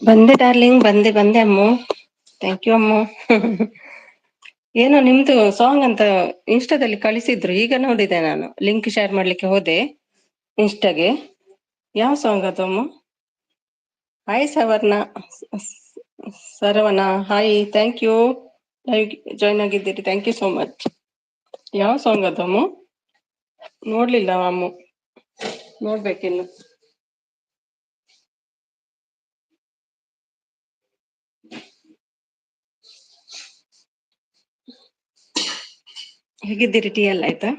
ಬಂದೆ ಡಾರ್ಲಿಂಗ್, ಬಂದೆ ಅಮ್ಮು. Thank you ಅಮ್ಮು. ಏನೋ ನಿಮ್ದು ಸಾಂಗ್ ಅಂತ ಇನ್ಸ್ಟಾದಲ್ಲಿ ಕಳಿಸಿದ್ರು, ಈಗ ನೋಡಿದೆ ನಾನು. ಲಿಂಕ್ ಶೇರ್ ಮಾಡ್ಲಿಕ್ಕೆ ಹೋದೆ ಇನ್ಸ್ಟಾಗೆ. ಯಾವ ಸಾಂಗ್ ಅದು Ammu? Hi Savarna, Saravana, hi, thank you. Live join ಆಗಿದ್ದೀರಿ, ಥ್ಯಾಂಕ್ ಯು ಸೋ ಮಚ್. ಯಾವ ಸಾಂಗ್ ಅದು ಅಮ್ಮು? ನೋಡ್ಲಿಲ್ಲ ಅಮ್ಮು, ನೋಡ್ಬೇಕಿನ್ನು. ಹೇಗಿದ್ದೀರಿ? ಟೀ ಎಲ್ಲ ಆಯ್ತಾ?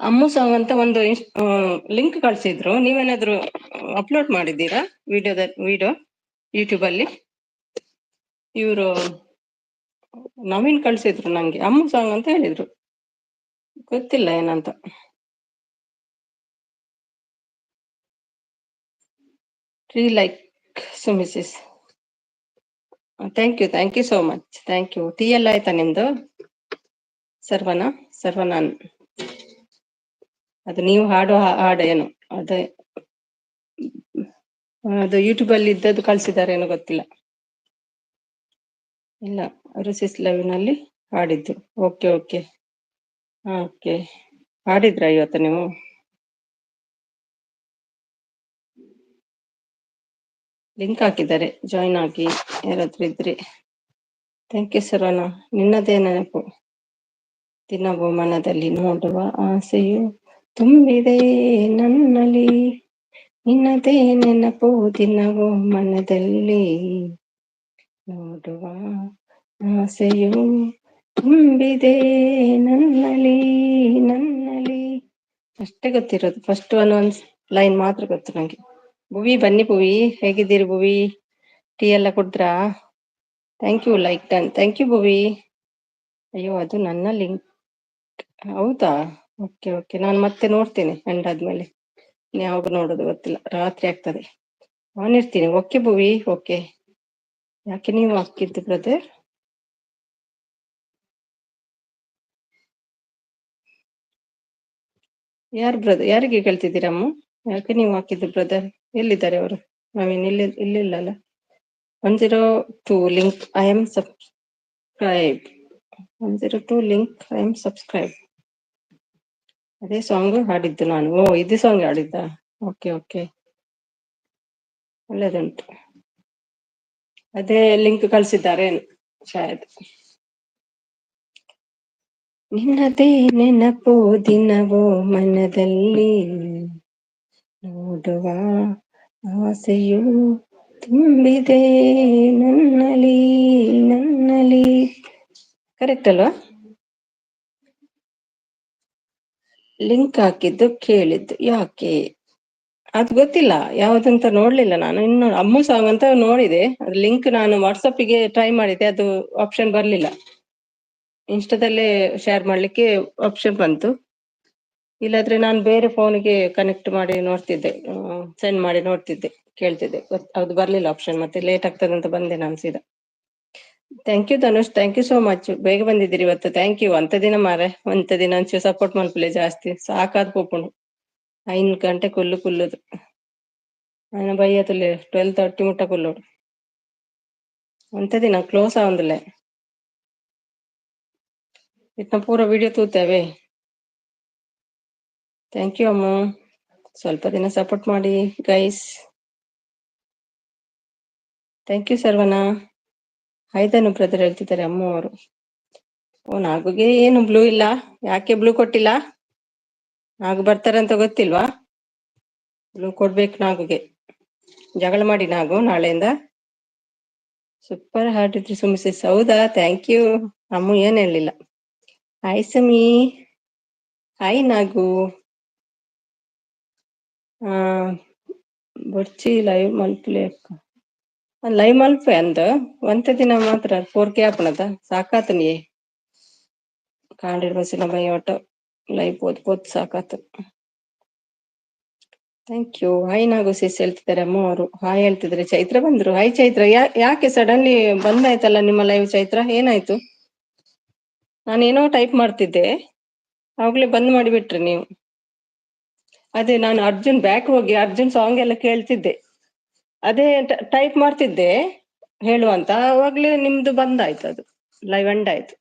ಅಮ್ಮು ಸಾಂಗ್ ಅಂತ ಒಂದು ಲಿಂಕ್ ಕಳ್ಸಿದ್ರು, ನೀವೇನಾದ್ರು ಅಪ್ಲೋಡ್ ಮಾಡಿದ್ದೀರಾ ವಿಡಿಯೋ ಯೂಟ್ಯೂಬ್ ಅಲ್ಲಿ? ಇವರು ನವೀನ್ ಕಳ್ಸಿದ್ರು ನಂಗೆ, ಅಮ್ಮು ಸಾಂಗ್ ಅಂತ ಹೇಳಿದ್ರು, ಗೊತ್ತಿಲ್ಲ ಏನಂತ. Tree like Sumi sis, thank you so much, thank you. Tea ಎಲ್ಲ ಆಯ್ತಾ ನಿಮ್ದು? ಸರ್ವನಾನ್, ಅದು ನೀವು ಹಾಡೋ ಹಾಡು ಏನು ಅದೇ, ಅದು ಯೂಟ್ಯೂಬ್ ಅಲ್ಲಿ ಇದ್ದದ್ದು ಕಳ್ಸಿದ್ದಾರೆ ಏನೋ ಗೊತ್ತಿಲ್ಲ. ಇಲ್ಲ, ರುಸಿಸ್ ಲೈವ್ ನಲ್ಲಿ ಹಾಡಿದ್ದು. Okay okay okay. ಹಾಡಿದ್ರ ಇವತ್ತು ನೀವು? ಲಿಂಕ್ ಹಾಕಿದ್ದಾರೆ, ಜಾಯಿನ್ ಆಗಿ ಯಾರಾದ್ರೂ ಇದ್ರೆ. Thank you Saravana. ನಿನ್ನದೇ ನೆನಪು ದಿನವೂ ಮನದಲ್ಲಿ ನೋಡುವ ಆಸೆಯು ತುಂಬಿದೆ ನನ್ನಲ್ಲಿ, ನಿನ್ನದೇ ನೆನಪು ದಿನವೂ ಮನದಲ್ಲಿ ನೋಡುವ ಆಸೆಯು ತುಂಬಿದೆ ನನ್ನಲ್ಲಿ. ಅಷ್ಟೇ ಗೊತ್ತಿರೋದು, ಫಸ್ಟ್ ಒಂದ್ ಲೈನ್ ಮಾತ್ರ ಗೊತ್ತು ನಂಗೆ. ಭುವಿ, ಬನ್ನಿ ಭುವಿ, ಹೇಗಿದ್ದೀರಿ ಭುವಿ? ಟೀ ಎಲ್ಲ ಕುಡ್ದ್ರಾ? Thank you, like done, thank you Bhuvi. ಅಯ್ಯೋ, ಅದು ನನ್ನ ಲಿಂಕ್, ಹೌದಾ? ಓಕೆ ಓಕೆ, ನಾನು ಮತ್ತೆ ನೋಡ್ತೇನೆ ಎಂಡ್ ಆದ್ಮೇಲೆ. ಯಾವಾಗ ನೋಡೋದು ಗೊತ್ತಿಲ್ಲ, ರಾತ್ರಿ ಆಗ್ತದೆ. ಆನ್ ಇರ್ತೀನಿ. ಓಕೆ ಭುವಿ, ಓಕೆ. ಯಾಕೆ ನೀವು ಹಾಕಿದ್ದು ಬ್ರದರ್? ಯಾರು ಬ್ರದರ್? ಯಾರಿಗೆ ಕೇಳ್ತಿದ್ದೀರಮ್ಮ? ಯಾಕೆ ನೀವು ಹಾಕಿದ್ದು ಬ್ರದರ್? ಎಲ್ಲಿದ್ದಾರೆ ಅವರು? ನಾವೇನು ಇಲ್ಲಿಲ್ಲಲ್ಲ. 102 link I am subscribe. 102 link I am subscribe. ಅದೇ ಸಾಂಗ್ ಹಾಡಿದ್ದು ನಾನು. ಓ, ಇದು ಸಾಂಗ್ ಹಾಡಿದ್ದ? ಓಕೆ ಓಕೆ, ಒಳ್ಳೇದುಂಟು. ಅದೇ ಲಿಂಕ್ ಕಳ್ಸಿದ್ದಾರೆ ಶಾಯದ್. ನಿನ್ನದೇ ನೆನಪು ದಿನವೋ ಮನದಲ್ಲಿ ನೋಡುವ ಆಸೆಯು ತುಂಬಿದೆ ನನ್ನಲ್ಲಿ. ಕರೆಕ್ಟ್ ಅಲ್ವಾ? ಲಿಂಕ್ ಹಾಕಿದ್ದು ಕೇಳಿದ್ದು ಯಾಕೆ ಅದು ಗೊತ್ತಿಲ್ಲ, ಯಾವ್ದಂತ ನೋಡ್ಲಿಲ್ಲ ನಾನು. ಇನ್ನು ಅಮ್ಮು ಸಾಂಗ್ ಅಂತ ನೋಡಿದೆ, ಅದು ಲಿಂಕ್ ನಾನು ವಾಟ್ಸಪ್ಪಿಗೆ ಟ್ರೈ ಮಾಡಿದೆ, ಅದು ಆಪ್ಷನ್ ಬರ್ಲಿಲ್ಲ. ಇನ್ಸ್ಟಾದಲ್ಲೇ ಶೇರ್ ಮಾಡ್ಲಿಕ್ಕೆ ಆಪ್ಷನ್ ಬಂತು. ಇಲ್ಲಾದ್ರೆ ನಾನು ಬೇರೆ ಫೋನಿಗೆ ಕನೆಕ್ಟ್ ಮಾಡಿ ನೋಡ್ತಿದ್ದೆ, ಸೆಂಡ್ ಮಾಡಿ ನೋಡ್ತಿದ್ದೆ, ಕೇಳ್ತಿದ್ದೆ. ಅದು ಬರ್ಲಿಲ್ಲ ಆಪ್ಷನ್, ಮತ್ತೆ ಲೇಟ್ ಆಗ್ತದೆ ಅಂತ ಬಂದೆ ನಾನು ಸೀದಾ. Thank you Dhanush, thank you so much. ಬೇಗ ಬಂದಿದ್ದೀರಿ ಇವತ್ತು, ಥ್ಯಾಂಕ್ ಯು. ಅಂತ ದಿನ ಮಾರೆ, ಅಂತ ದಿನ ಒಂಚೂರು ಸಪೋರ್ಟ್ ಮಾಡ್ಕೊಳ್ಳಿ ಜಾಸ್ತಿ, ಸಾಕಾದ್ ಪೋಪುಣು 5 ಗಂಟೆ ಕುಲ್ಲುದು ఆయన బయ్యతులే 12:30 ముట్ట కుల్లోడు అంతది నా క్లోజ్ ఆవందిలే ಇಟ್ನ ಪೂರ ವಿಡಿಯೋ ತೂತೇವೆ. ಥ್ಯಾಂಕ್ ಯು ಅಮ್ಮ, ಸ್ವಲ್ಪ ದಿನ ಸಪೋರ್ಟ್ ಮಾಡಿ ಗೈಸ್. Thank you Saravana. ಆಯ್ತಾನು ಬ್ರದರ್ ಹೇಳ್ತಿದ್ದಾರೆ ಅಮ್ಮ ಅವರು. ಓ, ನಾಗುಗೆ ಏನು ಬ್ಲೂ ಇಲ್ಲ? ಯಾಕೆ ಬ್ಲೂ ಕೊಟ್ಟಿಲ್ಲ? ನಾಗು ಬರ್ತಾರಂತ ಗೊತ್ತಿಲ್ವಾ? ಬ್ಲೂ ಕೊಡ್ಬೇಕು ನಾಗುಗೆ. ಜಗಳ ಮಾಡಿ ನಾಗು ನಾಳೆಯಿಂದ. ಸೂಪರ್ ಹಾಡಿದ್ರಿ ಸುಮಿಸಿಸ್. ಹೌದಾ? Thank you. ಅಮ್ಮ ಏನ್ ಹೇಳಿಲ್ಲ. Hi Sami, hi Nagu. ಬೊಚ್ಚಿ ಲೈವ್ ಮಲ್ಪಲೆ ಅಕ್ಕ, ಲೈವ್ ಮಲ್ಪೆ ಅಂದ ಒಂತೆ ದಿನ ಮಾತ್ರ 4K ಆಪಣದ ಸಾಕಾತ ನೀ ಕಾಂಡಿಡ್ ಬಸ್ಸಿನ ಬೈ ಒಟ್ಟು ಲೈವ್ ಪೋತ್ ಸಾಕಾತು. Thank you. Hi Nagu sis ಹೇಳ್ತಿದ್ದಾರೆ ಅಮ್ಮ ಅವರು. ಹಾಯ್ ಹೇಳ್ತಿದ್ದಾರೆ. ಚೈತ್ರ ಬಂದ್ರು. ಹಾಯ್ ಚೈತ್ರ. ಯಾಕೆ ಸಡನ್ಲಿ ಬಂದಾಯ್ತಲ್ಲ ನಿಮ್ಮ ಲೈವ್ ಚೈತ್ರ? ಏನಾಯ್ತು? ನಾನೇನೋ ಟೈಪ್ ಮಾಡ್ತಿದ್ದೆ, ಅವಾಗ್ಲೇ ಬಂದ್ ಮಾಡಿಬಿಟ್ರಿ ನೀವು. ಅದೇ ನಾನು ಅರ್ಜುನ್ ಬ್ಯಾಕ್ ಹೋಗಿ ಅರ್ಜುನ್ ಸಾಂಗ್ ಎಲ್ಲ ಕೇಳ್ತಿದ್ದೆ. ಅದೇ ಟೈಪ್ ಮಾಡ್ತಿದ್ದೆ ಹೇಳುವಂತ, ಅವಾಗ್ಲೇ ನಿಮ್ದು ಬಂದಾಯ್ತು, ಅದು ಲೈವ್ ಎಂಡ್ ಆಯ್ತು.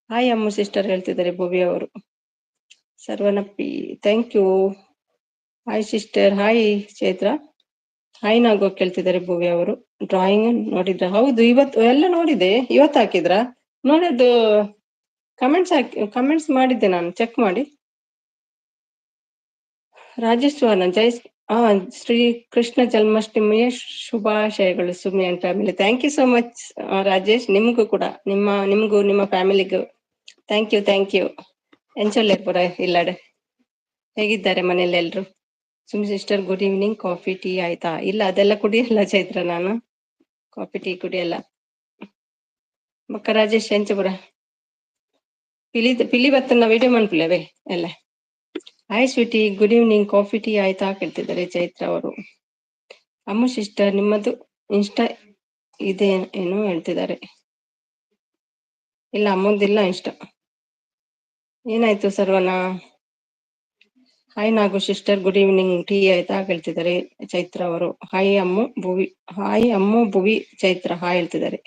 ಹಾಯ್ ಅಮ್ಮು ಸಿಸ್ಟರ್ ಹೇಳ್ತಿದ್ದಾರೆ ಭುವಿ ಅವರು. ಸರ್ವನಪ್ಪಿ thank you. Hi sister, hi Chaitra, hi Nagu ಕೇಳ್ತಿದ್ದಾರೆ ಭುವಿ ಅವರು. ಡ್ರಾಯಿಂಗ್ ನೋಡಿದ್ರ? ಹೌದು, ಇವತ್ತು ಎಲ್ಲ ನೋಡಿದೆ. ಇವತ್ತು ಹಾಕಿದ್ರ? ನೋಡೋದು ಕಮೆಂಟ್ಸ್ ಮಾಡಿದ್ದೆ ನಾನು, ಚೆಕ್ ಮಾಡಿ. ರಾಜೇಶ್ ಜೈ ಶ್ರೀ ಕೃಷ್ಣ ಜನ್ಮಾಷ್ಟಮಿಯ ಶುಭಾಶಯಗಳು Sumi and family. Thank you so much Rajesh, ನಿಮಗೂ ಕೂಡ, ನಿಮಗೂ ನಿಮ್ಮ ಫ್ಯಾಮಿಲಿಗೂ ಥ್ಯಾಂಕ್ ಯು. ಎಂಚೊಲ್ಲೆಪುರ ಇಲ್ಲಾಡೆ, ಹೇಗಿದ್ದಾರೆ ಮನೇಲಿ ಎಲ್ರು? Sumi sister good evening, coffee tea ಆಯ್ತಾ? ಇಲ್ಲ, ಅದೆಲ್ಲ ಕುಡಿಯಲ್ಲ ಚೈತ್ರ, ನಾನು ಕಾಫಿ ಟೀ ಕುಡಿಯಲ್ಲ. ಬೊಕ್ಕ ರಾಜೇಶ್ ಎಂಚಪುರ ಪಿಲಿ ಬತ್ತನ್ನ ವಿಡಿಯೋ ಮಾಡ್ಪಿಲ್ಲವೇ ಎಲ್ಲ. Hi sweety, good evening, coffee tea ಆಯ್ತಾ ಕೇಳ್ತಿದ್ದಾರೆ ಚೈತ್ರ ಅವರು. ಅಮ್ಮು ಸಿಸ್ಟರ್ ನಿಮ್ಮದು ಇನ್ಸ್ಟಾ ಇದೆ ಏನು ಹೇಳ್ತಿದ್ದಾರೆ. ಇಲ್ಲ, ಅಮ್ಮಂದಿಲ್ಲ ಇನ್ಸ್ಟಾ. ಏನಾಯ್ತು ಸರ್ವನ? ಹಾಯ್ ನಾಗು ಸಿಸ್ಟರ್, ಗುಡ್ ಈವ್ನಿಂಗ್, ಟೀ ಆಯ್ತಾ ಕೇಳ್ತಿದ್ದಾರೆ ಚೈತ್ರ ಅವರು. ಹಾಯ್ ಅಮ್ಮು ಭುವಿ ಚೈತ್ರ ಹಾಯ್ ಹೇಳ್ತಿದ್ದಾರೆ.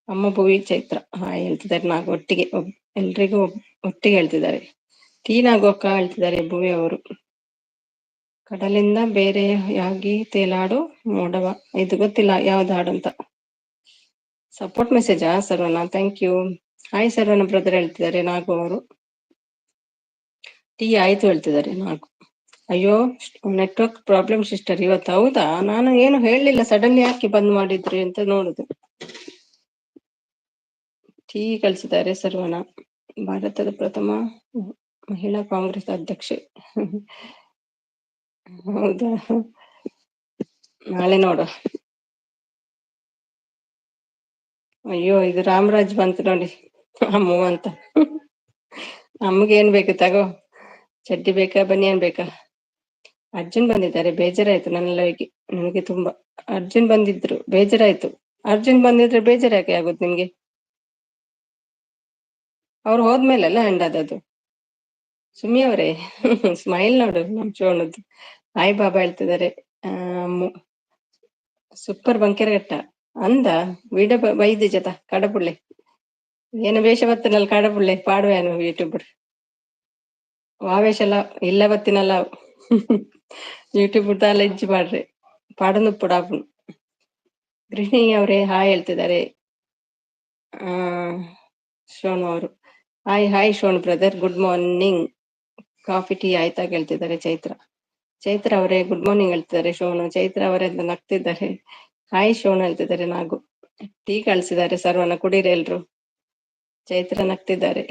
ಅಮ್ಮ ಭುವಿ ಚೈತ್ರ ಹಾಯ್ ಹೇಳ್ತಿದ್ದಾರೆ. ನಾಗು ಒಟ್ಟಿಗೆ ಎಲ್ರಿಗೂ ಒಟ್ಟಿಗೆ ಹೇಳ್ತಿದ್ದಾರೆ. ಟೀ ನಾಗೋಕ್ಕ ಹೇಳ್ತಿದ್ದಾರೆ ಭುವಿ ಅವರು. ಕಡಲಿಂದ ಬೇರೆಯಾಗಿ ತೇಲಾಡು ಮೋಡವ, ಇದು ಗೊತ್ತಿಲ್ಲ ಯಾವ್ದು ಹಾಡು ಅಂತ. ಸಪೋರ್ಟ್ ಮೆಸೇಜಾ Saravana? Thank you. Hi Saravana brother ಹೇಳ್ತಿದ್ದಾರೆ ನಾಗು ಅವರು. ಟೀ ಆಯ್ತು ಹೇಳ್ತಿದ್ದಾರೆ ನಾಗು. ಅಯ್ಯೋ ನೆಟ್ವರ್ಕ್ ಪ್ರಾಬ್ಲಮ್ ಸಿಸ್ಟರ್ ಇವತ್ತು. ಹೌದಾ? ನಾನು ಏನು ಹೇಳಲಿಲ್ಲ, ಸಡನ್ಲಿ ಯಾಕೆ ಬಂದ್ ಮಾಡಿದ್ರಿ ಅಂತ ನೋಡುದು. ಟೀ ಕಳಿಸಿದ್ದಾರೆ ಸರ್ವನ. ಭಾರತದ ಪ್ರಥಮ ಮಹಿಳಾ ಕಾಂಗ್ರೆಸ್ ಅಧ್ಯಕ್ಷೆ. ಹೌದಾ? ನಾಳೆ ನೋಡು. ಅಯ್ಯೋ, ಇದು ರಾಮರಾಜ್ ಬಂತು ನೋಡಿ, ಅಮ್ಮು ಅಂತ. ಅಮ್ಮಗೆ ಏನ್ ಬೇಕು ತಗೋ, ಚಡ್ಡಿ ಬೇಕಾ ಬನಿಯನ್ ಬೇಕಾ? ಅರ್ಜುನ್ ಬಂದಿದ್ದಾರೆ, ಬೇಜಾರಾಯ್ತು ನನಗೆ ತುಂಬಾ. ಅರ್ಜುನ್ ಬಂದಿದ್ರು ಬೇಜಾರಾಯ್ತು. ಅರ್ಜುನ್ ಬಂದಿದ್ರೆ ಬೇಜಾರು ಯಾಕೆ ಆಗುತ್ತೆ ನಿಮ್ಗೆ? ಅವ್ರು ಹೋದ್ಮೇಲೆಲ್ಲ ಎಂಡ್ ಆದದ್ದು. ಸುಮ್ಮಿ ಅವರೇ ಸ್ಮೈಲ್ ನೋಡು ನಮ್ ಶೋಣದ್ದು. ಹಾಯ್ ಬಾಬಾ ಹೇಳ್ತಿದ್ದಾರೆ. ಸೂಪರ್ ಬಂಕೆರಗಟ್ಟ ಅಂದ ವಿಡಿಯೋ ಬೈದಿ ಜತ ಕಡಪುಳ್ಳೆ ಏನು ವೇಷ ಬತ್ತನಲ್ಲ ಕಡಪುಳ್ಳೆ ಪಾಡುವೇನು ಯೂಟ್ಯೂಬರ್ ವಾವೇಶ ಎಲ್ಲ ಇಲ್ಲ ಬತ್ತಿನಲ್ಲ ಯೂಟ್ಯೂಬ್ ಎಲ್ಲ ಇಜ್ಜಿ ಮಾಡ್ರಿ ಪಾಡನು ಪುಡಾಪುನ್. ಗೃಹಿಣಿ ಅವರೇ ಹಾಯ್ ಹೇಳ್ತಿದ್ದಾರೆ. ಶೋನು ಅವರು hi Shonu brother, good morning, coffee tea ಆಯ್ತಾ ಕೇಳ್ತಿದ್ದಾರೆ ಚೈತ್ರ ಅವರೇ ಗುಡ್ ಮಾರ್ನಿಂಗ್ ಹೇಳ್ತಿದ್ದಾರೆ. ಶೋನು ಚೈತ್ರ ಅವರೇ ನಗ್ತಿದ್ದಾರೆ. ಹಾಯ್ ಶೋನು ಹೇಳ್ತಿದ್ದಾರೆ. ನಾಗು ಟೀ ಕಳ್ಸಿದ್ದಾರೆ ಸರ್ವನ, ಕುಡೀರಿ ಎಲ್ರು. ಚೈತ್ರ ನಗ್ತಿದ್ದಾರೆ.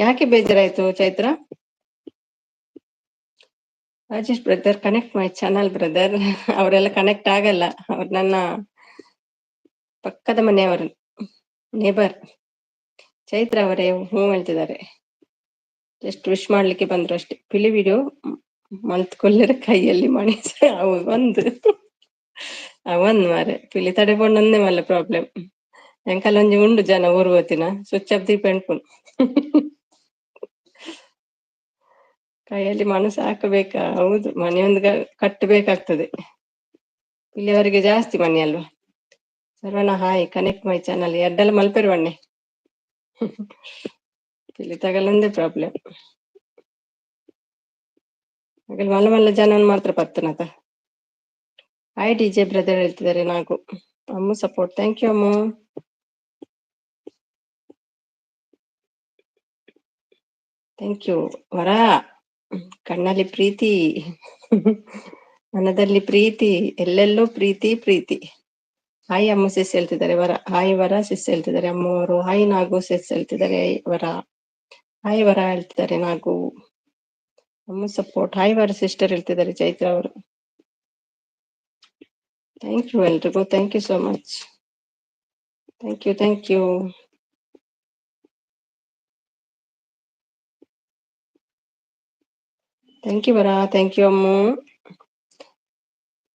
ಯಾಕೆ ಬೇಜಾರಾಯ್ತು Chaitra? Rajesh brother connect my channel brother. ಅವರೆಲ್ಲ ಕನೆಕ್ಟ್ ಆಗಲ್ಲ, ಅವ್ರು ನನ್ನ ಪಕ್ಕದ ಮನೆಯವರು, ನೇಬರ್. ಚೈತ್ರ ಅವರೇ ಹ್ಞೂ ಹೇಳ್ತಿದ್ದಾರೆ. ಜಸ್ಟ್ ವಿಶ್ ಮಾಡ್ಲಿಕ್ಕೆ ಬಂದ್ರು ಅಷ್ಟೇ. ಪಿಲಿ ವಿಡಿಯೋ ಮಲ್ತ್ಕೊಲ್ಲಿರ ಕೈಯಲ್ಲಿ ಮಣಿ ಒಂದು ಮಾರೆ ಪಿಲಿ ತಡೆಕೊಂಡೊಂದೇ ಮಲ್ಲ ಪ್ರಾಬ್ಲಮ್. ಎಂಕಲ್ ಒಂಜಿ ಉಂಡು ಜನ ಊರು ಗೊತ್ತಿನ ಸ್ವಿಚ್ ಆಫ್ ದೀಪ ಎಣ್ಪುನ್ ಕೈಯಲ್ಲಿ ಮನಸ್ಸು ಹಾಕಬೇಕಾ? ಹೌದು, ಮನೆಯೊಂದು ಕಟ್ಟಬೇಕಾಗ್ತದೆ. ಇಲ್ಲಿವರೆಗೆ ಜಾಸ್ತಿ ಮನೆ ಅಲ್ವಾ. Saravana hi, connect my channel ಎಡ್ಡೆಲ್ಲ ಮಲ್ಪೆರುವಣ್ಣೆ ಇಲ್ಲಿ ತಗಲೊಂದೇ ಪ್ರಾಬ್ಲಮ್. ಹಾಗೆ ಮಲ್ಲ ಮಲ್ಲ ಜನನ್ ಮಾತ್ರ ಪತ್ತನತ. ಹಾಯ್ ಡಿಜೆ ಬ್ರದರ್ ಹೇಳ್ತಿದ್ದಾರೆ Nagu. Ammu support, thank you Ammu. Thank you. ವರ ಕಣ್ಣಲ್ಲಿ ಪ್ರೀತಿ ಮನದಲ್ಲಿ ಪ್ರೀತಿ, ಎಲ್ಲೆಲ್ಲೂ ಪ್ರೀತಿ. ಹಾಯ್ ಅಮ್ಮು ಸಿಸ್ ಹೇಳ್ತಿದ್ದಾರೆ ವರ. ಹಾಯ್ ವರ ಸಿಸ್ ಹೇಳ್ತಿದ್ದಾರೆ ಅಮ್ಮು ಅವರು. ಹಾಯ್ ನಾಗು ಸಿಸ್ ಹೇಳ್ತಿದ್ದಾರೆ ವರ. ಹಾಯ್ ವರ ಹೇಳ್ತಿದ್ದಾರೆ Nagu. Ammu support. Hi Vara sister ಹೇಳ್ತಿದ್ದಾರೆ ಚೈತ್ರ ಅವರು. ಥ್ಯಾಂಕ್ ಯು ಎಲ್ರಿಗೂ, thank you so much. Thank you thank you Vara. Thank you Ammu.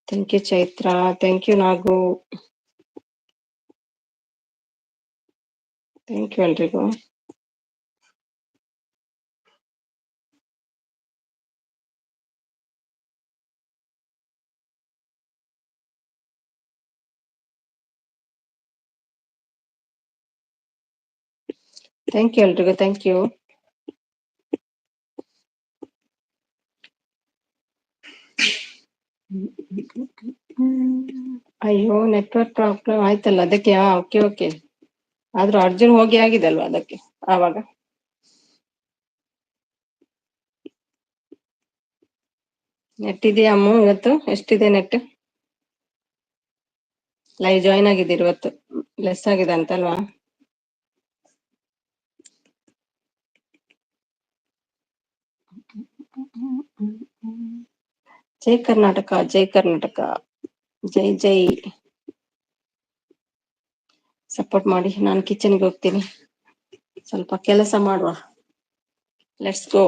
Thank you Chaitra. Thank you Nagu. Thank you ಎಲ್ರಿಗೂ. ಥ್ಯಾಂಕ್ ಯು ಎಲ್ರಿಗೂ, ಥ್ಯಾಂಕ್ ಯು. ಅಯ್ಯೋ, ನೆಟ್ವರ್ಕ್ ಪ್ರಾಬ್ಲಮ್ ಆಯ್ತಲ್ಲ ಅದಕ್ಕೆ. Okay okay. ಆದ್ರೂ ಅರ್ಜುನ್ ಹೋಗಿ ಆಗಿದೆ ಅಲ್ವಾ ಅದಕ್ಕೆ ಆವಾಗ. ನೆಟ್ ಇದೆಯಾ ಅಮ್ಮ ಇವತ್ತು? ಎಷ್ಟಿದೆ ನೆಟ್? ಲೈವ್ ಜಾಯ್ನ್ ಆಗಿದ್ದೀರಿ ಇವತ್ತು, ಲೆಸ್ ಆಗಿದೆ ಅಂತಲ್ವಾ? ಜೈ ಕರ್ನಾಟಕ, ಜೈ ಕರ್ನಾಟಕ, ಜೈ ಜೈ. ಸಪೋರ್ಟ್ ಮಾಡಿ. ನಾನು ಕಿಚನ್ಗೆ ಹೋಗ್ತೀನಿ, ಸ್ವಲ್ಪ ಕೆಲಸ ಮಾಡುವ. Let's go.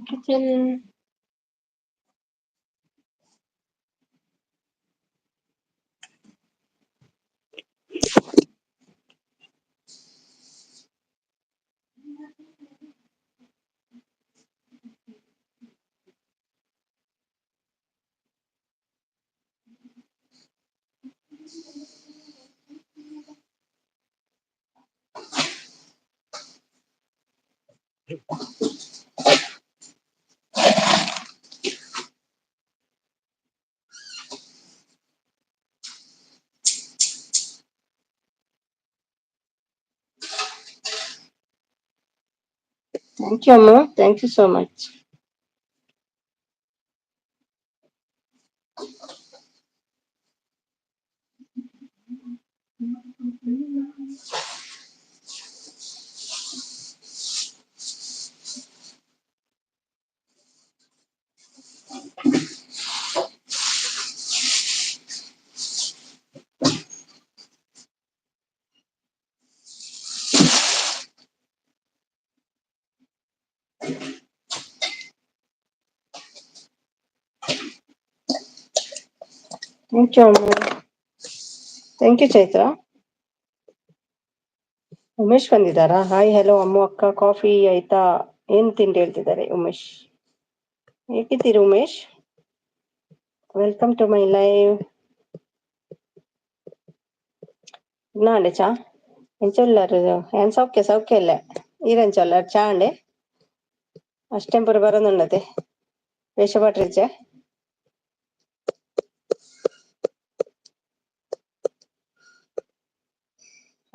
Kitchen. Thank you ಅಮ್ಮ, thank you so much. Thank you ಅಮ್ಮ, ಥ್ಯಾಂಕ್ ಯು ಚೈತ್ರ. ಉಮೇಶ್ ಬಂದಿದ್ದಾರಾ? ಹಾಯ್, ಹಲೋ ಅಮ್ಮು ಅಕ್ಕ, ಕಾಫಿ ಆಯ್ತಾ? ಏನ್ ತಿಂಡಿ ಹೇಳ್ತಿದ್ದಾರೆ ಉಮೇಶ್. ಹೇಗಿದ್ದೀರಿ Umesh? Welcome to my live. എന്നാണ്ട് ചാ എഞ്ചൊല്ലാറ് ഞാൻ സൗഖ്യല്ലേ ഈരഞ്ചൊല്ലാറ് ചാ ഉണ്ട് അഷ്ടം പുറ പറയുന്നുണ്ടതെ വേഷപാട്ടിരിച്ചേ.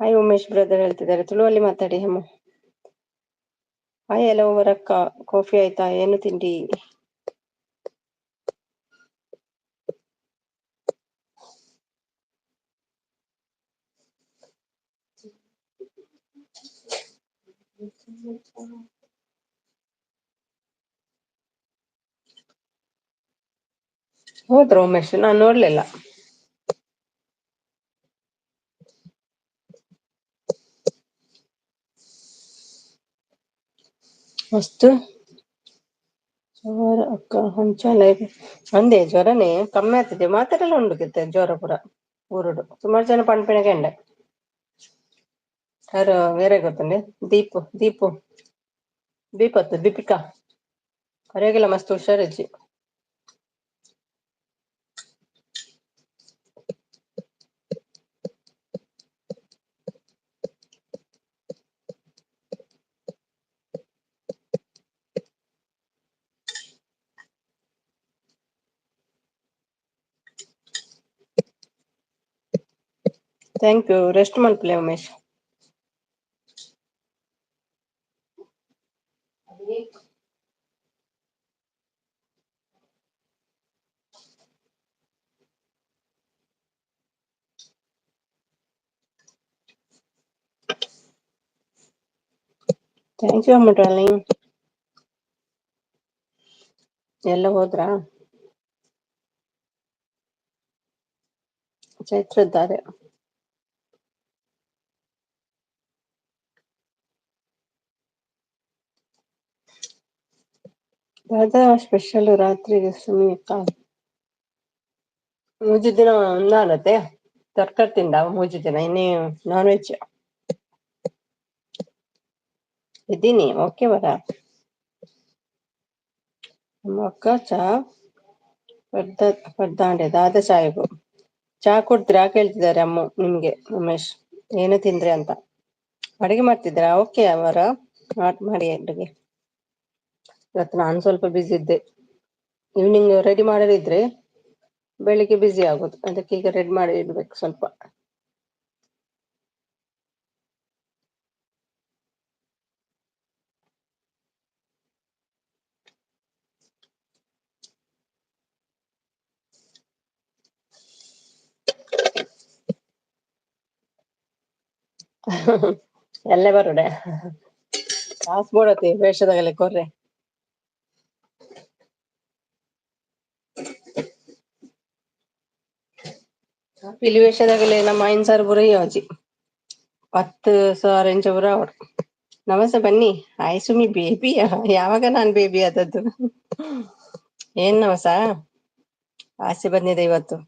ಹಾಯ್ ಉಮೇಶ್ ಬ್ರದರ್ ಹೇಳ್ತಿದ್ದಾರೆ, ತುಳುವಲ್ಲಿ ಮಾತಾಡಿ ಅಮ್ಮ. ಹಾಯ್ ಹಲೋ ವರಕ್ಕ, ಕಾಫಿ ಆಯ್ತಾ? ಏನು ತಿಂಡಿ? ಹೋದ್ರ ಉಮೇಶ್? ನಾನ್ ನೋಡ್ಲಿಲ್ಲ. ಮಸ್ತು ಜ್ವರ ಅಕ್ಕ ಹೊಂಚಲ ಅಂದೆ ಜ್ವರನೇ ಕಮ್ಮಿ ಆಗ್ತದೆ. ಮಾತಾಡೆಲ್ಲ ಉಂಡುತ್ತೆ ಜ್ವರ ಪೂರ ಊರುಡು. ಸುಮಾರು ಜನ ಪಣ್ಪಿಣಗೆ ಯಾರು ಬೇರೆ ಗೊತ್ತಂಡೆ. ದೀಪು ದೀಪಿಕಾ ಅವರಿಗೆಲ್ಲ ಮಸ್ತ್ ಹುಷಾರಿಜ್ಜಿ. Thank you. ರೆಸ್ಟ್ ಮಲ್ಪಲೆ ಉಮೇಶ್. ಥ್ಯಾಂಕ್ ಯು ಅಮ್ಮ ಡಾರ್ಲಿಂಗ್. ಎಲ್ಲ ಹೋದ್ರಾ? ಚೈತ್ರ ಇದ್ದಾರೆ. ದಾದಾ ಸ್ಪೆಷಲ್ ರಾತ್ರಿಗೆ ಸುಮೀಕ ಮೂಜಿ ದಿನ ನಾನತ್ತೆ ತರಕಾರಿ ತಿಂದ ಮೂಜಿ ದಿನ ಇನ್ನೇ ನಾನ್ ವೆಜ್ ಇದ್ದೀನಿ. ಓಕೆ ಬರ ನಮ್ಮ ಅಕ್ಕ ಚಾ ಪಡ್ದಾಂಡೆ ದಾದಾ ಸಾಹೇಬು ಚಹಾ ಕೊಡ್ತೀರಾ ಕೇಳ್ತಿದ್ದಾರೆ ಅಮ್ಮ ನಿಮ್ಗೆ ಉಮೇಶ್. ಏನು ತಿಂದ್ರಿ ಅಂತ. ಅಡಿಗೆ ಮಾಡ್ತಿದ್ರಾ? ಓಕೆ ಅವರ ಮಾಡಿ ಅಡಿಗೆ. ಇವತ್ತು ನಾನು ಸ್ವಲ್ಪ ಬಿಸಿ ಇದ್ದೆ. ಈವ್ನಿಂಗ್ ರೆಡಿ ಮಾಡದಿದ್ರೆ ಬೆಳಿಗ್ಗೆ ಬಿಸಿ ಆಗುದು, ಅದಕ್ಕೆ ಈಗ ರೆಡಿ ಮಾಡಿ ಇಡ್ಬೇಕು ಸ್ವಲ್ಪ. ಎಲ್ಲ ಬರುಡೆ ಕಾಸು ಬೋಡತಿ ವೇಷದಾಗಲೆ ಕೊರ್ರೆ. ಪಿಲಿ ವೇಷದಾಗಲೆ ನಮ್ಮ ಐನ್ಸಾರ್ ಬುರ ಅಜ್ಜಿ 10 ಸಾವಿರ ಇಂಚ ಬುರ ಅವರು. ನಮಸ್ತೆ ಬನ್ನಿ. ಆಯ್ ಸುಮಿ ಬೇಬಿಯಾ? ಯಾವಾಗ ನಾನ್ ಬೇಬಿ ಆದದ್ದು? ಏನ್ ನವಸ ಆಸೆ ಬಂದಿದೆ ಇವತ್ತು.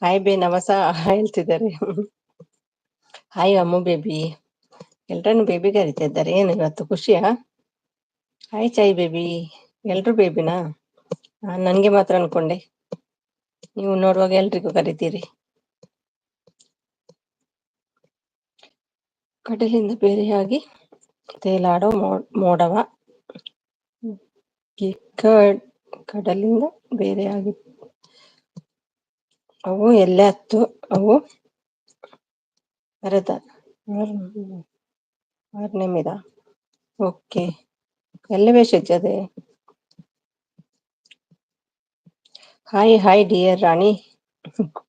ಹಾಯ್ ಬೇ ನವಸ ಹೇಳ್ತಿದ್ದಾರೆ. ಹಾಯ್ ಅಮ್ಮು ಬೇಬಿ. ಎಲ್ರನ್ನು ಬೇಬಿ ಕರಿತಾ ಇದ್ದಾರೆ, ಏನು ಇವತ್ತು ಖುಷಿಯಾ? ಹಾಯ್ ಚಾಯ್ ಬೇಬಿ. ಎಲ್ರು ಬೇಬಿನಾ? ನಾನ್ ನನ್ಗೆ ಮಾತ್ರ ಅನ್ಕೊಂಡೆ, ನೀವು ನೋಡುವಾಗ ಎಲ್ರಿಗೂ ಕರಿತೀರಿ. ಕಡಲಿಂದ ಬೇರೆಯಾಗಿ ತೇಲಾಡೋ ಮೋಡವ ಕಡಲಿಂದ ಬೇರೆಯಾಗಿ ಅವು ಎಲ್ಲೆ ಹತ್ತು ಅವು ಬರದ ನಿಮಿದ. ಓಕೆ, ಎಲ್ಲ ಬೇಷ್ ಅದೇ. ಹಾಯ್ ಹಾಯ್ ಡಿಯರ್ ರಾಣಿ,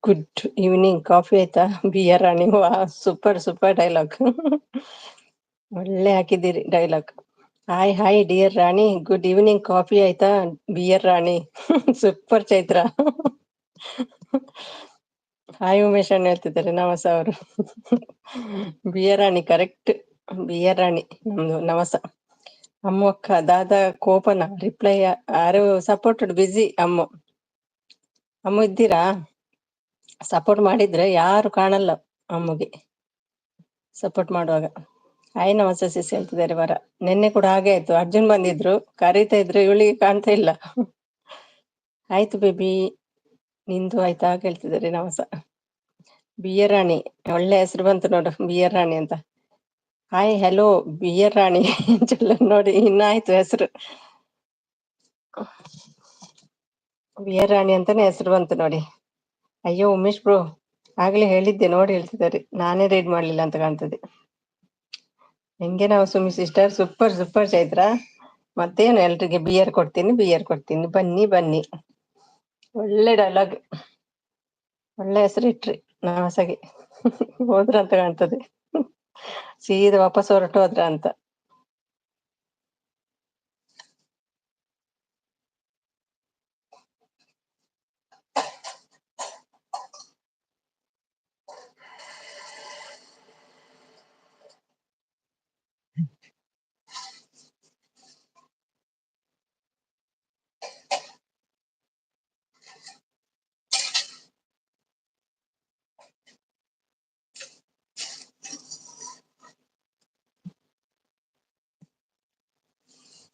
ಗುಡ್ ಈವ್ನಿಂಗ್. ಕಾಫಿ ಆಯ್ತಾ? ಬಿಯರ್ ರಾಣಿ, ವಾ ಸೂಪರ್ ಸೂಪರ್ ಡೈಲಾಗ್. ಒಳ್ಳೆ ಹಾಕಿದ್ದೀರಿ ಡೈಲಾಗ್. ಹಾಯ್ ಹಾಯ್ ಡಿಯರ್ ರಾಣಿ, ಗುಡ್ ಈವ್ನಿಂಗ್. ಕಾಫಿ ಆಯ್ತಾ? ಬಿಯರ್ ರಾಣಿ, ಸೂಪರ್ ಚೈತ್ರ. ಹಾಯ್ ಉಮೇಶ್ ಅಣ್ಣ ಹೇಳ್ತಿದ್ದಾರೆ ನವಸ ಅವರು. ಬಿಯರ್ ರಾಣಿ ಕರೆಕ್ಟ್, ಬಿಯರ್ ರಾಣಿ ನಮ್ದು ನವಸ. ಅಮ್ಮು ಅಕ್ಕ ದಾದ ಕೋಪನ ರಿಪ್ಲೈ ಯಾರು ಸಪೋರ್ಟೆಡ್ ಬಿಸಿ. ಅಮ್ಮು ಇದ್ದೀರಾ? ಸಪೋರ್ಟ್ ಮಾಡಿದ್ರೆ ಯಾರು ಕಾಣಲ್ಲ ಅಮ್ಮಗೆ ಸಪೋರ್ಟ್ ಮಾಡುವಾಗ. ಹಾಯ್ ನಮಸ್ತೆ ಸಿಸ್ ಹೇಳ್ತಿದ್ದಾರೆ ವರ. ನಿನ್ನೆ ಕೂಡ ಹಾಗೆ ಆಯ್ತು, ಅರ್ಜುನ್ ಬಂದಿದ್ರು ಕರೀತಾ ಇದ್ರು, ಇವಳಿಗೆ ಕಾಣ್ತಾ ಇಲ್ಲ. ಆಯ್ತು ಬೇಬಿ, ನಿಂದು ಆಯ್ತಾ ಕೇಳ್ತಿದ್ದಾರೆ ನವಸ. ಬಿಯರ್ ರಾಣಿ, ಒಳ್ಳೆ ಹೆಸರು ಬಂತು ನೋಡು, ಬಿಯರ್ ರಾಣಿ ಅಂತ. ಹಾಯ್ ಹಲೋ ಬಿಯರ್ ರಾಣಿ. ಚಲೋ ನೋಡಿ, ಇನ್ನಾಯ್ತು ಹೆಸರು. ಬಿಯರ್ ರಾಣಿ ಅಂತಾನೆ ಹೆಸರು ಬಂತು ನೋಡಿ. ಅಯ್ಯೋ ಉಮೇಶ್ ಬ್ರೋ, ಆಗ್ಲೇ ಹೇಳಿದ್ದೆ ನೋಡಿ ಹೇಳ್ತಿದ್ದಾರೆ, ನಾನೇ ರೀಡ್ ಮಾಡ್ಲಿಲ್ಲ ಅಂತ ಕಾಣ್ತದೆ. ಹೆಂಗೆ ನಾವು Sumi sister, super super Chaitra. ಮತ್ತೇನು ಎಲ್ರಿಗೆ ಬಿಯರ್ ಕೊಡ್ತೀನಿ, ಬಿಯರ್ ಕೊಡ್ತೀನಿ, ಬನ್ನಿ ಬನ್ನಿ. ಒಳ್ಳೆ ಡೈಲಾಗ್, ಒಳ್ಳೆ ಹೆಸರು ಇಟ್ರಿ ನವಸಗೆ. ಹೋದ್ರ ಅಂತ ಕಾಣ್ತದೆ, ಸೀದಾ ವಾಪಸ್ ಹೊರಟು ಹೋದ್ರ ಅಂತ.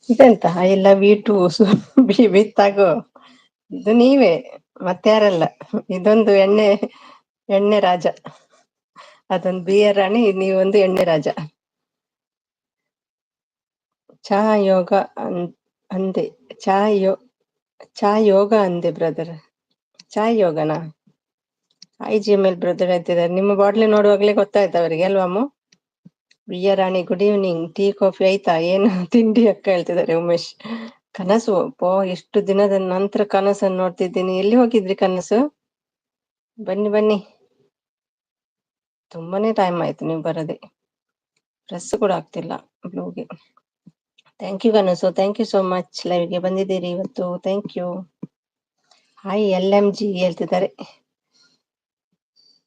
ಇದೆಂತ ಐ ಲವ್ ಯು ಟು ಬಿಬಿ ತಗೋ, ಇದು ನೀವೇ ಮತ್ತೆ ಯಾರಲ್ಲ. ಇದೊಂದು ಎಣ್ಣೆ ರಾಜ, ಅದೊಂದು ಬಿಯರ್ ರಾಣಿ, ನೀವೊಂದು ಎಣ್ಣೆ ರಾಜ. ಚಾ ಯೋಗ ಅಂದೆ, ಚಾ ಯೋಗ ಅಂದೆ ಬ್ರದರ್. ಚಾಯ್ ಯೋಗನಾ? IGML ಬ್ರದರ್ ಹೇಳ್ತಿದ್ದಾರೆ. ನಿಮ್ಮ ಬಾಟ್ಲಿ ನೋಡುವಾಗ್ಲೇ ಗೊತ್ತಾಯ್ತು ಅವರಿಗೆ ಅಲ್ವಾ ಅಮ್ಮು? ಬಿಯರ್ ರಾಣಿ ಗುಡ್ ಈವ್ನಿಂಗ್, ಟೀ ಕಾಫಿ ಆಯ್ತಾ? ಏನು ತಿಂಡಿ ಅಕ್ಕ ಹೇಳ್ತಿದ್ದಾರೆ ಉಮೇಶ್. ಕನಸು ಪೋ, ಎಷ್ಟು ದಿನದ ನಂತರ ಕನಸನ್ನು ನೋಡ್ತಿದ್ದೀನಿ. ಎಲ್ಲಿ ಹೋಗಿದ್ರಿ ಕನಸು? ಬನ್ನಿ ಬನ್ನಿ, ತುಂಬಾನೇ ಟೈಮ್ ಆಯ್ತು ನೀವು ಬರದೆ. ಡ್ರೆಸ್ ಕೂಡ ಆಗ್ತಿಲ್ಲ ಬ್ಲೂಗೆ. Thank you Kanasu, thank you so much. ಲೈವ್ಗೆ ಬಂದಿದ್ದೀರಿ ಇವತ್ತು, ಥ್ಯಾಂಕ್ ಯು. ಹಾಯ್ LMG ಹೇಳ್ತಿದ್ದಾರೆ,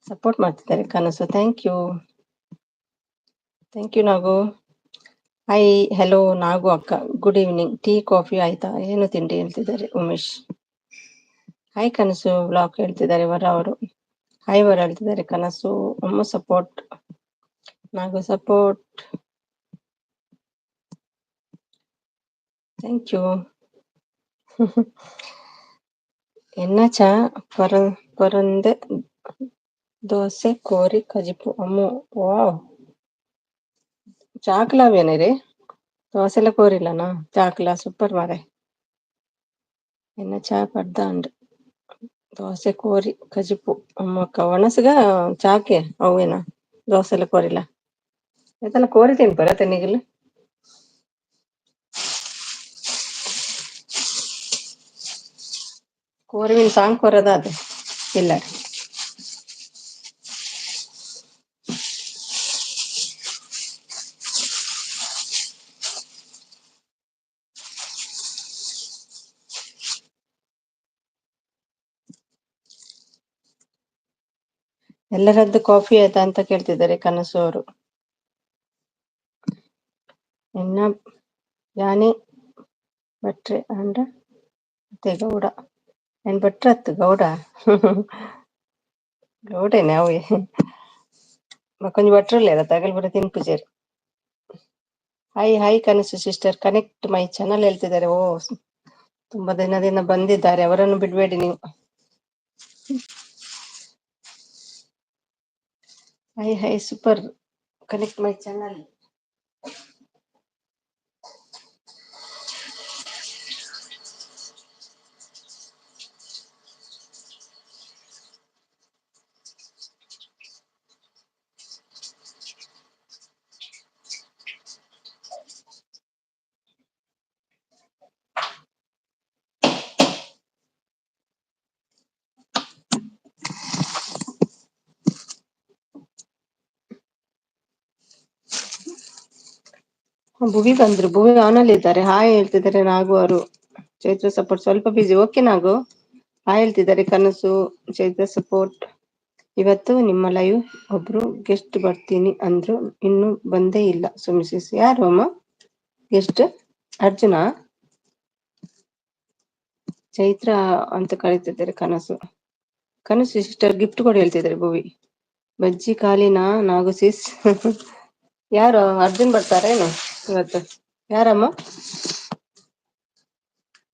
ಸಪೋರ್ಟ್ ಮಾಡ್ತಿದ್ದಾರೆ Kanasu. Thank you, thank you Nagu. Hi hello Nagu ಅಕ್ಕ, ಗುಡ್ ಈವ್ನಿಂಗ್. ಟೀ ಕಾಫಿ ಆಯ್ತಾ? ಏನು ತಿಂಡಿ ಹೇಳ್ತಿದ್ದಾರೆ ಉಮೇಶ್. ಹಾಯ್ ಕನಸು ಬ್ಲಾಕ್ ಹೇಳ್ತಿದ್ದಾರೆ ವರ ಅವರು. ಹಾಯ್ ವರ ಹೇಳ್ತಿದ್ದಾರೆ ಕನಸು. ಅಮ್ಮ support, Nagu support, thank you. ಎನ್ನ ಚಾ ಪರಂದೆ ದೋಸೆ ಕೋರಿ ಕಜಿಪು ಅಮ್ಮು ವಾವ್ చాకులావేనా రే దోశల కోరిలనా చాకులా సూపర్ మారే ಎನ್ನ ಚಾ ಪಡ್ದಾಂಡ್ ದೋಸೆ ಕೋರಿ ಕಜಿಪು ಅಮ್ಮಕ್ಕ ಒಣಸಗ ಚಾಕೆ ಅವೇನ ದೋಸೆಲ ಕೋರಿಲ ಇದೆಲ್ಲ ಕೋರಿ ತಿನ್ಪರ ತೆನಿಗಿಲ್ಲ ಕೋರಿ ಮೀನ್ ಸಾಂಗ್ ಕೊರದ ಅದು ಇಲ್ಲ ಎಲ್ಲರದ್ದು ಕಾಫಿ ಆಯ್ತಾ ಅಂತ ಕೇಳ್ತಿದ್ದಾರೆ ಕನಸು ಅವರು ಇನ್ನ ಯಾನಿ ಭಟ್ರೆ ಅಂಡ ಮತ್ತೆ ಗೌಡ ಏನ್ ಭಟ್ರತ್ತು ಗೌಡ ಗೌಡೇನೆ ಅವಿ ಕೊಂಚ ಭಟ್ರಲ್ಲ ತಗಲ್ ಬಿಡ ತಿನ್ಪುಜೇರು hi hi Kanasu sister connect my channel ಹೇಳ್ತಿದ್ದಾರೆ ಓ ತುಂಬಾ ದಿನದಿಂದ ಬಂದಿದ್ದಾರೆ ಅವರನ್ನು ಬಿಡ್ಬೇಡಿ ನೀವು hi hi super connect my channel Bhuvi ಬಂದ್ರು ಭುವಿ ಆನಲ್ಲಿ ಇದ್ದಾರೆ ಹಾಯ್ ಹೇಳ್ತಿದ್ದಾರೆ ನಾಗು ಅವರು ಚೈತ್ರ ಸಪೋರ್ಟ್ ಸ್ವಲ್ಪ ಬಿಸಿ ಓಕೆ ನಾಗು ಹಾಯ್ ಹೇಳ್ತಿದ್ದಾರೆ ಕನಸು ಚೈತ್ರ ಸಪೋರ್ಟ್ ಇವತ್ತು ನಿಮ್ಮ ಲೈವ್ ಒಬ್ರು ಗೆಸ್ಟ್ ಬರ್ತೀನಿ ಅಂದ್ರು ಇನ್ನು ಬಂದೇ ಇಲ್ಲ ಸುಮಿಸಿಸ್ ಯಾರು ಅಮ್ಮ ಗೆಸ್ಟ್ ಅರ್ಜುನ ಚೈತ್ರ ಅಂತ ಕರೀತಿದ್ದಾರೆ ಕನಸು ಕನಸು ಸಿಸ್ಟರ್ ಗಿಫ್ಟ್ ಕೊಡಿ ಹೇಳ್ತಿದ್ದಾರೆ ಭುವಿ ಬಜ್ಜಿ ಖಾಲಿನಾ ನಾಗು ಸಿಸ್ ಯಾರು ಅರ್ಜುನ್ ಬರ್ತಾರೇನು ಇವತ್ತು ಯಾರಮ್ಮ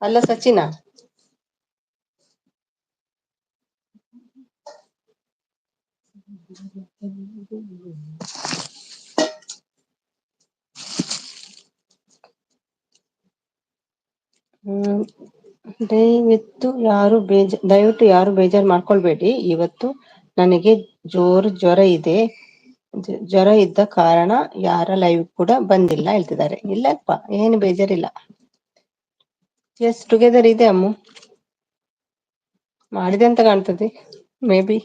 ಅಲ್ಲ ಸಚಿನ ದಯವಿಟ್ಟು ಯಾರು ಬೇಜಾರು ಮಾಡ್ಕೊಳ್ಬೇಡಿ ಇವತ್ತು ನನಗೆ ಜ್ವರ ಇದೆ ಜ್ವರ ಇದ್ದ ಕಾರಣ ಯಾರ ಲೈವ್ ಕೂಡ ಬಂದಿಲ್ಲ ಹೇಳ್ತಿದ್ದಾರೆ ಇಲ್ಲಪ್ಪ ಏನು ಬೇಜಾರಿಲ್ಲ ಎಸ್ ಟುಗೆದರ್ ಇದೆ ಅಮ್ಮು ಮಾಡಿದೆ ಅಂತ ಕಾಣ್ತದೆ may be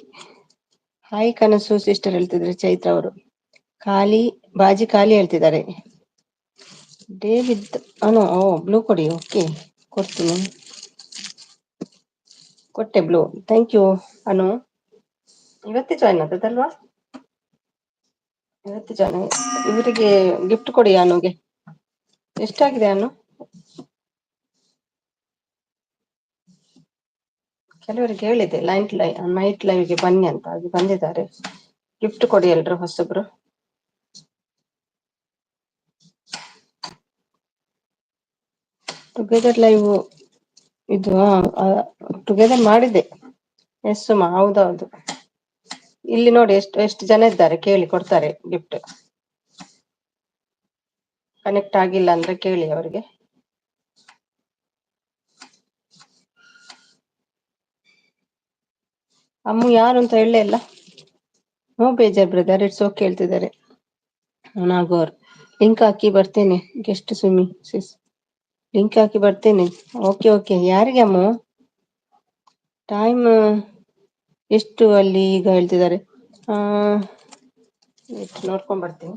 hi Kanasu sister ಹೇಳ್ತಿದ್ರೆ ಚೈತ್ರ ಅವರು ಖಾಲಿ ಬಾಜಿ ಖಾಲಿ ಹೇಳ್ತಿದ್ದಾರೆ ಡೇವಿಡ್ ಅನು ಓ ಬ್ಲೂ ಕೊಡಿ ಓಕೆ ಕೊಡ್ತೀನಿ ಕೊಟ್ಟೆ ಬ್ಲೂ ಥ್ಯಾಂಕ್ ಯು ಅನು ಇವತ್ತೇ ಜಾಯ್ನ್ ಆದದಲ್ವಾ ಇವತ್ತು ಜಾಯ್ನ್ ಇವರಿಗೆ ಗಿಫ್ಟ್ ಕೊಡಿ ಅನುಗೆ ಎಷ್ಟಾಗಿದೆ ಅನು ಕೆಲವರಿಗೆ ಹೇಳಿದೆ ನೈಟ್ ಲೈವ್ಗೆ ಬನ್ನಿ ಅಂತ ಅದು ಬಂದಿದ್ದಾರೆ ಗಿಫ್ಟ್ ಕೊಡಿ ಎಲ್ರು ಹೊಸಬ್ರು ಟುಗೆದರ್ ಲೈವ್ ಇದು ಟುಗೆದರ್ ಮಾಡಿದೆ ಎಸ್ ಸುಮಾ ಹೌದೌದು ಇಲ್ಲಿ ನೋಡಿ ಎಷ್ಟು ಜನ ಇದ್ದಾರೆ ಕೇಳಿ ಕೊಡ್ತಾರೆ ಗಿಫ್ಟ್ ಕನೆಕ್ಟ್ ಆಗಿಲ್ಲ ಅಂದ್ರೆ ಕೇಳಿ ಅವರಿಗೆ ಅಮ್ಮು ಯಾರು ಅಂತ ಹೇಳಲೇ ಇಲ್ಲ ನೋ ಬೇಜಾರ್ ಬ್ರದರ್ ಇಟ್ಸ್ ಓಕೆ ಹೇಳ್ತಿದ್ದಾರೆ ನಾಗೋರ್ ಲಿಂಕ್ ಹಾಕಿ ಬರ್ತೇನೆ ಗೆಸ್ಟ್ ಸುಮಿ ಸಿಸ್ ಲಿಂಕ್ ಹಾಕಿ ಬರ್ತೇನೆ ಓಕೆ ಯಾರಿಗೆ ಅಮ್ಮು ಟೈಮ್ ಎಷ್ಟು ಅಲ್ಲಿ ಈಗ ಹೇಳ್ತಿದ್ದಾರೆ ನೋಡ್ಕೊಂಡ್ ಬರ್ತೀನಿ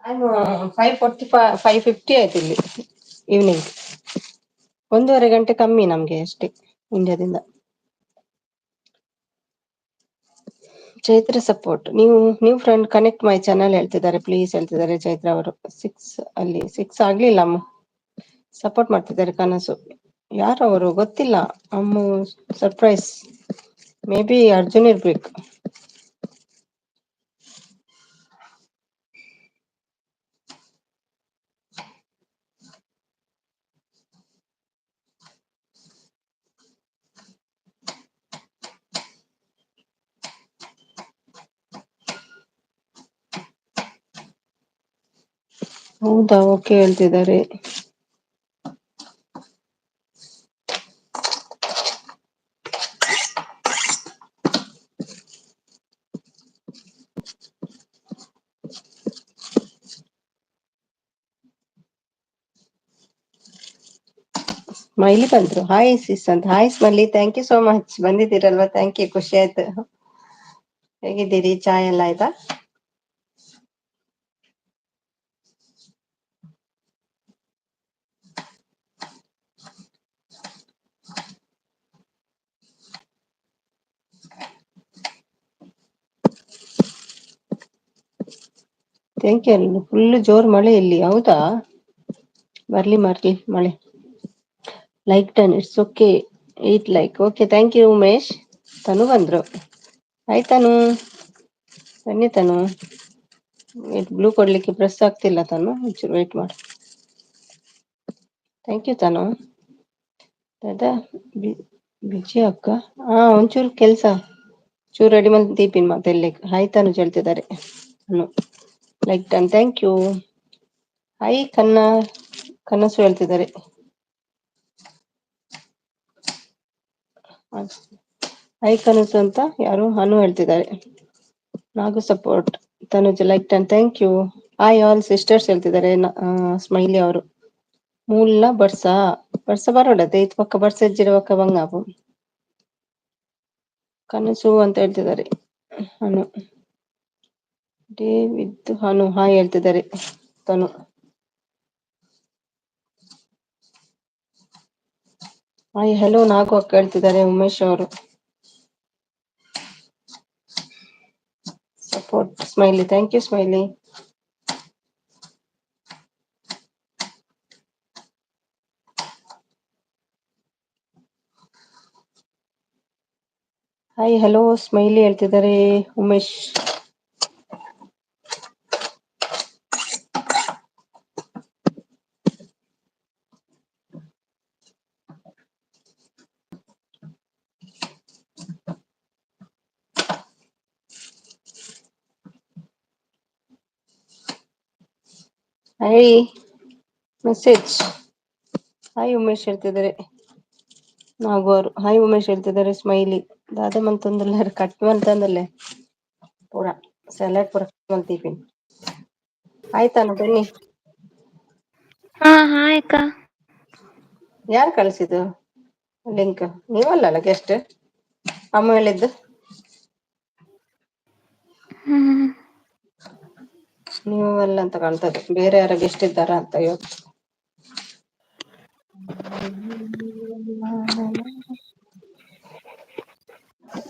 5:50 ಆಯ್ತು ಇಲ್ಲಿ ಈವ್ನಿಂಗ್ 1:30 ಗಂಟೆ ಕಮ್ಮಿ ನಮ್ಗೆ ಅಷ್ಟೇ ಇಂಡಿಯಾದಿಂದ ಚೈತ್ರ ಸಪೋರ್ಟ್ ನೀವು ಫ್ರೆಂಡ್ ಕನೆಕ್ಟ್ ಮೈ ಚಾನಲ್ ಹೇಳ್ತಿದ್ದಾರೆ ಪ್ಲೀಸ್ ಹೇಳ್ತಿದ್ದಾರೆ ಚೈತ್ರ ಅವರು 6 ಆಗ್ಲಿಲ್ಲ ಅಮ್ಮ ಸಪೋರ್ಟ್ ಮಾಡ್ತಿದ್ದಾರೆ ಕನಸು ಯಾರು ಅವರು ಗೊತ್ತಿಲ್ಲ Ammu surprise maybe Arjun ಇರ್ಬೇಕು ಹೌದಾ, ಓಕೆ ಹೇಳ್ತಿದ್ದಾರೆ. ಸ್ಮೈಲಿ ಬಂದ್ರು. ಹಾಯ್ ಸಿಸ್ ಅಂತ. Hi Smiley, thank you so much. ಬಂದಿದ್ದೀರಲ್ವಾ, ಥ್ಯಾಂಕ್ ಯು, ಖುಷಿ ಆಯ್ತು. ಹೇಗಿದ್ದೀರಿ? ಚಾಯ್ ಎಲ್ಲ ಆಯ್ತಾ? Thank you. ಅಲ್ಲಿ ಫುಲ್ ಜೋರ್ ಮಳೆ ಇಲ್ಲಿ. ಹೌದಾ, ಬರ್ಲಿ ಮಳೆ. Like done, it's okay. Eight like, okay, thank you Umesh. Tanu ಬಂದ್ರು. ಹಾಯ್ ತನು, ಬನ್ನಿ ತನು. ಬ್ಲೂ ಕೊಡ್ಲಿಕ್ಕೆ ಪ್ರೆಸ್ ಆಗ್ತಿಲ್ಲ ತನು, ಒಂಚೂರು ವೇಟ್ ಮಾಡು. Thank you Tanu. ದಾದಾ ಬಿಜಿ ಅಕ್ಕ, ಒಂಚೂರು ಕೆಲ್ಸ, ಚೂರು ರೆಡಿ ಮಾಡಿ ದೀಪಿನ್ ಮತ್ತೆ ಇಲ್ಲಿ. ಹಾಯ್ ತನು ಹೇಳ್ತಿದ್ದಾರೆ. Like done, thank you. Hi Kanasu ಹೇಳ್ತಿದ್ದಾರೆ. ಹಾಯ್ ಕನಸು ಅಂತ ಯಾರು ಅನು ಹೇಳ್ತಿದ್ದಾರೆ. Nagu support. Tanuj like done, thank you. Hi all sisters ಹೇಳ್ತಿದ್ದಾರೆ ಸ್ಮೈಲಿ ಅವರು. ಮೂಲ ಬರ್ಸ ಬರೋಡತ್ತೆ ಇದು ಪಕ್ಕ ಬರ್ಸ ಇಜ್ಜಿರ ಬಂಗಾಪು ಕನಸು ಅಂತ ಹೇಳ್ತಿದ್ದಾರೆ. Anu day with Anu hi ಹೇಳ್ತಿದ್ದಾರೆ. ತನು ಹಾಯ್ ಹೆಲೋ ನಾಗು ಅಕ್ಕ ಹೇಳ್ತಿದ್ದಾರೆ. ಉಮೇಶ್ ಅವರು support. Smiley, thank you Smiley. Hi hello Smiley ಹೇಳ್ತಿದ್ದಾರೆ Umesh. Hi message. Hi Umesh ಹೇಳ್ತಿದ್ದಾರೆ ನಾಗು ಅವರು. ಹಾಯ್ ಉಮೇಶ್ ಹೇಳ್ತಿದ್ದಾರೆ ಸ್ಮೈಲಿ. ದಾದ ಮಂತಂದಲ್ಲ ಕಟ್ ಮಂತಂದಲ್ಲೇ ಪೂರ ಸ್ಯಾಲೆಡ್ ಪೂರ ಮಂತೀಪಿ. ಆಯ್ತಾನು ಬನ್ನಿ. ಹಾ ಹಾಯ್ ಅಕ್ಕ. ಯಾರು ಕಳ್ಸಿದ್ದು ಲಿಂಕ್? ನೀವಲ್ಲ ಗೆಸ್ಟ್, ಅಮ್ಮ ಹೇಳಿದ್ದು. ನೀವಲ್ಲ ಅಂತ ಕಾಣ್ತದೆ, ಬೇರೆ ಯಾರ ಗೆಸ್ಟ್ ಇದ್ದಾರಾ ಅಂತ ಇವತ್ತು.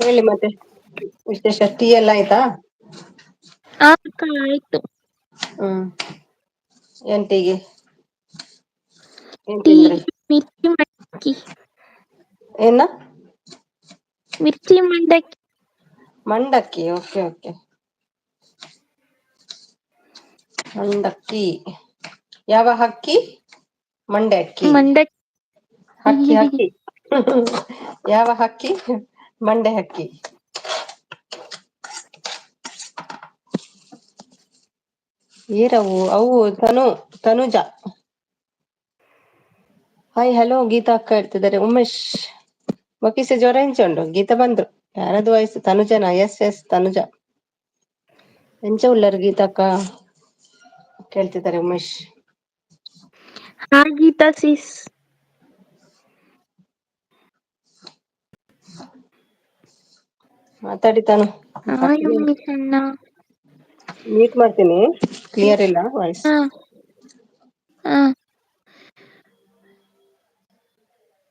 ಹೇಳಿ ಮತ್ತೆ ವಿಶೇಷ. ಟೀ ಎಲ್ಲ ಆಯ್ತಾ? ಅಕ್ಕ ಆಯ್ತು. ಏನ್ ಟೀಗೆ ಏನ್ ಟೀ ತಿಂದ್ರಿ? ಮಿರ್ಚಿ ಮಂಡಕ್ಕಿ. ಏನ? ಮಿರ್ಚಿ ಮಂಡಕ್ಕಿ. ಮಂಡಕ್ಕಿ, ಓಕೆ ಓಕೆ. ಮಂಡಕ್ಕಿ ಯಾವ ಹಕ್ಕಿ? ಮಂಡೆ ಅಕ್ಕಿ. ಮಂಡಕ್ಕಿ. ಹಕ್ಕಿ ಹಕ್ಕಿ ಯಾವ ಹಕ್ಕಿ? ಮಂಡೆ ಹಕ್ಕಿ. ಏರವು ಅವು ತನುಜ. ಹಾಯ್ ಹಲೋ ಗೀತಾ ಅಕ್ಕ ಹೇಳ್ತಿದ್ದಾರೆ. ಉಮೇಶ್ ಬಕೀಸೆ ಜ್ವರ ಹೆಂಚುಂಡು? ಗೀತಾ ಬಂದ್ರು. ಯಾರದು ವಯಸ್ಸು? ತನುಜನ? ಎಸ್ ತನುಜ. ಎಂಚ ಉಳ್ಳರ್ ಗೀತಕ್ಕ ಕೇಳ್ತಿದ್ದಾರೆ ಉಮೇಶ್. ಹಾಯ್ ಗೀತಾ ಸಿಸ್. ಮಾತಾಡಿ ತಾನು. ಹಾಯ್ ಉಮೇಶ್ ಅಣ್ಣ. ಮೀಟ್ ಮಾಡ್ತೀನಿ, ಕ್ಲಿಯರ್ ಇಲ್ಲ ವಾಯ್ಸ್. ಹಾ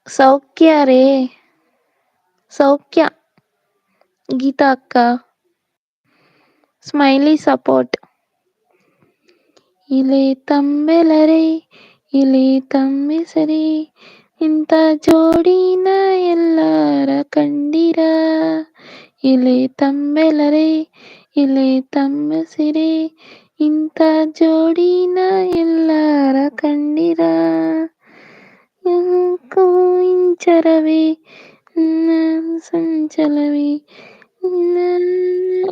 ಸೌಖ್ಯ ರೇ, ಸೌಖ್ಯ ಗೀತಾ ಅಕ್ಕ. Smiley support. ಇಲೆ ತಂಬೆಲರೆ ಇಲೆ ತಮ್ಮೆಸರೆ, ಇಂಥ ಜೋಡಿನ ಎಲ್ಲಾರ ಕಂಡಿರ. ಇಲೆ ತಂಬೆಲರೆ ಇಲೆ ತಮ್ಮೆಸರೆ, ಇಂಥ ಜೋಡಿನ ಎಲ್ಲಾರ ಕಂಡಿರ. ಯಾಕೋ ಇಂಚರವೇ ಸಂಚಲವೇ.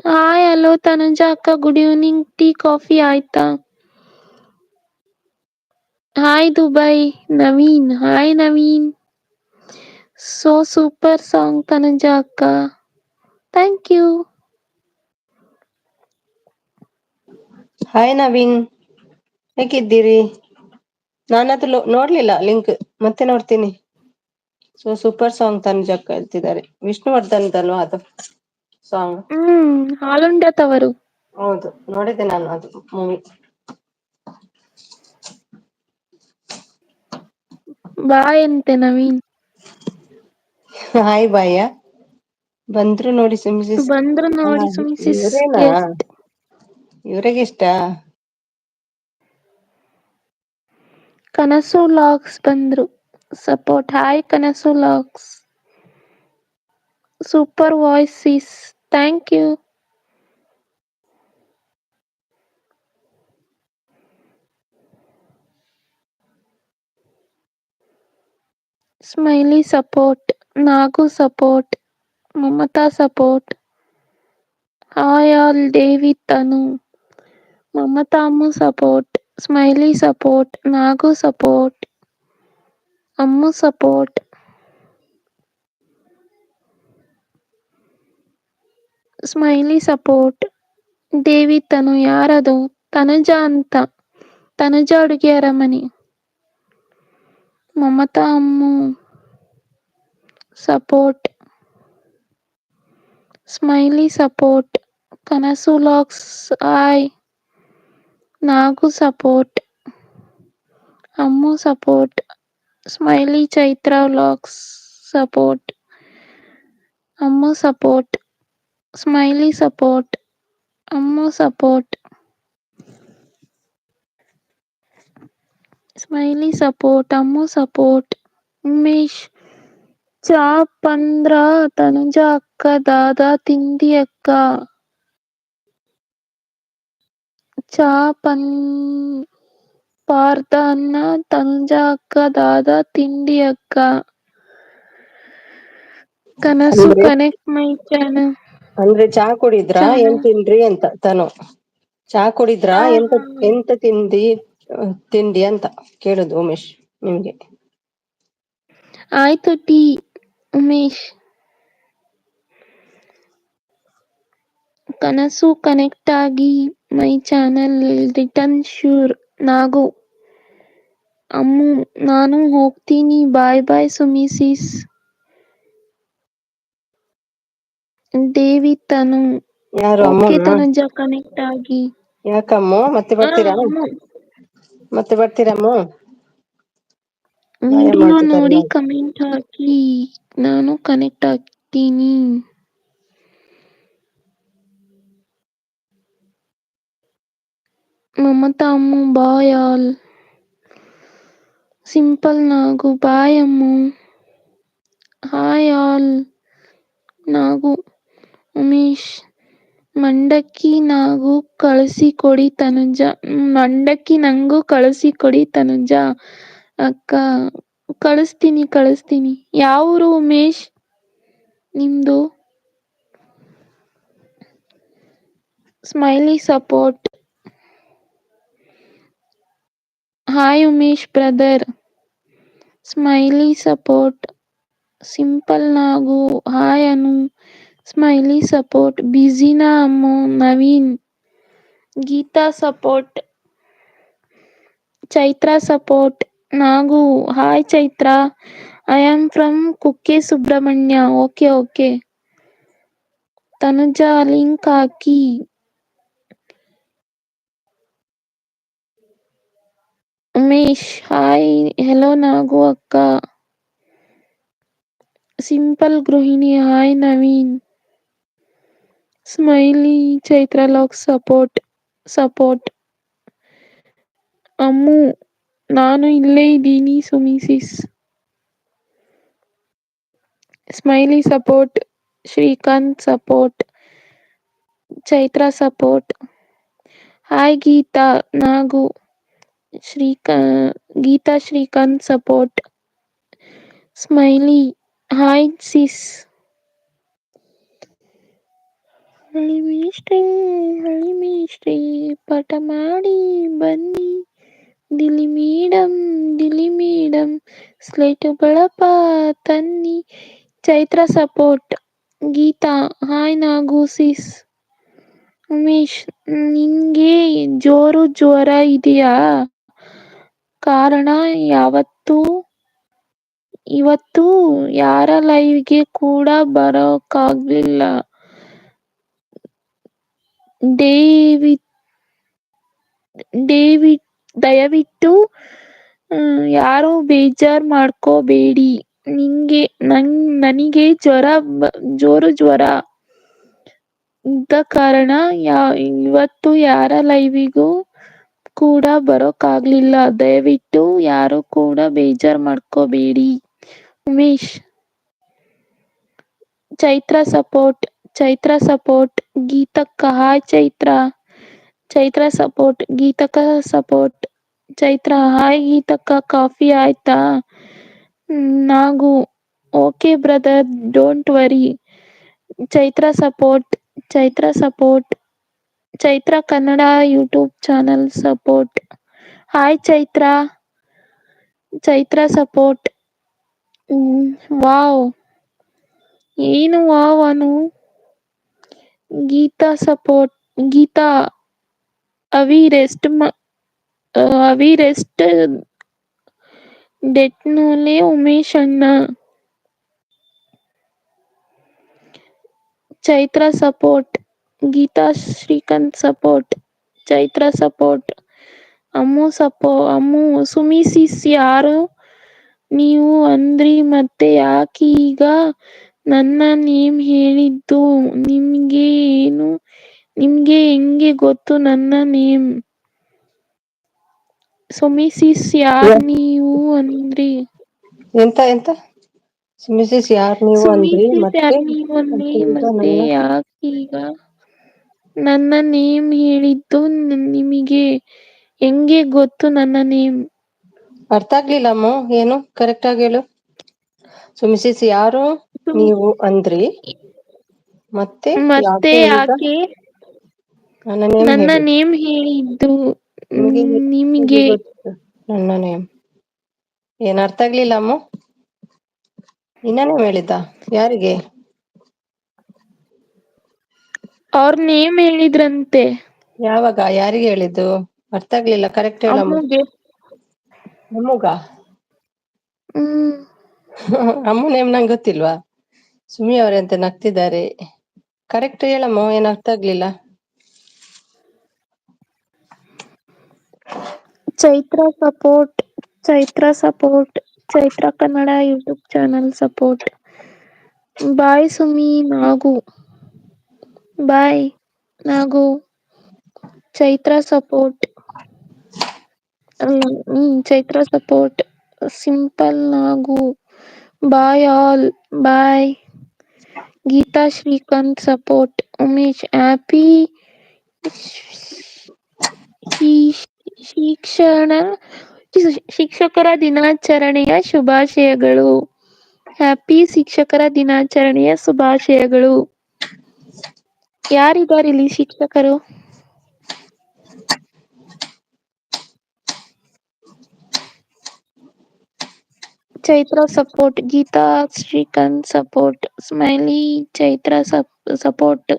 ಹಾಯ್ ಹಲೋ ತನುಜಾ ಅಕ್ಕ, ಗುಡ್ ಈವ್ನಿಂಗ್. ಟೀ ಕಾಫಿ ಆಯ್ತಾ? Hi Dubai, Naveen. Hi Naveen. So super song Tanuja akka. Thank you. Hi Naveen, ಹೇಗಿದ್ದೀರಿ? ನಾನದು ನೋಡ್ಲಿಲ್ಲ ಲಿಂಕ್, ಮತ್ತೆ ನೋಡ್ತೀನಿ. ಸೊ ಸೂಪರ್ ಸಾಂಗ್ ತನುಜಕ್ಕ ಹೇಳ್ತಿದ್ದಾರೆ. ವಿಷ್ಣುವರ್ಧನ್ದಲ್ವಾ ಅದು ಸಾಂಗ್? ಹಾಲುಂಡತವರು. ಹೌದು, ನೋಡಿದ್ದೆ ನಾನು ಅದು ಮೂವಿ. ಬಾಯ್ ಅಂತೆ ನವೀನ್. ಹಾಯ್ ಬಾಯ ಬಂದ್ರು ನೋಡಿ ಸಿಮ್ಸಿಸ್. ಬಂದ್ರು ನೋಡಿ ಸುಮಿಸಿಸ್ ಇವರೇನಾ? ಗೆಸ್ಟ್. ಇವ್ರಿಗಿಷ್ಟ? ಕನಸು ಲಾಕ್ಸ್ ಬಂದ್ರು. Support. Hi Kanasu vlogs. Super voice is. Thank you. Smiley support. Nagu support. Mamata support. Hi all David Tanu. ಮಮತಾಮ್ಮು support. Smiley support. Nagu support. Ammu support. Smiley support. David Tanu ಯಾರದು? ತನುಜ ಅಂತ. ತನುಜ ಅಡುಗೆ ಅರಮನೆ. Mamata Ammu support. Smiley support. Kanasu vlogs hi. Nagu support. Ammu support. Smiley Chaitra vlogs support. Ammu support. Smiley support. Ammu support. Smiley support. Ammu support. Umesh ಚಾಪ್ ಅಂದ್ರ ತನುಜ ಅಕ್ಕ ದಾದಾ ತಿಂದಿ ಅಕ್ಕ. Chop ಪಾರ್ದ ಅನ್ನ ತನುಜ ಅಕ್ಕ ದಾದಾ ತಿಂಡಿ ಅಕ್ಕ. ಕನಸು ಅಂದ್ರೆ ಕನೆಕ್ಟ್ ಮೈ ಚಾನಲ್. ಅಂದ್ರೆ ಚಾ ಕುಡಿದ್ರಾ ಏನ್ ತಿಂದ್ರಿ ಅಂತ ತನು. ಚಾ ಕುಡಿದ್ರಾ ಎಂತ ತಿಂಡಿ ಅಂತ ಕೇಳುದು ಉಮೇಶ್ ನಿಮ್ಗೆ. ಆಯ್ತು ಟೀ ಉಮೇಶ್. ಕನಸು ಕನೆಕ್ಟ್ ಆಗಿ ಮೈ ಚಾನಲ್ ರಿಟರ್ನ್ ಶ್ಯೂರ್. ನಾಗು ಅಮ್ಮು ನಾನು ಹೋಗ್ತೀನಿ ಬಾಯ್ ಬಾಯ್ ಸುಮಿಸಿಸ್. ಡೇವಿಡ್ ತನು ಯಾರು ಓಕೆ ಅಮ್ಮನ? ತನುಜ ಕನೆಕ್ಟ್ ಆಗಿ. ಯಾಕಮ್ಮ ಮತ್ತೆ ಬರ್ತೀರಾ? ಅಮ್ಮು ಮತ್ತೆ ಬರ್ತೀರಮ್ಮ? ಮಾಯ ವಿಡಿಯೋ ಮಾಡ್ತಿದ್ದಾರೆ ನೋಡಿ ನೋಡಿ. ಕಮೆಂಟ್ ಹಾಕಿ ನಾನು ಕನೆಕ್ಟ್ ಆಗ್ತೀನಿ. ಮಮತಾ ಅಮ್ಮು ಬಾಯ್ ಆಲ್. ಸಿಂಪಲ್ ನಾಗು ಬಾಯ್ ಅಮ್ಮು. ಹಾಯ್ ಆಲ್ ನಾಗು. ಉಮೇಶ್ ಮಂಡಕ್ಕಿ ನಾಗು ಕಳಿಸಿಕೊಡಿ ತನುಜ. ಮಂಡಕ್ಕಿ ನಂಗೂ ಕಳಿಸಿಕೊಡಿ ತನುಜ ಅಕ್ಕ. ಕಳಿಸ್ತೀನಿ. ಯಾವೂರು ಉಮೇಶ್ ನಿಮ್ದು? Smiley support. Hi Umesh brother. Smiley support. Simple Nagu hi Anu. Smiley support. ಬಿಜಿನಾ Ammu Naveen. Geeta support. Chaitra support. Nagu hi Chaitra. I am from Kukke Subrahmanya. Okay. Tanuja link ಹಾಕಿ. ಉಮೇಶ್ ಹಾಯ್ ಹೆಲೋ ನಾಗು ಅಕ್ಕ. ಸಿಂಪಲ್ ಗೃಹಿಣಿ hi Naveen. Smiley Chaitra vlog support. Ammu ನಾನು ಇಲ್ಲೇ ಇದ್ದೀನಿ Sumi sis. Smiley support. Srikanth support. Chaitra support. Hi Geeta Nagu. Geeta Srikanth support. Smiley hi sis. ಹಳಿ ಮೇಷ್ಟ್ರಿ ಪಾಠ ಮಾಡಿ ಬನ್ನಿ ದಿಲಿ ಮೇಡಮ್ ದಿಲಿ ಮೇಡಮ್ ಸ್ಲೇಟು ಬಳಪ ತನ್ನಿ. ಚೈತ್ರ ಸಪೋರ್ಟ್. ಗೀತಾ ಹಾಯ್ ನಾಗು ಸಿಸ್. ಉಮೇಶ್ ನಿಂಗೆ ಜೋರು ಜ್ವರ ಇದೆಯಾ? ಕಾರಣ ಇವತ್ತು ಯಾರ ಲೈವ್ಗೆ ಕೂಡ ಬರೋಕ್ಕಾಗ್ಲಿಲ್ಲ. ದಯವಿಟ್ಟು ಯಾರು ಬೇಜಾರ್ ಮಾಡ್ಕೋಬೇಡಿ. ನನಗೆ ಜೋರು ಜ್ವರ ಇದ್ದ ಕಾರಣ ಇವತ್ತು ಯಾರ ಲೈವಿಗೂ ಕೂಡ ಬರೋಕ್ಕಾಗ್ಲಿಲ್ಲ. ದಯವಿಟ್ಟು ಯಾರು ಕೂಡ ಬೇಜಾರ್ ಮಾಡ್ಕೋಬೇಡಿ. ಉಮೇಶ್ ಚೈತ್ರ ಸಪೋರ್ಟ್. ಗೀತಕ್ಕ ಹಾಯ್ ಚೈತ್ರ. ಚೈತ್ರ ಸಪೋರ್ಟ್. ಗೀತಕ್ಕ ಸಪೋರ್ಟ್. ಚೈತ್ರ ಹಾಯ್ ಗೀತಕ್ಕ ಕಾಫಿ ಆಯ್ತಾ? Nagu okay brother don't worry. Chaitra support. Chaitra Kannada YouTube channel support. Hi Chaitra. Chaitra support. Wow ಏನು ವಾವ್ ಅನು. ಗೀತಾ ಸಪೋರ್ಟ್. ಗೀತಾ ಅವಿ ರೆಸ್ಟ್ ಡೆಟ್ನೂಲೆ ಉಮೇಶ್ ಅಣ್ಣ. Chaitra support. Geetha Srikanth support. Chaitra support. Ammu Sumi sis ಯಾರು ನೀವು ಅಂದ್ರಿ ಮತ್ತೆ ಯಾಕೀಗ ನನ್ನ ನೇಮ್ ಹೇಳಿದ್ದು? ನಿಮ್ಗೆ ಹೆಂಗೆ ಗೊತ್ತು ನನ್ನ ನೇಮ್? ಸುಮಿ ಸಿಸ್ ಯಾರ್ ನೀವು ಅಂದ್ರಿ? ಎಂತ ಮಿಸಸ್ ಯಾರ್ ನೀವು ಸುಮಿ ಅಂದ್ರಿ ಸಿಸ್ ಮತ್ತೆ ಯಾರ್ ನೀವು ಅಂದ್ರಿ ಈಗ ಮತ್ತೆ ನನ್ನ ಯಾಕೀಗ ನನ್ನ ನೇಮ್ ಹೇಳಿದ್ದು? ನಿಮಗೆ ಹೆಂಗೆ ಗೊತ್ತು ನನ್ನ ನೇಮ್? ಅರ್ಥ ಆಗ್ಲಿಲ್ಲ ಅಮ್ಮ, ಏನು ಕರೆಕ್ಟ್ ಆಗಿ ಹೇಳು. ಸೊ ಮಿಸಸ್ ಯಾರು ನೀವು ಅಂದ್ರಿ ಮತ್ತೆ ಯಾಕೆ ಈಗ ನನ್ನ ನೇಮ್ ಹೇಳಿದ್ದು? ಹೇಗೆ ನಿಮಗೆ ಗೊತ್ತು ನನ್ನ ನೇಮ್? ಏನ್ ಅರ್ಥ ಆಗ್ಲಿಲ್ಲ ಅಮ್ಮ, ಇನ್ನೇನು ಹೇಳಿದ್ದ? ಯಾರಿಗೆ? ಅವ್ರ ನೇಮ್ ಹೇಳಿದ್ರಂತೆ. ಯಾವಾಗ? ಯಾರಿಗೆ ಹೇಳಿದ್ದು? ಅರ್ಥ ಆಗ್ಲಿಲ್ಲ, ಕರೆಕ್ಟ್ ಹೇಳಮ್ಮ. ಅಮ್ಮುಗೆ. ಅಮ್ಮುಗ? ಅಮ್ಮು ನೇಮ್ ನಂಗೆ ಗೊತ್ತಿಲ್ವಾ? ಸುಮಿ ಅವರಂತ ನಗ್ತಿದ್ದಾರೆ. ಕರೆಕ್ಟ್ ಹೇಳಮ್ಮ, ಏನ್ ಅರ್ಥ ಆಗ್ಲಿಲ್ಲ. Chaitra support. Chaitra Kannada YouTube channel support. Bye Sumi. Nagu. Chaitra support. Chaitra support. Simple Nagu. Bye all. Bye. Geeta Srikanth support. Umesh happy ಶಿಕ್ಷಕರ ದಿನಾಚರಣೆಯ ಶುಭಾಶಯಗಳು. ಹ್ಯಾಪಿ ಶಿಕ್ಷಕರ ದಿನಾಚರಣೆಯ ಶುಭಾಶಯಗಳು. ಯಾರಿದ್ದಾರೆ ಇಲ್ಲಿ ಶಿಕ್ಷಕರು? Chaitra support. Geetha Srikanth support. Smiley Chaitra support.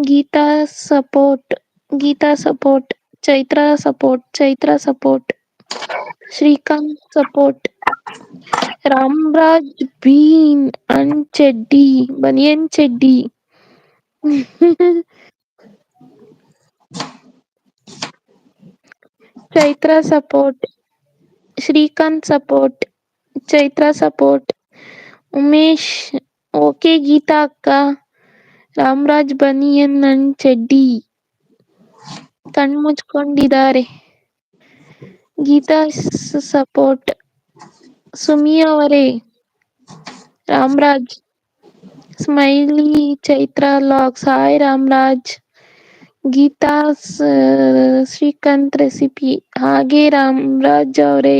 Geetha support. Chaitra support. Srikanth support. Ramraj banian ಚೆಡ್ಡಿ. Chaitra support. Srikanth support. Chaitra support. Umesh okay Geeta ಅಕ್ಕ. ರಾಮರಾಜ್ ಬನಿಯನ್ ಅಂಡ್ ಚೆಡ್ಡಿ ಕಣ್ಮುಚ್ಕೊಂಡಿದ್ದಾರೆ. ಗೀತಾ ಸಪೋರ್ಟ್. ಸುಮಿ ಅವರೇ. Ramraj Smiley Chaitra vlogs. Hi Ramraj. Geeta Srikanth recipe. ಹಾಗೆ ರಾಮರಾಜ್ ಅವರೇ.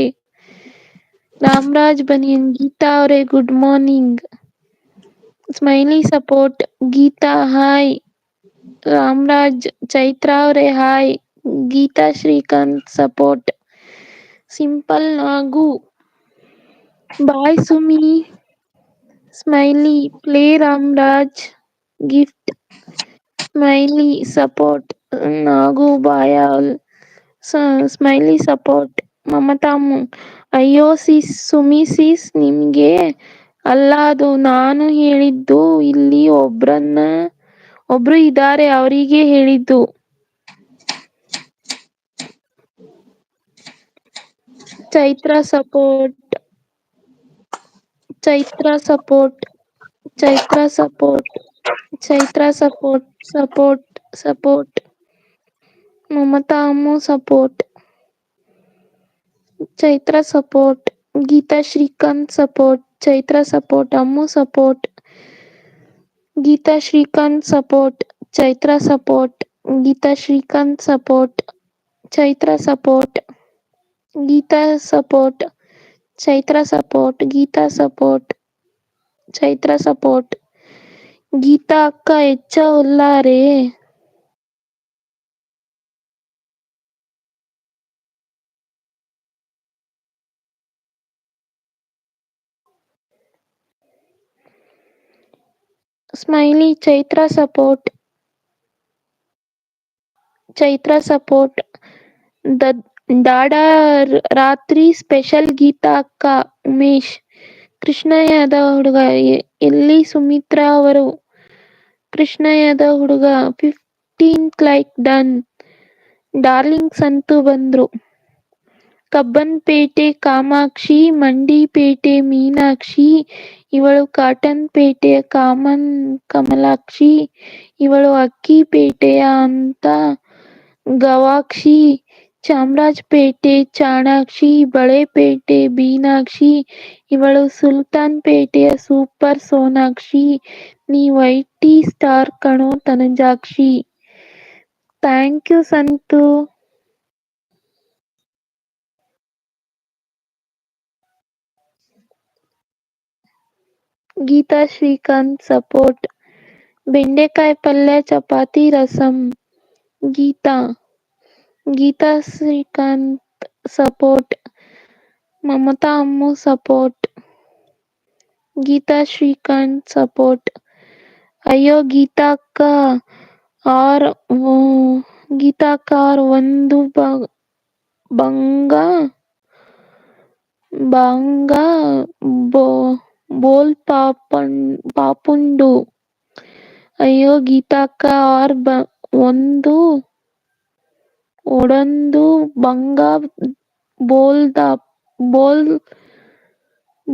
ರಾಮರಾಜ್ ಬನಿಯನ್. ಗೀತಾ ಅವರೇ good morning. Smiley support. Geeta hi. Ramraj. Chaitra ಅವರೇ hi. Geeta Srikanth support. Simple Nagu, bye Sumi, Smiley, play Ramraj, gift, Smiley, support, Nagu ಬಾಯಲ್, ಸ್ಮೈಲಿ ಸಪೋರ್ಟ್, ಮಮತಾಮು, ಅಯ್ಯೋ ಸಿಸ್, ಸುಮಿ ಸಿಸ್, ನಿಮ್ಗೆ ಅಲ್ಲ ಅದು ನಾನು ಹೇಳಿದ್ದು, ಇಲ್ಲಿ ಒಬ್ರು ಇದ್ದಾರೆ ಅವರಿಗೆ ಹೇಳಿದ್ದು. Chaitra support, Chaitra support, Chaitra support, Chaitra support, support, support, Mamata Ammu support, Chaitra support, Geetha Srikanth support, Chaitra support, Ammu support, Geetha Srikanth support, Chaitra support, Geetha Srikanth support, Chaitra support, Geetha support, Chaitra support, Geetha support, Chaitra support, Geeta ಅಕ್ಕ ಹೆಚ್ಚ ಉಲ್ಲಾರೆ. Smiley, Chaitra support, Chaitra support, ಡಾಡಾ ರಾತ್ರಿ ಸ್ಪೆಷಲ್ ಗೀತಾ ಅಕ್ಕ, ಉಮೇಶ್, ಕೃಷ್ಣಯ್ಯದ ಹುಡುಗ, ಎಲ್ಲಿ ಸುಮಿತ್ರಾ ಅವರು, ಕೃಷ್ಣಯ್ಯದ ಹುಡುಗ, 15th like done, darling Santu ಬಂದ್ರು, ಕಬ್ಬನ್ಪೇಟೆ ಕಾಮಾಕ್ಷಿ, ಮಂಡಿಪೇಟೆ ಮೀನಾಕ್ಷಿ, ಇವಳು ಕಾಟನ್ ಪೇಟೆಯ ಕಮಲಾಕ್ಷಿ, ಇವಳು ಅಕ್ಕಿಪೇಟೆಯ ಅಂತ ಗವಾಕ್ಷಿ, ಚಾಮರಾಜಪೇಟೆ ಚಾಣಾಕ್ಷಿ, ಬಳೆಪೇಟೆ ಬೀನಾಕ್ಷಿ, ಇವಳು ಸುಲ್ತಾನ್ ಪೇಟೆಯ ಸೂಪರ್ ಸೋನಾಕ್ಷಿ, ನೀವ್ ಐಟಿ ಸ್ಟಾರ್ ಕಣೋ Tanujakshi. Thank you Santu. Geetha Srikanth support, ಬೆಂಡೆಕಾಯಿ ಪಲ್ಯ chapati rasam, Geetha, Geetha Srikanth support, Mamata Ammu support, Geetha Srikanth support, ಅಯ್ಯೋ ಗೀತಾ ಅಕ್ಕ ಆರ್ ಗೀತಾ ಅಕ್ಕ ಆರ್ ಒಂದು ಬಂಗ ಬೋಲ್ ಪಾಪುಂಡು, ಅಯ್ಯೋ ಗೀತಾ ಅಕ್ಕ ಆರ್ ಒಂದು ಒಡೊಂದು ಬಂಗ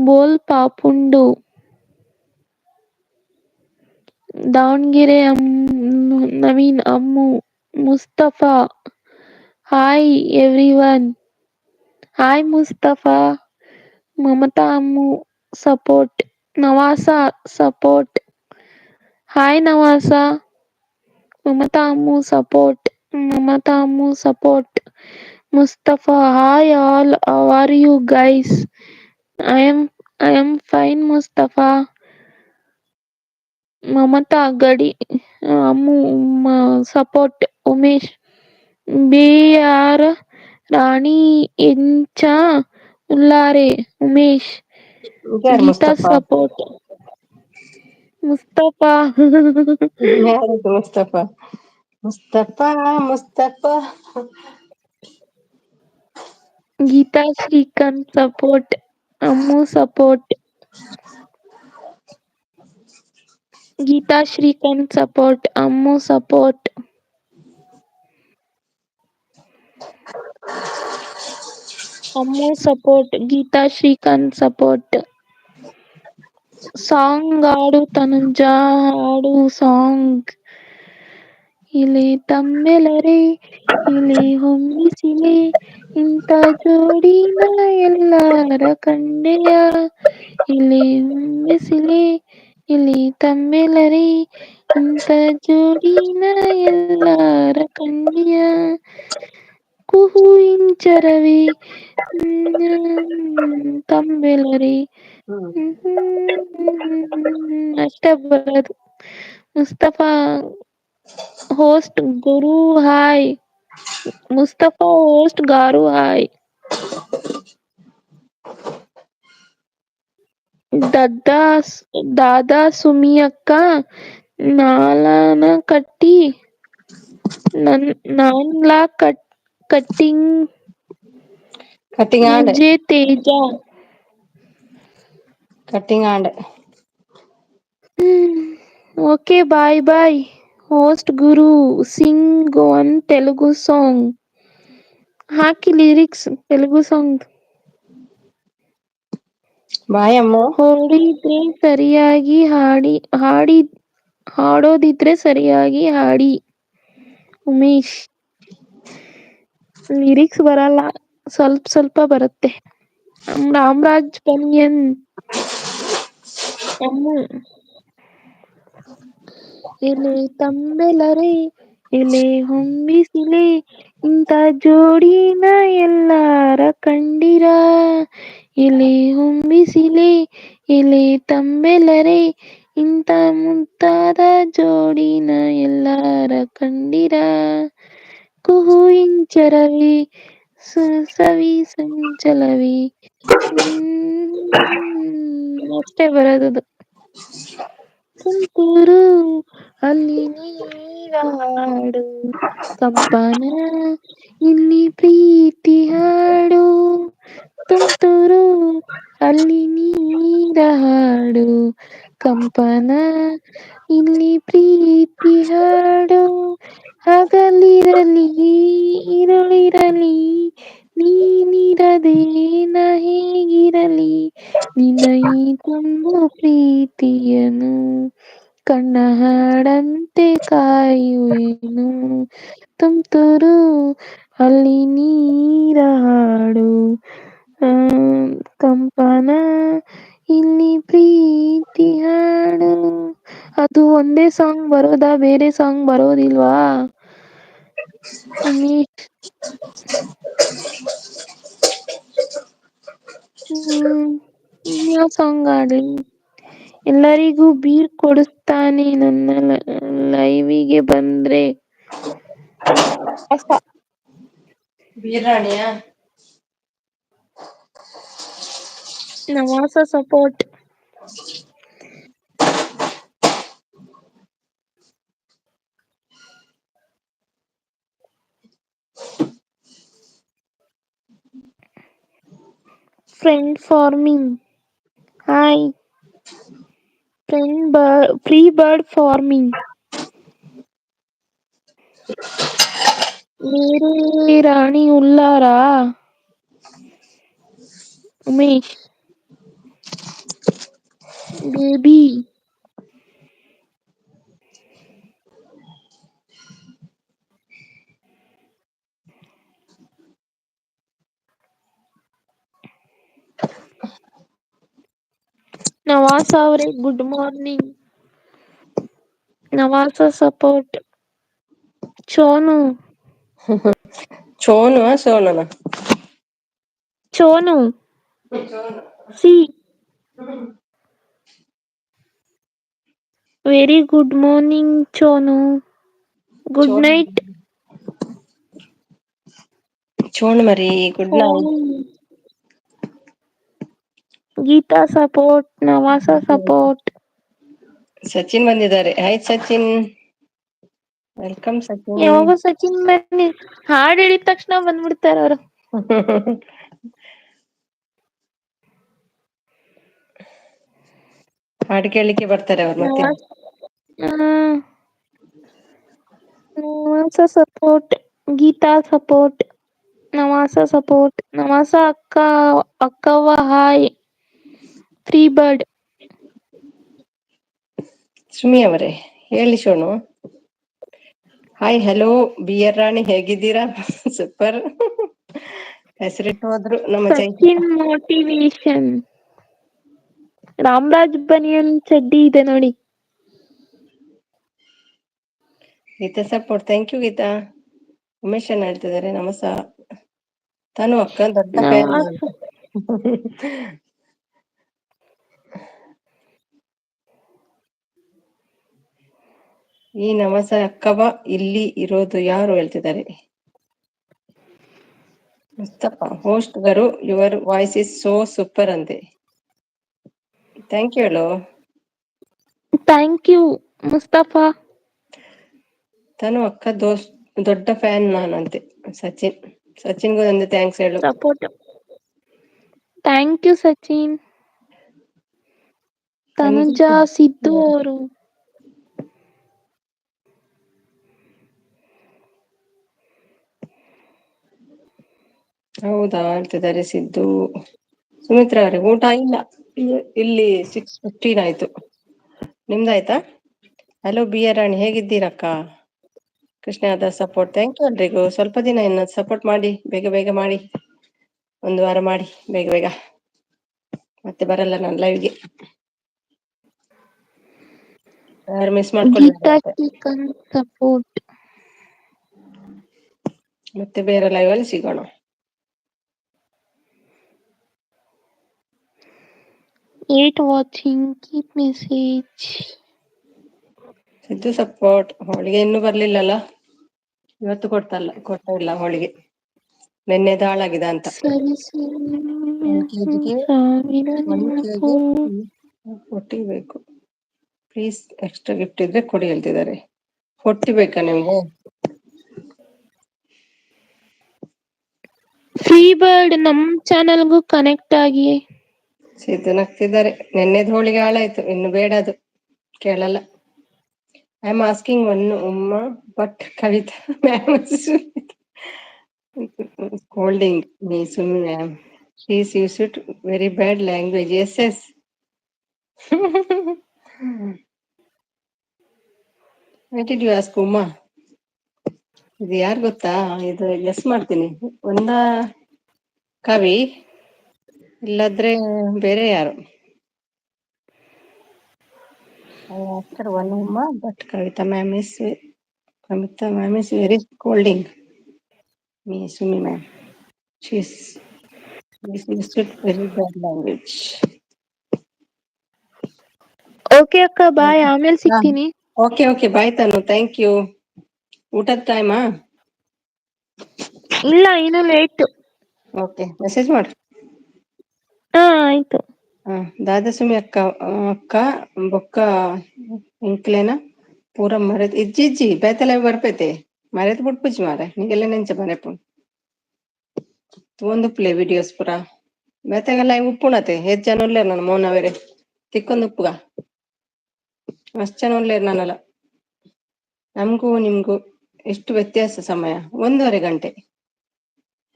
ಬೋಲ್ ಪಾಪುಂಡು. Davanagere Naveen Ammu, Mustafa, hi everyone, hi Mustafa, Mamata Ammu support, Navasa support, hi Navasa, Mamata Ammu support, Mamata Ammu support, Mustafa, hi all, how are you guys, I am fine Mustafa, Mamata ಗಡಿ ಅಮ್ಮು ಸಪೋರ್ಟ್, ಉಮೇಶ್ ಬೇಯಾರ್ ರಾಣಿ ಎಂಚ ಉಲ್ಲಾರೆ, ಉಮೇಶ್, ಯಾರು ಗೀತಾ ಮುಸ್ತಫಾ? ಸಪೋರ್ಟ್, ಮುಸ್ತಫಾ ಯಾರದು Mustafa? Mustafa Mustafa. Geetha Srikanth support, Ammu support, Geetha Srikanth support, Ammu support, Ammu support, Geetha Srikanth support. Song ಆಡು ತನುಜ, ಆಡು ಸಾಂಗ್. ಇಲೆ ತಮ್ಮೆಲರೆ, ಇಲೆ ಹೊಮ್ಮಿಸಿಲೆ, ಇಂಥ ಜೋಡಿನ ಎಲ್ಲಾರ ಕಂಡೆಯ, ಇಲೆ ಹೊಮ್ಮಿಸಿಲೆ, ಇಲೆ ತಮ್ಮೆಲರೆ, ಇಂಥ ಜೋಡಿನ ಎಲ್ಲಾರ ಕಂಡೆಯ, ಕುಹು ಇಂಚರವೇ ತಮ್ಮೆಲರೆ. ಅಷ್ಟೇ ಬರೋದು. ಮುಸ್ತಫಾ ಹೋಸ್ಟ್ ಗುರು ಹಾಯ್, ಮುಸ್ತಫಾ ಹೋಸ್ಟ್ ಗಾರು ಹಾಯ್. ದದ್ದಾ ದಾದಾ ಸುಮಿ ಅಕ್ಕ ನಾಲನ ಕಟ್ಟಿ ನಾನ್ಲಾ ಕಟ್ಟಿಂಗ್ ಕಟ್ಟಿಂಗ್ ಆಂಡ್ ಮುಜೆ ತೇಜ cutting and. Okay bye bye. Host ಗುರು ಸಿಂಗ್ ಒನ್ ತೆಲುಗು ಸಾಂಗ್. ಹಾಕಿ lyrics Telugu song. Bye Ammu. ಹೊಡಿದ್ರೆ ಸರಿಯಾಗಿ ಹಾಡೋದಿದ್ರೆ ಸರಿಯಾಗಿ ಹಾಡಿ. ಉಮೇಶ್ ಲಿರಿಕ್ಸ್ ಬರಲ್ಲ, ಸ್ವಲ್ಪ ಸ್ವಲ್ಪ ಬರುತ್ತೆ. ರಾಮರಾಜ್ ಬನಿಯನ್ ಅಮ್ಮು. ಎಲೆ ತಂಬೆಲರೆ ಎಲೆ ಹೊಂಬಿಸಿಲೆ ಇಂಥ ಜೋಡಿನ ಎಲ್ಲಾರ ಕಂಡಿರ. ಎಲೆ ಹೊಂಬಿಸಿಲೆ ಎಲೆ ತಂಬೆಲರೆ ಇಂಥ ಮುದ್ದಾದ ಜೋಡಿನ ಎಲ್ಲಾರ ಕಂಡಿರ. ಕುಹು ಇಂಚರವಿ ಸವಿ ಸಂಚಲವಿ. ಅಷ್ಟೇ ಬರೋದದು. ತುಂತುರು ಅಲ್ಲಿ ನೀರ ಹಾಡು ಕಂಪನ ಇಲ್ಲಿ ಪ್ರೀತಿ ಹಾಡು. ತುಂತುರು ಅಲ್ಲಿ ನೀರ ಹಾಡು ಕಂಪನ ಇಲ್ಲಿ ಪ್ರೀತಿ ಹಾಡು. ಹಗಲಿರಲಿ ഇരുളിರಲಿ ನೀನಿರದೆ ನಾ ಹೇಗಿರಲಿ ನಿನ್ನ ಈ ತುಂಬು ಪ್ರೀತಿಯನು ಕಣ್ಣ ಹಾಡಂತೆ ಕಾಯುವೆನು. ತುಂತುರು ಅಲ್ಲಿ ನೀರ ಹಾಡು ಕಂಪನ ಇಲ್ಲಿ ಪ್ರೀತಿ ಹಾಡು. ಅದು ಒಂದೇ ಸಾಂಗ್ ಬರೋದಾ, ಬೇರೆ ಸಾಂಗ್ ಬರೋದಿಲ್ವಾ ಉಮೇಶ್? ಇನ್ಯಾವ ಸಾಂಗ್ ಆಡ್ಲಿ? ಎಲ್ಲರಿಗೂ ಬೀರ್ ಕೊಡಿಸ್ತಾನೆ ನನ್ನ ಲೈವಿಗೆ ಬಂದ್ರೆ. ಬೀರಾಣಿಯಾ? Navasa support. Friend farming hi. Free bird farming. ಮೇರೆ ರಾಣಿ ಉಲ್ಲಾರಾ ಉಮೇಶ್ ಬೇಬಿ. ನವಾಸ ಅವರೇ good morning. Navasa support. Chonu Chonu ಸೋನುನ? Chonu C. Very good morning Chonu. Good Chonu night Chonu ಮರಿ good night. Geetha support. Navasa support. Sachin ಬಂದಿದ್ದಾರೆ. Hi Sachin, welcome Sachin. ಯಾವಾಗೋ ಸಚಿನ್ ಬನ್ನಿ ಹಾಡ್ ಹೇಳಿದ ತಕ್ಷಣ ಬಂದ್ಬಿಡ್ತಾರ ಅವರು. ಹಾಡು ಕೇಳಲಿಕ್ಕೆ ಬರ್ತಾರೆ ಅವ್ರು ಮತ್ತೆ. Navasa support. Geetha support. Navasa support. Navasa ಅಕ್ಕವ್ವ ಹಾಯ್. Free bird. ಸುಮಿ ಅವರೇ ಹೇಳಿ Shonu. Hi hello beer Rani ಹೇಗಿದ್ದೀರಾ? ಸೂಪರ್. ಹೆಸರಿಟ್ಟು ಹೋದ್ರು ನಮ್ಮ ಚೈತ್ರ. ಸಚಿನ್ ಮೋಟಿವೇಶನ್. ರಾಮರಾಜ್ ಬನಿಯನ್ ಚಡ್ಡಿ ಇದೆ ನೋಡಿ. Geetha support. Thank you Geetha. Umesh ಅಣ್ಣ ಹೇಳ್ತಿದ್ದಾರೆ ನಮಸ. ತಾನು ಅಕ್ಕ ದೊಡ್ಡ ಫ್ಯಾನ್. ನವಾಸ್ ಈ ನಮಸ ಅಕ್ಕವ ಇಲ್ಲಿ ಇರೋದು ಯಾರು ಹೇಳ್ತಿದ್ದಾರೆ. ಮುಸ್ತಫಾ ಹೋಸ್ಟ್ ಗರು your voice is so super ಅಂತೆ. ಥ್ಯಾಂಕ್ ಯು ಹೇಳು. Thank you Mustafa. ತನು ಅಕ್ಕ ದೊಡ್ಡ ಫ್ಯಾನ್ ನಾನಂತೆ. ಸಚಿನ್ಗೂ ಒಂದು ಥ್ಯಾಂಕ್ಸ್ ಹೇಳು. Support. Thank you Sachin. Tanuja Siddu ಅವರು. ಹೌದಾ ಹೇಳ್ತಿದ್ದಾರೆ ಸಿದ್ದು. ಸುಮಿತ್ರಾ ಅವರೇ ಊಟ ಇಲ್ಲ, ಇಲ್ಲಿ 6:15 ಆಯ್ತು. ನಿಮ್ದಾಯ್ತಾ? ಹಲೋ ಬಿ ಆರ್ ರಾಣಿ, ಹೇಗಿದ್ದೀರಕ್ಕ? ಕೃಷ್ಣ ಸಪೋರ್ಟ್ ಥ್ಯಾಂಕ್ ಯು ಎಲ್ರಿಗೂ. ಸ್ವಲ್ಪ ದಿನ ಇನ್ನು ಸಪೋರ್ಟ್ ಮಾಡಿ, ಬೇಗ ಬೇಗ ಮಾಡಿ, 1 ವಾರ ಮಾಡಿ ಬೇಗ ಬೇಗ, ಮತ್ತೆ ಬರಲ್ಲ ನಾನು ಲೈವ್ಗೆ. ಯಾರು ಮಿಸ್ ಮಾಡ್ಕೊಳ್ಬೇಡಿ ಗೀತಾ ಮತ್ತೆ. Chicken support. ಮತ್ತೆ ಬೇರೆ ಲೈವ್ ಅಲ್ಲಿ ಸಿಗೋಣ. Eight watching keep message. Siddu support. ಹೋಳಿಗೆ ಇನ್ನೂ ಬರ್ಲಿಲ್ಲಲ್ಲ, ಇವತ್ತು ಕೊಟ್ಟ ಇಲ್ಲ ಹೋಳಿಗೆ, ನಿನ್ನೆದು ಹಾಳಾಗಿದೆ ಅಂತ. ಸರಿ 1 kgಗೆ ಸಾವಿರ 1 ನೆನಪು. kgಗೆ ಕೊಟ್ಟಿಬೇಕು. ಪ್ಲೀಸ್ ಎಕ್ಸ್ಟ್ರಾ ಗಿಫ್ಟ್ ಇದ್ರೆ ಕೊಡಿ ಹೇಳ್ತಿದ್ದಾರೆ. 40 ಬೇಕಾ ನಿಮ್ಗೆ? ಫ್ರೀ ಬರ್ಡ್ ನಮ್ ಚಾನೆಲ್ಗೂ ಕನೆಕ್ಟ್ ಆಗಿ. ಸಿದ್ದು ನಗ್ತಿದ್ದಾರೆ. ನಿನ್ನೆದು ಹೋಳಿಗೆ ಹಾಳಾಯ್ತು, ಇನ್ನು ಬೇಡ ಅದು, ಕೇಳಲ್ಲ. ಐ ಆಮ್ ಆಸ್ಕಿಂಗ್ ಒನ್ ಉಮ್ಮ but Kavitha ma'am scolding me, Sumi ma'am. She's used very bad language. Yes, yes. Why did you ask Uma? ಇದು ಯಾರು ಗೊತ್ತಾ? ಇದು ಗೆಸ್ ಮಾಡ್ತೀನಿ. ಒಂದ ಕವಿ, ಇಲ್ಲದ್ರೆ ಬೇರೆ ಯಾರು. ಆಫ್ಟರ್ ಒನ್ ಉಮ್ಮ but Kavitha ma'am is very scolding me, Sumi ma'am. She's used very bad language. Okay ಅಕ್ಕ ಬಾಯ್, ಆಮೇಲೆ ಸಿಗ್ತೀನಿ. Okay bye Tanu, thank you. ಊಟದ ಟೈಮಾ? ಇಲ್ಲ, ಇನ್ನು ಲೇಟ್. ಓಕೆ, ಮೆಸೇಜ್ ಮಾಡು. ಹಾ ಆಯ್ತು. ದಾದಸುಮಿ ಅಕ್ಕ ಬೊಕ್ಕ ಇಂಕ್ಲೇನ ಪೂರ ಮರೆತ್ ಇಜ್ಜಿ ಬೇತಲೆ ಬರ್ಪೈತೆ ಮರೆತ್ ಬಿಟ್ಪುಜಿ ಮಾರೆ ನಿಗೆಲ್ಲ ನೆಂಚ ಮರೆಪು ಒಂದು ಪ್ಲೇ ವಿಡಿಯೋಸ್ ಪುರ ಬೇತೆಗೆಲ್ಲ ಉಪ್ಪುಣತೆ ಹೆಚ್ಚ ಜನ ಉಳ್ಳೇರು ನನ್ನ ಮೌನವೇರೆ ತಿಕ್ಕೊಂದು ಉಪ್ಪುಗ ಅಷ್ಟು ಜನ ಉಳ್ಳೇರು ನನ್ನಲ್ಲ. ನಮಗೂ ನಿಮ್ಗೂ ಎಷ್ಟು ವ್ಯತ್ಯಾಸ ಸಮಯ? 1.5 ಗಂಟೆ.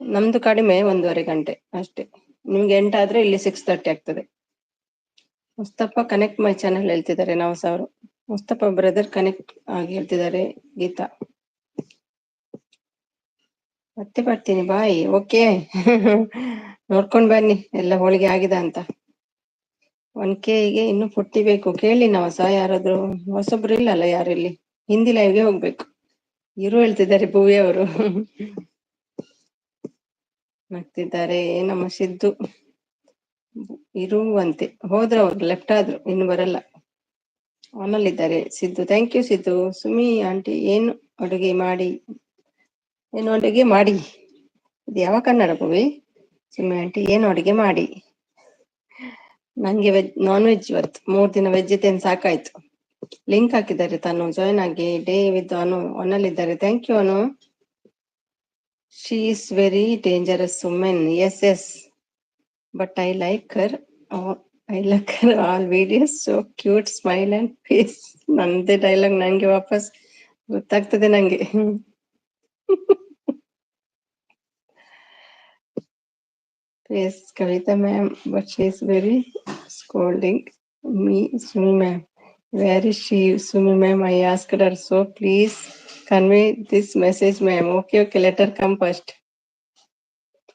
ನಮ್ದು ಕಡಿಮೆ, 1.5 ಗಂಟೆ ಅಷ್ಟೇ. ನಿಮ್ಗೆ 8 ಆದ್ರೆ ಇಲ್ಲಿ 6:30 ಆಗ್ತದೆ. ಮುಸ್ತಫಾ ಕನೆಕ್ಟ್ ಮೈ ಚಾನೆಲ್ ಹೇಳ್ತಿದ್ದಾರೆ. ನಾವು ಸಾವಿರ ಮುಸ್ತಫಾ ಬ್ರದರ್ ಕನೆಕ್ಟ್ ಆಗಿ ಹೇಳ್ತಿದ್ದಾರೆ. ಗೀತಾ ಮತ್ತೆ ಬರ್ತೀನಿ ಬಾಯ್. ಓಕೆ ನೋಡ್ಕೊಂಡ್ ಬನ್ನಿ ಎಲ್ಲ ಹೋಳಿಗೆ ಆಗಿದೆ ಅಂತ. 1K ಗೆ ಇನ್ನು 40 ಬೇಕು. ಕೇಳಿ ನಾವು ಸಹ ಯಾರಾದ್ರೂ ಹೊಸಬ್ರು ಇಲ್ಲಲ್ಲ ಯಾರು ಇಲ್ಲಿ. ಹಿಂದಿ ಲೈವ್ಗೆ ಹೋಗ್ಬೇಕು. ಇರು ಹೇಳ್ತಿದ್ದಾರೆ ಭೂವಿ ಅವರು. ನಗ್ತಿದ್ದಾರೆ ನಮ್ಮ ಸಿದ್ದು. ಇರುವಂತೆ ಹೋದ್ರು, ಅವ್ರು ಲೆಫ್ಟ್ ಆದ್ರು, ಇನ್ನು ಬರಲ್ಲ. ಆನಲ್ಲಿದ್ದಾರೆ Siddu. Thank you Siddu. Sumi aunty ಏನು ಅಡುಗೆ ಮಾಡಿ ಇದು ಯಾವ ಕನ್ನಡ ಭೂವಿ? ಸುಮಿ ಆಂಟಿ ಏನು ಅಡುಗೆ ಮಾಡಿ. ನಂಗೆ ನಾನ್ ವೆಜ್ ಇವತ್ತು 3 ದಿನ ವೆಜ್ ತಿಂದು ಸಾಕಾಯ್ತು. ಲಿಂಕ್ ಹಾಕಿದ್ದಾರೆ ತಾನು ಜಾಯ್ನ್ ಆಗಿ. ಡೇ ವಿತ್ ಅನು ಒನ್ನಲ್ಲಿದ್ದಾರೆ. Thank you Anu. She is very dangerous women. Yes but I like her. All videos so cute smile and face. ನಂದೇ ಡೈಲಾಗ್ ನಂಗೆ ವಾಪಸ್ ಗೊತ್ತಾಗ್ತದೆ ನಂಗೆ. Face Kavitha ma'am but she is very scolding me, Sumi ma'am. Where is she, Sumi ma'am? I asked her, so please convey this message, ma'am. Okay, let her come first.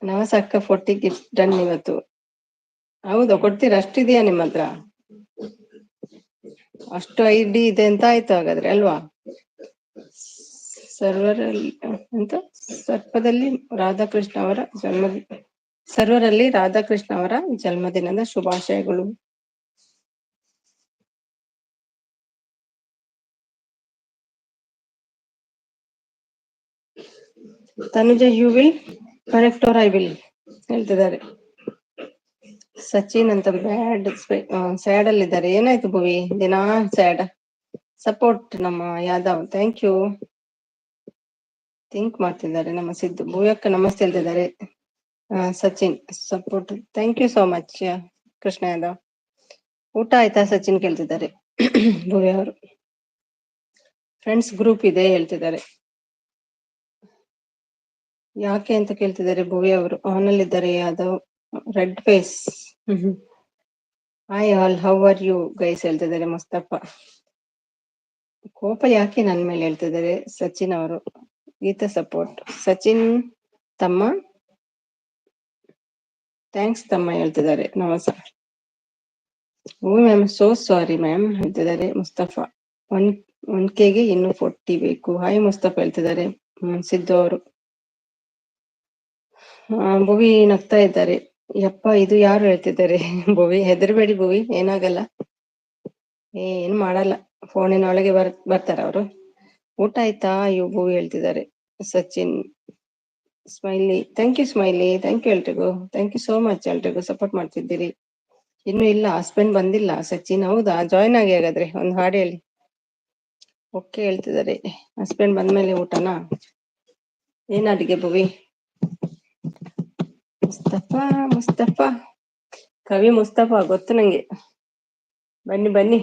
Nawaz ಅಕ್ಕ 40 gift done ಇವತ್ತು. ಹೌದಾ, ಕೊಡ್ತೀರಾ? ಅಷ್ಟಿದೆಯಾ ನಿಮ್ಮ ಹತ್ರ? ಅಷ್ಟು ID ಇದೆ ಅಂತ ಆಯ್ತು ಹಾಗಾದ್ರೆ ಅಲ್ವಾ? ಸರ್ವರಲ್ಲಿ ರಾಧಾಕೃಷ್ಣ ಅವರ ಜನ್ಮದಿನದ ಶುಭಾಶಯಗಳು. Tanuja, you will correct or I will ಹೇಳ್ತಿದ್ದಾರೆ. ಸಚಿನ್ ಅಂತ ಬ್ಯಾಡ್ ಸ್ಯಾಡ್ ಅಲ್ಲಿ ಇದ್ದಾರೆ. ಏನಾಯ್ತು ಭುವಿ, ದಿನಾ ಸ್ಯಾಡ್. ಸಪೋರ್ಟ್ ನಮ್ಮ ಯಾದವ್, ಥ್ಯಾಂಕ್ ಯು. ಥಿಂಕ್ ಮಾಡ್ತಿದ್ದಾರೆ ನಮ್ಮ ಸಿದ್ದು. ಭೂಯಕ್ಕ ನಮಸ್ತೆ ಹೇಳ್ತಿದ್ದಾರೆ. Sachin support, thank you so much Krishna Yadav. ಊಟ ಆಯ್ತಾ ಸಚಿನ್ ಕೇಳ್ತಿದ್ದಾರೆ ಭೂವಿ ಅವರು. ಫ್ರೆಂಡ್ಸ್ ಗ್ರೂಪ್ ಇದೆ ಹೇಳ್ತಿದ್ದಾರೆ. ಯಾಕೆ ಅಂತ ಕೇಳ್ತಿದ್ದಾರೆ ಭುವಿ ಅವರು. ಆನಲ್ಲಿದ್ದಾರೆ Yadav, red face. Hi all, how are you guys ಹೇಳ್ತಿದ್ದಾರೆ ಮುಸ್ತಫಾ. ಕೋಪ ಯಾಕೆ ನನ್ನ ಮೇಲೆ ಹೇಳ್ತಿದ್ದಾರೆ ಸಚಿನ್ ಅವರು. ಗೀತಾ ಸಪೋರ್ಟ್, ಸಚಿನ್ ತಮ್ಮ ಥ್ಯಾಂಕ್ಸ್ ತಮ್ಮ ಹೇಳ್ತಿದ್ದಾರೆ. ನಮಸ್ತೆ ಓ ಮ್ಯಾಮ್, ಸೋ ಸಾರಿ ಮ್ಯಾಮ್ ಹೇಳ್ತಿದ್ದಾರೆ ಮುಸ್ತಫಾ. 1K ಇನ್ನು 40 ಬೇಕು. ಹಾಯ್ ಮುಸ್ತಫಾ ಹೇಳ್ತಿದ್ದಾರೆ ಸಿದ್ದು ಅವರು. ಭುವಿ ನಗ್ತಾ ಇದ್ದಾರೆ. ಯಪ್ಪ ಇದು ಯಾರು ಹೇಳ್ತಿದ್ದಾರೆ ಭುವಿ. ಹೆದರ್ಬೇಡಿ ಭುವಿ, ಏನಾಗಲ್ಲ, ಏನ್ ಮಾಡಲ್ಲ. ಫೋನಿನ ಒಳಗೆ ಬರ್ತಾರ ಅವರು. ಊಟ ಆಯ್ತಾ ಭುವಿ ಹೇಳ್ತಿದ್ದಾರೆ Sachin. Smiley, thank you smiley, thank you ಎಲ್ರಿಗೂ. ಥ್ಯಾಂಕ್ ಯು ಸೋ ಮಚ್ ಎಲ್ರಿಗೂ ಸಪೋರ್ಟ್ ಮಾಡ್ತಿದ್ದೀರಿ. ಇನ್ನು ಇಲ್ಲ, ಹಸ್ಬೆಂಡ್ ಬಂದಿಲ್ಲ ಸಚಿನ್. ಹೌದಾ, ಜಾಯ್ನ್ ಆಗಿ ಹಾಗಾದ್ರೆ ಒಂದು ಹಾಡು ಹೇಳಿ. ಓಕೆ ಹೇಳ್ತಿದ್ದಾರೆ. ಹಸ್ಬೆಂಡ್ ಬಂದ್ಮೇಲೆ ಊಟನಾ? ಏನ್ ಅಡಿಗೆ ಭುವಿ? ಮುಸ್ತಫಾ ಮುಸ್ತಫಾ, ಕವಿ ಮುಸ್ತಫಾ ಗೊತ್ತು ನಂಗೆ. ಬನ್ನಿ ಬನ್ನಿ.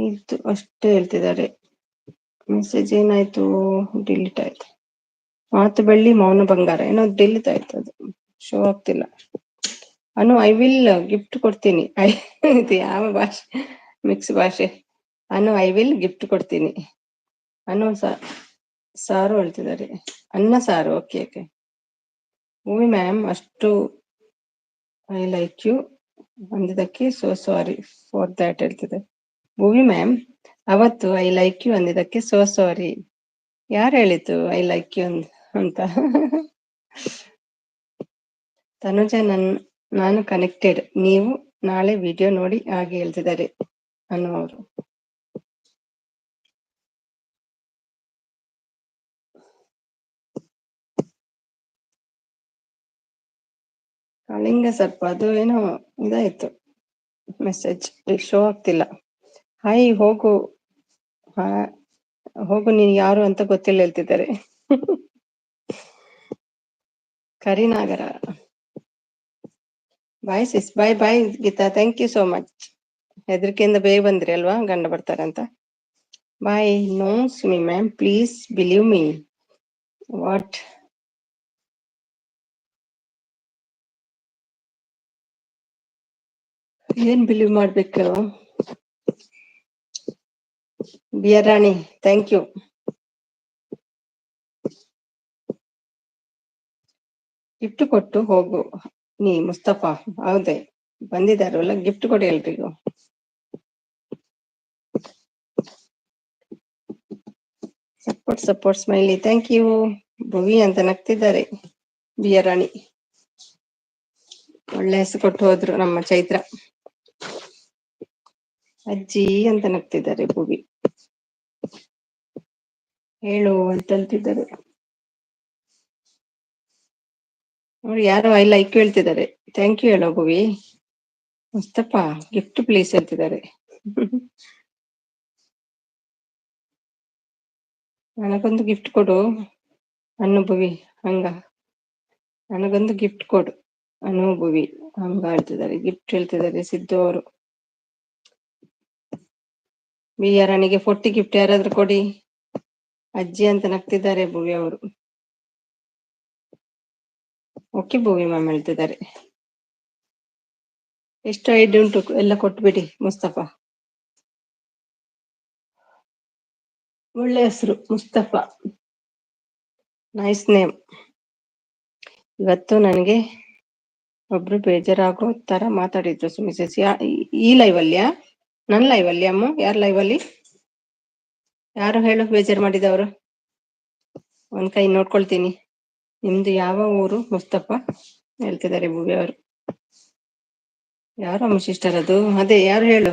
ಇದು ಅಷ್ಟೇ ಹೇಳ್ತಿದ್ದಾರೆ. ಮೆಸೇಜ್ ಏನಾಯ್ತು? ಡಿಲೀಟ್ ಆಯ್ತು. ಮಾತು ಬೆಳ್ಳಿ ಮೌನ ಬಂಗಾರ ಏನೋ ಡಿಲೀಟ್ ಆಯ್ತು, ಅದು ಶೋ ಆಗ್ತಿಲ್ಲ. ಐ ವಿಲ್ ಗಿಫ್ಟ್ ಕೊಡ್ತೀನಿ. ಇದು ಯಾವ ಭಾಷೆ, ಮಿಕ್ಸ್ ಭಾಷೆ. ಐ ವಿಲ್ ಗಿಫ್ಟ್ ಕೊಡ್ತೀನಿ. ಸಾರು ಹೇಳ್ತಿದ್ದಾರೆ. ಅನ್ನ ಸಾರು, ಓಕೆ ಓಕೆ. ಮೂವಿ ಮ್ಯಾಮ್, ಅಷ್ಟು ಐ ಲೈಕ್ ಯು ಅಂದಿದ್ದಕ್ಕೆ ಸೋ ಸಾರಿ ಫಾರ್ ದ್ಯಾಟ್ ಹೇಳ್ತಿದೆ. ಮೂವಿ ಮ್ಯಾಮ್, ಅವತ್ತು ಐ ಲೈಕ್ ಯು ಅಂದಿದ್ದಕ್ಕೆ ಸೋ ಸಾರಿ. ಯಾರು ಹೇಳಿತು ಐ ಲೈಕ್ ಯು ಅಂತ? ತನುಜ, ನಾನು ಕನೆಕ್ಟೆಡ್, ನೀವು ನಾಳೆ ವಿಡಿಯೋ ನೋಡಿ ಹಾಗೆ ಹೇಳ್ತಿದ್ದಾರೆ ಅನ್ನುವರು. ಕಳಿಂಗ ಸರ್ಪ, ಅದು ಏನೋ ಇದಾಯ್ತು, ಮೆಸೇಜ್ ಶೋ ಆಗ್ತಿಲ್ಲ. ಹಾಯ್ ಹೋಗು, ಹೋಗು ನೀನು ಯಾರು ಅಂತ ಗೊತ್ತಿಲ್ಲ ಹೇಳ್ತಿದ್ದಾರೆ ಕರಿನಾಗರ. Bye sis, bye bye Geetha, thank you so much. ಹೆದರಿಕೆಯಿಂದ ಬೇಗ ಬಂದ್ರಿ ಅಲ್ವಾ, ಗಂಡ ಬರ್ತಾರಂತ. Bye. Knows me ma'am, please believe me. What? ಏನ್ ಬಿಲೀವ್ ಮಾಡ್ಬೇಕು? Beer Rani, thank you. Gift ಕೊಟ್ಟು ಹೋಗು ನೀ ಮುಸ್ತಫಾ. ಹೌದೇ, ಬಂದಿದಾರಲ್ಲ, ಗಿಫ್ಟ್ ಕೊಡಿ ಎಲ್ರಿಗೂ. Support support Smiley, thank you. Bhuvi ಅಂತ ನಗ್ತಿದ್ದಾರೆ ಬಿಯರ್ ರಾಣಿ. ಒಳ್ಳೆ ಹೆಸರು ಕೊಟ್ಟು ಹೋದ್ರು ನಮ್ಮ ಚೈತ್ರ. ಅಜ್ಜಿ ಅಂತ ನಗ್ತಿದ್ದಾರೆ ಭುವಿ. ಹೇಳು ಅಂತ ಹೇಳ್ತಿದ್ದಾರೆ ನೋಡಿ. ಯಾರು ಐ ಲೈಕ್ ಹೇಳ್ತಿದ್ದಾರೆ. ಥ್ಯಾಂಕ್ ಯು ಹೇಳೋ ಭುವಿ. ಮುಸ್ತಫಾ, ಗಿಫ್ಟ್ ಪ್ಲೀಸ್ ಹೇಳ್ತಿದ್ದಾರೆ ನನಗೊಂದು ಗಿಫ್ಟ್ ಕೊಡು ಭುವಿ. ಹಂಗ ನನಗೊಂದು ಗಿಫ್ಟ್ ಕೊಡು ಭುವಿ. ಹಂಗ ಹೇಳ್ತಿದ್ದಾರೆ, ಗಿಫ್ಟ್ ಹೇಳ್ತಿದ್ದಾರೆ ಸಿದ್ದು ಅವರು. ಬಿಯರನಿಗೆ 40 ಗಿಫ್ಟ್ ಯಾರಾದ್ರೂ ಕೊಡಿ. ಅಜ್ಜಿ ಅಂತ ನಗ್ತಿದ್ದಾರೆ ಭುವಿ ಅವರು. ಓಕೆ ಭುವಿ ಮ್ಯಾಮ್ ಹೇಳ್ತಿದ್ದಾರೆ. ಎಷ್ಟು ಐಡಿ ಉಂಟು ಎಲ್ಲ ಕೊಟ್ಬಿಡಿ ಮುಸ್ತಫಾ. ಒಳ್ಳೆ ಹೆಸರು ಮುಸ್ತಫಾ, ನೈಸ್ ನೇಮ್. ಇವತ್ತು ನನಗೆ ಒಬ್ರು ಬೇಜಾರಾಗೋ ತರ ಮಾತಾಡಿದ್ರು ಮಿಸೆಸ್. ಈ ಲೈವ್ ಅಲ್ಲಿಯಾ? ನನ್ ಲೈವ್ ಅಲ್ಲಿ ಅಮ್ಮ? ಯಾರ ಲೈವ್ ಅಲ್ಲಿ? ಯಾರು ಹೇಳು ಬೇಜಾರು ಮಾಡಿದವರು? ಒಂದ್ ಕೈ ನೋಡ್ಕೊಳ್ತೀನಿ. ನಿಮ್ದು ಯಾವ ಊರು ಮುಸ್ತಫಾ ಹೇಳ್ತಿದ್ದಾರೆ ಭುವಿ ಅವರು. ಯಾರು ಅಮ್ಮ ಸಿಸ್ಟರ್ ಅದು? ಅದೇ ಯಾರು ಹೇಳು?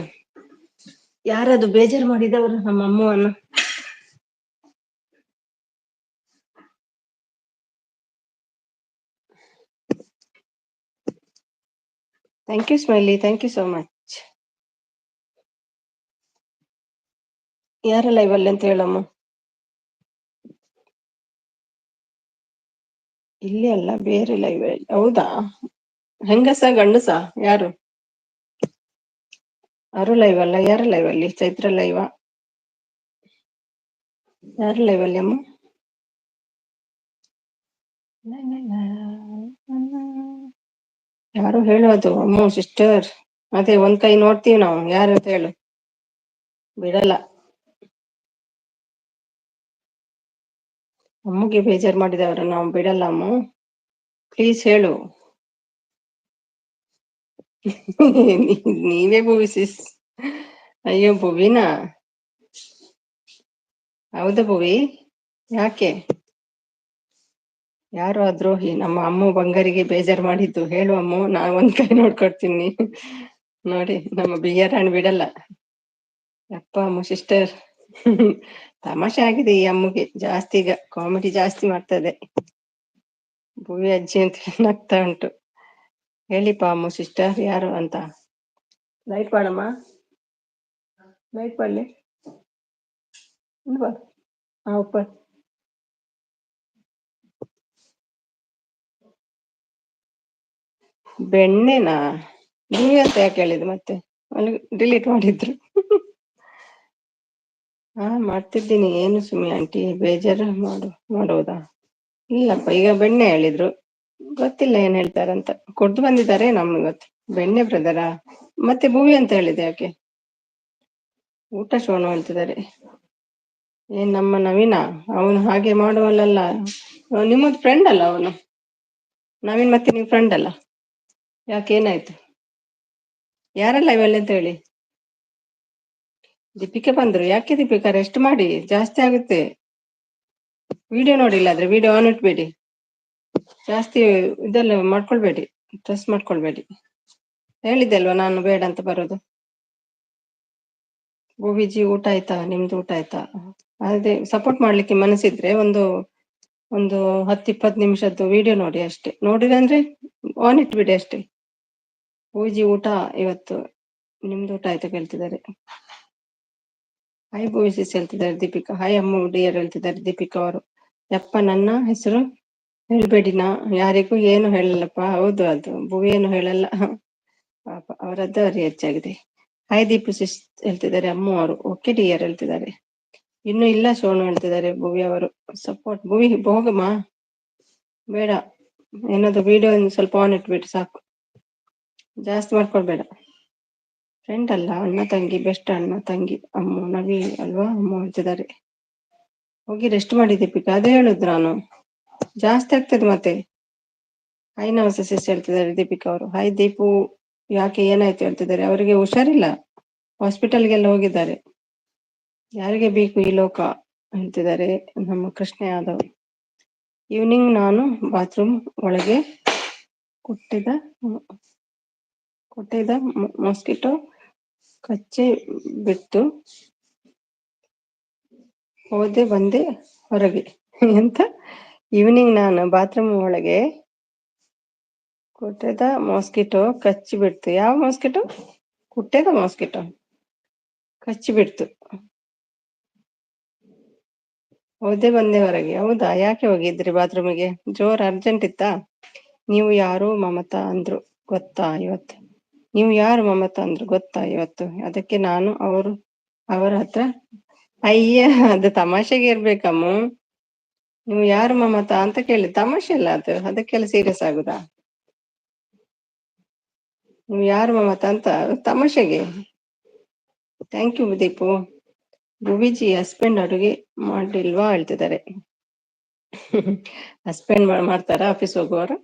ಯಾರದು ಬೇಜಾರು ಮಾಡಿದವರು ನಮ್ಮ ಅಮ್ಮವನ್ನು? Thank you smiley, thank you so much. ಯಾರ ಲೈವ್ ಅಲ್ಲಿ ಅಂತ ಹೇಳಮ್ಮ. ಇಲ್ಲಿ ಅಲ್ಲ, ಬೇರೆ ಲೈವ್ ಅಲ್ಲಿ. ಹೌದಾ? ಹೆಂಗಸ ಗಂಡಸ ಯಾರು? ಅರು ಲೈವ್ ಅಲ್ಲ, ಯಾರ ಲೈವ್ ಅಲ್ಲಿ? ಚೈತ್ರ ಲೈವಾ? ಯಾರ ಲೈವ್ ಅಲ್ಲಿ ಅಮ್ಮ? ಯಾರು ಹೇಳೋದು ಅಮ್ಮ ಸಿಸ್ಟರ್? ಅದೇ ಒಂದ್ ಕೈ ನೋಡ್ತೀವಿ ನಾವು, ಯಾರು ಅಂತ ಹೇಳು. ಬಿಡಲ್ಲ. ಅಮ್ಮಗೆ ಬೇಜಾರು ಮಾಡಿದವ್ರ ನಾವು ಬಿಡಲ್ಲ ಅಮ್ಮ. ಪ್ಲೀಸ್ ಹೇಳು. ನೀವೇ ಭುವಿ ಸಿಸ್. ಅಯ್ಯೋ ಭುವಿನಾ? ಹೌದಾ ಭುವಿ? ಯಾಕೆ? ಯಾರು ಆ ದ್ರೋಹಿ? ನಮ್ಮ ಅಮ್ಮ ಬಂಗಾರಿಗೆ ಬೇಜಾರು ಮಾಡಿದ್ದು ಹೇಳು ಅಮ್ಮ, ನಾನ್ ಒಂದ್ ಕೈ ನೋಡ್ಕೊಡ್ತೀನಿ. ನೋಡಿ ನಮ್ಮ ಬಿಯ್ಯರಾಣಿ ಬಿಡಲ್ಲ. ಅಪ್ಪ ಅಮ್ಮ ಸಿಸ್ಟರ್. ತಮಾಷೆ ಆಗಿದೆ ಈ ಅಮ್ಮಗೆ ಜಾಸ್ತಿ, ಈಗ ಕಾಮಿಡಿ ಜಾಸ್ತಿ ಮಾಡ್ತದೆ. ಭುವಿ ಅಜ್ಜಿ ಅಂತ ನಗ್ತಾ ಉಂಟು. ಹೇಳಿಪ್ಪ ಅಮ್ಮ ಸಿಸ್ಟರ್ ಯಾರು ಅಂತ. ಲೈಟ್ ಮಾಡಮ್ಮ, ಲೈಟ್ ಮಾಡ್ಲಿ. ಉಪ್ಪ ಬೆಣ್ಣೆನಾ? ಭುವಿ ಅಂತ ಯಾಕೆ ಹೇಳಿದ್ರು ಮತ್ತೆ? ಅಲ್ಲಿ ಡಿಲೀಟ್ ಮಾಡಿದ್ರು. ಹಾ ಮಾಡ್ತಿದ್ದೀನಿ. ಏನು ಸುಮ್ಮನೆ ಆಂಟಿ ಬೇಜಾರು ಮಾಡೋದಾ? ಇಲ್ಲಪ್ಪ, ಈಗ ಬೆಣ್ಣೆ ಹೇಳಿದ್ರು, ಗೊತ್ತಿಲ್ಲ ಏನ್ ಹೇಳ್ತಾರಂತ. ಕೊಡ್ದು ಬಂದಿದ್ದಾರೆ ನಮ್ಗೆ ಗೊತ್ತು. ಬೆಣ್ಣೆ ಬ್ರದರಾ? ಮತ್ತೆ ಭುವಿ ಅಂತ ಹೇಳಿದೆ ಯಾಕೆ? ಊಟ ಶೋಣ ಹೇಳ್ತಿದ್ದಾರೆ. ಏನ್ ನಮ್ಮ ನವೀನ? ಅವನು ಹಾಗೆ ಮಾಡುವಲ್ಲ. ನಿಮ್ಮದು ಫ್ರೆಂಡ್ ಅಲ್ಲ ಅವನು ನವೀನ್, ಮತ್ತೆ ನೀವು ಫ್ರೆಂಡ್ ಅಲ್ಲ? ಯಾಕೆ ಏನಾಯ್ತು? ಯಾರಲ್ಲ ಇವೆಲ್ಲ ಅಂತ ಹೇಳಿ. ದೀಪಿಕಾ ಬಂದ್ರು? ಯಾಕೆ ದೀಪಿಕಾ? ರೆಸ್ಟ್ ಮಾಡಿ, ಜಾಸ್ತಿ ಆಗುತ್ತೆ. ವಿಡಿಯೋ ನೋಡಿಲ್ಲ ಆದ್ರೆ ವಿಡಿಯೋ ಆನ್ ಇಟ್ಬೇಡಿ. ಜಾಸ್ತಿ ಇದೆಲ್ಲ ಮಾಡ್ಕೊಳ್ಬೇಡಿ, ಸ್ಟ್ರೆಸ್ ಮಾಡ್ಕೊಳ್ಬೇಡಿ. ಹೇಳಿದ್ದೆ ಅಲ್ವಾ ನಾನು ಬೇಡ ಅಂತ ಬರೋದು. ಭುವಿಜಿ ಊಟ ಆಯ್ತಾ? ನಿಮ್ದು ಊಟ ಆಯ್ತಾ? ಅದೇ ಸಪೋರ್ಟ್ ಮಾಡ್ಲಿಕ್ಕೆ ಮನಸ್ಸಿದ್ರೆ ಒಂದು 10-20 ನಿಮಿಷದ್ದು ವಿಡಿಯೋ ನೋಡಿ ಅಷ್ಟೇ. ನೋಡಿದ್ರೆ ಅಂದ್ರೆ ಆನ್ ಇಟ್ಬಿಡಿ ಅಷ್ಟೇ. ಭುವಿಜಿ ಊಟ ಇವತ್ತು, ನಿಮ್ದು ಊಟ ಆಯ್ತಾ ಕೇಳ್ತಿದ್ದಾರೆ. ಹಾಯ್ ಭುವಿ ಸಿಸ್ ಹೇಳ್ತಿದ್ದಾರೆ ದೀಪಿಕಾ. ಹಾಯ್ ಅಮ್ಮ ಡಿಯರ್ ಹೇಳ್ತಿದ್ದಾರೆ ದೀಪಿಕಾ ಅವರು. ಯಪ್ಪ ನನ್ನ ಹೆಸರು ಹೇಳ್ಬೇಡಿ, ನಾ ಯಾರಿಗೂ ಏನು ಹೇಳಲ್ಲಪ್ಪ. ಹೌದು, ಅದು ಭುವಿ ಏನು ಹೇಳಲ್ಲ ಪಾಪ, ಅವರದ್ದು ಅವ್ರಿಗೆ ಹೆಚ್ಚಾಗಿದೆ. ಹಾಯ್ ದೀಪು ಸಿಸ್ ಹೇಳ್ತಿದ್ದಾರೆ ಅಮ್ಮ ಅವರು. ಓಕೆ ಡಿಯರ್ ಹೇಳ್ತಿದ್ದಾರೆ. ಇನ್ನು ಇಲ್ಲ ಸೋನು ಹೇಳ್ತಿದ್ದಾರೆ ಭುವಿ ಅವರು. ಸಪೋರ್ಟ್ ಭುವಿ ಹೋಗಮ್ಮ, ಬೇಡ. ಏನಾದ್ರು ವಿಡಿಯೋ ಸ್ವಲ್ಪ ಆನ್ ಇಟ್ಬಿಟ್ಟು ಸಾಕು, ಜಾಸ್ತಿ ಮಾಡ್ಕೊಳ್ಬೇಡ. ಫ್ರೆಂಡ್ ಅಲ್ಲ, ಅಣ್ಣ ತಂಗಿ, ಬೆಸ್ಟ್ ಅಣ್ಣ ತಂಗಿ. ಅಮ್ಮ ನವಿ ಅಲ್ವಾ ಅಮ್ಮ ಹೇಳ್ತಿದ್ದಾರೆ. ಹೋಗಿ ರೆಸ್ಟ್ ಮಾಡಿ ದೀಪಿಕಾ, ಅದೇ ಹೇಳುದು ನಾನು, ಜಾಸ್ತಿ ಆಗ್ತದೆ ಮತ್ತೆ. ಹಾಯ್ ನಮಸ್ತೆ ಸಿಸ್ ಹೇಳ್ತಿದ್ದಾರೆ ದೀಪಿಕಾ ಅವರು. ಹಾಯ್ ದೀಪು, ಯಾಕೆ ಏನಾಯ್ತು ಹೇಳ್ತಿದ್ದಾರೆ. ಅವರಿಗೆ ಹುಷಾರಿಲ್ಲ, ಹಾಸ್ಪಿಟಲ್ಗೆಲ್ಲ ಹೋಗಿದ್ದಾರೆ. ಯಾರಿಗೆ ಬೇಕು ಈ ಲೋಕ ಹೇಳ್ತಿದ್ದಾರೆ ನಮ್ಮ ಕೃಷ್ಣ ಯಾದವ್. ಈವ್ನಿಂಗ್ ನಾನು ಬಾತ್ರೂಮ್ ಒಳಗೆ ಕೊಟ್ಟಿದ್ದ ಮಾಸ್ಕಿಟೋ ಕಚ್ಚಿ ಬಿಟ್ಟು ಹೋದೆ ಬಂದೆ ಹೊರಗೆ. ಎಂತ? ಈವ್ನಿಂಗ್ ನಾನು ಬಾತ್ರೂಮ್ ಒಳಗೆ ಕೊಟ್ಟಿದ್ದ ಮಾಸ್ಕಿಟೋ ಕಚ್ಚಿ ಬಿಡ್ತು. ಯಾವ ಮಾಸ್ಕಿಟೋ? ಕುಟ್ಟಿದ ಮಾಸ್ಕಿಟೋ ಕಚ್ಚಿ ಬಿಡ್ತು, ಹೋದೆ ಬಂದೆ ಹೊರಗೆ. ಹೌದಾ? ಯಾಕೆ ಹೋಗಿದ್ರಿ ಬಾತ್ರೂಮಿಗೆ? ಜೋರ್ ಅರ್ಜೆಂಟ್ ಇತ್ತಾ? ನೀವು ಯಾರು ಮಮತಾ ಅಂದ್ರು ಗೊತ್ತಾ ಇವತ್ತು? ನೀವು ಯಾರು ಮಮತಾ ಅಂದ್ರು ಗೊತ್ತಾ ಇವತ್ತು? ಅದಕ್ಕೆ ನಾನು ಅವರ ಹತ್ರ. ಅಯ್ಯ, ಅದು ತಮಾಷೆಗೆ ಇರ್ಬೇಕಮ್ಮ. ನೀವು ಯಾರು ಮಮತಾ ಅಂತ ಕೇಳಿ ತಮಾಷೆ ಅಲ್ಲ ಅದು, ಅದಕ್ಕೆಲ್ಲ ಸೀರಿಯಸ್ ಆಗುದಾ? ನೀವು ಯಾರು ಮಮತಾ ಅಂತ ತಮಾಷೆಗೆ. Thank you Deepu. Bhuviji husband ಅಡುಗೆ ಮಾಡಿಲ್ವಾ ಹೇಳ್ತಿದ್ದಾರೆ. ಹಸ್ಬೆಂಡ್ ಮಾಡ್ತಾರ ಆಫೀಸ್ ಹೋಗುವವರು?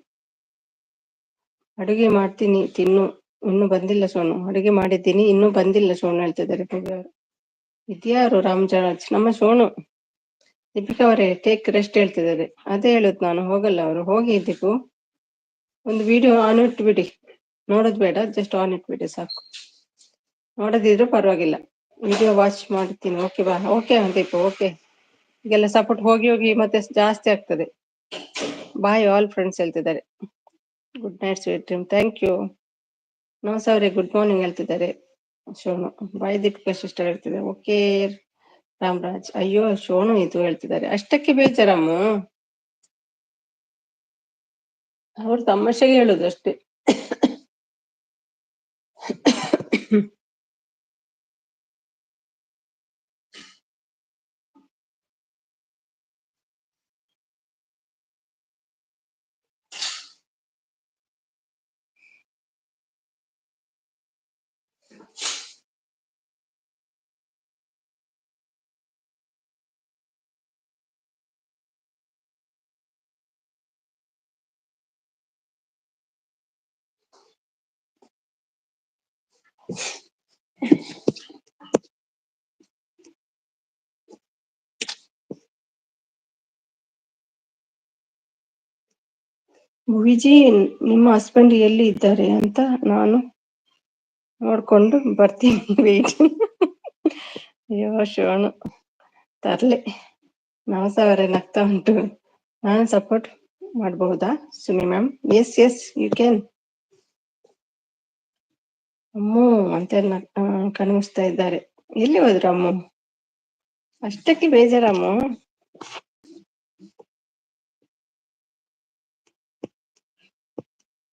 ಅಡುಗೆ ಮಾಡ್ತೀನಿ ತಿನ್ನು, ಇನ್ನೂ ಬಂದಿಲ್ಲ ಸೋನು. ಅಡುಗೆ ಮಾಡಿದ್ದೀನಿ, ಇನ್ನೂ ಬಂದಿಲ್ಲ ಸೋನು ಹೇಳ್ತಿದ್ದಾರೆ ಭುವಿ ಅವರು. ಇದ್ಯಾರು ರಾಮಜಾಜ್? ನಮ್ಮ ಸೋನು. ದೀಪಿಕಾ ಅವರೇ ಟೇಕ್ ರೆಸ್ಟ್ ಹೇಳ್ತಿದ್ದಾರೆ. ಅದೇ ಹೇಳುದು ನಾನು, ಹೋಗಲ್ಲ ಅವರು. ಹೋಗಿ ದೀಪು, ಒಂದು ವಿಡಿಯೋ ಆನ್ ಇಟ್ಬಿಡಿ. ನೋಡೋದು ಬೇಡ, ಜಸ್ಟ್ ಆನ್ ಇಟ್ಬಿಡಿ ಸಾಕು. ನೋಡದಿದ್ರು ಪರವಾಗಿಲ್ಲ. ವಿಡಿಯೋ ವಾಚ್ ಮಾಡ್ತೀನಿ. ಓಕೆ ಬಾ. Okay Deepu, okay. ಈಗೆಲ್ಲ ಸಪೋರ್ಟ್ ಹೋಗಿ ಹೋಗಿ ಮತ್ತೆ ಜಾಸ್ತಿ ಆಗ್ತದೆ. ಬಾಯ್ ಆಲ್ ಫ್ರೆಂಡ್ಸ್ ಹೇಳ್ತಿದ್ದಾರೆ. Good night sweet dream. Thank you. ನಮಸ್ತೆ, ಗುಡ್ ಮಾರ್ನಿಂಗ್ ಹೇಳ್ತಿದ್ದಾರೆ. ಶೋನು ಬಾಯ್ ದೀಪಿಕಾ ಸಿಸ್ಟರ್ ಹೇಳ್ತಿದ್ದಾರೆ. ಓಕೆ ರಾಮರಾಜ್, ಅಯ್ಯೋ ಶೋನು ಇದು ಹೇಳ್ತಿದ್ದಾರೆ. ಅಷ್ಟಕ್ಕೆ ಬೇಜಾರಮ್ಮ, ಅವ್ರು ತಮಾಷೆಗೆ ಹೇಳುದು ಅಷ್ಟೇ. ವಿಜಿ, ನಿಮ್ಮ ಹಸ್ಬೆಂಡ್ ಎಲ್ಲಿ ಇದ್ದಾರೆ ಅಂತ ನಾನು ನೋಡ್ಕೊಂಡು ಬರ್ತೀನಿ. ವೇಟ್. ಅಯ್ಯೋ ಶೋನು ತರ್ಲೆ. ನವಸಾವರೆ ನಗ್ತಾ ಉಂಟು. ನಾನು ಸಪೋರ್ಟ್ ಮಾಡಬಹುದಾ Sumi ma'am? Yes yes you can. Ammu ಅಂತ ಕಣ್ಣಿಸ್ತಾ ಇದ್ದಾರೆ. ಎಲ್ಲಿ ಹೋದ್ರು ಅಮ್ಮು? ಅಷ್ಟಕ್ಕೆ ಬೇಜಾರಮ್ಮು.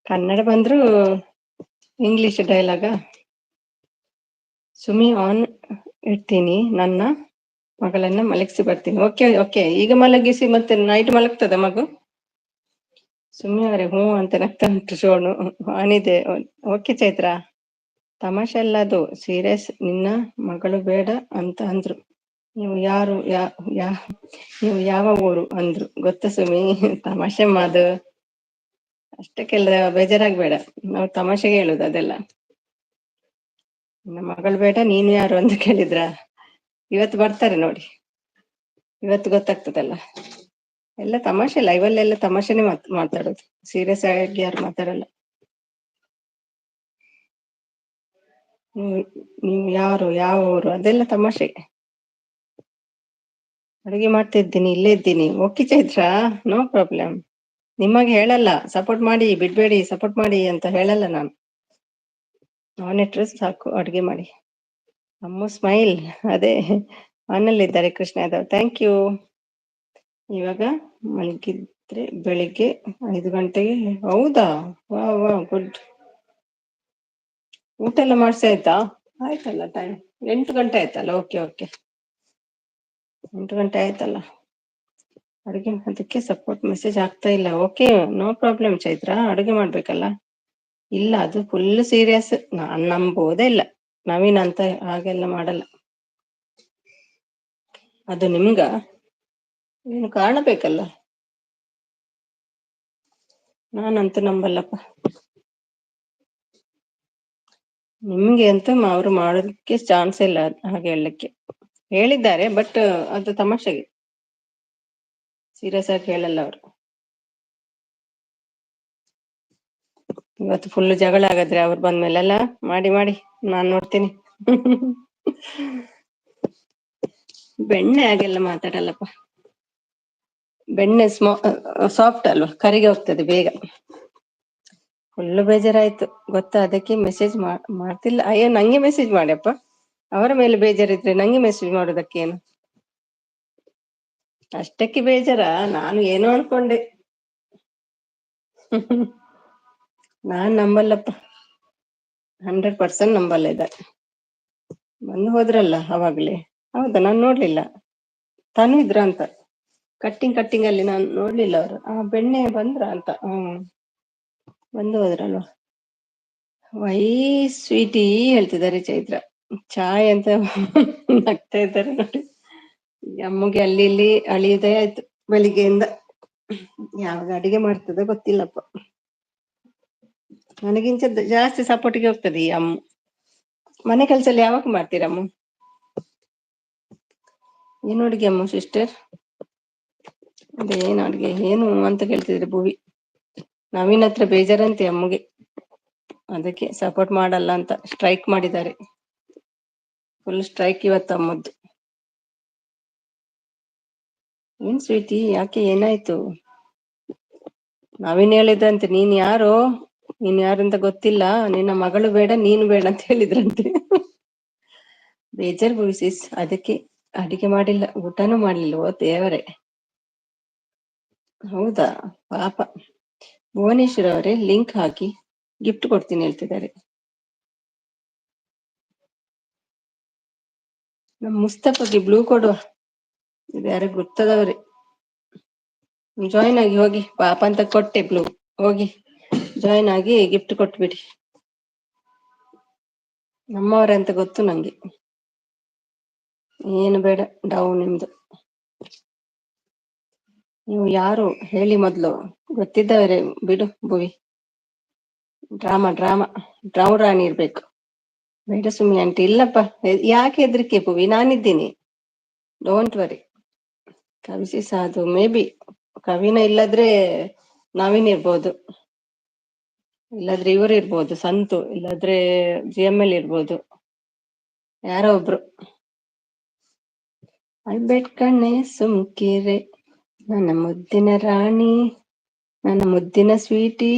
ಕನ್ನಡ ಬಂದ್ರು ಇಂಗ್ಲಿಷ್ ಡೈಲಾಗ. ಸುಮಿ ಆನ್ ಇಡ್ತೀನಿ, ನನ್ನ ಮಗಳನ್ನ ಮಲಗಿಸಿ ಬರ್ತೀನಿ. ಓಕೆ ಓಕೆ, ಈಗ ಮಲಗಿಸಿ ಮತ್ತೆ ನೈಟ್ ಮಲಗ್ತದ ಮಗು? ಸುಮ್ಮನೆ ಅವರೇ ಹ್ಞೂ ಅಂತ ನಗ್ತಾ ಉಂಟು ಶೋನು. ಆನಿದೆ. ಓಕೆ ಚೈತ್ರ, ತಮಾಷೆ ಅಲ್ಲ ಅದು, ಸೀರಿಯಸ್. ನಿನ್ನ ಮಗಳು ಬೇಡ ಅಂತ ಅಂದ್ರು. ನೀವು ಯಾರು ನೀವು ಯಾವ ಊರು ಅಂದ್ರು ಗೊತ್ತಾ ಸುಮಿ? ತಮಾಷೆ ಮಾದು, ಅಷ್ಟಕ್ಕೆಲ್ಲ ಬೇಜಾರಾಗ್ಬೇಡ. ನಾವು ತಮಾಷೆಗೆ ಹೇಳುದು ಅದೆಲ್ಲ. ನಮ್ಮ ಮಗಳು ಬೇಡ, ನೀನು ಯಾರು ಅಂತ ಕೇಳಿದ್ರ? ಇವತ್ತು ಬರ್ತಾರೆ ನೋಡಿ, ಇವತ್ತು ಗೊತ್ತಾಗ್ತದಲ್ಲ. ಎಲ್ಲ ತಮಾಷೆ, ಲೈವಲ್ಲೆಲ್ಲ ತಮಾಷೆನೆ ಮಾತಾಡೋದು, ಸೀರಿಯಸ್ ಆಗಿ ಯಾರು ಮಾತಾಡಲ್ಲ. ನೀವು ಯಾರು, ಯಾವ ಊರು, ಅದೆಲ್ಲ ತಮಾಷೆ. ಅಡುಗೆ ಮಾಡ್ತಿದ್ದೀನಿ, ಇಲ್ಲೇ ಇದ್ದೀನಿ. Okay Chaitra, no problem. ನಿಮಗೆ ಹೇಳಲ್ಲ ಸಪೋರ್ಟ್ ಮಾಡಿ ಬಿಡ್ಬೇಡಿ, ಸಪೋರ್ಟ್ ಮಾಡಿ ಅಂತ ಹೇಳಲ್ಲ ನಾನು. ನಾನಿಟ್ರೆ ಸಾಕು ಅಡುಗೆ ಮಾಡಿ. ಅಮ್ಮ ಸ್ಮೈಲ್, ಅದೇ ಮನಲ್ಲಿದ್ದಾರೆ ಕೃಷ್ಣ ಯಾದವ್. Thank you. ಇವಾಗ ಮಲಗಿದ್ರೆ ಬೆಳಿಗ್ಗೆ 5 ಗಂಟೆಗೆ. ಹೌದಾ? ವಾ ವಾ ಗುಡ್. ಊಟ ಎಲ್ಲ ಮಾಡ್ಸಿ ಆಯ್ತಾ? ಆಯ್ತಲ್ಲ, ಟೈಮ್ 8 ಗಂಟೆ ಆಯ್ತಲ್ಲ. ಓಕೆ ಓಕೆ, 8 ಗಂಟೆ ಆಯ್ತಲ್ಲ. ಅಡುಗೆ ಅದಕ್ಕೆ ಸಪೋರ್ಟ್ ಮೆಸೇಜ್ ಆಗ್ತಾ ಇಲ್ಲ. ಓಕೆ ನೋ ಪ್ರಾಬ್ಲಮ್ ಚೈತ್ರ, ಅಡುಗೆ ಮಾಡ್ಬೇಕಲ್ಲ. ಇಲ್ಲ, ಅದು ಫುಲ್ ಸೀರಿಯಸ್. ನಾನ್ ನಂಬೋದೇ ಇಲ್ಲ. ನವೀನ್ ಅಂತ ಹಾಗೆಲ್ಲ ಮಾಡಲ್ಲ. ಅದು ನಿಮ್ಗ ಏನು ಕಾರಣ ಬೇಕಲ್ಲ. ನಾನಂತೂ ನಂಬಲ್ಲಪ್ಪ. ನಿಮ್ಗೆ ಅಂತ ಅವ್ರು ಮಾಡೋದಕ್ಕೆ ಚಾನ್ಸ್ ಇಲ್ಲ ಹಾಗೆ ಹೇಳಲಿಕ್ಕೆ. ಹೇಳಿದ್ದಾರೆ, ಬಟ್ ಅದು ತಮಾಷೆಗೆ, ಸೀರಿಯಸ್ ಆಗಿ ಹೇಳಲ್ಲ ಅವರು. ಇವತ್ತು ಫುಲ್ ಜಗಳ ಆಗಾದ್ರೆ ಅವ್ರು ಬಂದ್ಮೇಲೆಲ್ಲ ಮಾಡಿ ಮಾಡಿ ನಾನ್ ನೋಡ್ತೀನಿ. ಬೆಣ್ಣೆ ಹಾಗೆಲ್ಲ ಮಾತಾಡಲ್ಲಪ್ಪ. ಬೆಣ್ಣೆ ಸಾಫ್ಟ್ ಅಲ್ವಾ, ಕರಿಗೆ ಹೋಗ್ತದೆ ಬೇಗ. ಫುಲ್ ಬೇಜಾರಾಯ್ತು ಗೊತ್ತಾ, ಅದಕ್ಕೆ ಮೆಸೇಜ್ ಮಾಡ್ತಿಲ್ಲ. ಅಯ್ಯೋ ನಂಗೆ ಮೆಸೇಜ್ ಮಾಡ್ಯಪ್ಪ. ಅವರ ಮೇಲೆ ಬೇಜಾರಿದ್ರೆ ನಂಗೆ ಮೆಸೇಜ್ ಮಾಡೋದಕ್ಕೇನು? ಅಷ್ಟಕ್ಕೆ ಬೇಜಾರ? ನಾನು ಏನೋ ಅನ್ಕೊಂಡೆ. ನಾನ್ ನಂಬಲ್ಲಪ್ಪ, 100% ನಂಬಲ್ಲ ಇದ. ಬಂದು ಹೋದ್ರಲ್ಲ ಅವಾಗ್ಲೇ. ಹೌದಾ, ನಾನ್ ನೋಡ್ಲಿಲ್ಲ. ತಾನು ಇದ್ರ ಅಂತ ಕಟ್ಟಿಂಗ್ ಅಲ್ಲಿ ನಾನು ನೋಡ್ಲಿಲ್ಲ. ಅವರು ಬೆಣ್ಣೆ ಬಂದ್ರ ಅಂತ. ಬಂದು ಹೋದ್ರಲ್ವ. ವೈ ಸ್ವೀಟಿ ಹೇಳ್ತಿದ್ದಾರೆ ಚೈತ್ರ. ಚಾಯ್ ಅಂತ ನಗ್ತಾ ಇದ್ದಾರೆ ನೋಡಿ. ಅಮ್ಮಗೆ ಅಲ್ಲಿ ಇಲ್ಲಿ ಅಳಿಯದೇ ಆಯ್ತು ಬೆಳಿಗ್ಗೆಯಿಂದ. ಯಾವಾಗ ಅಡಿಗೆ ಮಾಡ್ತದ ಗೊತ್ತಿಲ್ಲಪ್ಪ. ನನಗಿಂತ ಜಾಸ್ತಿ ಸಪೋರ್ಟಿಗೆ ಹೋಗ್ತದೆ ಈ ಅಮ್ಮ. ಮನೆ ಕೆಲಸ ಎಲ್ಲ ಯಾವಾಗ ಮಾಡ್ತೀರಮ್ಮ? ಏನು ಅಡುಗೆ ಅಮ್ಮ ಸಿಸ್ಟರ್? ಅದೇನು ಅಡುಗೆ ಏನು ಅಂತ ಕೇಳ್ತಿದ್ರೆ ಭುವಿ. ನವೀನ್ ಹತ್ರ ಬೇಜಾರಂತೆ ಅಮ್ಮಗೆ, ಅದಕ್ಕೆ ಸಪೋರ್ಟ್ ಮಾಡಲ್ಲ ಅಂತ ಸ್ಟ್ರೈಕ್ ಮಾಡಿದ್ದಾರೆ. ಫುಲ್ ಸ್ಟ್ರೈಕ್ ಇವತ್ತು ಅಮ್ಮದ್ದು. ಏನ್ ಸ್ವೀಟಿ, ಯಾಕೆ ಏನಾಯ್ತು? ನವೀನ್ ಹೇಳಿದ್ರಂತೆ ನೀನ್ ಯಾರಂತ ಗೊತ್ತಿಲ್ಲ, ನಿನ್ನ ಮಗಳು ಬೇಡ ನೀನು ಬೇಡ ಅಂತ ಹೇಳಿದ್ರಂತೆ. ಬೇಜಾರ್ ಬುಸಿಸ್, ಅದಕ್ಕೆ ಅಡಿಗೆ ಮಾಡಿಲ್ಲ, ಊಟನೂ ಮಾಡ್ಲಿಲ್ಲ. ಓ ದೇವರೇ, ಹೌದಾ ಪಾಪ. ಭುವನೇಶ್ವರ್ ಅವರೇ ಲಿಂಕ್ ಹಾಕಿ ಗಿಫ್ಟ್ ಕೊಡ್ತೀನಿ ಹೇಳ್ತಿದ್ದಾರೆ. ನಮ್ ಮುಸ್ತಫಗೆ ಬ್ಲೂ ಕೊಡುವ, ಇದು ಯಾರಿಗೆ ಗೊತ್ತದವ್ರೆ. ಜಾಯಿನ್ ಆಗಿ ಹೋಗಿ, ಪಾಪ ಅಂತ ಕೊಟ್ಟೆ ಬ್ಲೂ. ಹೋಗಿ ಜಾಯಿನ್ ಆಗಿ ಗಿಫ್ಟ್ ಕೊಟ್ಬಿಡಿ. ನಮ್ಮವರೇ ಅಂತ ಗೊತ್ತು ನಂಗೆ. ಏನು ಬೇಡ ಡೌನ್ ನಿಮ್ದು. ನೀವು ಯಾರು ಹೇಳಿ ಮೊದ್ಲು, ಗೊತ್ತಿದ್ದವರೇ ಬಿಡು ಭುವಿ. ಡ್ರಾಮಾ ರಾಣಿ ಇರ್ಬೇಕು. ಬೇಡ ಸುಮ್ಮನೆ ಆಂಟಿ. ಇಲ್ಲಪ್ಪ, ಯಾಕೆ ಹೆದರಿಕೆ ಭುವಿ, ನಾನಿದ್ದೀನಿ, ಡೋಂಟ್ ವರಿ. ಕವಿಸಿ ಸಾಧು ಮೇ ಬಿ ಕವಿನ, ಇಲ್ಲದ್ರೆ ನವೀನ್ ಇರ್ಬೋದು, ಇಲ್ಲದ್ರೆ ಇವರು ಇರ್ಬೋದು ಸಂತು, ಇಲ್ಲದ್ರೆ GML ಇರ್ಬೋದು, ಯಾರೋ ಒಬ್ರು. ಅಳ್ಬೇಡ್ ಕಣ್ಣೆ ಸುಮ್ಕಿರೆ ನನ್ನ ಮುದ್ದಿನ ರಾಣಿ, ನನ್ನ ಮುದ್ದಿನ ಸ್ವೀಟಿ,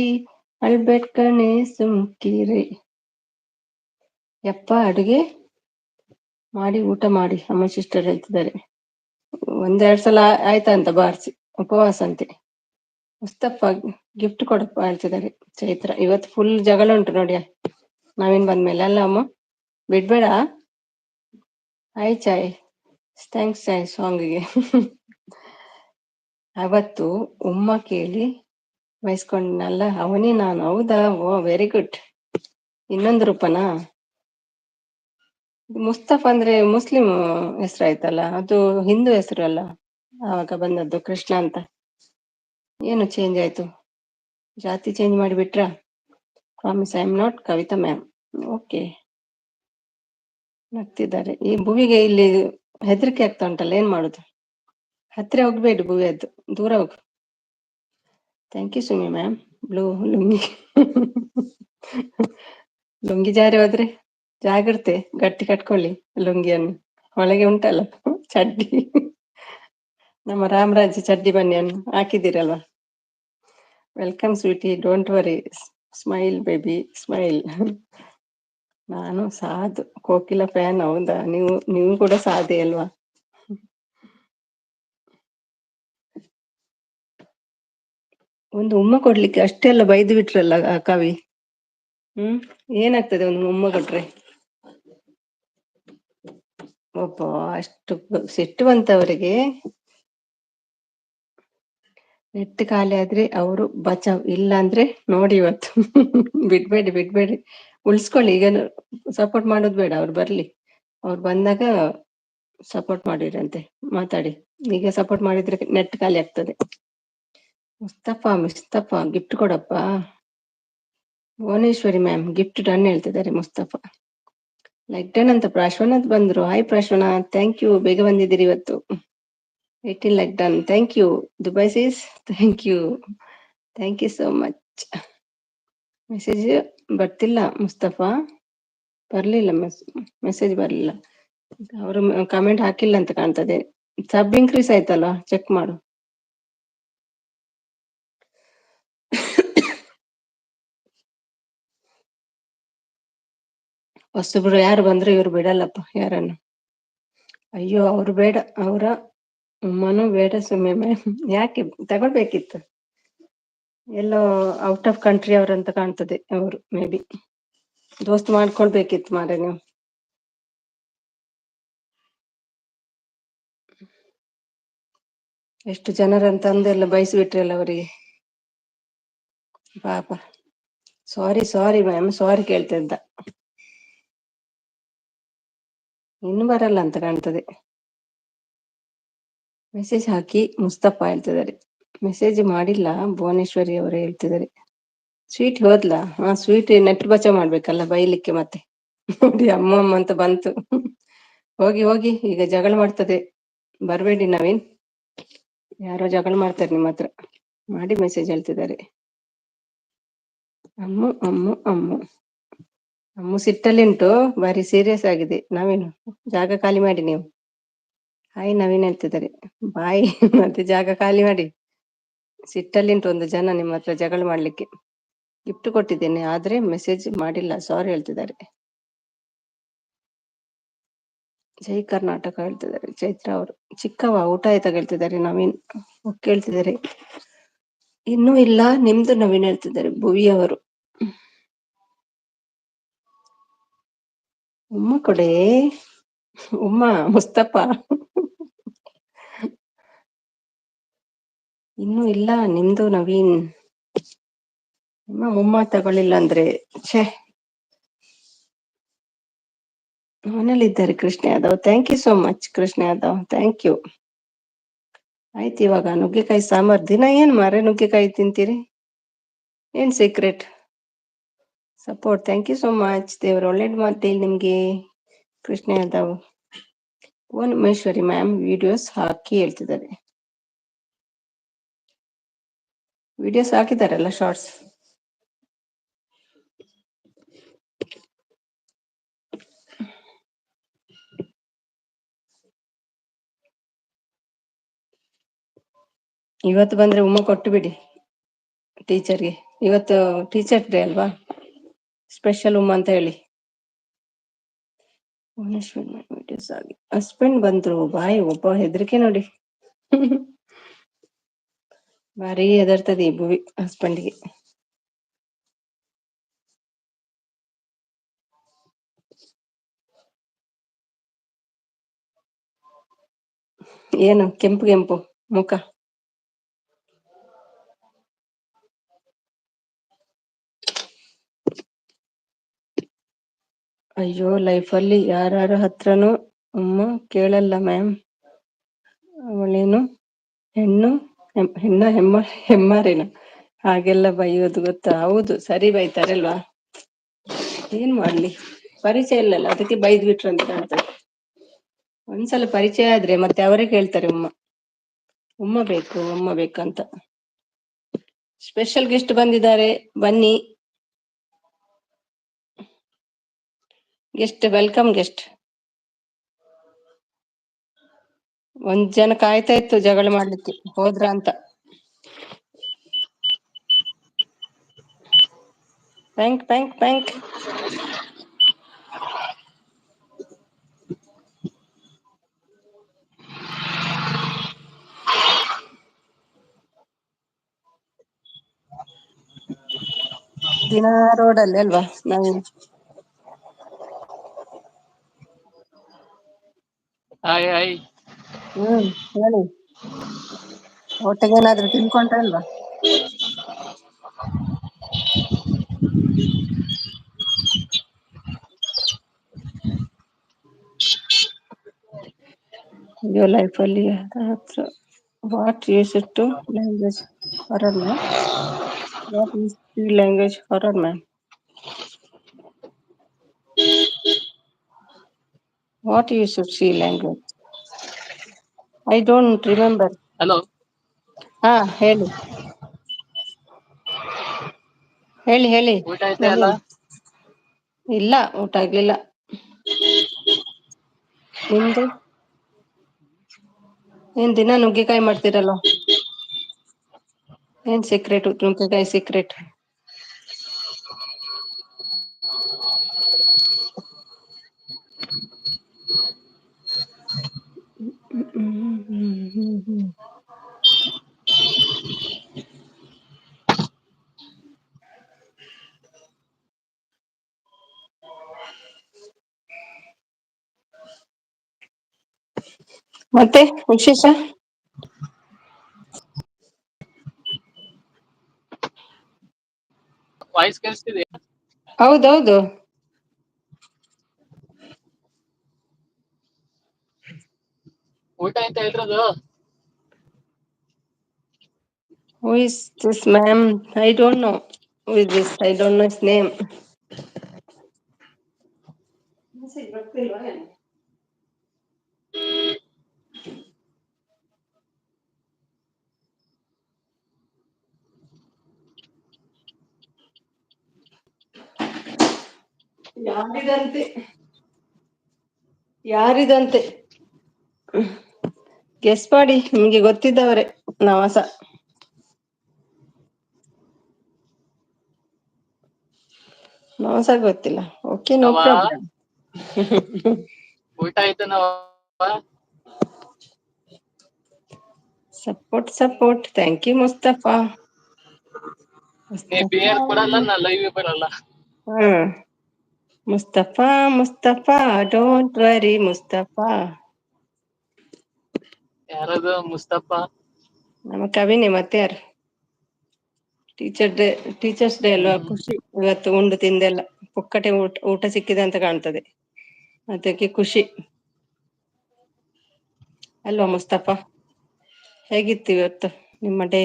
ಅಳ್ಬೇಡ್ ಕಣ್ಣೆ ಸುಮ್ಕಿರೆ. ಯಪ್ಪ, ಅಡುಗೆ ಮಾಡಿ ಊಟ ಮಾಡಿ, ಅಮ್ಮ ಸಿಸ್ಟರ್ ಹೇಳ್ತಿದ್ದಾರೆ. 1-2 ಸಲ ಆಯ್ತಂತ ಬಾರ್ಸಿ, ಉಪವಾಸ ಅಂತೆ. ಮುಸ್ತಫ ಗಿಫ್ಟ್ ಕೊಡಪ್ಪ ಹೇಳ್ತಿದ್ದಾರೆ. ಚೈತ್ರ ಇವತ್ತು ಫುಲ್ ಜಗಳ ಉಂಟು ನೋಡಿ ನವೀನ್ ಬಂದ್ಮೇಲೆ, ಅಲ್ಲ ಅಮ್ಮ? ಬಿಡ್ಬೇಡ. ಹಾಯ್ ಚಾಯ್, ಥ್ಯಾಂಕ್ಸ್ ಚಾಯ್ ಸಾಂಗ್ಗೆ. ಅವತ್ತು ಉಮ್ಮ ಕೇಳಿ ವಹಿಸ್ಕೊಂಡಲ್ಲ ಅವನೇ ನಾನು. ಹೌದಾ, ಓ ವೆರಿ ಗುಡ್. ಇನ್ನೊಂದು ರೂಪನಾ? ಮುಸ್ತಫ ಅಂದ್ರೆ ಮುಸ್ಲಿಂ ಹೆಸರಾಯ್ತಲ್ಲ, ಅದು ಹಿಂದೂ ಹೆಸರು ಅಲ್ಲ ಆವಾಗ ಬಂದದ್ದು, ಕೃಷ್ಣ ಅಂತ. ಏನು ಚೇಂಜ್ ಆಯ್ತು? ಜಾತಿ ಚೇಂಜ್ ಮಾಡಿಬಿಟ್ರ? Promise I am not Kavitha ma'am. Okay, ನಗ್ತಿದ್ದಾರೆ. ಈ ಭುವಿಗೆ ಇಲ್ಲಿ ಹೆದರಿಕೆ ಆಗ್ತಾ ಉಂಟಲ್ಲ, ಏನ್ ಮಾಡುದು? ಹತ್ರ ಹೋಗ್ಬೇಡಿ ಭುವಿ, ಅದು ದೂರ ಹೋಗು. Thank you Sumi ma'am. Blue lungi. ಲುಂಗಿ ಜಾರಿ ಹೋದ್ರೆ ಜಾಗ್ರತೆ, ಗಟ್ಟಿ ಕಟ್ಕೊಳ್ಳಿ ಲುಂಗಿಯನ್ನು. ಒಳಗೆ ಉಂಟಲ್ಲ ಚಡ್ಡಿ, ನಮ್ಮ ರಾಮರಾಜ್ ಚಡ್ಡಿ ಬನ್ನಿಯನ್ನು ಹಾಕಿದ್ದೀರಲ್ವಾ. Welcome sweety, don't worry, smile baby smile. ನಾನು ಸಾಧು ಕೋಕಿಲ ಫ್ಯಾನ್. ಹೌದಾ, ನೀವು ಕೂಡ ಸಾಧೆ ಅಲ್ವಾ? ಒಂದು ಉಮ್ಮ ಕೊಡ್ಲಿಕ್ಕೆ ಅಷ್ಟೆಲ್ಲ ಬೈದು ಬಿಟ್ರಲ್ಲ ಆ ಕವಿ. ಏನಾಗ್ತದೆ ಒಂದು ಉಮ್ಮ ಕೊಟ್ರೆ? ಒಬ್ಬ ಅಷ್ಟು ಸಿಟ್ಟು ಬಂತವರಿಗೆ. ನೆಟ್ ಖಾಲಿ ಆದ್ರೆ ಅವರು ಬಚಾವ್, ಇಲ್ಲ ಅಂದ್ರೆ ನೋಡಿ ಇವತ್ತು. ಬಿಡ್ಬೇಡಿ, ಉಳಿಸ್ಕೊಳ್ಳಿ. ಈಗ ಸಪೋರ್ಟ್ ಮಾಡೋದು ಬೇಡ, ಅವ್ರು ಬರ್ಲಿ, ಅವ್ರು ಬಂದಾಗ ಸಪೋರ್ಟ್ ಮಾಡಿರಂತೆ, ಮಾತಾಡಿ. ಈಗ ಸಪೋರ್ಟ್ ಮಾಡಿದ್ರೆ ನೆಟ್ ಖಾಲಿ ಆಗ್ತದೆ. ಮುಸ್ತಫ ಗಿಫ್ಟ್ ಕೊಡಪ್ಪ. ಭುವನೇಶ್ವರಿ ಮ್ಯಾಮ್ ಗಿಫ್ಟ್ ಡನ್ ಹೇಳ್ತಿದ್ದಾರೆ ಮುಸ್ತಫ. ಲೈಕ್ ಡನ್ ಅಂತ ಪ್ರಾಶ್ವನಾಥ್ ಬಂದ್ರು. ಹಾಯ್ ಪ್ರಾಶ್ವನಾಥ್, ಥ್ಯಾಂಕ್ ಯು, ಬೇಗ ಬಂದಿದ್ದೀರಿ ಇವತ್ತು. 18 like done, thank you. Dubai sis thank you so much. Message ಬರ್ತಿಲ್ಲ ಮುಸ್ತಫಾ, ಬರ್ಲಿಲ್ಲ ಮೆಸೇಜ್ ಬರ್ಲಿಲ್ಲ. ಅವರು ಕಮೆಂಟ್ ಹಾಕಿಲ್ಲ ಅಂತ ಕಾಣ್ತದೆ. ಸಬ್ ಇನ್ಕ್ರೀಸ್ ಆಯ್ತಲ್ಲ, ಚೆಕ್ ಮಾಡು. ಹೊಸಬ್ರು ಯಾರು ಬಂದ್ರು ಇವ್ರು ಬಿಡಲ್ಲಪ್ಪ ಯಾರನ್ನು. ಅಯ್ಯೋ, ಅವ್ರು ಬೇಡ, ಅವರ ಉಮ್ಮನೂ ಬೇಡ ಸುಮ್ಮನೆ. ಯಾಕೆ ತಗೊಳ್ಬೇಕಿತ್ತು? ಎಲ್ಲೋ ಔಟ್ ಆಫ್ ಕಂಟ್ರಿ ಅವರಂತ ಕಾಣ್ತದೆ ಅವರು. ಮೇ ಬಿ ದೋಸ್ತ್ ಮಾಡ್ಕೊಳ್ಬೇಕಿತ್ತು ಮಾರೆ ನೀವು. ಎಷ್ಟು ಜನರಂತ ಅಂದೆಲ್ಲ ಬಯಸಿಬಿಟ್ರಲ್ಲ ಅವರಿಗೆ, ಪಾಪ. ಸಾರಿ ಮ್ಯಾಮ್, ಸಾರಿ ಕೇಳ್ತಾ ಇದ್ದ. ಇನ್ನು ಬರಲ್ಲ ಅಂತ ಕಾಣ್ತದೆ. ಮೆಸೇಜ್ ಹಾಕಿ ಮುಸ್ತಫಾ ಹೇಳ್ತಿದ್ದಾರೆ. ಮೆಸೇಜ್ ಮಾಡಿಲ್ಲ ಭುವನೇಶ್ವರಿ ಅವರೇ ಹೇಳ್ತಿದ್ದಾರೆ. ಸ್ವೀಟ್ ಹೋದ್ಲಾ? ಸ್ವೀಟ್ ನೆಟ್ ಬಚಾವ್ ಮಾಡ್ಬೇಕಲ್ಲ, ಬೈಲಿಕ್ಕೆ ಮತ್ತೆ. ನೋಡಿ ಅಮ್ಮ ಅಂತ ಬಂತು. ಹೋಗಿ, ಈಗ ಜಗಳ ಮಾಡ್ತದೆ, ಬರ್ಬೇಡಿ ನವೀನ್. ಯಾರೋ ಜಗಳ ಮಾಡ್ತಾರೆ ನಿಮ್ಮ ಹತ್ರ, ಮಾಡಿ ಮೆಸೇಜ್ ಹೇಳ್ತಿದ್ದಾರೆ. ಅಮ್ಮು ಅಮ್ಮು ಸಿಟ್ಟಲ್ಲಿಂಟು, ಬಾರಿ ಸೀರಿಯಸ್ ಆಗಿದೆ. ನವೀನ್, ಜಾಗ ಖಾಲಿ ಮಾಡಿ ನೀವು. ಹಾಯ್ ನವೀನ್ ಹೇಳ್ತಿದ್ದಾರೆ. ಬಾಯ್ ಮತ್ತೆ ಜಾಗ ಖಾಲಿ ಮಾಡಿ. ಸಿಟ್ಟಲ್ಲಿಂಟು ಒಂದು ಜನ ನಿಮ್ಮ ಹತ್ರ ಜಗಳ ಮಾಡ್ಲಿಕ್ಕೆ. ಗಿಫ್ಟ್ ಕೊಟ್ಟಿದ್ದೇನೆ ಆದ್ರೆ ಮೆಸೇಜ್ ಮಾಡಿಲ್ಲ, ಸಾರಿ ಹೇಳ್ತಿದ್ದಾರೆ. ಜೈ ಕರ್ನಾಟಕ ಹೇಳ್ತಿದ್ದಾರೆ ಚೈತ್ರ ಅವರು. ಚಿಕ್ಕವ ಊಟ ಆಯ್ತಾ ಹೇಳ್ತಿದ್ದಾರೆ ನವೀನ್. ಕೇಳ್ತಿದ್ದಾರೆ. ಇನ್ನೂ ಇಲ್ಲ ನಿಮ್ದು ನವೀನ್ ಹೇಳ್ತಿದ್ದಾರೆ ಭುವಿ ಅವರು. ಉಮ್ಮ ಕೊಡೆ ಉಮ್ಮ ಮುಸ್ತಫಾ. ಇನ್ನೂ ಇಲ್ಲ ನಿಮ್ದು ನವೀನ್. ಉಮ್ಮ ತಗೊಳ್ಳಿಲ್ಲ ಅಂದ್ರೆ ಛೇ. ಮನೇಲಿದ್ದಾರೆ Krishna Yadav. Thank you so much Krishna Yadav, thank you. ಆಯ್ತು ಇವಾಗ ನುಗ್ಗೆಕಾಯಿ ಸಾಂಬಾರ್. ದಿನ ಏನ್ ಮಾರೆ ನುಗ್ಗೆಕಾಯಿ ತಿಂತೀರಿ, ಏನ್ secret? Support, thank you so much. ದೇವ್ರ ಒಳ್ಳೇದ್ ಮಾಡ್ಲಿ ನಿಮ್ಗೆ ಕೃಷ್ಣ ಯಾದವ್. ಭುವನೇಶ್ವರಿ ಮ್ಯಾಮ್ ವಿಡಿಯೋಸ್ ಹಾಕಿ ಹೇಳ್ತಿದ್ದಾರೆ. ವಿಡಿಯೋಸ್ ಹಾಕಿದಾರಲ್ಲ ಶಾರ್ಟ್ಸ್. ಇವತ್ತು ಬಂದ್ರೆ ಉಮ್ಮ ಕೊಟ್ಟು ಬಿಡಿ ಟೀಚರ್ಗೆ. ಇವತ್ತು ಟೀಚರ್ ಡೇ ಅಲ್ವಾ, ಸ್ಪೆಷಲ್ ಉಮ್ಮ ಅಂತ ಹೇಳಿ. ವಿಡಿಯೋಸ್ ಆಗಿ ಹಸ್ಬೆಂಡ್ ಬಂದ್ರು. ಬಾಯ್ ಒಬ್ಬ ಹೆದರಿಕೆ ನೋಡಿ. ಭಾರಿ ಹೆದರ್ತದೆ ಈ ಭುವಿ ಹಸ್ಬೆಂಡ್ಗೆ. ಏನು ಕೆಂಪು ಕೆಂಪು ಮುಖ. ಅಯ್ಯೋ ಲೈಫಲ್ಲಿ ಯಾರ ಹತ್ರನೂ ಉಮ್ಮ ಕೇಳಲ್ಲ ಮ್ಯಾಮ್. ಅವಳೇನು ಹೆಮ್ಮಾರೇನ ಹಾಗೆಲ್ಲ ಬೈಯೋದು ಗೊತ್ತಾ? ಹೌದು, ಸರಿ ಬೈತಾರಲ್ವಾ, ಏನ್ ಮಾಡ್ಲಿ, ಪರಿಚಯ ಇಲ್ಲಲ್ಲ ಅದಕ್ಕೆ ಬೈದ್ ಬಿಟ್ರು ಅಂತ ಕಾಣ್ತದೆ. ಒಂದ್ಸಲ ಪರಿಚಯ ಆದ್ರೆ ಮತ್ತೆ ಅವರೇ ಕೇಳ್ತಾರೆ ಉಮ್ಮ ಬೇಕು ಉಮ್ಮ ಬೇಕಂತ. ಸ್ಪೆಷಲ್ ಗೆಸ್ಟ್ ಬಂದಿದ್ದಾರೆ, ಬನ್ನಿ ಗೆಸ್ಟ್, ವೆಲ್ಕಮ್ ಗೆಸ್ಟ್. ಒಂದ್ ಜನ ಕಾಯ್ತಾ ಇತ್ತು ಜಗಳ ಮಾಡ್ಲಿಕ್ಕೆ, ಹೋದ್ರ ಅಂತ. ಪ್ಯಾಂಕ್. ದಿನ ರೋಡಲ್ಲಿ ಅಲ್ವಾ ನಾವು. ಹಾಯ್ ಹೇಳಿ, ಒಟ್ಟಿಗೆ ಏನಾದ್ರು ತಿನ್ಕೊಂಡ್ರಲ್ವಾ? Your life ಅಲ್ಲಿ what use to language horror ma'am. What is the language horror ma'am? What you should see language? I don't remember. Hello. ಹಾ ಹೇಳಿ ಹೇಳಿ. ಊಟ ಆಯ್ತಾ ಎಲ್ಲ? ಇಲ್ಲ, ಊಟ ಆಗ್ಲಿಲ್ಲ. ನಿಮ್ದು ಏನ್ ದಿನ ನುಗ್ಗೆಕಾಯಿ ಮಾಡ್ತೀರಲ್ಲ, ಏನ್ ಸೀಕ್ರೆಟ್? ನುಗ್ಗೆಕಾಯಿ ಸೀಕ್ರೆಟ್. ಮತ್ತೆ ವಿಶೇಷ? ವಾಯ್ಸ್ ಕೇಳಿಸ್ತಿದೆ? ಹೌದೌದು. ಊಟ ಅಂತ ಹೇಳಿರೋದು. Who is this ma'am? I don't know. Who is this? I don't know his name. ಗೊತ್ತಿಲ್ವಾ? ಯಾರಿದಂತೆ ಯಾರಿದಂತೆ ಗೆಸ್ ಮಾಡಿ, ನಿಮ್ಗೆ ಗೊತ್ತಿದ್ದವರೇ. ನವಾಸ ನವಾಸ ಗೊತ್ತಿಲ್ಲ, ಓಕೆ, ನೋ ನವಾ ಪ್ರಾಬ್ಲಮ್. ಊಟ ಆಯ್ತು Nava. Support, thank you Mustafa. ನೀ ಬಿಯರ್ ಕೊಡಲ್ಲ, ನಾ ಲೈವ್ ಬರಲ್ಲ. Hmm, Mustafa don't worry Mustafa. ಯಾರದು ಮುಸ್ತಫಾ? ನಮ್ಮ ಕವಿನೇ, ಮತ್ತೆ ಯಾರು? ಟೀಚರ್ಸ್ ಡೇ ಅಲ್ವಾ, ಖುಷಿ ಇವತ್ತು ಉಂಡು ತಿಂದೆಲ್ಲ. ಪುಕ್ಕಟೆ ಊಟ ಸಿಕ್ಕಿದೆ ಅಂತ ಕಾಣ್ತದೆ, ಅದಕ್ಕೆ ಖುಷಿ ಅಲ್ವಾ ಮುಸ್ತಫಾ? ಹೇಗಿತ್ತು ಇವತ್ತು ನಿಮ್ಮ ಡೇ?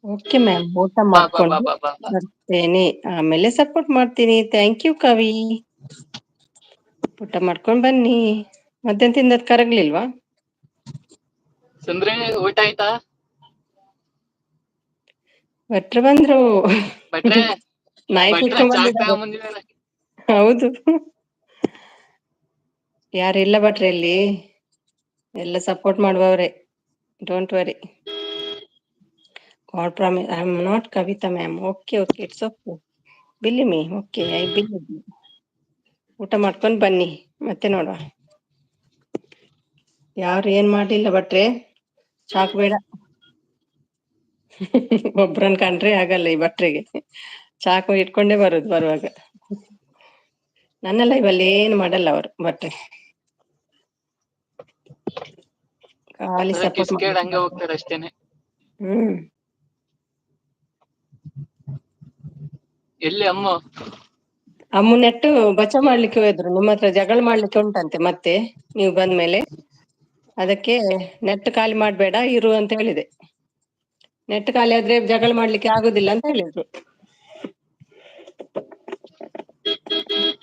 ಓಕೆ ಮ್ಯಾಮ್, ಊಟ ಬಾ ಬಾ ಬಾ ಮಾಡ್ಕೊಂಡು ಬಾ ಬಾ ಬಾ. ಬರ್ತೇನೆ, ಆಮೇಲೆ ಸಪೋರ್ಟ್ ಮಾಡ್ತೀನಿ. ಥ್ಯಾಂಕ್ ಯು ಕವಿ. ಊಟ ಮಾಡ್ಕೊಂಡ್ ಬನ್ನಿ. ಮಧ್ಯಾಹ್ನ ತಿಂದದ್ ಕರಗ್ಲಿಲ್ವಾ? ಸುಂದ್ರಿ ಊಟ ಆಯ್ತಾ? ಭಟ್ರು ಬಂದ್ರು. ಭಟ್ರೆ ನಾಯಿ ಭಟ್ರೆ ಕುಡ್ಕೊಂಡ್ ಚಾಕ್ ಬಂದಿದ್ದಾರೆ. ತಗೊಂಬಂದಿದ್ದಾರೆ. ಹೌದು, ಯಾರಿಲ್ಲ ಭಟ್ರೆ ಇಲ್ಲಿ, ಎಲ್ಲ ಸಪೋರ್ಟ್ ಮಾಡುವವ್ರೆ. Don't worry. God promise, I am not Kavita ma'am. Okay, it's okay. Believe me, okay, I believe you. ಊಟ ಮಾಡ್ಕೊಂಡ್ ಬನ್ನಿ, ಮತ್ತೆ ನೋಡುವ. ಯಾರು ಏನ್ ಮಾಡಿಲ್ಲ ಭಟ್ರೆ, ಸಾಕು ಬೇಡ. ಒಬ್ರನ್ ಕಂಡ್ರೆ ಆಗಲ್ಲ ಈ ಭಟ್ರಿಗೆ, ಚಾಕು ಇಟ್ಕೊಂಡೇ ಬರುವಾಗ. ನನ್ನ ಲೈವಲ್ಲಿ ಏನು ಮಾಡಲ್ಲ ಅವರು ಭಟ್ರೆ, ಖಾಲಿ ಸಪೋರ್ಟ್ ಕಿಸ್ಕೇಡ್ ಹಂಗೆ ಮಾಡ್ತಾರೆ. ಹೋಗ್ತಾರೆ ಅಷ್ಟೇನೆ. ಹ್ಮ್, ಎಲ್ಲಿ ಅಮ್ಮ? ಅಮ್ಮು ನೆಟ್ಟು ಬಚಾವ್ ಮಾಡ್ಲಿಕ್ಕೆ ಹೋದ್ರು. ನಿಮ್ಮ ಹತ್ರ ಜಗಳ ಮಾಡ್ಲಿಕ್ಕೆ ಉಂಟಂತೆ ಮತ್ತೆ, ನೀವು ಬಂದ್ಮೇಲೆ. ಅದಕ್ಕೆ ನೆಟ್ ಖಾಲಿ ಮಾಡ್ಬೇಡ ಇರು ಅಂತ ಹೇಳಿದೆ. ನೆಟ್ ಖಾಲಿ ಆದ್ರೆ ಜಗಳ ಮಾಡ್ಲಿಕ್ಕೆ ಆಗುದಿಲ್ಲ ಅಂತ ಹೇಳಿದ್ರು.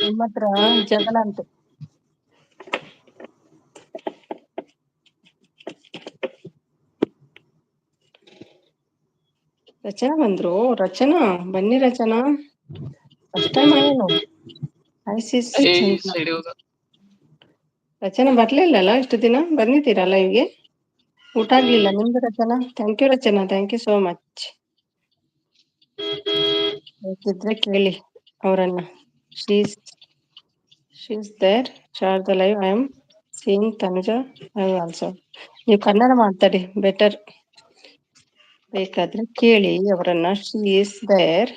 ನಿಮ್ಮ ಹತ್ರ ಜಗಳ ಅಂತೆ. ರಚನಾ ಬಂದ್ರು. ರಚನಾ ಬನ್ನಿ, ರಚನಾ ಫಸ್ಟ್ ಟೈಮ್ ಏನು ಐಸಿಸ್ ಏ ಚಂದ್ರ. ಸೈಡ್ ಹೋಗ. ರಚನಾ ಬರ್ಲಿಲ್ಲಲ್ಲ ಇಷ್ಟು ದಿನ, ಬಂದಿದ್ದೀರಲ್ಲ ಹೀಗೆ. ಊಟ ಆಗ್ಲಿಲ್ಲ ನಿಮ್ದು Rachana? Thank you Rachana, thank you so much. ಬೇಕಿದ್ರೆ ಕೇಳಿ ಅವರನ್ನ. She's there, Sharada live. I am seeing Tanuja live also. ನೀವು ಕನ್ನಡ ಮಾತಾಡಿ ಬೆಟರ್, ಬೇಕಾದ್ರೆ ಕೇಳಿ ಅವರನ್ನ. She is there,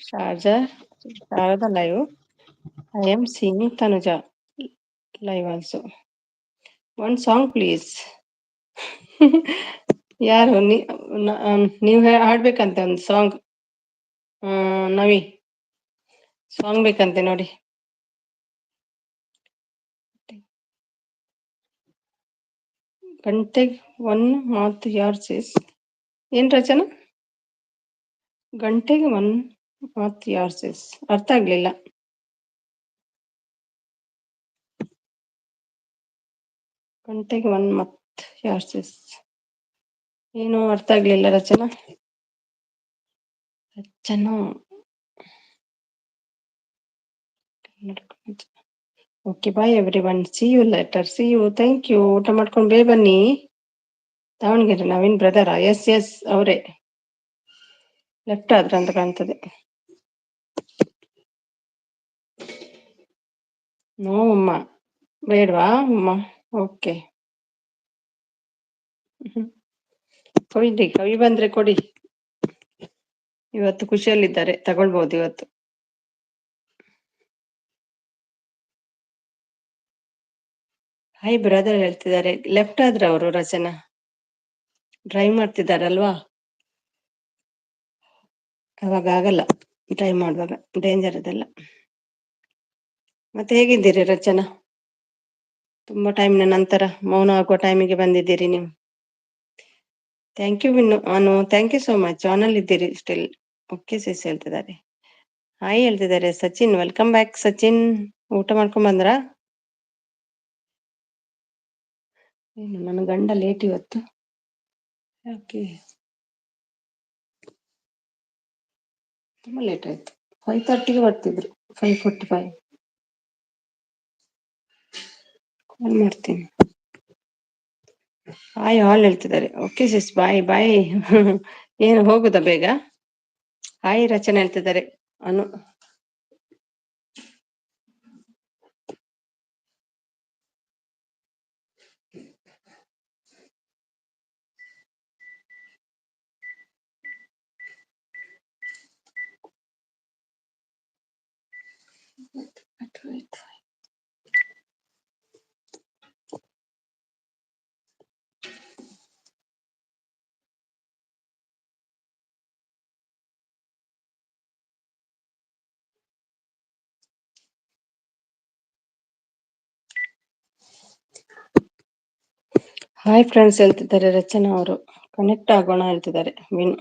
Sharada live. I am seeing Tanuja live also. One song please. ಯಾರು ನೀವು ಹಾಡ್ಬೇಕಂತೆ ಒಂದು ಸಾಂಗ್. ನವಿ ಸಾಂಗ್ ಬೇಕಂತೆ ನೋಡಿ. ಗಂಟೆಗೆ ಒನ್ ಮಾತು ಯಾರ್ ಸೇಸ್. ಏನ್ ರಚನಾ? ಗಂಟೆಗೆ ಒನ್ ಮಾತು ಯಾರ್ ಸೇಸ್, ಅರ್ಥ ಆಗ್ಲಿಲ್ಲ. ಗಂಟೆಗೆ ಒನ್ ಮತ್ ಯಾರ್ ಸೇಸ್, ಏನು ಅರ್ಥ ಆಗ್ಲಿಲ್ಲ Rachana. Okay, bye everyone, see you later, see you, thank you. ಊಟ ಮಾಡ್ಕೊಂಡು ಬೇಗ ಬನ್ನಿ. ದಾವಣಗೆರೆ ನವೀನ್ ಬ್ರದರಾ? ಎಸ್ ಅವರೇ. ಲೆಫ್ಟ್ ಆದ್ರ ಅಂತ ಕಾಣ್ತದೆ. ನೋ ಅಮ್ಮ, ಬೇಡವಾ ಅಮ್ಮ? ಓಕೆ, ಕೊಯ್ರಿ, ಕವಿ ಬಂದ್ರೆ ಕೊಡಿ. ಇವತ್ತು ಖುಷಿಯಲ್ಲಿದ್ದಾರೆ, ತಗೊಳ್ಬಹುದು ಇವತ್ತು. ಹಾಯ್ ಬ್ರದರ್ ಹೇಳ್ತಿದ್ದಾರೆ. ಲೆಫ್ಟ್ ಆದ್ರ ಅವರು ರಚನಾ? ಡ್ರೈವ್ ಮಾಡ್ತಿದ್ದಾರಲ್ವಾ, ಅವಾಗ ಆಗಲ್ಲ ಡ್ರೈವ್ ಮಾಡುವಾಗ, ಡೇಂಜರ್ ಅದೆಲ್ಲ. ಮತ್ತೆ ಹೇಗಿದ್ದೀರಿ ರಚನಾ? ತುಂಬಾ ಟೈಮ್ನ ನಂತರ ಮೌನ ಆಗುವ ಟೈಮಿಗೆ ಬಂದಿದ್ದೀರಿ ನೀವು. Thank you Vinnu Anu, thank you so much. ಆನಲ್ಲಿ ಇದ್ದೀರಿ ಸ್ಟಿಲ್. ಓಕೆ ಸಿಸ್ ಹೇಳ್ತಿದ್ದಾರೆ. ಹಾಯ್ ಹೇಳ್ತಿದ್ದಾರೆ ಸಚಿನ್, ವೆಲ್ಕಮ್ ಬ್ಯಾಕ್ ಸಚಿನ್. ಊಟ ಮಾಡ್ಕೊಂಡ್ ಬಂದ್ರಾ? ಏನು ನನ್ನ ಗಂಡ ಲೇಟ್ ಇವತ್ತು, ಯಾಕೆ ತುಂಬಾ ಲೇಟ್ ಆಯ್ತು. 5:30ಗೆ ಬರ್ತಿದ್ರು, 5:45. ಕಾಲ್ ಮಾಡ್ತೀನಿ. ಹಾಯ್ ಆಲ್ ಹೇಳ್ತಿದ್ದಾರೆ. ಓಕೆ ಸಿಸ್, ಬಾಯ್ ಬಾಯ್. ಏನು ಹೋಗುದಾ ಬೇಗ? ಹಾಯ್ ರಚನೆ ಹೇಳ್ತಿದ್ದಾರೆ. ಅನು ಹಾಯ್ ಫ್ರೆಂಡ್ಸ್ ಹೇಳ್ತಿದ್ದಾರೆ. ರಚನಾ ಅವರು ಕನೆಕ್ಟ್ ಆಗೋಣ ಹೇಳ್ತಿದ್ದಾರೆ. ವಿನ್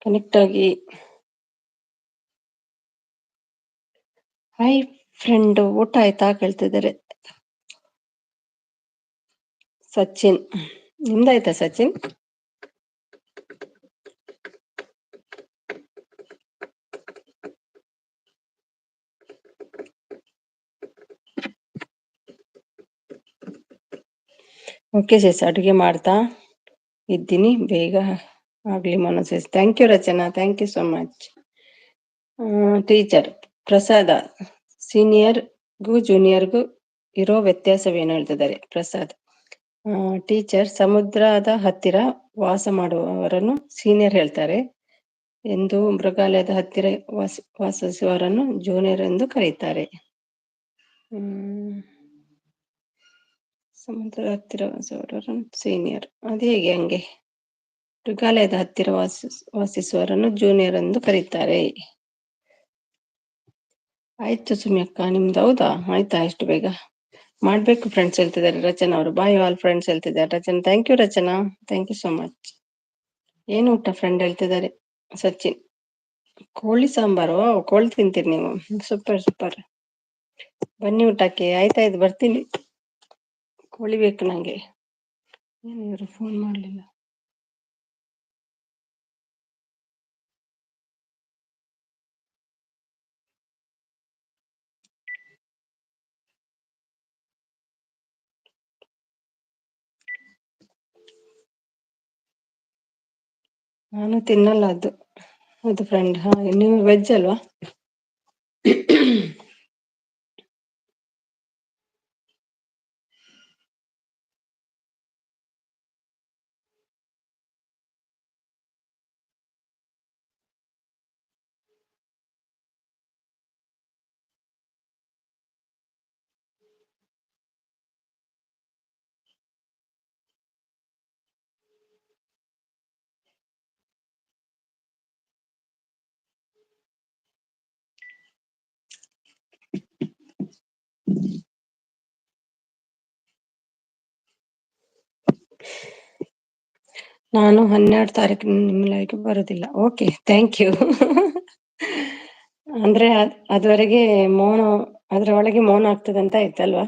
ಕನೆಕ್ಟ್ ಆಗಿ. ಹಾಯ್ ಫ್ರೆಂಡ್, ಊಟ ಆಯ್ತಾ ಕೇಳ್ತಿದ್ದಾರೆ ಸಚಿನ್. ನಿಮ್ದಾಯ್ತಾ ಸಚಿನ್? ಓಕೆ ಸಿಸ್, ಅಡುಗೆ ಮಾಡ್ತಾ ಇದ್ದೀನಿ, ಬೇಗ ಆಗ್ಲಿ ಮನೋಸೆಸ್. Thank you Rachana, thank you so much. Teacher Prasada, ಸೀನಿಯರ್ಗೂ ಜೂನಿಯರ್ಗೂ ಇರೋ ವ್ಯತ್ಯಾಸವೇನು ಹೇಳ್ತಿದ್ದಾರೆ ಪ್ರಸಾದ್. ಟೀಚರ್ ಸಮುದ್ರದ ಹತ್ತಿರ ವಾಸ ಮಾಡುವವರನ್ನು ಸೀನಿಯರ್ ಹೇಳ್ತಾರೆ ಎಂದು, ಮೃಗಾಲಯದ ಹತ್ತಿರ ವಾಸಿಸುವವರನ್ನು ಜೂನಿಯರ್ ಎಂದು ಕರೀತಾರೆ. ಸಮುದ್ರದ ಹತ್ತಿರ ವಾಸಿಸುವವರನ್ನು ಸೀನಿಯರ್, ಅದು ಹೇಗೆ ಹಂಗೆ? ಮೃಗಾಲಯದ ಹತ್ತಿರ ವಾಸಿಸುವವರನ್ನು ಜೂನಿಯರ್ ಎಂದು ಕರೀತಾರೆ. ಆಯ್ತು ಸುಮ್ಯಕ್ಕ, ನಿಮ್ದು ಹೌದಾ? ಆಯ್ತಾ ಇಷ್ಟು ಬೇಗ ಮಾಡ್ಬೇಕು ಫ್ರೆಂಡ್ಸ್ ಹೇಳ್ತಿದ್ದಾರೆ ರಚನಾ ಅವರು. ಬಾಯ್ ಆಲ್ ಫ್ರೆಂಡ್ಸ್ ಹೇಳ್ತಿದ್ದಾರೆ Rachana. Thank you Rachana, thank you so much. ಏನು ಊಟ ಫ್ರೆಂಡ್ ಹೇಳ್ತಿದ್ದಾರೆ ಸಚಿನ್? ಕೋಳಿ ಸಾಂಬಾರು. ಕೋಳಿ ತಿಂತೀರಿ ನೀವು? Super super. ಬನ್ನಿ ಊಟಕ್ಕೆ. ಆಯ್ತಾಯ್ತು, ಬರ್ತೀನಿ. ಕೋಳಿ ಬೇಕು ನಂಗೆ. ಏನು ಇವರು ಫೋನ್ ಮಾಡ್ಲಿಲ್ಲ? ನಾನು ತಿನ್ನಲ್ಲ ಅದು ಫ್ರೆಂಡ್. ನೀವು ವೆಜ್ ಅಲ್ವಾ? ನಾನು 12 ತಾರೀಕು ನಿಮ್ಮ ಲೈವ್ಗೆ ಬರುದಿಲ್ಲ. Okay, thank you. ಅಂದ್ರೆ ಅದುವರೆಗೆ ಮೌನ, ಅದ್ರ ಒಳಗೆ ಮೌನ ಆಗ್ತದಂತ ಆಯ್ತಲ್ವಾ?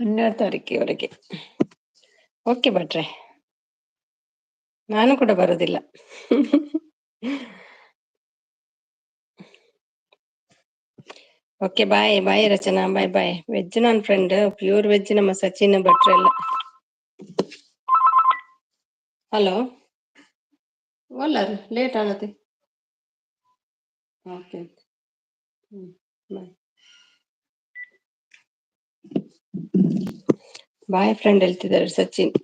12 ತಾರೀಕಿವರೆಗೆ. ಓಕೆ ಭಟ್ರೆ, ನಾನು ಕೂಡ ಬರುದಿಲ್ಲ. ಓಕೆ ಬಾಯ್ ಬಾಯ್ ರಚನಾ, ಬಾಯ್ ಬಾಯ್. ವೆಜ್ ನನ್ನ ಫ್ರೆಂಡ್, ಪ್ಯೂರ್ ವೆಜ್ ನಮ್ಮ ಸಚಿನ್ ಭಟ್ರೆ ಎಲ್ಲ. ಹಲೋ ಒಲ್ಲ ಲೇಟ್ ಆಗತ್ತೆ. ಓಕೆ ಬಾಯ್ ಬಾಯ್ ಫ್ರೆಂಡ್ ಹೇಳ್ತಿದ್ದಾರೆ ಸಚಿನ್.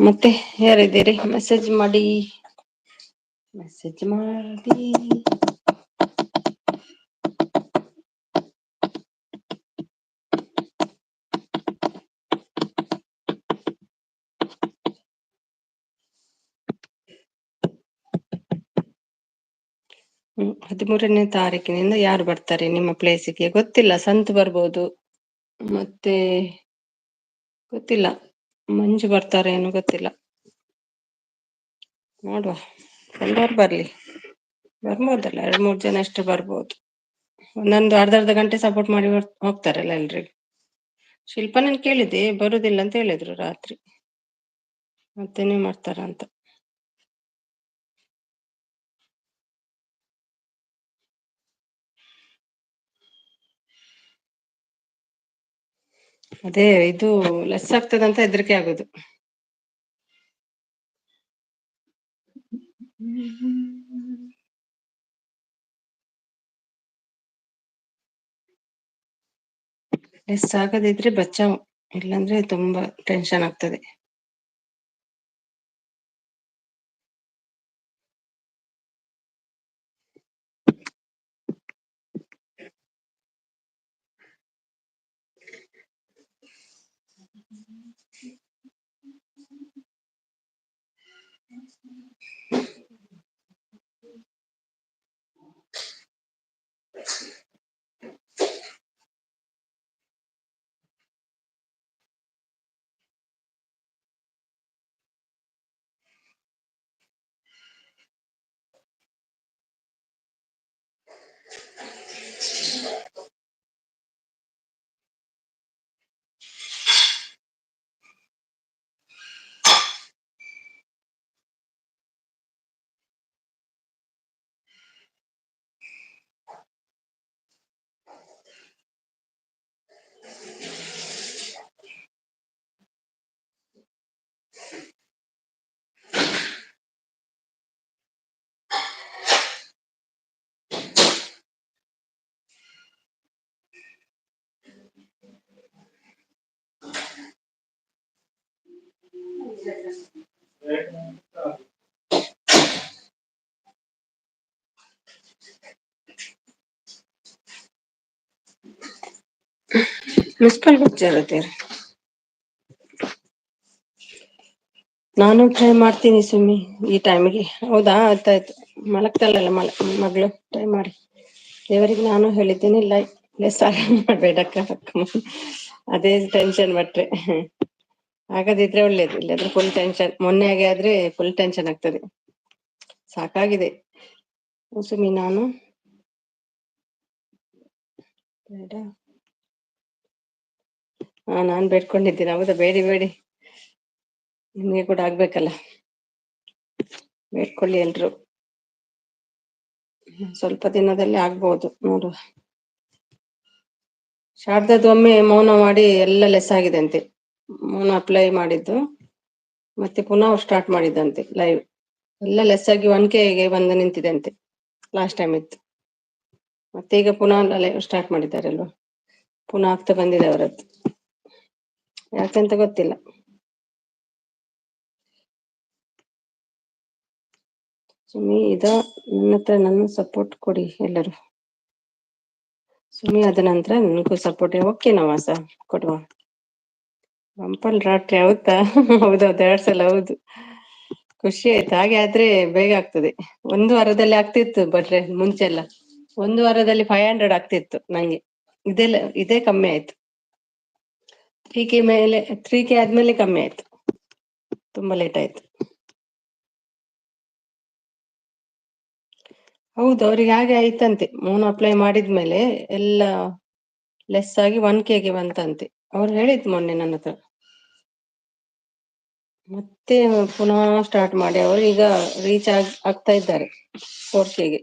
ಮತ್ತೆ ಯಾರಿದ್ದೀರಿ? ಮೆಸೇಜ್ ಮಾಡಿ. 13ನೇ ತಾರೀಕಿನಿಂದ ಯಾರು ಬರ್ತಾರೆ ನಿಮ್ಮ ಪ್ಲೇಸಿಗೆ ಗೊತ್ತಿಲ್ಲ. ಸಂತ್ ಬರ್ಬೋದು, ಮತ್ತೆ ಗೊತ್ತಿಲ್ಲ, ಮಂಜು ಬರ್ತಾರೆ ಏನು ಗೊತ್ತಿಲ್ಲ. ನೋಡುವ, ಎಲ್ಲರೂ ಬರ್ಲಿ, ಬರ್ಬೋದಲ್ಲ, 2-3 ಜನ ಅಷ್ಟು ಬರ್ಬೋದು. ಒಂದೊಂದು ಅರ್ಧ ಗಂಟೆ ಸಪೋರ್ಟ್ ಮಾಡಿ ಹೋಗ್ತಾರಲ್ಲ ಎಲ್ರಿಗೂ. ಶಿಲ್ಪನನ್ನು ಕೇಳಿದೆ, ಬರುದಿಲ್ಲ ಅಂತ ಹೇಳಿದ್ರು ರಾತ್ರಿ, ಮತ್ತೇನೇ ಮಾಡ್ತಾರ ಅಂತ. ಅದೇ ಇದು ಲೆಸ್ ಆಗ್ತದಂತ ಹೆದರಿಕೆ ಆಗುದು. ಲೆಸ್ ಆಗದಿದ್ರೆ ಬಚಾವ್, ಇಲ್ಲಾಂದ್ರೆ ತುಂಬಾ ಟೆನ್ಷನ್ ಆಗ್ತದೆ. ಮಿಸ್ ಕಾಲ್ ಕೊಡ್ತಿರತ್ತೆ. ನಾನು ಟ್ರೈ ಮಾಡ್ತೀನಿ ಸುಮ್ಮಿ ಈ ಟೈಮಿಗೆ. ಹೌದಾ, ಆಯ್ತಾಯ್ತು. ಮಲಗ್ತಲ್ಲಲ್ಲ ಮಗಳು, ಟ್ರೈ ಮಾಡಿ. ದೇವರಿಗೆ ನಾನು ಹೇಳಿದ್ದೀನಿ, ಲೆಸ್ ಮಾಡ್ಬೇಡಕ್ಕ. ಅದೇ ಟೆನ್ಷನ್ ಬಿಟ್ರೆ ಆಗದಿದ್ರೆ ಒಳ್ಳೇದು, ಇಲ್ಲಾದ್ರೆ ಫುಲ್ ಟೆನ್ಷನ್. ಮೊನ್ನೆ ಆದ್ರೆ ಫುಲ್ ಟೆನ್ಷನ್ ಆಗ್ತದೆ. ಸಾಕಾಗಿದೆ ಸುಮ್ಮಿ. ನಾನು ಬೇಡ, ನಾನ್ ಬೇಡ್ಕೊಂಡಿದ್ದೀನಿ. ಹೌದಾ, ಬೇಡಿ, ನಿಮ್ಗೆ ಕೂಡ ಆಗ್ಬೇಕಲ್ಲ. ಬೇಡ್ಕೊಳ್ಳಿ ಎಲ್ರು, ಸ್ವಲ್ಪ ದಿನದಲ್ಲಿ ಆಗ್ಬಹುದು ನೋಡುವ. ಶಾರದದ್ದು ಒಮ್ಮೆ ಮೌನ ಮಾಡಿ ಎಲ್ಲ ಲೆಸ್ ಆಗಿದೆ ಅಂತೆ. ಮೌನ ಅಪ್ಲೈ ಮಾಡಿದ್ದು ಮತ್ತೆ ಪುನಃ ಸ್ಟಾರ್ಟ್ ಮಾಡಿದ್ದಂತೆ ಲೈವ್. ಎಲ್ಲ ಲೆಸ್ ಆಗಿ 1K ಬಂದು ನಿಂತಿದೆ ಅಂತೆ. ಲಾಸ್ಟ್ ಟೈಮ್ ಇತ್ತು, ಮತ್ತೆ ಈಗ ಪುನಃ ಲೈವ್ ಸ್ಟಾರ್ಟ್ ಮಾಡಿದ್ದಾರೆ ಅಲ್ವಾ, ಪುನಃ ಆಗ್ತಾ ಬಂದಿದೆ ಅವರದ್ದು. ಯಾಕಂತ ಗೊತ್ತಿಲ್ಲ. ಸುಮ್ಮಿ ನನ್ನ ಹತ್ರ ನನ್ನ ಸಪೋರ್ಟ್ ಕೊಡಿ ಎಲ್ಲರೂ. ಸುಮ್ಮಿ ಆದ ನಂತರ ನನಗೂ ಸಪೋರ್ಟ್. ಓಕೆ ನವಾಸ ಕೊಡುವ. ಬಂಪಲ್ ರಾತ್ರಿ ಆಗುತ್ತಾ? ಹೌದೌದು, 2 ಸಲ. ಹೌದು, ಖುಷಿ ಆಯ್ತು. ಹಾಗೆ ಆದ್ರೆ ಬೇಗ ಆಗ್ತದೆ. 1 ವಾರದಲ್ಲಿ ಆಗ್ತಿತ್ತು, ಬಟ್ರೆ ಮುಂಚೆಲ್ಲ 1 ವಾರದಲ್ಲಿ 500 ಆಗ್ತಿತ್ತು ನಂಗೆ. ಇದೇ ಕಮ್ಮಿ ಆಯ್ತು. 3K ಮೇಲೆ, 3K ಆದ್ಮೇಲೆ ಕಮ್ಮಿ ಆಯ್ತು. ತುಂಬಾ ಲೇಟ್ ಆಯ್ತು. ಹೌದು, ಅವ್ರಿಗೆ ಹಾಗೆ ಆಯ್ತಂತೆ. ಮೌನ ಅಪ್ಲೈ ಮಾಡಿದ್ಮೇಲೆ ಎಲ್ಲ ಲೆಸ್ ಆಗಿ 1K ಬಂತಂತೆ. ಅವ್ರು ಹೇಳಿದ್ ಮೊನ್ನೆ ನನ್ನ ಹತ್ರ. ಮತ್ತೆ ಪುನಃ ಸ್ಟಾರ್ಟ್ ಮಾಡಿ ಅವರು ಈಗ ರೀಚ್ ಆಗ್ತಾ ಇದ್ದಾರೆ 4K.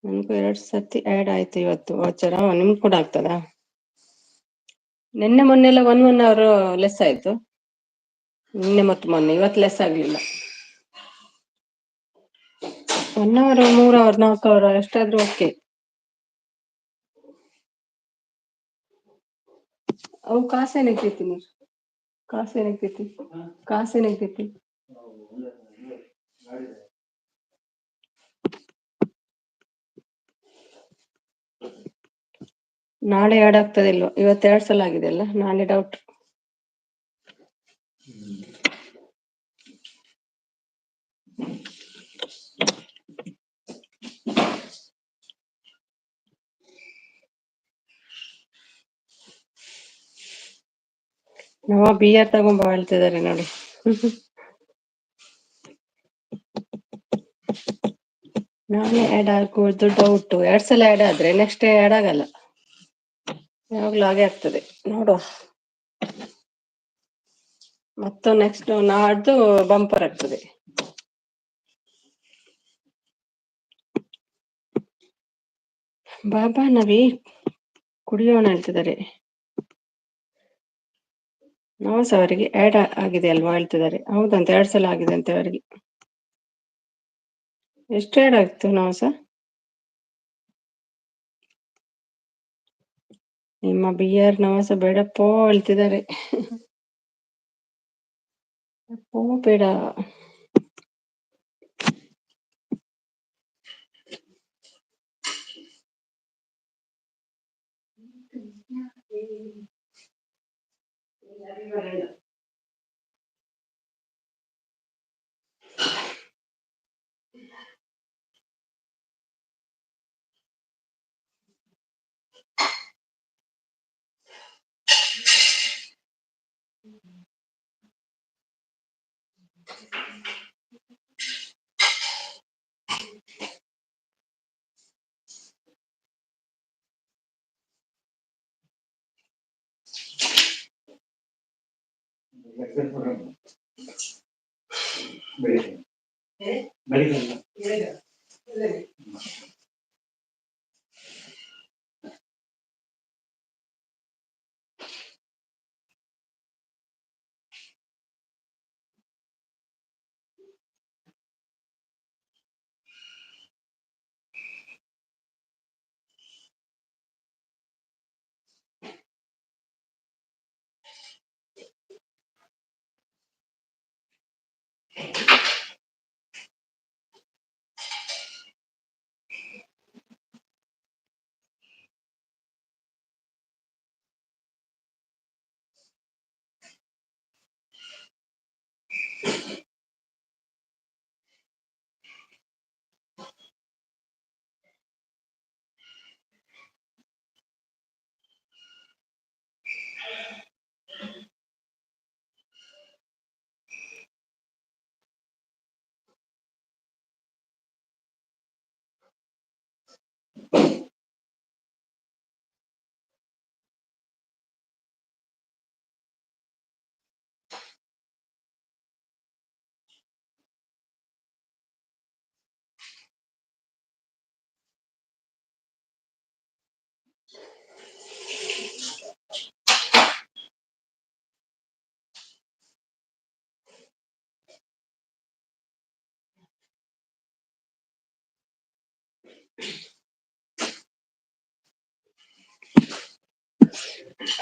ನನ್ಗೂ 2 ಸತಿ ಆಡ್ ಆಯ್ತು ಇವತ್ತು ವಾಚರ. ನಿಮ್ಗೆ ಕೂಡ ಆಗ್ತದಾ? ನಿನ್ನೆ ಮೊನ್ನೆ 1 ಅವರ್ ಲೆಸ್ ಆಯ್ತು. ನಿನ್ನೆ ಮತ್ತು ಮೊನ್ನೆ, ಇವತ್ತು ಲೆಸ್ ಆಗ್ಲಿಲ್ಲ. 1 ಅವರ್ 3 ಅವರ್ 4 ಅವರ್ ಎಷ್ಟಾದ್ರೂ ಓಕೆ. ಅವು ಕಾಸೇನೈತಿ ನೀರು, ಕಾಸೇನೈತಿ. ನಾಳೆ ಆಡ್ ಆಗ್ತದೆ ಇಲ್ವಾ? ಇವತ್ತು 2 ಸಲ ಆಗಿದೆ ಅಲ್ಲ, ನಾಳೆ ಡೌಟ್. ನಾವ ಬಿಯರ್ ತಗೊಂಬ ಹೇಳ್ತಿದಾರೆ ನೋಡಿ. ನಾನೇ ಆಡ್ ಆಗೋದು ಡೌಟು. 2 ಸಲ ಆಡ್ ಆದ್ರೆ ನೆಕ್ಸ್ಟ್ ಆಡ್ ಆಗಲ್ಲ, ಯಾವಾಗ್ಲೂ ಹಾಗೆ ಆಗ್ತದೆ. ನೋಡುವ, ಮತ್ತು ನೆಕ್ಸ್ಟ್ ನಾಡ್ದು ಬಂಪರ್ ಆಗ್ತದೆ. ಬಾಬಾ ನವಿ ಕುಡಿಯೋಣ ಹೇಳ್ತಿದ್ದಾರೆ. ನವಾಸ್ ಅವರಿಗೆ ಆಡ್ ಆಗಿದೆ ಅಲ್ವಾ ಹೇಳ್ತಿದ್ದಾರೆ. ಹೌದಂತೆ, 2 ಸಲ ಆಗಿದೆ ಅಂತೆ ಅವರಿಗೆ. ಎಷ್ಟು ಆಡ್ ಆಗ್ತು ನವಾಸ? ನಿಮ್ಮ ಬಿಯರ್ ನವಾಸ ಬೇಡಪ್ಪೋ ಹೇಳ್ತಿದ್ದಾರೆ. ಅಪ್ಪೋ ಬೇಡ.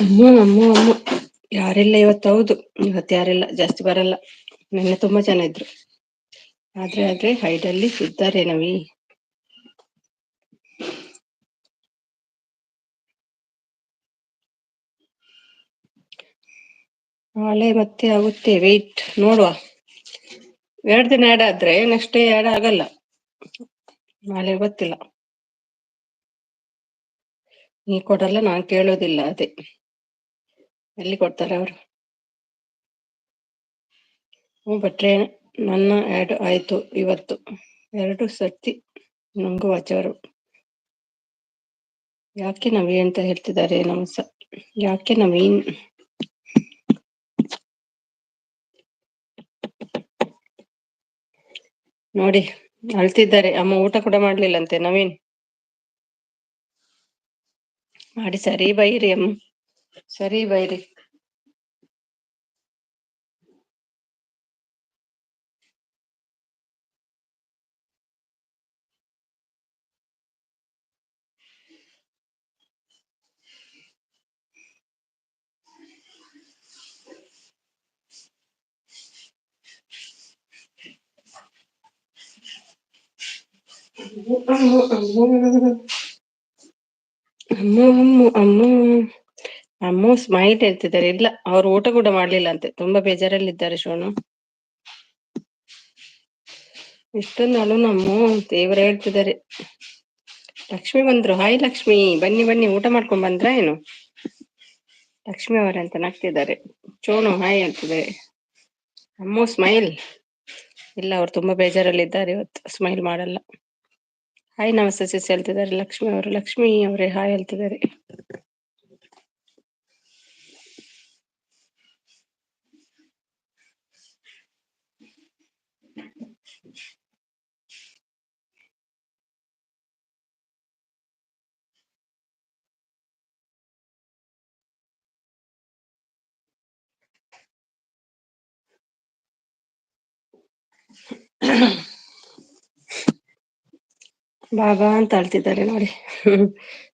ಅಮ್ಮ ಯಾರಿಲ್ಲ ಇವತ್ತು. ಹೌದು, ಇವತ್ತು ಯಾರಿಲ್ಲ, ಜಾಸ್ತಿ ಬರಲ್ಲ. ನಿನ್ನೆ ತುಂಬಾ ಜನ ಇದ್ರು. ಆದ್ರೆ ಹೈಡಲ್ಲಿ ಇದ್ದಾರೆ ನವಿ. ನಾಳೆ ಮತ್ತೆ ಆಗುತ್ತೆ, ವೇಟ್ ನೋಡುವ. 2 ದಿನ ಆಡ್ ಆದ್ರೆ ನೆಕ್ಸ್ಟ್ ಡೇ ಆಡ್ ಆಗಲ್ಲ. ನಾಳೆ ಗೊತ್ತಿಲ್ಲ. ನೀ ಕೊಡಲ್ಲ, ನಾನ್ ಕೇಳೋದಿಲ್ಲ. ಅದೇ ಎಲ್ಲಿ ಕೊಡ್ತಾರೆ ಅವರು. ಭಟ್ರೆ ನನ್ನ ಆಡ್ ಆಯ್ತು ಇವತ್ತು 2 ಸರ್ತಿ. ನಂಗು ಆಚವರು ಯಾಕೆ ನವೀನ್ ಅಂತ ಹೇಳ್ತಿದ್ದಾರೆ. ನಮಸ ಯಾಕೆ ನವೀನ್? ನೋಡಿ ಅಳ್ತಿದ್ದಾರೆ. ಅಮ್ಮ ಊಟ ಕೂಡ ಮಾಡ್ಲಿಲ್ಲಂತೆ. ನವೀನ್ ಮಾಡಿ ಸರಿ ಬೈರಿ ಅಮ್ಮ, ಸರಿ ಬೈರಿ. ಅಮ್ಮ ಸ್ಮೈಲ್ ಹೇಳ್ತಿದ್ದಾರೆ. ಇಲ್ಲ, ಅವ್ರು ಊಟ ಕೂಡ ಮಾಡ್ಲಿಲ್ಲ ಅಂತೆ. ತುಂಬಾ ಬೇಜಾರಲ್ಲಿದ್ದಾರೆ ಶೋನು. ಇಷ್ಟೊಂದು ಅಳು ನಮ್ಮ ದೇವರ ಹೇಳ್ತಿದ್ದಾರೆ. ಲಕ್ಷ್ಮಿ ಬಂದ್ರು. ಹಾಯ್ ಲಕ್ಷ್ಮಿ, ಬನ್ನಿ ಊಟ ಮಾಡ್ಕೊಂಡ್ ಬಂದ್ರ ಏನು? ಲಕ್ಷ್ಮಿ ಅವರಂತ ನಗ್ತಿದ್ದಾರೆ. ಚೋನು ಹಾಯ್ ಅಂತಿದೆ. ಅಮ್ಮು ಸ್ಮೈಲ್. ಇಲ್ಲ, ಅವ್ರು ತುಂಬಾ ಬೇಜಾರಲ್ಲಿದ್ದಾರೆ ಇವತ್ತು, ಸ್ಮೈಲ್ ಮಾಡಲ್ಲ. ಹಾಯ್ ನಮಸ್ತೆ ಸಿಸ್ ಹೇಳ್ತಿದ್ದಾರೆ ಲಕ್ಷ್ಮಿ ಅವರು. ಲಕ್ಷ್ಮಿ ಅವರೇ ಹಾಯ್ ಹೇಳ್ತಿದ್ದಾರೆ. ಬಾಬಾ ಅಂತ ಅಳ್ತಿದ್ದಾರೆ ನೋಡಿ.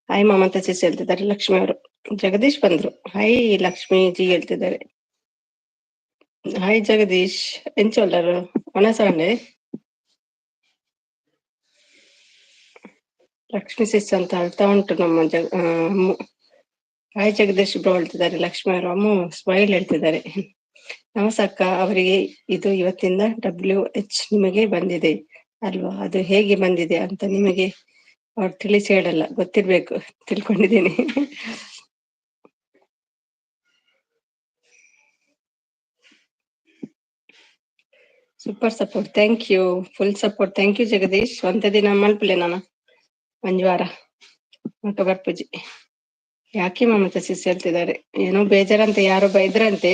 ಹಾಯ್ ಮಮತಾ ಸಿಸ್ ಹೇಳ್ತಿದ್ದಾರೆ ಲಕ್ಷ್ಮಿ ಅವರು. ಜಗದೀಶ್ ಬಂದ್ರು. ಹಾಯ್ ಲಕ್ಷ್ಮಿ ಜಿ ಹೇಳ್ತಿದ್ದಾರೆ. ಹಾಯ್ ಜಗದೀಶ್ ಎಂಚೊಲ್ಲರು ಒಣಸಾಂಡೆ ಲಕ್ಷ್ಮಿ ಸಿಸ್ ಅಂತ ಅಳ್ತಾ ಉಂಟು ನಮ್ಮ ಅಮ್ಮು. ಹಾಯ್ ಜಗದೀಶ್ ಬ್ರೋ ಹೇಳ್ತಿದ್ದಾರೆ ಲಕ್ಷ್ಮಿ ಅವರು. ಅಮ್ಮು ಸ್ಮೈಲ್ ಹೇಳ್ತಿದ್ದಾರೆ. ನಮಸ್ಕ ಅವರಿಗೆ ಇದು ಇವತ್ತಿಂದ WH ನಿಮಗೆ ಬಂದಿದೆ ಅಲ್ವಾ, ಅದು ಹೇಗೆ ಬಂದಿದೆ ಅಂತ ನಿಮಗೆ ಅವ್ರು ತಿಳಿಸಿ ಹೇಳಲ್ಲ, ಗೊತ್ತಿರ್ಬೇಕು, ತಿಳ್ಕೊಂಡಿದ್ದೀನಿ. Super support, thank you. Full support, thank you Jagadish. ಒಂದೇ ದಿನ ಮಲ್ಪಲೆ ನಾನು ಮಂಜುವಾರ ಮಕಬರ್ ಪೂಜೆ. ಯಾಕೆ ಮಮತಾ ಸಿಸ್ ಹೇಳ್ತಿದ್ದಾರೆ, ಏನೋ ಬೇಜಾರಂತೆ, ಯಾರೋ ಬೈದ್ರಂತೆ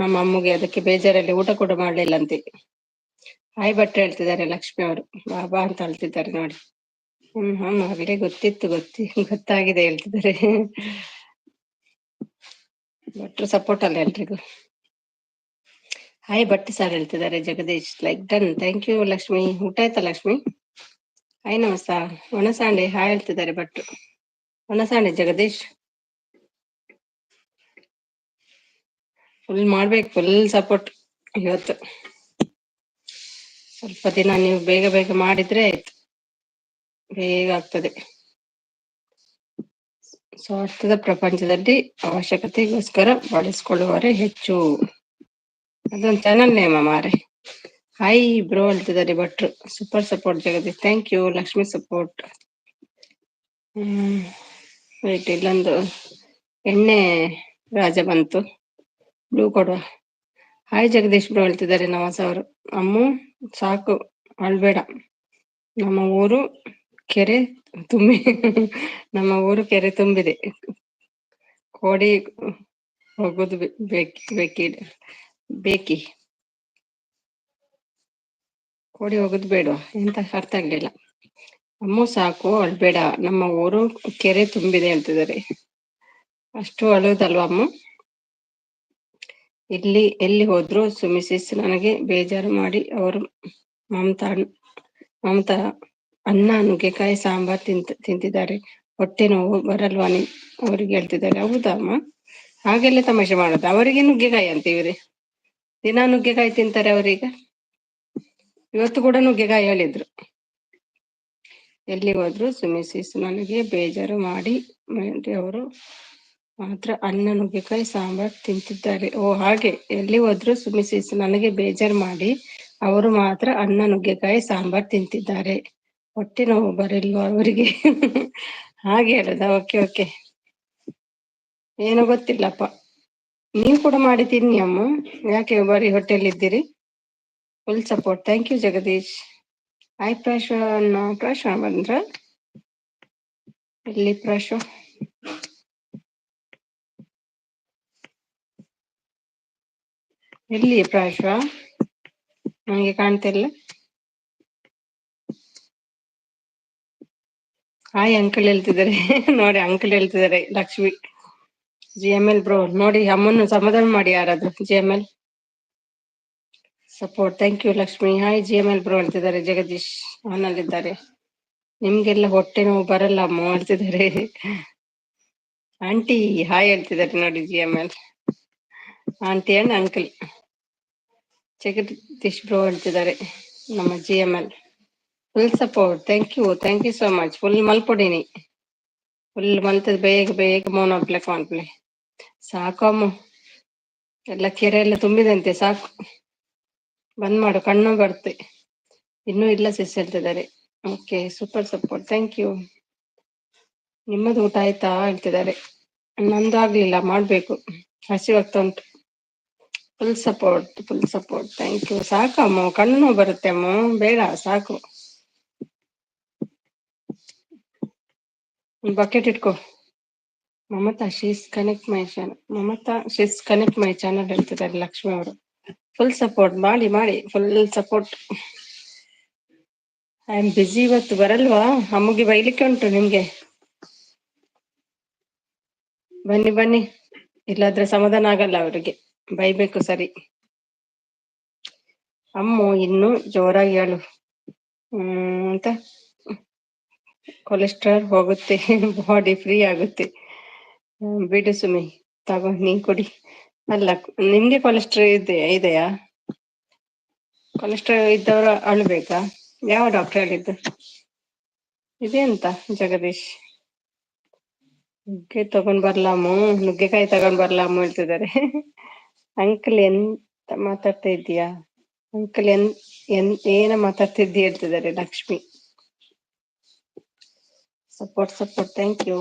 ನಮ್ಮ ಅಮ್ಮಗೆ, ಅದಕ್ಕೆ ಬೇಜಾರಲ್ಲಿ ಊಟ ಕೂಡ ಮಾಡ್ಲಿಲ್ಲಂತೆ. ಹಾಯ್ ಭಟ್ರು ಹೇಳ್ತಿದ್ದಾರೆ ಲಕ್ಷ್ಮಿ ಅವರು. ಬಾಬಾ ಅಂತ ಹೇಳ್ತಿದ್ದಾರೆ ನೋಡಿ. ಆಗ್ಲೇ ಗೊತ್ತಿತ್ತು, ಗೊತ್ತಾಗಿದೆ ಹೇಳ್ತಿದ್ದಾರೆ. ಭಟ್ರು ಸಪೋರ್ಟ್ ಅಲ್ಲ ಎಲ್ರಿಗೂ. ಹಾಯ್ ಭಟ್ ಸರ್ ಹೇಳ್ತಿದ್ದಾರೆ Jagadish. Like done, thank you Lakshmi. ಊಟ ಆಯ್ತಾ ಲಕ್ಷ್ಮಿ? ಹಾಯ್ ನಮಸ್ತ. ಒಣಸಾಂಡೆ ಹಾಯ್ ಹೇಳ್ತಿದ್ದಾರೆ ಭಟ್ರು. ಒಣಸಾಂಡೆ ಜಗದೀಶ್ ಫುಲ್ ಮಾಡ್ಬೇಕು, ಫುಲ್ ಸಪೋರ್ಟ್ ಇವತ್ತು. ಸ್ವಲ್ಪ ದಿನ ನೀವು ಬೇಗ ಬೇಗ ಮಾಡಿದ್ರೆ ಆಯ್ತು, ಬೇಗ ಆಗ್ತದೆ. ಸ್ವಾರ್ಥದ ಪ್ರಪಂಚದಲ್ಲಿ ಅವಶ್ಯಕತೆಗೋಸ್ಕರ ಬಳಸ್ಕೊಳ್ಳುವವರೇ ಹೆಚ್ಚು. ಅದೊಂದು ಚಾನಲ್ ನೇಮ ಮಾರೆ. ಹಾಯ್ ಬ್ರೋ ಹೇಳ್ತಿದ್ದಾರೆ ಭಟ್ರು. Super support Jagadish, thank you Lakshmi support. Right, ಇಲ್ಲೊಂದು ಎಣ್ಣೆ ರಾಜ ಬಂತು, ಬ್ಲೂ ಕೊಡುವ. ಹಾಯ್ ಜಗದೀಶ್ ಬ್ರೋ ಹೇಳ್ತಿದ್ದಾರೆ ನವಾಸ್ ಅವರು. ಅಮ್ಮು ಸಾಕು ಅಳ್ಬೇಡ, ನಮ್ಮ ಊರು ಕೆರೆ ತುಂಬಿ ನಮ್ಮ ಊರು ಕೆರೆ ತುಂಬಿದೆ, ಕೋಡಿ ಹೋಗುದು ಬೇಕಿ ಕೋಡಿ ಹೋಗುದು ಬೇಡ ಎಂತ ಅರ್ಥ ಆಗ್ಲಿಲ್ಲ. ಅಮ್ಮು ಸಾಕು ಅಳ್ಬೇಡ, ನಮ್ಮ ಊರು ಕೆರೆ ತುಂಬಿದೆ ಹೇಳ್ತಿದ್ದಾರೆ. ಅಷ್ಟು ಅಳುವುದಲ್ವ ಅಮ್ಮ? ಎಲ್ಲಿ ಹೋದ್ರು ಸುಮಿಸಿಸ್ ನನಗೆ ಬೇಜಾರು ಮಾಡಿ ಅವರು ಮಮತಾ ಅನ್ನ ನುಗ್ಗೆಕಾಯಿ ಸಾಂಬಾರ್ ತಿಂತಿದ್ದಾರೆ, ಹೊಟ್ಟೆ ನೋವು ಬರಲ್ವಾ ಅವ್ರಿಗೆ ಹೇಳ್ತಿದ್ದಾರೆ. ಹೌದಾ ಅಮ್ಮ? ಹಾಗೆಲ್ಲ ತಮಾಷೆ ಮಾಡೋದು? ಅವರಿಗೆ ನುಗ್ಗೆಕಾಯಿ ಅಂತೀವ್ರಿ, ದಿನ ನುಗ್ಗೆಕಾಯಿ ತಿಂತಾರೆ ಅವರೀಗ. ಇವತ್ತು ಕೂಡ ನುಗ್ಗೆಕಾಯಿ ಹೇಳಿದ್ರು. ಎಲ್ಲಿ ಹೋದ್ರು ಸುಮಿಸಿಸ್ ನನಗೆ ಬೇಜಾರು ಮಾಡಿ ಅವರು ಮಾತ್ರ ಅನ್ನ ನುಗ್ಗೆಕಾಯಿ ಸಾಂಬಾರ್ ತಿಂತಿದ್ದಾರೆ. ಓ ಹಾಗೆ, ಎಲ್ಲಿ ಹೋದ್ರು ಸುಮಿಸಿಸ್ ನನಗೆ ಬೇಜಾರು ಮಾಡಿ ಅವರು ಮಾತ್ರ ಅನ್ನ ನುಗ್ಗೆಕಾಯಿ ಸಾಂಬಾರ್ ತಿಂತಿದ್ದಾರೆ, ಹೊಟ್ಟೆ ನೋವು ಬರಲ್ವಾ ಅವರಿಗೆ? ಹಾಗೆ ಹೇಳದ? ಓಕೆ ಓಕೆ, ಏನೋ ಗೊತ್ತಿಲ್ಲಪ್ಪ. ನೀವು ಕೂಡ ಮಾಡಿ ತಿನ್ನಿ ಅಮ್ಮ, ಯಾಕೆ ಬರೀ ಹೊಟ್ಟೆಲಿದ್ದೀರಿ? Full support, thank you Jagadish. Hi Prashva ಬಂದ್ರ? ಎಲ್ಲಿ ಪ್ರಾಶ್ವ? ಎಲ್ಲಿ ಪ್ರಾಶ್ವ? ನನಗೆ ಕಾಣ್ತಿಲ್ಲ. ಹಾಯ್ ಅಂಕಲ್ ಹೇಳ್ತಿದ್ದಾರೆ ನೋಡಿ, ಅಂಕಲ್ ಹೇಳ್ತಿದ್ದಾರೆ ಲಕ್ಷ್ಮಿ. GML ಬ್ರೋ ನೋಡಿ, ಅಮ್ಮನ್ನು ಸಮಾಧಾನ ಮಾಡಿ ಯಾರಾದ್ರೂ. GML support, thank you Lakshmi. Hi GML bro ಹೇಳ್ತಿದ್ದಾರೆ ಜಗದೀಶ್, ಅವನಲ್ಲಿದ್ದಾರೆ. ನಿಮ್ಗೆಲ್ಲ ಹೊಟ್ಟೆ ನೋವು ಬರಲ್ಲ ಅಮ್ಮ ಹೇಳ್ತಿದ್ದಾರೆ. ಆಂಟಿ ಹಾಯ್ ಹೇಳ್ತಿದ್ದಾರೆ ನೋಡಿ GML. Aunty and uncle. Jagadish bro ಹೇಳ್ತಿದ್ದಾರೆ ನಮ್ಮ GML. Full support, thank you so much. Full ಮಲ್ಪೊಡಿನಿ, ಫುಲ್ ಮಲ್ತದ ಬೇಗ ಬೇಗ ಮೌನ ಕಾಣ್ಪ್ಲೆ. ಸಾಕು ಅಮ್ಮ, ಎಲ್ಲ ಕೆರೆ ಎಲ್ಲ ತುಂಬಿದಂತೆ, ಸಾಕು ಬಂದ್ ಮಾಡು, ಕಣ್ಣು ಬರುತ್ತೆ. ಇನ್ನೂ ಇಲ್ಲ ಸಿಸ್ ಹೇಳ್ತಿದ್ದಾರೆ. Okay, super support, thank you. ನಿಮ್ಮದು ಊಟ ಆಯ್ತಾ ಹೇಳ್ತಿದ್ದಾರೆ. ನಂದು ಆಗ್ಲಿಲ್ಲ, ಮಾಡ್ಬೇಕು. ಹಸಿವಾಗ್ತಾ ಉಂಟು. Full support. Thank you. ಸಾಕಮ್ಮ, ಕಣ್ಣು ನೋವು ಬರುತ್ತೆ ಅಮ್ಮ, ಬೇಡ ಸಾಕು. ಬಕೆಟ್ ಇಟ್ಕೋ. Mamata she's connect my channel ಹೇಳ್ತಿದ್ದಾರೆ ಲಕ್ಷ್ಮಿ ಅವರು. ಫುಲ್ ಸಪೋರ್ಟ್ ಮಾಡಿ full support. I am busy ಇವತ್ತು, ಬರಲ್ವಾ? ಅಮ್ಮಗೆ ಬೈಲಿಕ್ಕೆ ಉಂಟು ನಿಮ್ಗೆ. ಬನ್ನಿ, ಇಲ್ಲಾದ್ರೆ ಸಮಾಧಾನ ಆಗಲ್ಲ ಅವರಿಗೆ, ಬೈಬೇಕು ಸರಿ. ಅಮ್ಮು ಇನ್ನು ಜೋರಾಗಿ ಹೇಳು. ಅಂತ ಕೊಲೆಸ್ಟ್ರಾಲ್ ಹೋಗುತ್ತೆ, ಬಾಡಿ ಫ್ರೀ ಆಗುತ್ತೆ. ಬಿಡು ಸುಮಿ, ತಗೋ ನೀನ್ ಕೊಡಿ. ಅಲ್ಲ, ನಿಮ್ಗೆ ಕೊಲೆಸ್ಟ್ರಾಲ್ ಇದೆಯಾ? ಕೊಲೆಸ್ಟ್ರಾಲ್ ಇದ್ದವರು ಅಳ್ಬೇಕಾ? ಯಾವ ಡಾಕ್ಟರ್ ಹೇಳಿದ್ದು? ಇದೆ ಅಂತ ಜಗದೀಶ್. ನುಗ್ಗೆಕಾಯಿ ತಗೊಂಡ್ ಬರ್ಲಾಮು ಹೇಳ್ತಿದ್ದಾರೆ. ಅಂಕಲ್ ಎಂತ ಮಾತಾಡ್ತಾ ಇದ್ದೀಯಾ? ಅಂಕಲ್ ಏನ ಮಾತಾಡ್ತಿದ್ದಿ ಹೇಳ್ತಿದ್ದಾರೆ ಲಕ್ಷ್ಮಿ. ಸಪೋರ್ಟ್. Thank you.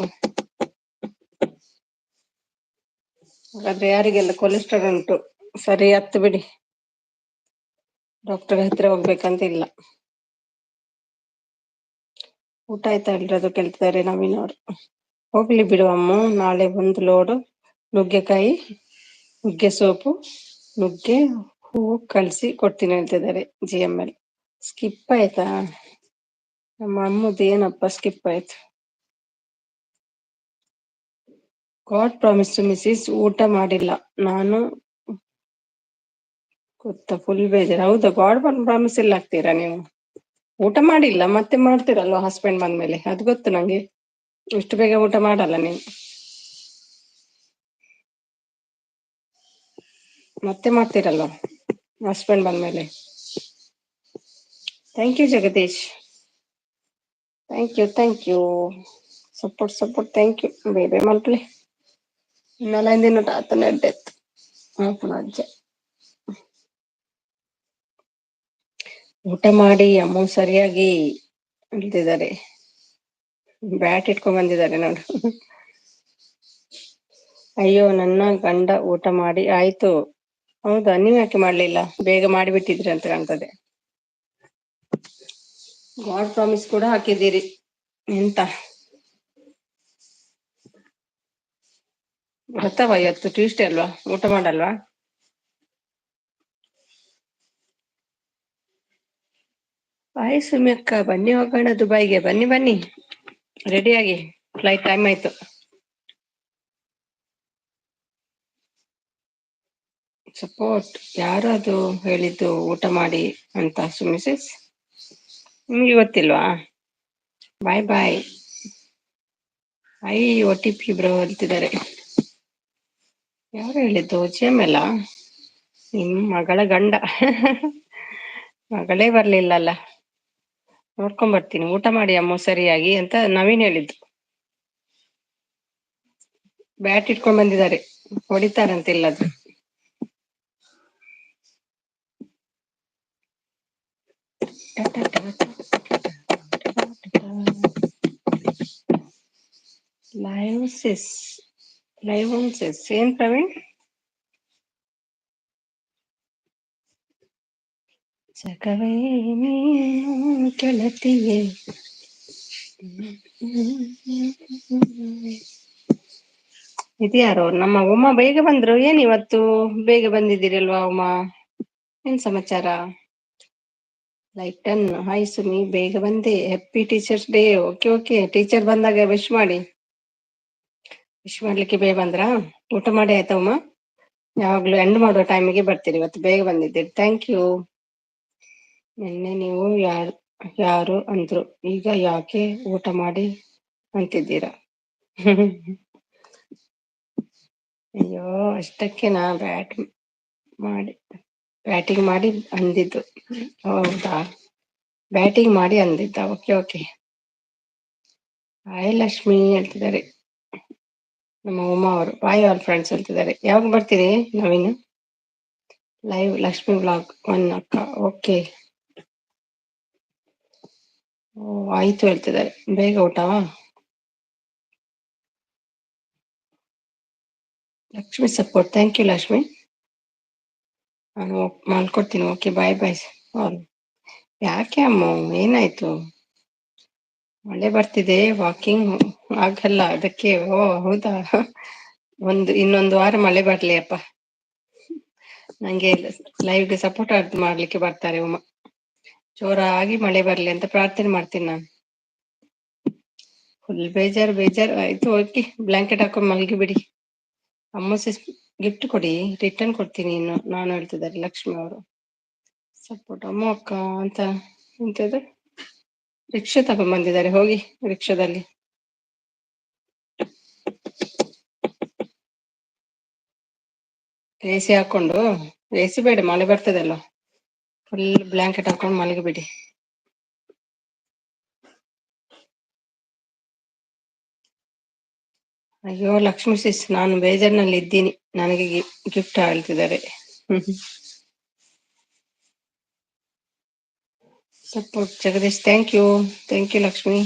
ಹಾಗಾದ್ರೆ ಯಾರಿಗೆಲ್ಲ ಕೊಲೆಸ್ಟ್ರಾಲ್ ಉಂಟು, ಸರಿ ಹತ್ತು ಬಿಡಿ, ಡಾಕ್ಟರ್ ಹತ್ರ ಹೋಗ್ಬೇಕಂತ ಇಲ್ಲ. ಊಟ ಆಯ್ತಾ ಎಲ್ರದು ಕೇಳ್ತಿದ್ದಾರೆ ನವೀನ್ ಅವರು. ಹೋಗ್ಲಿ ಬಿಡು ಅಮ್ಮ, ನಾಳೆ ಒಂದು ಲೋಡು ನುಗ್ಗೆಕಾಯಿ, ನುಗ್ಗೆ ಸೊಪ್ಪು, ನುಗ್ಗೆ ಹೂವು ಕಳ್ಸಿ ಕೊಡ್ತೀನಿ ಹೇಳ್ತಿದ್ದಾರೆ GML. ಸ್ಕಿಪ್ ಆಯ್ತಾ? ನಮ್ಮ ಅಮ್ಮದು ಏನಪ್ಪ ಸ್ಕಿಪ್ ಆಯ್ತು? ಗಾಡ್ ಪ್ರಾಮಿಸ್ ಮಿಸಿಸ್, ಊಟ ಮಾಡಿಲ್ಲ ನಾನು ಗೊತ್ತಾ, ಫುಲ್ ಬೇಜಾರು. ಹೌದಾ, ಗಾಡ್ ಪ್ರಾಮಿಸ್ ಇಲ್ಲ ಆಗ್ತೀರಾ ನೀವು? ಊಟ ಮಾಡಿಲ್ಲ ಮತ್ತೆ ಮಾಡ್ತೀರಲ್ವಾ ಹಸ್ಬೆಂಡ್ ಬಂದ್ಮೇಲೆ, ಅದು ಗೊತ್ತು ನಂಗೆ. ಇಷ್ಟು ಬೇಗ ಊಟ ಮಾಡಲ್ಲ ನೀವು, ಮತ್ತೆ ಮಾಡ್ತೀರಲ್ವಾ ಹಸ್ಬೆಂಡ್ ಬಂದ್ಮೇಲೆ. Thank you Jagadish, thank you. Support. Thank you. ಬೇಬೆ ಮಲ್ಪಲೆ ಇನ್ನೆಲ್ಲ ಟಾತನ ಎಡ್ಡೆತ್ತು ಅಜ್ಜ. ಊಟ ಮಾಡಿ ಅಮ್ಮ ಸರಿಯಾಗಿ ಅಂತಿದ್ದಾರೆ. ಬ್ಯಾಟ್ ಇಟ್ಕೊಂಡ್ ಬಂದಿದ್ದಾರೆ ನೋಡು. ಅಯ್ಯೋ, ನನ್ನ ಗಂಡ ಊಟ ಮಾಡಿ ಆಯ್ತು. ಹೌದಾ, ನೀವ್ ಯಾಕೆ ಮಾಡ್ಲಿಲ್ಲ? ಬೇಗ ಮಾಡಿಬಿಟ್ಟಿದ್ರಿ ಅಂತ ಕಾಣ್ತದೆ. ಗಾಡ್ ಪ್ರಾಮಿಸ್ ಕೂಡ ಹಾಕಿದ್ದೀರಿ ಎಂತ? ಗೊತ್ತವ, ಇವತ್ತು ಟ್ಯೂಸ್ಡೇ ಅಲ್ವಾ, ಊಟ ಮಾಡಲ್ವಾ? ಬಾಯ್ ಸುಮಿ ಅಕ್ಕ, ಬನ್ನಿ ಹೋಗೋಣ ದುಬೈಗೆ. ಬನ್ನಿ ರೆಡಿಯಾಗಿ, ಫ್ಲೈಟ್ ಟೈಮ್ ಆಯ್ತು. ಸಪೋರ್ಟ್. ಯಾರು ಅದು ಹೇಳಿದ್ದು ಊಟ ಮಾಡಿ ಅಂತ? ಮಿಸಸ್ ನಿಮ್ಗೆ ಗೊತ್ತಿಲ್ವಾ? ಬಾಯ್. OTP ಬ್ರೋ ಹೇಳ್ತಿದ್ದಾರೆ. ಯಾರು ಹೇಳಿದ್ದು? GML? ನಿಮ್ ಮಗಳ ಗಂಡ. ಮಗಳೇ ಬರ್ಲಿಲ್ಲಲ್ಲ, ನೋಡ್ಕೊಂಡ್ ಬರ್ತೀನಿ. ಊಟ ಮಾಡಿ ಅಮ್ಮ ಸರಿಯಾಗಿ ಅಂತ ನವೀನ್ ಹೇಳಿದ್ದು. ಬ್ಯಾಟ್ ಇಟ್ಕೊಂಡ್ ಬಂದಿದ್ದಾರೆ, ಹೊಡಿತಾರಂತಿಲ್ಲದು. ಲೈವ್ ಏನ್ ಪ್ರವೀಣ್? ಜಗವೇ ನೀನು ಕೆಳತಿಯೇ. ಇದ್ಯಾರು? ನಮ್ಮ ಉಮಾ ಬೇಗ ಬಂದ್ರು. ಏನ್ ಇವತ್ತು ಬೇಗ ಬಂದಿದ್ದೀರಲ್ವಾ ಉಮಾ? ಏನ್ ಸಮಾಚಾರ? ಲೈಕ್ 10. ಹಾಯ್ ಸುಮಿ, ಬೇಗ ಬಂದೆ. Happy teachers day. Okay, teacher ಬಂದಾಗ ವಿಶ್ ಮಾಡ್ಲಿಕ್ಕೆ ಬೇಗ ಬಂದ್ರಾ? ಊಟ ಮಾಡಿ ಆಯ್ತಾ ಉಮಾ? ಯಾವಾಗ್ಲೂ ಎಂಡ್ ಮಾಡುವ ಟೈಮಿಗೆ ಬರ್ತೀರಿ, ಇವತ್ತು ಬೇಗ ಬಂದಿದ್ದೀರಿ. Thank you. ನಿನ್ನೆ ನೀವು ಯಾರು ಅಂದ್ರು, ಈಗ ಯಾಕೆ ಊಟ ಮಾಡಿ ಅಂತಿದ್ದೀರಾ? ಅಯ್ಯೋ, ಅಷ್ಟಕ್ಕೆ ನಾ ಬ್ಯಾಟಿಂಗ್ ಮಾಡಿ ಅಂದಿದ್ದು. ಹೌದಾ, ಬ್ಯಾಟಿಂಗ್ ಮಾಡಿ ಅಂದಿದ್ದ. ಓಕೆ. ಹಾಯ್ ಲಕ್ಷ್ಮಿ ಹೇಳ್ತಿದ್ದಾರೆ ನಮ್ಮ ಉಮಾ ಅವರು. ಬಾಯ್ ಆಲ್ ಫ್ರೆಂಡ್ಸ್ ಹೇಳ್ತಿದ್ದಾರೆ. ಯಾವಾಗ ಬರ್ತೀರಿ ನವೀನ್? ಲೈವ್ ಲಕ್ಷ್ಮಿ ಬ್ಲಾಗ್ 1 ಅಕ್ಕ. ಓಕೆ. ಆಯ್ತು ಹೇಳ್ತಿದ್ದಾರೆ. ಬೇಗ ಊಟವಾ? Lakshmi support, thank you Lakshmi. ನಾನು ಮಾಡ್ಕೊಡ್ತೀನಿ. Okay, bye bye. ಯಾಕೆ ಅಮ್ಮ, ಏನಾಯ್ತು? ಮಳೆ ಬರ್ತಿದೆ, ವಾಕಿಂಗ್ ಆಗಲ್ಲ ಅದಕ್ಕೆ. ಓ ಹೌದಾ, ಇನ್ನೊಂದು ವಾರ ಮಳೆ ಬರ್ಲಿ ಅಪ್ಪ. ನಂಗೆ ಲೈವ್ಗೆ ಸಪೋರ್ಟ್ ಮಾಡ್ಲಿಕ್ಕೆ ಬರ್ತಾರೆ ಉಮಾ. ಜೋರಾಗಿ ಮಳೆ ಬರ್ಲಿ ಅಂತ ಪ್ರಾರ್ಥನೆ ಮಾಡ್ತೀನಿ ನಾನು. ಫುಲ್ ಬೇಜಾರು ಆಯ್ತು. ಓಕೆ, ಬ್ಲಾಂಕೆಟ್ ಹಾಕೊಂಡು ಮಲಗಿ ಬಿಡಿ. ಅಮ್ಮ ಗಿಫ್ಟ್ ಕೊಡಿ, ರಿಟರ್ನ್ ಕೊಡ್ತೀನಿ ಇನ್ನು ನಾನು ಹೇಳ್ತಿದ್ದಾರೆ ಲಕ್ಷ್ಮಿ ಅವರು. ಸಪೋರ್ಟ್ ಅಮ್ಮ ಅಕ್ಕ ಅಂತ ಎಂತದು ರಿಕ್ಷಾ ತಗೊಂಡ್ ಬಂದಿದ್ದಾರೆ, ಹೋಗಿ ರಿಕ್ಷಾದಲ್ಲಿ. ಎಸಿ ಹಾಕೊಂಡು, ಎಸಿ ಬೇಡ ಮಳೆ ಬರ್ತದಲ್ಲ, ಫುಲ್ ಬ್ಲಾಂಕೆಟ್ ಹಾಕೊಂಡು ಮಲಗಿ ಬಿಡಿ. ಅಯ್ಯೋ ಲಕ್ಷ್ಮಿ ಸಿಸ್, ನಾನು ಬೇಜಾರಿನಲ್ಲಿ ಇದ್ದೀನಿ, ನನಗೆ ಗಿಫ್ಟ್ ಹೇಳ್ತಿದ್ದಾರೆ. Support Jagadish, thank you Lakshmi.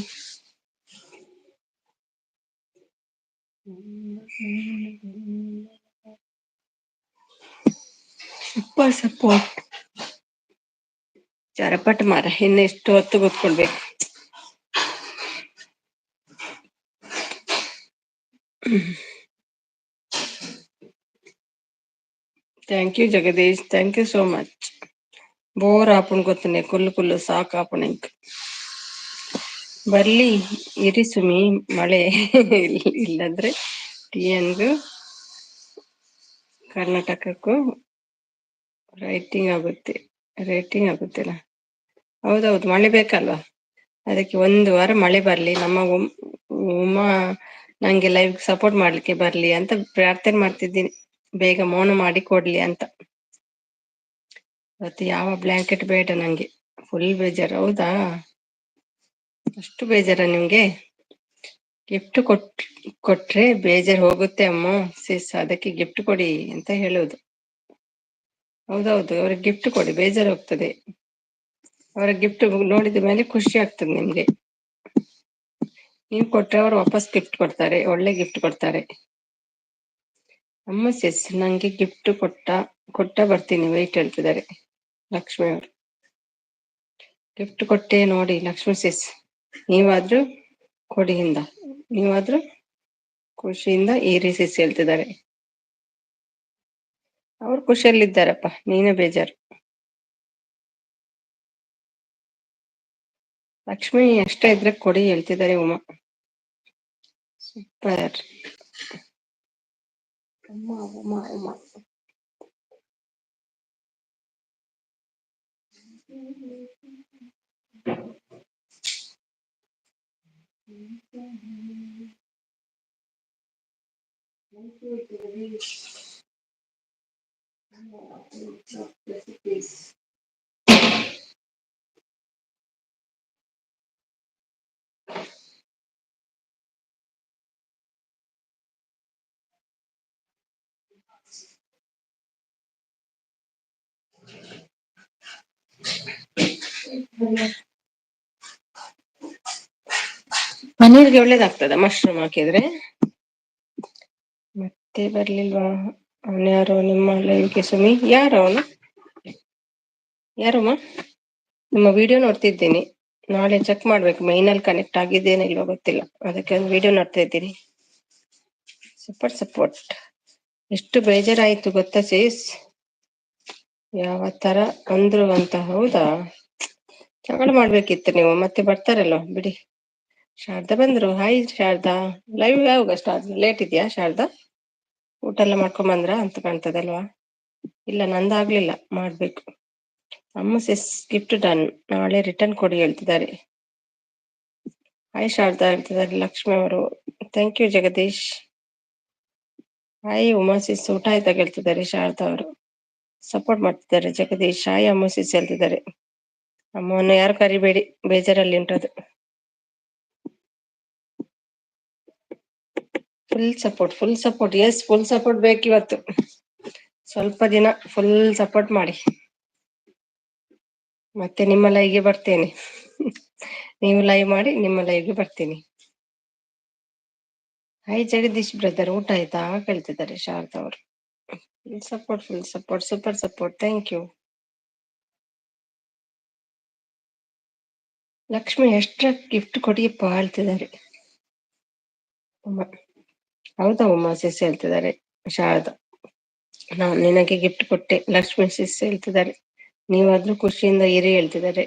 Super support. ಚರಪಟ್ ಮಾರ, ಇನ್ನೆಷ್ಟು ಹೊತ್ತು ಕೂತ್ಕೊಳ್ಬೇಕು. Thank you Jagadish, thank you so much. Bore ಆಪುಣ್ ಗೊತ್ತನೆ, ಕುಲ್ಲು ಸಾಕಾಪುಣ ಇಂಕ್. ಬರ್ಲಿ ಇರಿ ಸುಮಿ ಮಳೆ. ಇಲ್ಲಂದ್ರೆ ಟಿಎನ್ಗೂ ಕರ್ನಾಟಕಕ್ಕೂ ರೇಟಿಂಗ್ ಆಗುತ್ತಿಲ್ಲ. ಹೌದೌದು, ಮಳೆ ಬೇಕಲ್ವಾ, ಅದಕ್ಕೆ ಒಂದು ವಾರ ಮಳೆ ಬರ್ಲಿ. ನಮ್ಮ ಉಮಾ ನಂಗೆ ಲೈವ್ ಸಪೋರ್ಟ್ ಮಾಡ್ಲಿಕ್ಕೆ ಬರ್ಲಿ ಅಂತ ಪ್ರಾರ್ಥನೆ ಮಾಡ್ತಿದ್ದೀನಿ. ಬೇಗ ಮೌನ ಮಾಡಿ ಕೊಡ್ಲಿ ಅಂತ. ಮತ್ತೆ ಯಾವ ಬ್ಲಾಂಕೆಟ್ ಬೇಡ ನಂಗೆ, ಫುಲ್ ಬೇಜಾರು. ಹೌದಾ, ಅಷ್ಟು ಬೇಜಾರ ನಿಮ್ಗೆ? ಗಿಫ್ಟ್ ಕೊಟ್ರೆ ಬೇಜಾರು ಹೋಗುತ್ತೆ ಅಮ್ಮ ಸಿಸ್, ಅದಕ್ಕೆ ಗಿಫ್ಟ್ ಕೊಡಿ ಅಂತ ಹೇಳೋದು. ಹೌದೌದು, ಅವ್ರಿಗೆ ಗಿಫ್ಟ್ ಕೊಡಿ, ಬೇಜಾರು ಹೋಗ್ತದೆ. ಅವರ ಗಿಫ್ಟ್ ನೋಡಿದ ಮೇಲೆ ಖುಷಿ ಆಗ್ತದೆ ನಿಮ್ಗೆ. ನೀವು ಕೊಟ್ರೆ ಅವರು ವಾಪಸ್ ಗಿಫ್ಟ್ ಕೊಡ್ತಾರೆ, ಒಳ್ಳೆ ಗಿಫ್ಟ್ ಕೊಡ್ತಾರೆ. ಅಮ್ಮ ಸಿಸ್, ನಂಗೆ ಗಿಫ್ಟ್ ಕೊಟ್ಟ ಬರ್ತೀನಿ ವೆಯ್ಟ್ ಹೇಳ್ತಿದ್ದಾರೆ ಲಕ್ಷ್ಮಿ ಅವರು. ಗಿಫ್ಟ್ ಕೊಟ್ಟೆ ನೋಡಿ ಲಕ್ಷ್ಮಿ ಸಿಸ್, ನೀವಾದ್ರೂ ಕೊಡಿಯಿಂದ, ನೀವಾದ್ರೂ ಖುಷಿಯಿಂದ ಈ ಸಿಸ್ ಹೇಳ್ತಿದ್ದಾರೆ. ಅವ್ರು ಖುಷಿಯಲ್ಲಿದ್ದಾರಪ್ಪ, ನೀನೇ ಬೇಜಾರು. ಲಕ್ಷ್ಮಿ ಅಷ್ಟೇ ಇದ್ರೆ ಕೊಡಿ ಹೇಳ್ತಿದ್ದಾರೆ ಉಮಾ. ಸೂಪರ್ ಉಮಾ. ಪನ್ನೀರ್ಗೆ ಒಳ್ಳೇದಾಗ್ತದ ಮಶ್ರೂಮ್ ಹಾಕಿದ್ರೆ? ಮತ್ತೆ ಬರ್ಲಿಲ್ವಾ ಅವನ್ಯಾರೋ ನಿಮ್ಮ ಲೈವ್ಗೆ? ಸುಮಿ, ಯಾರಮ್ಮ? ನಿಮ್ಮ ವಿಡಿಯೋ ನೋಡ್ತಿದ್ದೀನಿ, ನಾಳೆ ಚೆಕ್ ಮಾಡ್ಬೇಕು ಮೈನಲ್ಲಿ ಕನೆಕ್ಟ್ ಆಗಿದ್ದೇನೋ ಇಲ್ವೋ ಗೊತ್ತಿಲ್ಲ, ಅದಕ್ಕೆ ಒಂದು ವಿಡಿಯೋ ನೋಡ್ತಾ ಇದ್ದೀನಿ. ಸಪೋರ್ಟ್. ಎಷ್ಟು ಬೇಜಾರಾಯ್ತು ಗೊತ್ತಾ ಸೇಸ್, ಯಾವ ತರ ಅಂದ್ರು ಅಂತ. ಹೌದಾ, ಜಗಳ ಮಾಡ್ಬೇಕಿತ್ತು ನೀವು, ಮತ್ತೆ ಬರ್ತಾರಲ್ವ ಬಿಡಿ. ಶಾರದಾ ಬಂದ್ರು. ಹಾಯ್ ಶಾರದಾ, ಲೈವ್ ಯಾವಾಗ ಸ್ಟಾರ್ಟ್? ಲೇಟ್ ಇದೆಯಾ ಶಾರದಾ? ಊಟ ಎಲ್ಲ ಮಾಡ್ಕೊಂಡ್ ಬಂದ್ರ ಅಂತ ಕಾಣ್ತದಲ್ವಾ? ಇಲ್ಲ, ನಂದಾಗ್ಲಿಲ್ಲ, ಮಾಡ್ಬೇಕು. ಅಮ್ಮ ಸಿಸ್, ಗಿಫ್ಟ್ ಡನ್, ನಾಳೆ ರಿಟರ್ನ್ ಕೊಡಿ ಹೇಳ್ತಿದ್ದಾರೆ. ಹಾಯ್ ಶಾರದಾ ಹೇಳ್ತಿದ್ದಾರೆ ಲಕ್ಷ್ಮಿ ಅವರು. Thank you Jagadish. Hi Uma sis, ಊಟ ಆಯ್ತಾ ಹೇಳ್ತಿದ್ದಾರೆ ಶಾರದಾ ಅವರು. ಸಪೋರ್ಟ್ ಮಾಡ್ತಿದ್ದಾರೆ ಜಗದೀಶ್. ಹಾಯ್ ಅಮ್ಮ ಸಿಸ್ ಹೇಳ್ತಿದ್ದಾರೆ. ಅಮ್ಮವನ್ನು ಯಾರು ಕರಿಬೇಡಿ, ಬೇಜಾರಲ್ಲಿ ಉಂಟದು. Full support yes, full support ಬೇಕಿವತ್ತು. ಸ್ವಲ್ಪ ದಿನ ಫುಲ್ ಸಪೋರ್ಟ್ ಮಾಡಿ, ಮತ್ತೆ ನಿಮ್ಮ ಲೈವ್ಗೆ ಬರ್ತೇನೆ. ನೀವು ಲೈವ್ ಮಾಡಿ, ನಿಮ್ಮ ಲೈವ್ಗೆ ಬರ್ತೀನಿ. ಹಾಯ್ ಜಗದೀಶ್ ಬ್ರದರ್, ಊಟ ಆಯ್ತಾ ಕೇಳ್ತಿದ್ದಾರೆ ಶಾರದಾ ಅವರು. Full support, super support, thank you. Lakshmi extra gift ಕೊಡಿಯಪ್ಪ ಹೇಳ್ತಿದ್ದಾರೆ ಉಮ್ಮ. ಹೌದಾ ಉಮಾ ಸಿಸ್ ಹೇಳ್ತಿದ್ದಾರೆ ಶಾರದಾ. ನಾನು ನಿನಗೆ ಗಿಫ್ಟ್ ಕೊಟ್ಟೆ ಲಕ್ಷ್ಮಿ ಸಿಸ್ ಹೇಳ್ತಿದ್ದಾರೆ. ನೀವಾದ್ರೂ ಖುಷಿಯಿಂದ ಇರಿ ಹೇಳ್ತಿದ್ದಾರೆ.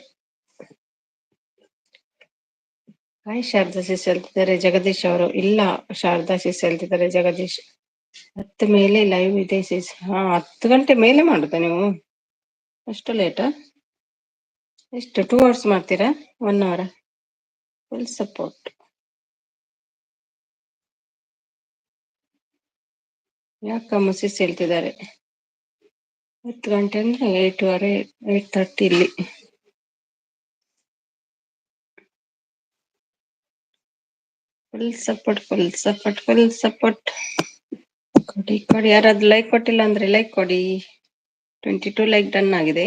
ಹಾಯ್ ಶಾರದಾ ಸಿಸ್ ಹೇಳ್ತಿದ್ದಾರೆ ಜಗದೀಶ್ ಅವರು. ಇಲ್ಲ ಶಾರದಾ ಸಿಸ್ ಹೇಳ್ತಿದ್ದಾರೆ ಜಗದೀಶ್. 10 ಮೇಲೆ ಲೈವ್ ಇದೆ ಸಿಸ್. 10 ಗಂಟೆ ಮೇಲೆ ಮಾಡುದಾ ನೀವು? ಅಷ್ಟು ಲೇಟಾ? ಎಷ್ಟು 2 ಅವರ್ಸ್ ಮಾಡ್ತೀರಾ? 1 ಅವರ್? Full support. ಯಾಕಮ್ಮ ಸಿಸ್ ಹೇಳ್ತಿದ್ದಾರೆ 10 ಗಂಟೆ ಅಂದ್ರೆ 8:30 8:30 ಇಲ್ಲಿ. Full support, full support, full support. ಕೊಡಿ ಕೊಡಿ, ಯಾರಾದ್ರೂ ಲೈಕ್ ಕೊಟ್ಟಿಲ್ಲ ಅಂದ್ರೆ ಲೈಕ್ ಕೊಡಿ. 22 ಲೈಕ್ ಡನ್ ಆಗಿದೆ.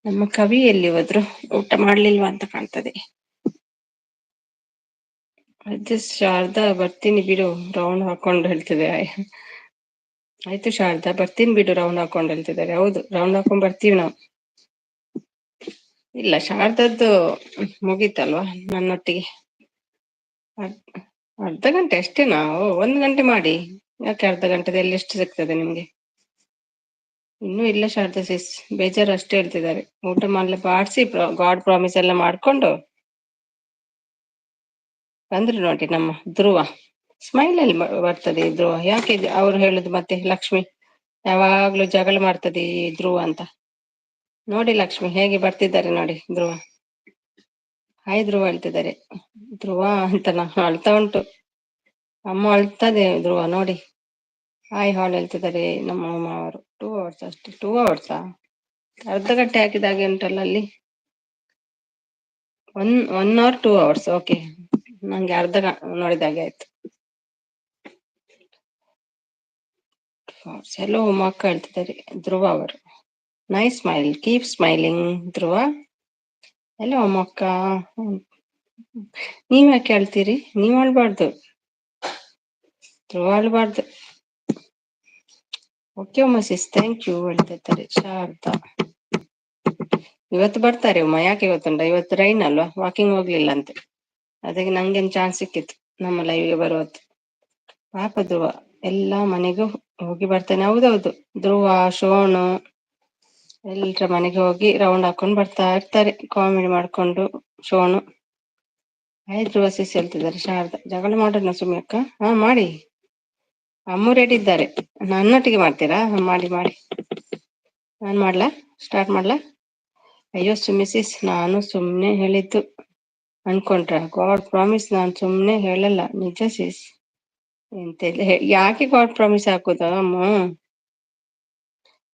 ನಮ್ಮ ಕವಿ ಎಲ್ಲಿ ಹೋದ್ರು? ಊಟ ಮಾಡ್ಲಿಲ್ವಾ ಅಂತ ಕಾಣ್ತದೆ. ಅಡ್ಜಸ್ಟ್ ಶಾರದಾ ಬರ್ತೀನಿ ಬಿಡು ರೌಂಡ್ ಹಾಕೊಂಡು ಹೇಳ್ತಿದೆ. ಆಯ್ತು ಶಾರದಾ ಬರ್ತೀನಿ ಬಿಡು ರೌಂಡ್ ಹಾಕೊಂಡು ಹೇಳ್ತಿದ್ದಾರೆ. ಹೌದು, ರೌಂಡ್ ಹಾಕೊಂಡ್ ಬರ್ತೀವಿ ನಾವು. ಇಲ್ಲ ಶಾರದದ್ದು ಮುಗೀತಲ್ವಾ ನನ್ನೊಟ್ಟಿಗೆ. ಅರ್ಧ ಗಂಟೆ ಅಷ್ಟೇನಾ? 1 ಗಂಟೆ ಮಾಡಿ. ಯಾಕೆ ಅರ್ಧ ಗಂಟೆದಲ್ಲಿ ಎಷ್ಟು ಸಿಗ್ತದೆ ನಿಮ್ಗೆ? ಇನ್ನೂ ಇಲ್ಲ ಶಾರದಾ ಸಿಸ್, ಬೇಜಾರು ಅಷ್ಟೇ ಹೇಳ್ತಿದ್ದಾರೆ. ಊಟ ಮಾಡ್ಲಿ ಬಾಡ್ಸಿ ಗಾಡ್ ಪ್ರಾಮಿಸ್ ಎಲ್ಲ ಮಾಡ್ಕೊಂಡು ಬಂದ್ರು ನೋಡಿ ನಮ್ಮ ಧ್ರುವ. ಸ್ಮೈಲ್ ಅಲ್ಲಿ ಬರ್ತದೆ ಈ ಧ್ರುವ. ಯಾಕೆ ಅವ್ರು ಹೇಳುದು ಮತ್ತೆ ಲಕ್ಷ್ಮಿ ಯಾವಾಗ್ಲೂ ಜಗಳ ಮಾಡ್ತದೆ ಈ ಧ್ರುವ ಅಂತ. ನೋಡಿ ಲಕ್ಷ್ಮಿ ಹೇಗೆ ಬರ್ತಿದ್ದಾರೆ ನೋಡಿ ಧ್ರುವ. ಹಾಯ್ ಧ್ರುವ ಹೇಳ್ತಿದ್ದಾರೆ. ಧ್ರುವ ಅಂತನ ಅಳ್ತಾ ಉಂಟು ಅಮ್ಮ, ಅಳ್ತದೆ ಧ್ರುವ ನೋಡಿ. ಹಾಯ್ ಹಾಲ್ ಹೇಳ್ತಿದ್ದಾರೆ ನಮ್ಮ ಅಮ್ಮ ಅವರು. 2 ಅವರ್ಸ್ ಅಷ್ಟೇ. 2 ಅವರ್ಸಾ? ಅರ್ಧ ಗಂಟೆ ಹಾಕಿದಾಗೆ ಉಂಟಲ್ಲ ಅಲ್ಲಿ. 1 ಅವರ್ 2 ಅವರ್ಸ್. ಓಕೆ, ನಂಗೆ ನೋಡಿದಾಗೆ ಆಯ್ತು. ಹೆಲೋ ಮಕ್ಕ ಹೇಳ್ತಿದ್ದಾರೆ ಧ್ರುವ ಅವರು. ನೈಸ್ ಸ್ಮೈಲ್, ಕೀಪ್ ಸ್ಮೈಲಿಂಗ್ ಧ್ರುವ. ಹೆಲೋ ಮಕ್ಕ. ನೀವ್ ಯಾಕೆ ಹೇಳ್ತೀರಿ? ನೀವ್ ಅಳ್ಬಾರ್ದು, ಧ್ರುವ ಅಳ್ಬಾರ್ದು. Okay Uma Sis, thank you ಹೇಳ್ತಿದ್ದಾರೆ ಶಾರದಾ. ಇವತ್ತು ಬರ್ತಾರೆ ಉಮಾ. ಯಾಕೆ ಗೊತ್ತುಂಟ, ಇವತ್ತು ರೈನ್ ಅಲ್ವಾ, ವಾಕಿಂಗ್ ಹೋಗ್ಲಿಲ್ಲ ಅಂತೆ. ಅದಕ್ಕೆ ನಂಗೇನ್ ಚಾನ್ಸ್ ಸಿಕ್ಕಿತ್ತು ನಮ್ಮ ಲೈವ್ಗೆ ಬರುವತ್ತು. ಪಾಪ ಧ್ರುವ ಎಲ್ಲಾ ಮನೆಗೂ ಹೋಗಿ ಬರ್ತೇನೆ. ಹೌದೌದು, ಧ್ರುವ ಶೋಣು ಎಲ್ರ ಮನೆಗೆ ಹೋಗಿ ರೌಂಡ್ ಹಾಕೊಂಡು ಬರ್ತಾ ಇರ್ತಾರೆ ಕಾಮಿಡಿ ಮಾಡ್ಕೊಂಡು. ಶೋಣು ಆಯ್ತು ಧ್ರುವ ಸಿಸ್ ಹೇಳ್ತಿದ್ದಾರೆ ಶಾರದಾ. ಜಗಳ ಮಾಡೋಣ ಸುಮ್ಮಿ ಅಕ್ಕ? ಮಾಡಿ. ಅಮ್ಮ ರೆಡಿ ಇದ್ದಾರೆ. ನನ್ನೊಟ್ಟಿಗೆ ಮಾಡ್ತೀರಾ? ಮಾಡಿ ಮಾಡಿ. ನಾನ್ ಮಾಡ್ಲಾ? ಸ್ಟಾರ್ಟ್ ಮಾಡ್ಲಾ? ಅಯ್ಯೋ ಸುಮ್ಮಿ ಸಿಸ್, ನಾನು ಸುಮ್ನೆ ಹೇಳಿದ್ದು ಅನ್ಕೊಂಡ್ರ? ಗಾಡ್ ಪ್ರಾಮಿಸ್ ನಾನ್ ಸುಮ್ನೆ ಹೇಳಲ್ಲ, ನಿಜ ಸಿಸ್. ಎಂತೆಲ್ಲ ಯಾಕೆ ಗಾಡ್ ಪ್ರಾಮಿಸ್ ಹಾಕುದ ಅಮ್ಮ?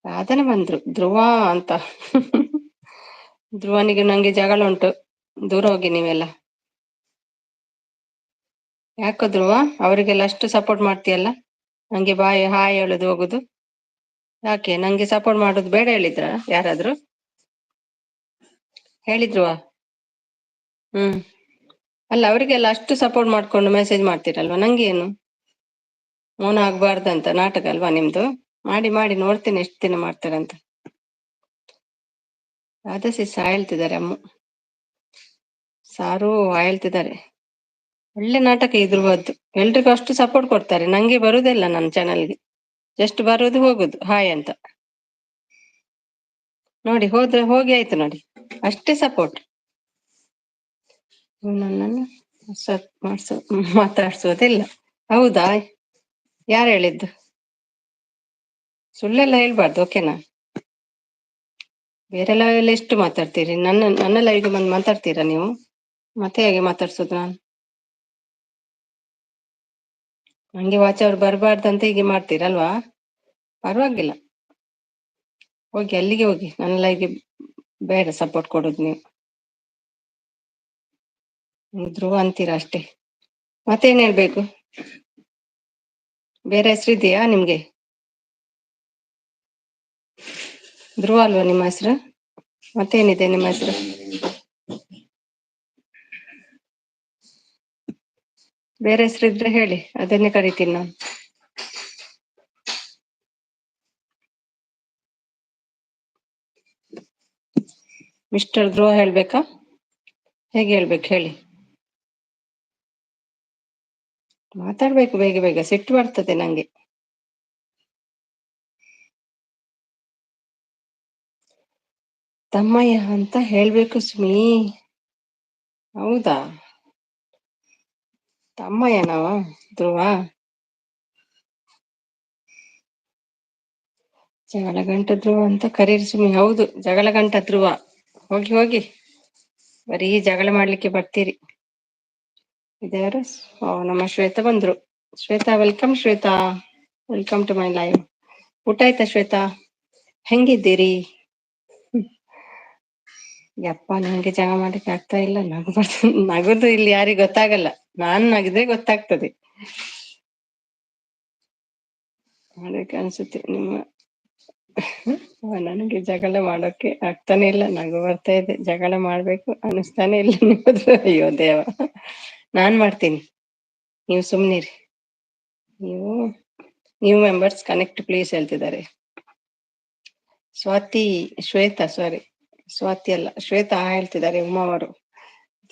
ಸಾಧನೆ ಬಂದ್ರು ಧ್ರುವ ಅಂತ. ಧ್ರುವನಿಗೆ ನಂಗೆ ಜಗಳ ಉಂಟು, ದೂರ ಹೋಗಿ ನೀವೆಲ್ಲ. ಯಾಕೋ ಧ್ರುವ ಅವರಿಗೆಲ್ಲ ಅಷ್ಟು ಸಪೋರ್ಟ್ ಮಾಡ್ತೀಯಲ್ಲ, ನಂಗೆ ಬಾಯಿ ಹಾಯ್ ಹೇಳುದು ಹೋಗುದು. ಯಾಕೆ ನಂಗೆ ಸಪೋರ್ಟ್ ಮಾಡೋದು ಬೇಡ ಹೇಳಿದ್ರ ಯಾರಾದ್ರೂ? ಹೇಳಿದ್ರುವ? ಅಲ್ಲ, ಅವರಿಗೆಲ್ಲ ಅಷ್ಟು ಸಪೋರ್ಟ್ ಮಾಡ್ಕೊಂಡು ಮೆಸೇಜ್ ಮಾಡ್ತೀರಲ್ವಾ, ನಂಗೆ ಏನು ಮೌನ ಆಗ್ಬಾರ್ದಂತ ನಾಟಕ ಅಲ್ವಾ ನಿಮ್ದು? ಮಾಡಿ ಮಾಡಿ ನೋಡ್ತೀನಿ ಎಷ್ಟು ದಿನ ಮಾಡ್ತಾರಂತ. ಅದೇ ಸಿಸ್ ಹೇಳ್ತಿದ್ದಾರೆ ಅಮ್ಮ. ಸಾರು ಹೇಳ್ತಿದ್ದಾರೆ ಒಳ್ಳೆ ನಾಟಕ ಇದ್ರದ್ದು. ಎಲ್ರಿಗೂ ಅಷ್ಟು ಸಪೋರ್ಟ್ ಕೊಡ್ತಾರೆ, ನಂಗೆ ಬರುದಿಲ್ಲ ನನ್ನ ಚಾನಲ್ಗೆ. ಜಸ್ಟ್ ಬರೋದು ಹೋಗುದು ಹಾಯ್ ಅಂತ ನೋಡಿ. ಹೋಗಿ ಆಯ್ತು ನೋಡಿ, ಅಷ್ಟೇ ಸಪೋರ್ಟ್. ನನ್ನನ್ನು ಮಾತಾಡ್ಸೋದಿಲ್ಲ. ಹೌದಾ? ಯಾರು ಹೇಳಿದ್ದು? ಸುಳ್ಳೆಲ್ಲ ಹೇಳ್ಬಾರ್ದು, ಓಕೆನಾ? ಬೇರೆ ಲೈವ್ ಎಷ್ಟು ಮಾತಾಡ್ತೀರಿ? ನನ್ನ ಲೈವ್ಗೆ ಬಂದು ಮಾತಾಡ್ತೀರಾ ನೀವು? ಮತ್ತೆ ಹೇಗೆ ಮಾತಾಡ್ಸೋದು ನಾನು? ನಂಗೆ ವಾಚ್ ಅವ್ರು ಬರಬಾರ್ದಂತ ಹೀಗೆ ಮಾಡ್ತೀರಲ್ವಾ? ಪರವಾಗಿಲ್ಲ, ಹೋಗಿ ಅಲ್ಲಿಗೆ ಹೋಗಿ. ನನ್ನ ಲೈವ್ಗೆ ಬೇಡ ಸಪೋರ್ಟ್ ಕೊಡೋದು ನೀವು. ಧ್ರುವ ಅಂತೀರಾ ಅಷ್ಟೇ. ಮತ್ತೇನ್ ಹೇಳ್ಬೇಕು? ಬೇರೆ ಹೆಸರು ಇದೆಯಾ ನಿಮ್ಗೆ? ಧ್ರುವ ಅಲ್ವಾ ನಿಮ್ಮ ಹೆಸರು? ಮತ್ತೇನಿದೆ ನಿಮ್ಮ ಹೆಸರು? ಬೇರೆ ಹೆಸರಿದ್ರೆ ಹೇಳಿ, ಅದನ್ನೇ ಕರಿತೀನಿ ನಾನು. ಮಿಸ್ಟರ್ ಧ್ರುವ ಹೇಳ್ಬೇಕಾ, ಹೇಗೆ ಹೇಳ್ಬೇಕು ಹೇಳಿ? ಮಾತಾಡ್ಬೇಕು ಬೇಗ ಬೇಗ, ಸಿಟ್ಟು ಬರ್ತದೆ ನಂಗೆ. ತಮ್ಮಯ್ಯ ಅಂತ ಹೇಳ್ಬೇಕು ಸುಮಿ. ಹೌದಾ, ತಮ್ಮಯ್ಯನವ ಧ್ರುವ? ಜಗಳಗಂಟ ಧ್ರುವ ಅಂತ ಕರೀರಿ ಸುಮಿ. ಹೌದು, ಜಗಳಗಂಟ ಧ್ರುವ. ಹೋಗಿ ಹೋಗಿ, ಬರೀ ಜಗಳ ಮಾಡ್ಲಿಕ್ಕೆ ಬರ್ತೀರಿ. ಇದ್ಯಾರು? ಓ, ನಮ್ಮ ಶ್ವೇತಾ ಬಂದ್ರು. Shweta, welcome Shweta, welcome to my live. ಊಟ ಆಯ್ತಾ ಶ್ವೇತಾ? ಹೆಂಗಿದ್ದೀರಿ? ಯಪ್ಪ, ನಂಗೆ ಜಗಳ ಮಾಡ್ಲಿಕ್ಕೆ ಆಗ್ತಾ ಇಲ್ಲ. ನಗುದು ಇಲ್ಲಿ ಯಾರಿಗೂ ಗೊತ್ತಾಗಲ್ಲ, ನಾನ್ ನಗಿದ್ರೆ ಗೊತ್ತಾಗ್ತದೆ. ಅದಕ್ಕೆ ಅನ್ಸುತ್ತೆ ನಿಮ್ಮ ನನಗೆ ಜಗಳ ಮಾಡೋಕೆ ಆಗ್ತಾನೆ ಇಲ್ಲ, ನಗು ಬರ್ತಾ ಇದೆ. ಜಗಳ ಮಾಡ್ಬೇಕು ಅನಿಸ್ತಾನೆ ಇಲ್ಲ ನಿಮ್ಮದು. ಅಯ್ಯೋ ದೇವ, ನಾನ್ ಮಾಡ್ತೀನಿ, ನೀವು ಸುಮ್ನಿರಿ. ನೀವು ನ್ಯೂ ಮೆಂಬರ್ಸ್ ಕನೆಕ್ಟ್ ಪ್ಲೀಸ್ ಹೇಳ್ತಿದ್ದಾರೆ. ಶ್ವೇತಾ ಸಾರಿ, ಸ್ವಾತಿ ಅಲ್ಲ ಶ್ವೇತಾ ಹೇಳ್ತಿದ್ದಾರೆ ಉಮಾ ಅವರು.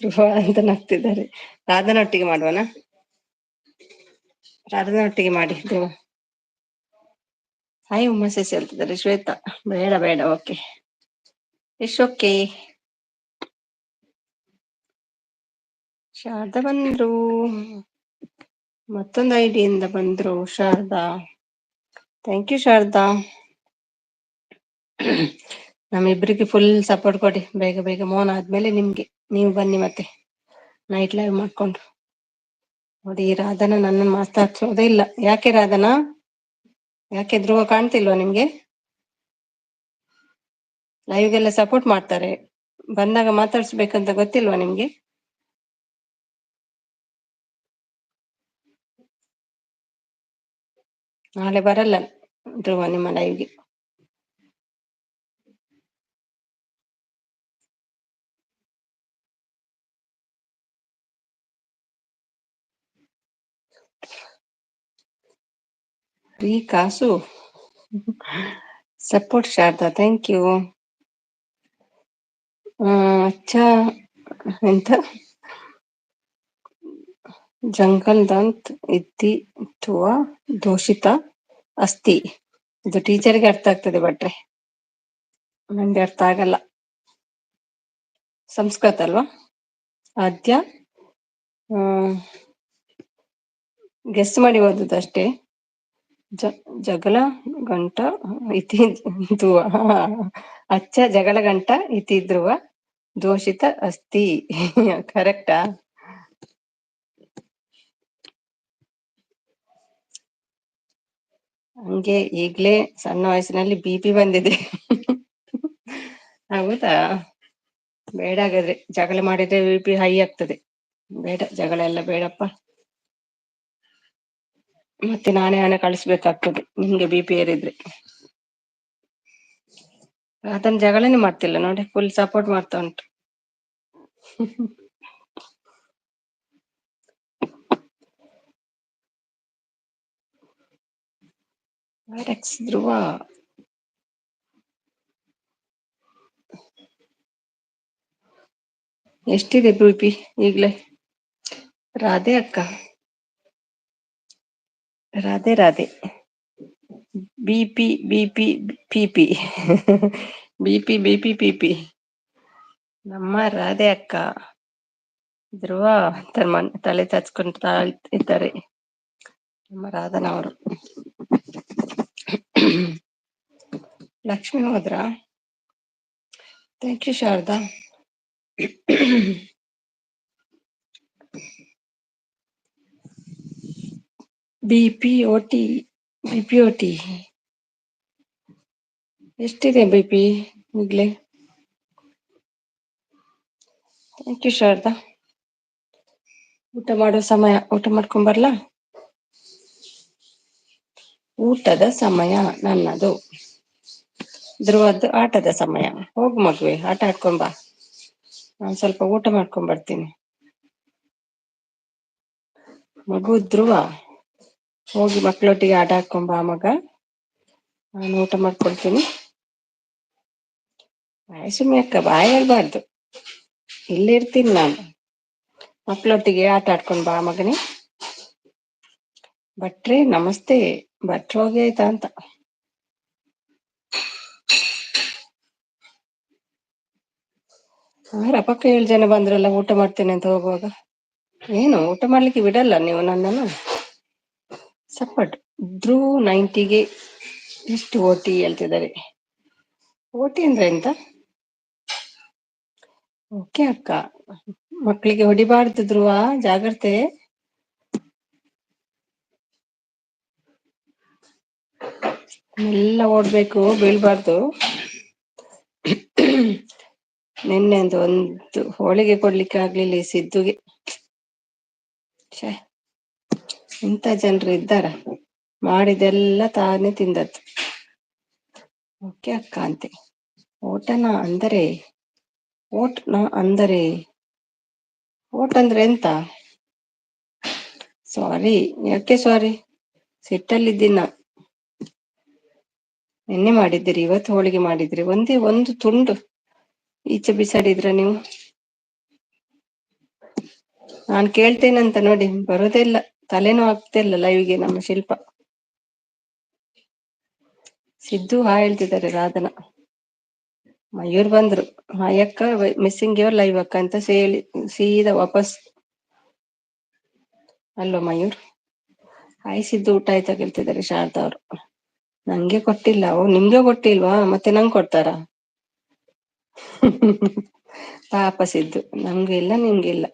ಧ್ರುವ ಅಂತ ನಗ್ತಿದ್ದಾರೆ. ರಾಧನೊಟ್ಟಿಗೆ ಮಾಡುವನಾ? ರಾಧನೊಟ್ಟಿಗೆ ಮಾಡಿ ಧ್ರುವ. ಹಾಯ್ ಉಮಾ ಸೇಸ್ ಹೇಳ್ತಿದ್ದಾರೆ. ಶ್ವೇತಾ ಬೇಡ ಬೇಡ, ಓಕೆ ಇಶ್ ಓಕೆ. ಶಾರದಾ ಬಂದ್ರು, ಮತ್ತೊಂದು ಐಡಿಯಿಂದ ಬಂದ್ರು ಶಾರದಾ. Thank you Sharada. ನಮ್ಮಿಬ್ರಿಗೆ ಫುಲ್ ಸಪೋರ್ಟ್ ಕೊಡಿ ಬೇಗ ಬೇಗ. ಮೋನ್ ಆದ್ಮೇಲೆ ನಿಮ್ಗೆ, ನೀವು ಬನ್ನಿ ಮತ್ತೆ ನೈಟ್ ಲೈವ್ ಮಾಡ್ಕೊಂಡು. ನೋಡಿ, ರಾಧನ ನನ್ನನ್ನು ಮಾತಾಡ್ಸೋದೇ ಇಲ್ಲ. ಯಾಕೆ ರಾಧನಾ? ಯಾಕೆ ಧ್ರುವ ಕಾಣ್ತಿಲ್ವಾ ನಿಮ್ಗೆ? ಲೈವ್ಗೆಲ್ಲ ಸಪೋರ್ಟ್ ಮಾಡ್ತಾರೆ, ಬಂದಾಗ ಮಾತಾಡ್ಸ್ಬೇಕಂತ ಗೊತ್ತಿಲ್ವಾ ನಿಮ್ಗೆ? ನಾಳೆ ಬರಲ್ಲ ಧ್ರುವ ನಿಮ್ಮ ಲೈವ್ಗೆ. ಫ್ರೀ ಕಾಸು ಸಪೋರ್ಟ್ ಶಾರದಾ, ಥ್ಯಾಂಕ್ ಯು. ಅಚ್ಚಾ, ಎಂತ ಜಂಗಲ್ ದಂತ್ ಇದ್ದಿ ಧ್ರುವ ದೋಷಿತ ಅಸ್ತಿ. ಇದು ಟೀಚರ್ಗೆ ಅರ್ಥ ಆಗ್ತದೆ ಭಟ್ರೆ, ನಂಗೆ ಅರ್ಥ ಆಗಲ್ಲ. ಸಂಸ್ಕೃತ ಅಲ್ವಾ? ಆದ್ಯ ಗೆಸ್ ಮಾಡಿ ಓದುದು ಅಷ್ಟೇ. ಜಗಳ ಗಂಟ ಇತಿ ಧ್ರುವ. ಅಚ್ಚ ಜಗಳ ಗಂಟ ಇತಿ ಧ್ರುವ ದೋಷಿತ ಅಸ್ತಿ. ಕರೆಕ್ಟಾ? ಹಂಗೆ ಈಗ್ಲೇ ಸಣ್ಣ ವಯಸ್ಸಿನಲ್ಲಿ BP ಬಂದಿದೆ. ಹೌದಾ? ಬೇಡ ಹಾಗಾದ್ರೆ, ಜಗಳ ಮಾಡಿದ್ರೆ BP ಹೈ ಆಗ್ತದೆ. ಬೇಡ, ಜಗಳ ಎಲ್ಲ ಬೇಡಪ್ಪ. ಮತ್ತೆ ನಾನೇ ಹಣ ಕಳಿಸ್ಬೇಕಾಗ್ತದೆ ನಿಮ್ಗೆ BP ಏರಿದ್ರೆ. ಅದನ್ನ ಜಗಳನೇ ಮಾಡ್ತಿಲ್ಲ ನೋಡಿ, ಫುಲ್ ಸಪೋರ್ಟ್ ಮಾಡ್ತಾ ಉಂಟು. ಧ್ರುವ ಎಷ್ಟಿದೆ BP ಈಗ್ಲೇ? ರಾಧೆ ಅಕ್ಕ, Radhe Radhe. BP BP PP BP BP PP. ನಮ್ಮ ರಾಧೆ ಅಕ್ಕ ಧ್ರುವ ತಲೆ ಚಚ್ಕೊಂತ ಇದ್ದಾರೆ ನಮ್ಮ ರಾಧನವರು. ಲಕ್ಷ್ಮಿ ಹೋದ್ರಾ? Thank you Sharada. BP OT ಎಷ್ಟಿದೆ BP ಈಗ್ಲೇ? Thank you Sharada. ಊಟ ಮಾಡೋ ಸಮಯ, ಊಟ ಮಾಡ್ಕೊಂಡ್ ಬರ್ಲಾ? ಊಟದ ಸಮಯ ನನ್ನದು, ಧ್ರುವದ್ದು ಆಟದ ಸಮಯ. ಹೋಗು ಮಗುವೆ, ಆಟ ಆಡ್ಕೊಂಡ್ ಬಾ, ನಾನು ಸ್ವಲ್ಪ ಊಟ ಮಾಡ್ಕೊಂಡ್ ಬರ್ತೀನಿ. ಮಗು ಧ್ರುವ ಹೋಗಿ ಮಕ್ಕಳೊಟ್ಟಿಗೆ ಆಟ ಆಡ್ಕೊಂಬ ಮಗ, ನಾನು ಊಟ ಮಾಡ್ಕೊಳ್ತೀನಿ. ಸುಮ್ಮನೆ ಅಕ್ಕ ಬಾಯ್ ಹೇಳ್ಬಾರ್ದು, ಇಲ್ಲಿ ಇರ್ತೀನಿ ನಾನು. ಮಕ್ಕಳೊಟ್ಟಿಗೆ ಆಟ ಆಡ್ಕೊಂಡ್ ಬಾ ಮಗನೇ. ಭಟ್ರೆ ನಮಸ್ತೆ, ಭಟ್ರು ಹೋಗಿ ಆಯ್ತಾ ಅಂತ. ಪಕ್ಕ 7 ಜನ ಬಂದ್ರಲ್ಲ ಊಟ ಮಾಡ್ತೇನೆ ಅಂತ ಹೋಗುವಾಗ. ಏನು ಊಟ ಮಾಡ್ಲಿಕ್ಕೆ ಬಿಡಲ್ಲ ನೀವು ನನ್ನನ್ನು? ಸಪೋರ್ಟ್ ಧ್ರುವ್ 90ಗೆ ಎಷ್ಟು ಓಟಿ ಹೇಳ್ತಿದ್ದಾರೆ. ಓಟಿ ಅಂದ್ರೆ ಎಂತ? ಓಕೆ ಅಕ್ಕ, ಮಕ್ಕಳಿಗೆ ಹೊಡಿಬಾರ್ದು ಧ್ರುವ, ಜಾಗ್ರತೆ. ಎಲ್ಲ ಓಡ್ಬೇಕು, ಬೀಳ್ಬಾರ್ದು. ನಿನ್ನೆ ಒಂದು ಹೋಳಿಗೆ ಕೊಡ್ಲಿಕ್ಕೆ ಆಗ್ಲಿಲ್ಲ ಈ ಸಿದ್ದುಗೆ. ಇಂಥ ಜನರು ಇದ್ದಾರ, ಮಾಡಿದೆಲ್ಲ ತಾನೇ ತಿಂದದ್ದು. ಓಕೆ ಅಕ್ಕ ಅಂತೆ. ಓಟನ ಅಂದರೆ ಓಟ್ ಅಂದ್ರೆ ಎಂತ? ಸಾರಿ, ಯಾಕೆ ಸಾರಿ? ಸಿಟ್ಟಲ್ಲಿದ್ದೀನ. ನಿನ್ನೆ ಮಾಡಿದ್ದೀರಿ, ಇವತ್ತು ಹೋಳಿಗೆ ಮಾಡಿದ್ರಿ, ಒಂದೇ ಒಂದು ತುಂಡು ಈಚೆ ಬಿಸಾಡಿದ್ರ ನೀವು. ನಾನ್ ಕೇಳ್ತೇನಂತ ನೋಡಿ ಬರೋದೇ ಇಲ್ಲ, ತಲೆನೂ ಆಗ್ತಿಲ್ಲ ಲೈವ್ಗೆ ನಮ್ಮ ಶಿಲ್ಪ. ಸಿದ್ದು ಹಾಯ್ ಹೇಳ್ತಿದ್ದಾರೆ ರಾಧನ. ಮಯೂರ್ ಬಂದ್ರು, ಹಾಯ್ ಅಕ್ಕ, ಮಿಸ್ಸಿಂಗ್ ಯುವರ್ ಲೈವ್ ಅಕ್ಕ ಅಂತ ಹೇಳಿ ಸೀದಾ ವಾಪಸ್. ಅಲ್ವಾ ಮಯೂರ್? ಹಾಯ್ ಸಿದ್ದು, ಊಟ ಆಯ್ತಾ ಕೇಳ್ತಿದ್ದಾರೆ ಶಾರದಾ ಅವರು. ನಂಗೆ ಕೊಟ್ಟಿಲ್ಲ. ಓ ನಿಮ್ಗೆ ಕೊಟ್ಟಿಲ್ವಾ? ಮತ್ತೆ ನಂಗೆ ಕೊಡ್ತಾರ? ಪಾಪ ಸಿದ್ದು, ನಮ್ಗೆ ಇಲ್ಲ ನಿಮ್ಗೆ ಇಲ್ಲ.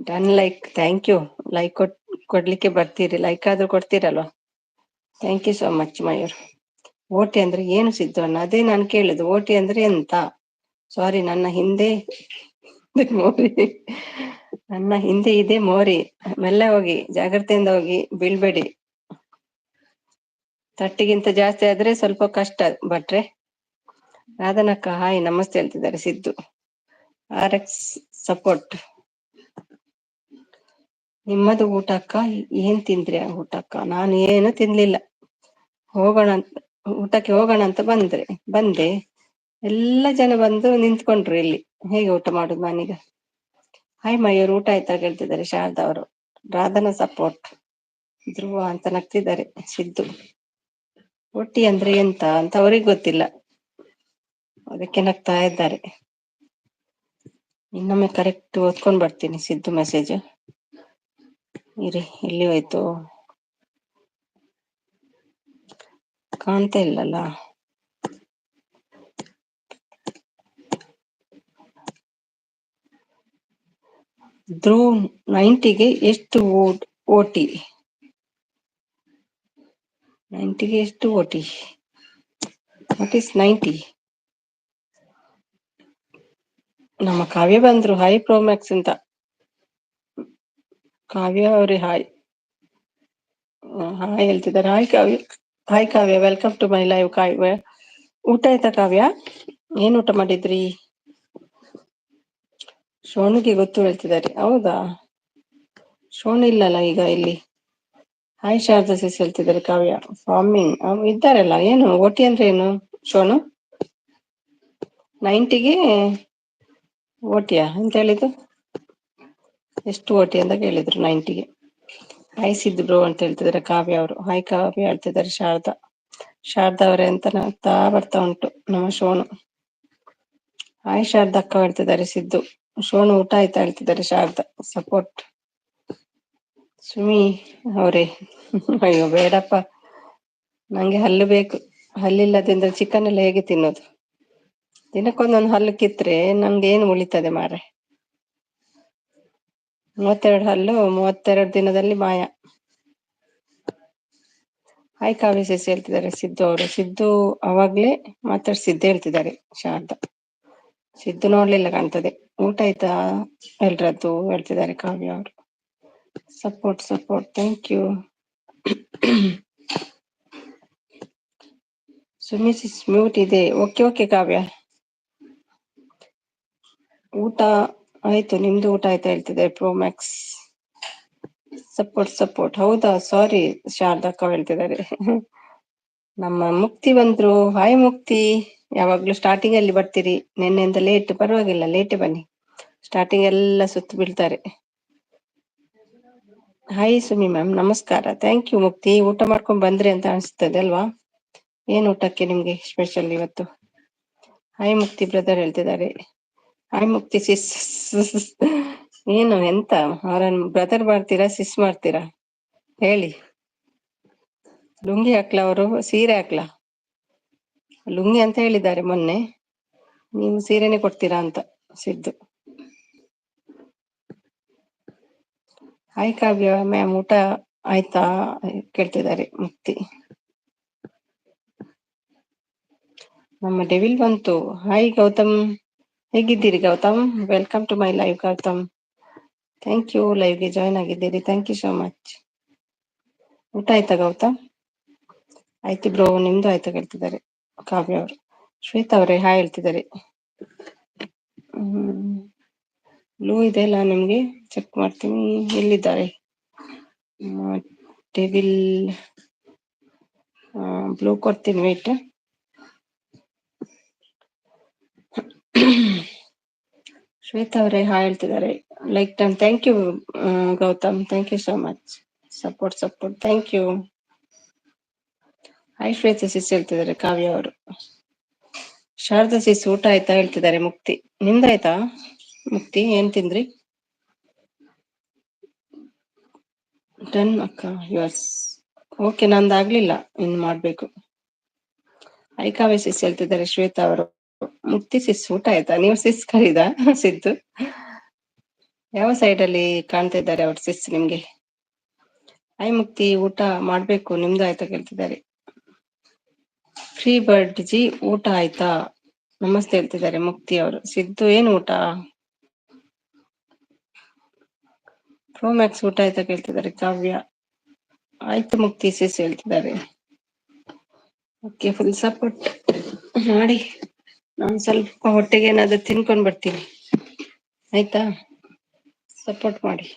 Done like, thank you. Like ಕೊಡ್ಲಿಕ್ಕೆ ಬರ್ತೀರಿ, ಲೈಕ್ ಆದ್ರೂ ಕೊಡ್ತೀರಲ್ವಾ. Thank you so much Mayur. OT ಅಂದ್ರೆ ಏನು ಸಿದ್ದು ಅಣ್ಣ? ಅದೇ ನಾನು ಕೇಳಿದ್ದು, ಓಟಿ ಅಂದ್ರೆ ಎಂತ? ಸಾರಿ, ನನ್ನ ಹಿಂದೆ ಇದೆ ಮೋರಿ. ಮೆಲ್ಲ ಹೋಗಿ, ಜಾಗ್ರತೆಯಿಂದ ಹೋಗಿ, ಬೀಳ್ಬೇಡಿ. ತಟ್ಟಿಗಿಂತ ಜಾಸ್ತಿ ಆದ್ರೆ ಸ್ವಲ್ಪ ಕಷ್ಟ ಭಟ್ರೆ. ರಾಧನಕ್ಕ ಹಾಯ್ ನಮಸ್ತೆ ಹೇಳ್ತಿದ್ದಾರೆ ಸಿದ್ದು. RX support. ನಿಮ್ಮದು ಊಟಕ್ಕ? ಏನ್ ತಿಂದ್ರಿ ಊಟಕ್ಕ? ನಾನು ಏನು ತಿನ್ಲಿಲ್ಲ. ಊಟಕ್ಕೆ ಹೋಗೋಣ ಅಂತ ಬಂದೆ. ಎಲ್ಲ ಜನ ಬಂದು ನಿಂತ್ಕೊಂಡ್ರು ಇಲ್ಲಿ, ಹೇಗೆ ಊಟ ಮಾಡುದು ನಾನೀಗ? ಹಾಯ್ ಮಯೂರ್, ಊಟ ಆಯ್ತಾ ಕೇಳ್ತಿದ್ದಾರೆ ಶಾರದಾ ಅವರು. ರಾಧನ ಸಪೋರ್ಟ್. ಧ್ರುವ ಅಂತ ನಗ್ತಿದ್ದಾರೆ ಸಿದ್ದು. ಒಟ್ಟಿ ಅಂದ್ರೆ ಎಂತ ಅಂತ ಅವ್ರಿಗೆ ಗೊತ್ತಿಲ್ಲ, ಅದಕ್ಕೆ ನಗ್ತಾ ಇದ್ದಾರೆ. ಇನ್ನೊಮ್ಮೆ ಕರೆಕ್ಟ್ ಓದ್ಕೊಂಡ್ ಬರ್ತೀನಿ ಸಿದ್ದು ಮೆಸೇಜ್. ಇರಿ, ಎಲ್ಲಿ ಹೋಯ್ತು ಕಾಣ್ತಾ ಇಲ್ಲಲ್ಲ. ಧ್ರುವ್ 90ಗೆ ಎಷ್ಟು ಓಟಿ? 90ಗೆ ಎಷ್ಟು ಓಟಿ? What is 90? ನಮ್ಮ ಕಾವ್ಯ ಬಂದ್ರು, ಹಾಯ್ ಪ್ರೋಮ್ಯಾಕ್ಸ್ ಅಂತ. ಕಾವ್ಯ ಅವ್ರೆ ಹಾಯ್ ಹೇಳ್ತಿದ್ದಾರೆ. Hi Kavya, welcome to my live. Kavya, ಊಟ ಆಯ್ತಾ ಕಾವ್ಯ? ಏನ್ ಊಟ ಮಾಡಿದ್ರಿ? ಶೋನುಗೆ ಗೊತ್ತು ಹೇಳ್ತಿದ್ದಾರೆ. ಹೌದಾ, ಶೋನು ಇಲ್ಲಲ್ಲ ಈಗ ಇಲ್ಲಿ. ಹಾಯ್ ಶಾರದಾ ಸಿಸ್ ಹೇಳ್ತಿದ್ದಾರೆ ಕಾವ್ಯ. ಫಾರ್ಮಿಂಗ್ ಇದ್ದಾರಲ್ಲ, ಏನು ಓಟಿ ಅಂದ್ರೆ ಏನು ಶೋನು? 90ಗೆ ಓಟಿಯಾ ಅಂತ ಹೇಳಿದ್ದು? ಎಷ್ಟು ಓಟಿ ಅಂತ ಕೇಳಿದ್ರು 90ಗೆ. ಹಾಯ್ ಸಿದ್ದು ಬ್ರೋ ಅಂತ ಹೇಳ್ತಿದ್ದಾರೆ ಕಾವ್ಯ ಅವರು. ಹಾಯ್ ಕಾವ್ಯ ಹೇಳ್ತಿದ್ದಾರೆ ಶಾರದಾ ಅವರೇ ಅಂತ ನಗ್ತಾ ಬರ್ತಾ ಉಂಟು ನಮ್ಮ ಶೋನು. ಹಾಯ್ ಶಾರದಾ ಅಕ್ಕ ಹೇಳ್ತಿದ್ದಾರೆ ಸಿದ್ದು. ಶೋನು ಊಟ ಆಯ್ತಾ ಹೇಳ್ತಿದ್ದಾರೆ ಶಾರದಾ ಸಪೋರ್ಟ್. ಸುಮಿ ಅವರೇ, ಅಯ್ಯೋ ಬೇಡಪ್ಪ, ನಂಗೆ ಹಲ್ಲು ಬೇಕು. ಹಲ್ಲಿಲ್ಲದಿಂದ ಚಿಕನ್ ಎಲ್ಲ ಹೇಗೆ ತಿನ್ನೋದು? ದಿನಕ್ಕೊಂದೊಂದು ಹಲ್ಲು ಕಿತ್ರೆ ನಮ್ಗೆ ಏನು ಉಳಿತದೆ ಮಾರೆ? 32 ಹಲ್ಲು 32 ದಿನದಲ್ಲಿ ಮಾಯ. ಹಾಯ್ ಕಾವ್ಯ ಸೇಸಿ ಹೇಳ್ತಿದ್ದಾರೆ ಸಿದ್ದು ಅವರು. ಸಿದ್ದು ಅವಾಗ್ಲೇ ಮಾತಾಡ್ಸಿದ್ದೆ ಹೇಳ್ತಿದ್ದಾರೆ ಶಾರದಾ. ಸಿದ್ದು ನೋಡ್ಲಿಲ್ಲ ಕಾಣ್ತದೆ. ಊಟ ಆಯ್ತಾ ಎಲ್ರದ್ದು ಹೇಳ್ತಿದ್ದಾರೆ ಕಾವ್ಯ ಅವರು. Support thank you. Sumi sis mute ಇದೆ. ಓಕೆ ಕಾವ್ಯ. ಊಟ ಆಯ್ತು, ನಿಮ್ದು ಊಟ ಆಯ್ತಾ ಹೇಳ್ತಿದ್ದಾರೆ ಪ್ರೋಮ್ಯಾಕ್ಸ್. ಸಪೋರ್ಟ್ ಹೌದಾ, ಸಾರಿ. ಶಾರದಕ್ಕ ಹೇಳ್ತಿದ್ದಾರೆ. ನಮ್ಮ ಮುಕ್ತಿ ಬಂದ್ರು. ಹಾಯ್ ಮುಕ್ತಿ, ಯಾವಾಗ್ಲೂ ಸ್ಟಾರ್ಟಿಂಗ್ ಅಲ್ಲಿ ಬರ್ತೀರಿ, ನಿನ್ನೆಯಿಂದ ಲೇಟ್. ಪರವಾಗಿಲ್ಲ, ಲೇಟ್ ಬನ್ನಿ, ಸ್ಟಾರ್ಟಿಂಗ್ ಎಲ್ಲ ಸುತ್ತು ಬೀಳ್ತಾರೆ. ಹಾಯ್ ಸುಮಿ ಮ್ಯಾಮ್, ನಮಸ್ಕಾರ. ಥ್ಯಾಂಕ್ ಯು ಮುಕ್ತಿ. ಊಟ ಮಾಡ್ಕೊಂಡ್ ಬಂದ್ರಿ ಅಂತ ಅನ್ಸ್ತದೆ ಅಲ್ವಾ? ಏನ್ ಊಟಕ್ಕೆ ನಿಮ್ಗೆ ಸ್ಪೆಷಲ್ ಇವತ್ತು? ಹಾಯ್ ಮುಕ್ತಿ ಬ್ರದರ್ ಹೇಳ್ತಿದ್ದಾರೆ. ಹಾಯ್ ಮುಕ್ತಿ ಸಿಸ್. ಏನು ಎಂತ ಅವರನ್ನ ಬ್ರದರ್ ಮಾಡ್ತೀರಾ ಸಿಸ್ ಮಾಡ್ತೀರಾ ಹೇಳಿ? ಲುಂಗಿ ಹಾಕ್ಲಾ ಅವರು ಸೀರೆ ಹಾಕ್ಲಾ? ಲುಂಗಿ ಅಂತ ಹೇಳಿದ್ದಾರೆ ಮೊನ್ನೆ, ನೀವು ಸೀರೆನೆ ಕೊಡ್ತೀರಾ ಅಂತ ಸಿದ್ದು. ಹಾಯ್ ಕಾವ್ಯ ಮ್ಯಾಮ್, ಊಟ ಆಯ್ತಾ ಕೇಳ್ತಿದ್ದಾರೆ ಮುಕ್ತಿ. ನಮ್ಮ ಡೆವಿಲ್ ಬಂತು. ಹಾಯ್ ಗೌತಮ್, ಹೇಗಿದ್ದೀರಿ Gautam? Welcome to my live Gautam. Thank you, ಲೈವ್ಗೆ ಜಾಯ್ನ್ ಆಗಿದ್ದೀರಿ, ಥ್ಯಾಂಕ್ ಯು ಸೋ ಮಚ್. ಊಟ ಆಯ್ತಾ ಗೌತಮ್? ಆಯ್ತು ಬ್ರೋ, ನಿಮ್ದು ಆಯ್ತಾ ಕೇಳ್ತಿದ್ದಾರೆ ಕಾವ್ಯ ಅವರು. ಶ್ವೇತಾ ಅವರೇ ಹಾಯ್ ಹೇಳ್ತಿದ್ದಾರೆ. ಬ್ಲೂ ಇದೆ ಅಲ್ಲ ನಿಮ್ಗೆ, ಚೆಕ್ ಮಾಡ್ತೀನಿ ಎಲ್ಲಿದ್ದಾರೆ. ಡೆವಿಲ್ ಬ್ಲೂ ಕೊಡ್ತೀನಿ ವೇಟ್. ಶ್ವೇತಾ ಅವರೇ ಹಾಯ್ ಹೇಳ್ತಿದ್ದಾರೆ. Like time, thank you Gautam, thank you so much. Support thank you. Hi Shweta sis ಹೇಳ್ತಿದ್ದಾರೆ ಕಾವ್ಯ ಅವರು. ಶಾರದಾ ಸಿಸ್ ಊಟ ಆಯ್ತಾ ಹೇಳ್ತಿದ್ದಾರೆ ಮುಕ್ತಿ. ನಿಮ್ದಾಯ್ತಾ ಮುಕ್ತಿ? ಏನ್ ತಿಂದ್ರಿ? ಡನ್ ಅಕ್ಕ, ಯುವರ್ಸ್. ಓಕೆ, ನಂದಾಗ್ಲಿಲ್ಲ, ಇನ್ ಮಾಡ್ಬೇಕು. ಐ ಕಾವ್ಯ ಸಿಸ್ ಹೇಳ್ತಿದ್ದಾರೆ ಶ್ವೇತಾ ಅವರು. ಮುಕ್ತಿ ಸಿಸ್ ಊಟ ಆಯ್ತಾ? ನೀವು ಸಿಸ್ ಕರೀದಾ ಸಿದ್ದು? ಯಾವ ಸೈಡ್ ಅಲ್ಲಿ ಕಾಣ್ತಾ ಇದ್ದಾರೆ ಅವ್ರ ಸಿಸ್ ನಿಮ್ಗೆ? ಐ ಮುಕ್ತಿ, ಊಟ ಮಾಡ್ಬೇಕು, ನಿಮ್ದು ಆಯ್ತಾ ಕೇಳ್ತಿದ್ದಾರೆ. ಫ್ರೀ ಬರ್ಡ್ ಜಿ ಊಟ ಆಯ್ತಾ? ನಮಸ್ತೆ ಹೇಳ್ತಿದ್ದಾರೆ ಮುಕ್ತಿ ಅವರು. ಸಿದ್ದು ಏನ್ ಊಟ? ಪ್ರೋಮ್ಯಾಕ್ಸ್ ಊಟ ಆಯ್ತಾ ಕೇಳ್ತಿದ್ದಾರೆ ಕಾವ್ಯ. ಆಯ್ತು ಮುಕ್ತಿ ಸಿಸ್ ಹೇಳ್ತಿದ್ದಾರೆ. ಓಕೆ, ಫುಲ್ ಸಪೋರ್ಟ್ ಮಾಡಿ. ನಾನು ಸ್ವಲ್ಪ ಹೊಟ್ಟೆಗೆ ಏನಾದ್ರು ತಿನ್ಕೊಂಡ್ ಬರ್ತೀನಿ, ಆಯ್ತಾ? ಸಪೋರ್ಟ್ ಮಾಡಿ.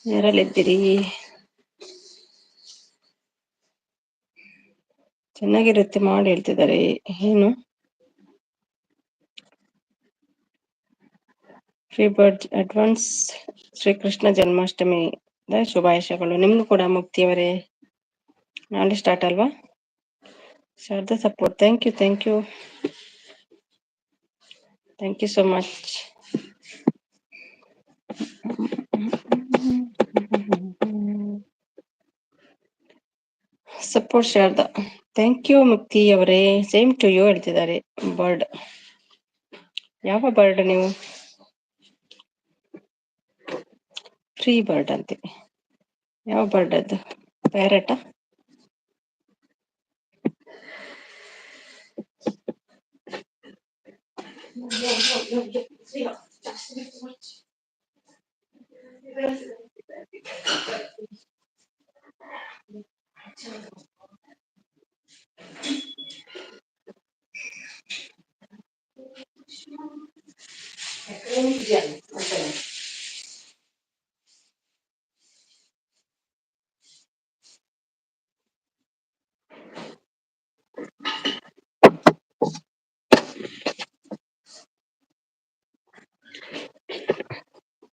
ಯಾರಲ್ಲಿದ್ದೀರಿ? ಚೆನ್ನಾಗಿರುತ್ತೆ ಮಾಡಿ ಹೇಳ್ತಿದ್ದಾರೆ. ಏನು free bird advance Shrikrishna Janmashtami ಶುಭಾಶಯಗಳು. ನಿಮ್ಗೂ ಕೂಡ ಮುಕ್ತಿಯವರೇ. ನಾಳೆ ಸ್ಟಾರ್ಟ್ ಅಲ್ವಾ? Sharada support, thank you thank you so much. Support Sharada, thank you Mukti ಅವರೇ. ಸೇಮ್ ಟು ಯು ಹೇಳ್ತಿದ್ದಾರೆ. ಬರ್ಡ್ ಯಾವ ಬರ್ಡ್ ನೀವು? ಫ್ರೀ ಬರ್ಡ್ ಅಂತೆ. ಯಾವ ಬರ್ಡ್ ಅದು? ಪ್ಯಾರಟ?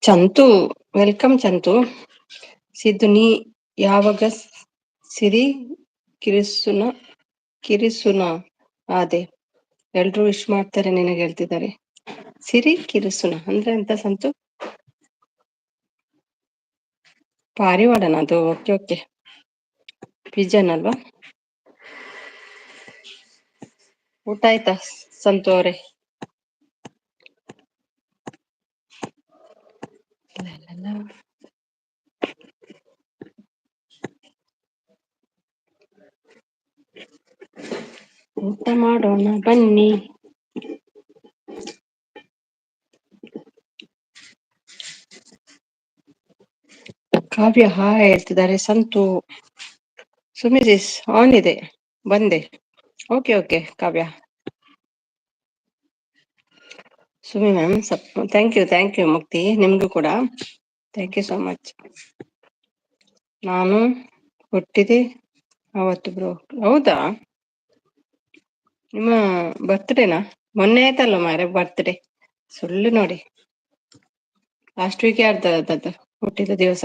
ಚಂತು, ವೆಲ್ಕಮ್ ಚಂತು. ಸಿದ್ದು ನೀ ಯಾವಾಗ ಸಿರಿ ಕಿರಿಸುನ ಕಿರಿಸುನ ಅದೇ ಎಲ್ರು ವಿಶ್ ಮಾಡ್ತಾರೆ ನಿನಗೆ ಹೇಳ್ತಿದ್ದಾರೆ. ಸಿರಿ ಕಿರಿಸುನ ಅಂದ್ರೆ ಎಂತ ಸಂತು? ಪಾರಿವಾಡನ ಅದು? ಓಕೆ ಓಕೆ, ಪಿಜನ್ ಅಲ್ವಾ? ಊಟ ಆಯ್ತಾ ಸಂತು ಅವರೇ? ಊಟ ಮಾಡೋಣ ಬನ್ನಿ. ಕಾವ್ಯ ಹಾಯ್ ಹೇಳ್ತಿದ್ದಾರೆ. ಸಂತು ಸುಮಿದಿಸ್ ಆನ್ ಇದೆ, ಬಂದೆ. Okay okay Kavya. Sumi ma'am thank you Mukti, ನಿಮ್ಗೂ ಕೂಡ ಥ್ಯಾಂಕ್ ಯು ಸೋ ಮಚ್. ನಾನು ಹುಟ್ಟಿದೆ ಅವತ್ತು ಬ್ರೋ. ಹೌದಾ, ನಿಮ್ಮ ಬರ್ತ್ಡೇನಾ? ಮೊನ್ನೆ ಆಯ್ತಲ್ಲ ಮಾರೆ ಬರ್ತ್ಡೇ. ಸುಳ್ಳು ನೋಡಿ, ಲಾಸ್ಟ್ ವೀಕ್ ಯಾರ್ದದ್ದು ಹುಟ್ಟಿದ ದಿವಸ?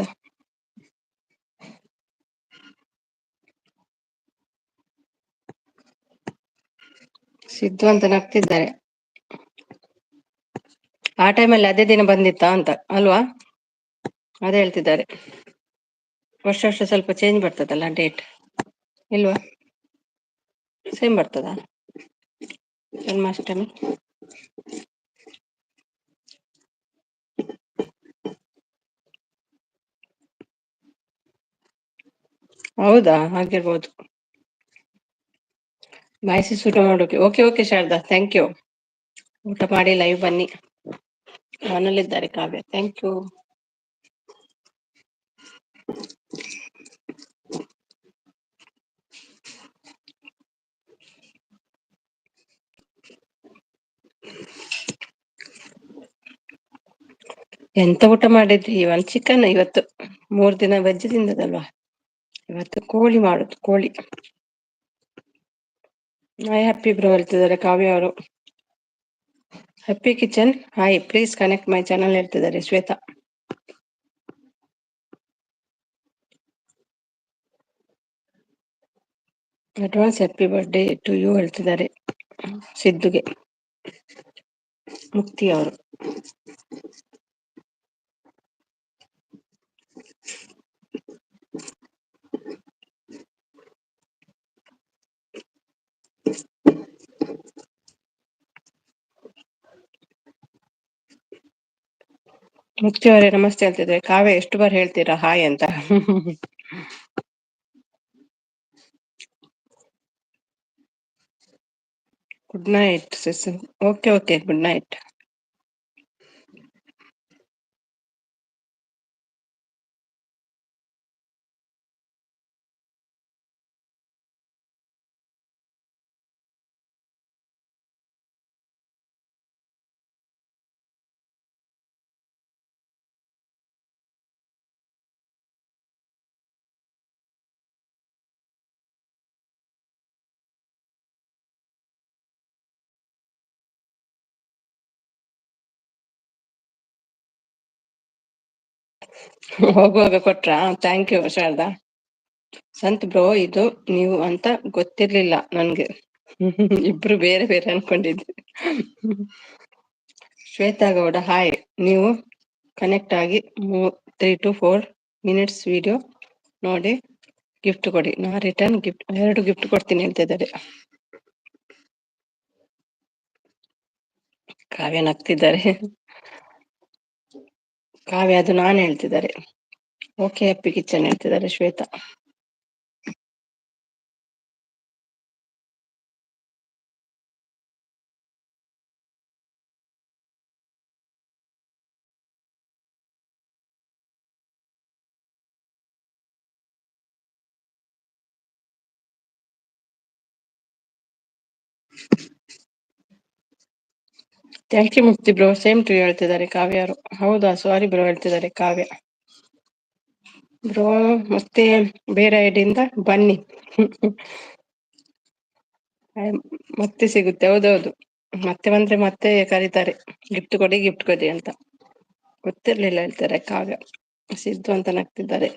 ಸಿದ್ದು ಅಂತ ನಗ್ತಿದ್ದಾರೆ. ಆ ಟೈಮಲ್ಲಿ ಅದೇ ದಿನ ಬಂದಿತ್ತಾ ಅಂತ ಅಲ್ವಾ? ಅದೇ ಹೇಳ್ತಿದ್ದಾರೆ. ವರ್ಷ ವರ್ಷ ಸ್ವಲ್ಪ ಚೇಂಜ್ ಬರ್ತದಲ್ಲ ಡೇಟ್, ಇಲ್ವಾ? ಸೇಮ್ ಬರ್ತದಾ ಜನ್ಮಾಷ್ಟಮಿ? ಹೌದಾ, ಆಗಿರ್ಬೋದು. ಬಾಯ್ಸಿಸ್ ಊಟ ಮಾಡೋಕೆ. Okay okay Sharada, thank you. ಊಟ ಮಾಡಿ ಲೈವ್ ಬನ್ನಿ. ಮನೇಲಿದ್ದಾರೆ ಕಾವ್ಯ, ಥ್ಯಾಂಕ್ ಯು. ಎಂತ ಊಟ ಮಾಡಿದ್ರಿ? ಒಂದು ಚಿಕನ್. ಇವತ್ತು 3 ದಿನ ವೆಜ್ ತಿಂದದಲ್ವಾ, ಇವತ್ತು ಕೋಳಿ ಮಾಡುದು, ಕೋಳಿ. ಹ್ಯಾಪಿ ಬ್ರೋ ಹೇಳ್ತಿದ್ದಾರೆ ಕಾವ್ಯ ಅವರು. Happy kitchen hi, please connect my channel ಹೇಳ್ತಿದ್ದಾರೆ Shweta. Advance happy birthday to you ಹೇಳ್ತಿದ್ದಾರೆ ಸಿದ್ದುಗೆ, ಮುಕ್ತಿ ಅವರು. ಮುಕ್ತಿ ಅವರೇ ನಮಸ್ತೆ ಹೇಳ್ತಿದ್ದಾರೆ. ಕಾವ್ಯ ಎಷ್ಟು ಬಾರ್ ಹೇಳ್ತೀರಾ ಹಾಯ್ ಅಂತ? Good night sis. Okay okay, good night. ಹೋಗುವಾಗ ಕೊಟ್ರಾ? Thank you Sharada. ಸಂತ್ ಬ್ರೋ, ಇದು ನೀವು ಅಂತ ಗೊತ್ತಿರ್ಲಿಲ್ಲ ನನ್ಗೆ. ಇಬ್ರು ಬೇರೆ ಬೇರೆ ಅನ್ಕೊಂಡಿದ್ದೆ. ಶ್ವೇತಾ ಗೌಡ ಹಾಯ್. ನೀವು ಕನೆಕ್ಟ್ ಆಗಿ 3 to 4 ಮಿನಿಟ್ಸ್ ವಿಡಿಯೋ ನೋಡಿ ಗಿಫ್ಟ್ ಕೊಡಿ. ನಾ ರಿಟರ್ನ್ ಗಿಫ್ಟ್ 2 ಗಿಫ್ಟ್ ಕೊಡ್ತೀನಿ ಹೇಳ್ತಿದ್ದಾರೆ. ಕಾವ್ಯ ನಗ್ತಿದ್ದಾರೆ. ಕಾವ್ಯ ಅದು ನಾನು ಹೇಳ್ತಿದ್ದಾರೆ. ಓಕೆ ಹ್ಯಾಪಿ ಕಿಚನ್ ಹೇಳ್ತಿದ್ದಾರೆ ಶ್ವೇತಾ. ಥ್ಯಾಂಕ್ ಯು ಮುಕ್ತಿ ಬ್ರೋ, ಸೇಮ್ ಟು ಹೇಳ್ತಿದ್ದಾರೆ ಕಾವ್ಯ ಅವರು. ಹೌದಾ, ಸಾರಿ ಬ್ರೋ ಹೇಳ್ತಿದ್ದಾರೆ ಕಾವ್ಯ ಬ್ರೋ. ಮತ್ತೆ ಬೇರೆ ಐಡಿಯಿಂದ ಬನ್ನಿ. ಮತ್ತೆ ಸಿಗುತ್ತೆ, ಹೌದೌದು. ಮತ್ತೆ ಬಂದ್ರೆ ಮತ್ತೆ ಕರೀತಾರೆ, ಗಿಫ್ಟ್ ಕೊಡಿ ಗಿಫ್ಟ್ ಕೊಡಿ ಅಂತ. ಗೊತ್ತಿರ್ಲಿಲ್ಲ ಹೇಳ್ತಾರೆ ಕಾವ್ಯ. ಸಿದ್ದು ಅಂತ ನಗ್ತಿದ್ದಾರೆ.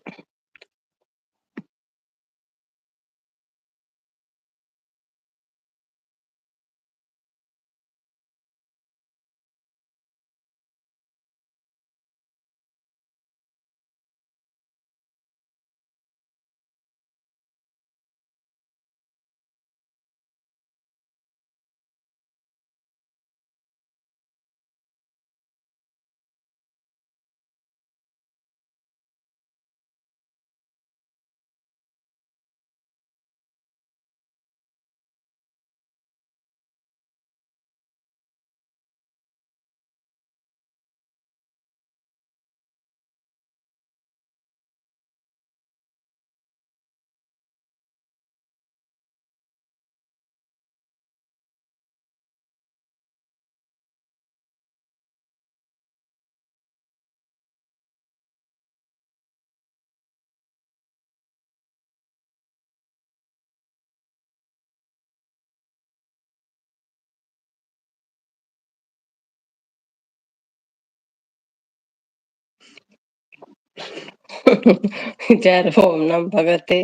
ಯಾರು? ನಮ್ ಭಗತೆ.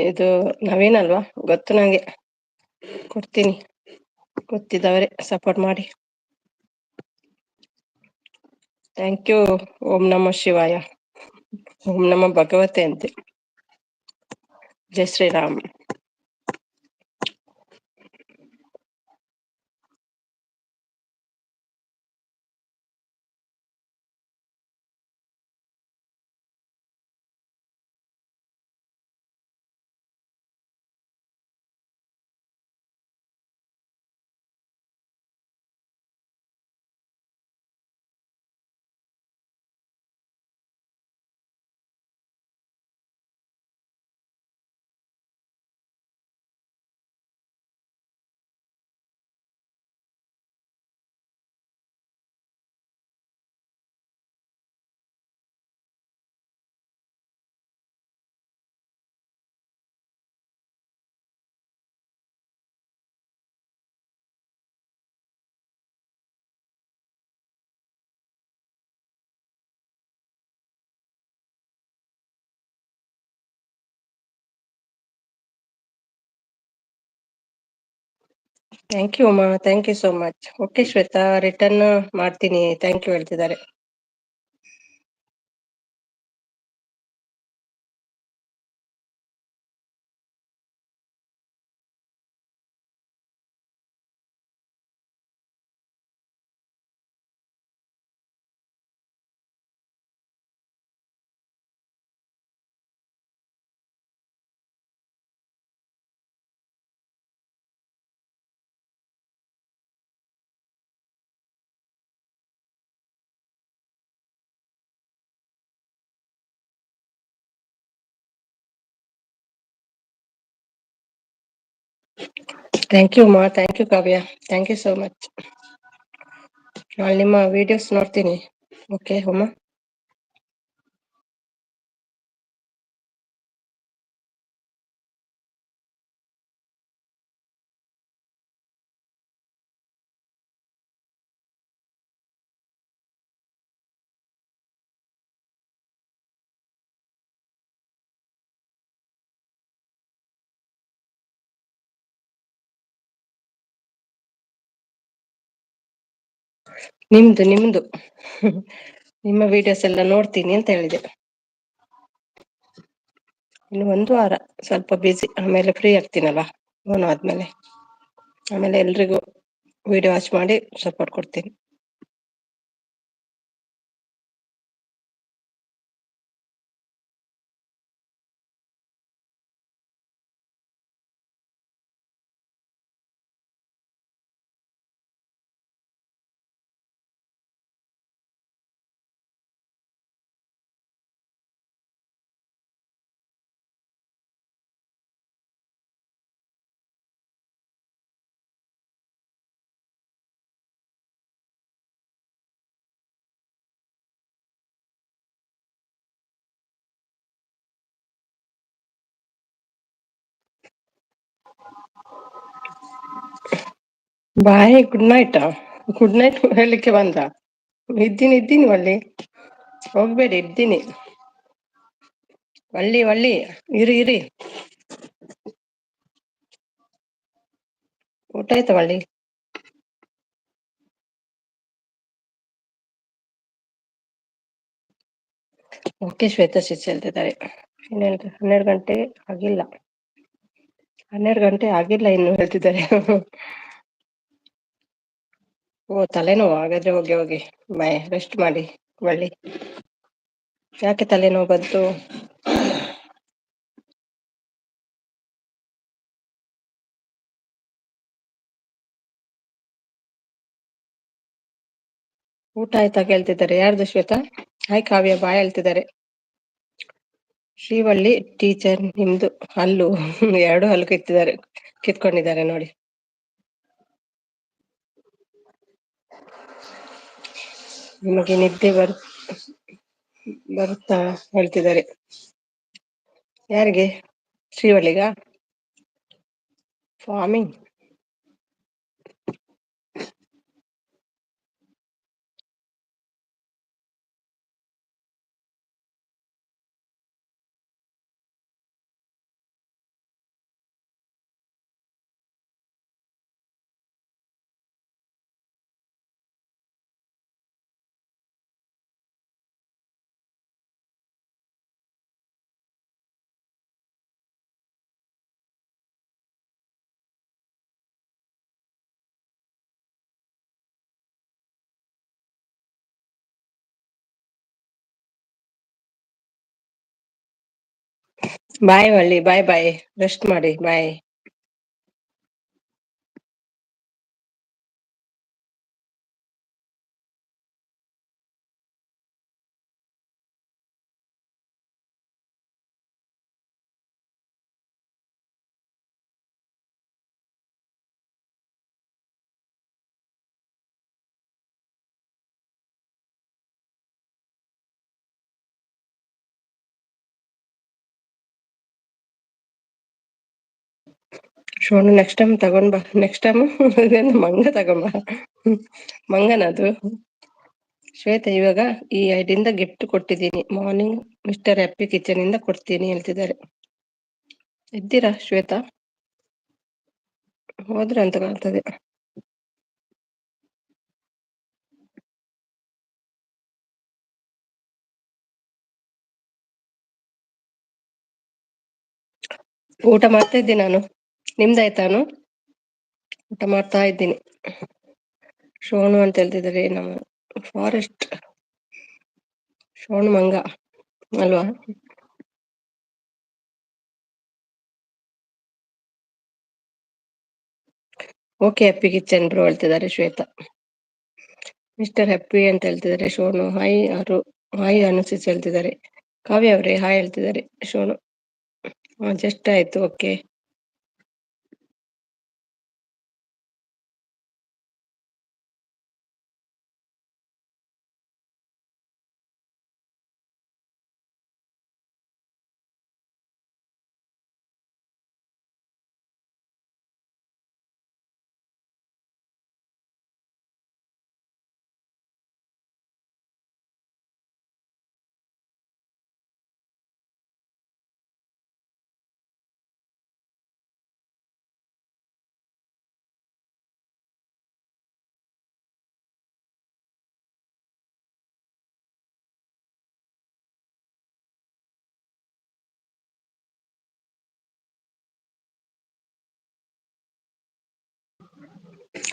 ಇದು ನವೀನ್ ಅಲ್ವಾ? ಗೊತ್ತು ನಂಗೆ, ಕೊಡ್ತೀನಿ. ಗೊತ್ತಿದ್ದವರೇ ಸಪೋರ್ಟ್ ಮಾಡಿ. Thank you. ಓಂ ನಮ ಶಿವಾಯ. ಓಂ ನಮ ಭಗವತೆ ಅಂತೆ. ಜೈ ಶ್ರೀರಾಮ್. ಥ್ಯಾಂಕ್ ಯು ಅಮ್ಮ, thank you so much. Okay Shweta, return ಮಾಡ್ತೀನಿ. ಥ್ಯಾಂಕ್ ಯು ಹೇಳ್ತಿದ್ದಾರೆ. ಥ್ಯಾಂಕ್ ಯು ಅಮ್ಮ, thank you Kavya, thank you so much. ನಾನು ನಿಮ್ಮ ವಿಡಿಯೋಸ್ ನೋಡ್ತೀನಿ. ಓಕೆ ಅಮ್ಮ. ನಿಮ್ದು ನಿಮ್ದು ನಿಮ್ಮ ವಿಡಿಯೋಸ್ ಎಲ್ಲ ನೋಡ್ತೀನಿ ಅಂತ ಹೇಳಿದೆ. ಇನ್ನು ಒಂದು ವಾರ ಸ್ವಲ್ಪ ಬಿಸಿ, ಆಮೇಲೆ ಫ್ರೀ ಆಗ್ತೀನಲ್ಲ ಫೋನ್ ಆದ್ಮೇಲೆ. ಆಮೇಲೆ ಎಲ್ರಿಗೂ ವಿಡಿಯೋ ವಾಚ್ ಮಾಡಿ ಸಪೋರ್ಟ್ ಕೊಡ್ತೀನಿ. Bye good night. Good night ಹೇಳಲಿಕ್ಕೆ ಬಂದ. ಇದ್ದೀನಿ ಒಳ್ಳಿ, ಹೋಗ್ಬೇಡಿ, ಇದ್ದೀನಿ ಒಳ್ಳಿ. ಇರಿ. ಊಟ ಆಯ್ತಾ ಒಳ್ಳಿ? ಓಕೆ ಶ್ವೇತಾ ಶಿಸ್ ಹೇಳ್ತಿದ್ದಾರೆ. 12 ಗಂಟೆ ಆಗಿಲ್ಲ. 12 ಗಂಟೆ ಆಗಿಲ್ಲ ಇನ್ನು ಹೇಳ್ತಿದ್ದಾರೆ. ಓ ತಲೆನೋವು, ಹಾಗಾದ್ರೆ ಹೋಗಿ ಬಾಯ್, ರೆಸ್ಟ್ ಮಾಡಿ ಒಳ್ಳಿ. ಯಾಕೆ ತಲೆನೋವು ಬಂತು? ಊಟ ಆಯ್ತಾ ಕೇಳ್ತಿದ್ದಾರೆ. ಯಾರ್ದು ಶ್ವೇತಾ? ಹಾಯ್ ಕಾವ್ಯ ಬಾಯ್ ಹೇಳ್ತಿದ್ದಾರೆ. ಶ್ರೀವಳ್ಳಿ ಟೀಚರ್ ನಿಮ್ದು ಹಲ್ಲು 2 ಹಲ್ಲು ಕಿತ್ಕೊಂಡಿದ್ದಾರೆ ನೋಡಿ. ನಿಮಗೆ ನಿದ್ದೆ ಬರುತ್ತಾ ಹೇಳ್ತಿದ್ದಾರೆ. ಯಾರಿಗೆ? ಶ್ರೀವಳ್ಳಿಗ? ಫಾರ್ಮಿಂಗ್. ಬಾಯ್ ಒಳ್ಳಿ, ಬಾಯ್. ರೆಸ್ಟ್ ಮಾಡಿ, ಬಾಯ್. ಶೋನು ನೆಕ್ಸ್ಟ್ ಟೈಮ್ ತಗೊಂಡ್ ಬಾ. ನೆಕ್ಸ್ಟ್ ಟೈಮ್ ಮಂಗ ತಗೊಂಬ. ಮಂಗನದು. ಶ್ವೇತಾ ಇವಾಗ ಈ ಐಡಿಯಿಂದ ಗಿಫ್ಟ್ ಕೊಟ್ಟಿದ್ದೀನಿ. ಮಾರ್ನಿಂಗ್ ಮಿಸ್ಟರ್ ಹ್ಯಾಪಿ ಕಿಚನ್ ಇಂದ ಕೊಡ್ತೀನಿ ಹೇಳ್ತಿದ್ದಾರೆ. ಇದ್ದೀರಾ ಶ್ವೇತಾ? ಹೋದ್ರೆ ಅಂತ ಕಾಣ್ತದೆ. ಊಟ ಮಾಡ್ತಾ ಇದ್ದೀನಿ ನಾನು. ನಿಮ್ದಾಯ್ತಾನು? ಊಟ ಮಾಡ್ತಾ ಇದ್ದೀನಿ. ಶೋನು ಅಂತ ಹೇಳ್ತಿದ್ದಾರೆ. ನಮ್ಮ ಫಾರೆಸ್ಟ್ ಶೋನು ಮಂಗ ಅಲ್ವಾ? ಓಕೆ ಹ್ಯಾಪಿ ಕಿಚನ್ ಬ್ರೋ ಹೇಳ್ತಿದ್ದಾರೆ ಶ್ವೇತಾ. ಮಿಸ್ಟರ್ ಹ್ಯಾಪಿ ಅಂತ ಹೇಳ್ತಿದ್ದಾರೆ ಶೋನು. ಹಾಯ್ ಅನುಸಿಸ್ ಹೇಳ್ತಿದ್ದಾರೆ. ಕಾವ್ಯ ಅವರೇ ಹಾಯ್ ಹೇಳ್ತಿದ್ದಾರೆ ಶೋನು. ಜಸ್ಟ್ ಆಯ್ತು. ಓಕೆ.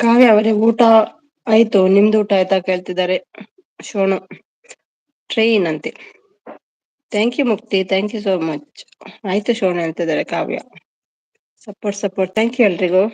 ಕಾವ್ಯ ಅವರೇ ಊಟ ಆಯ್ತು. ನಿಮ್ದು ಊಟ ಆಯ್ತಾ ಕೇಳ್ತಿದ್ದಾರೆ ಶೋನು. ಟ್ರೈನ್ ಅಂತೆ. Thank you Mukti, thank you so much. ಆಯ್ತು ಶೋನು ಹೇಳ್ತಿದ್ದಾರೆ ಕಾವ್ಯ. ಸಪೋರ್ಟ್ ಥ್ಯಾಂಕ್ ಯು ಎಲ್ರಿಗೂ.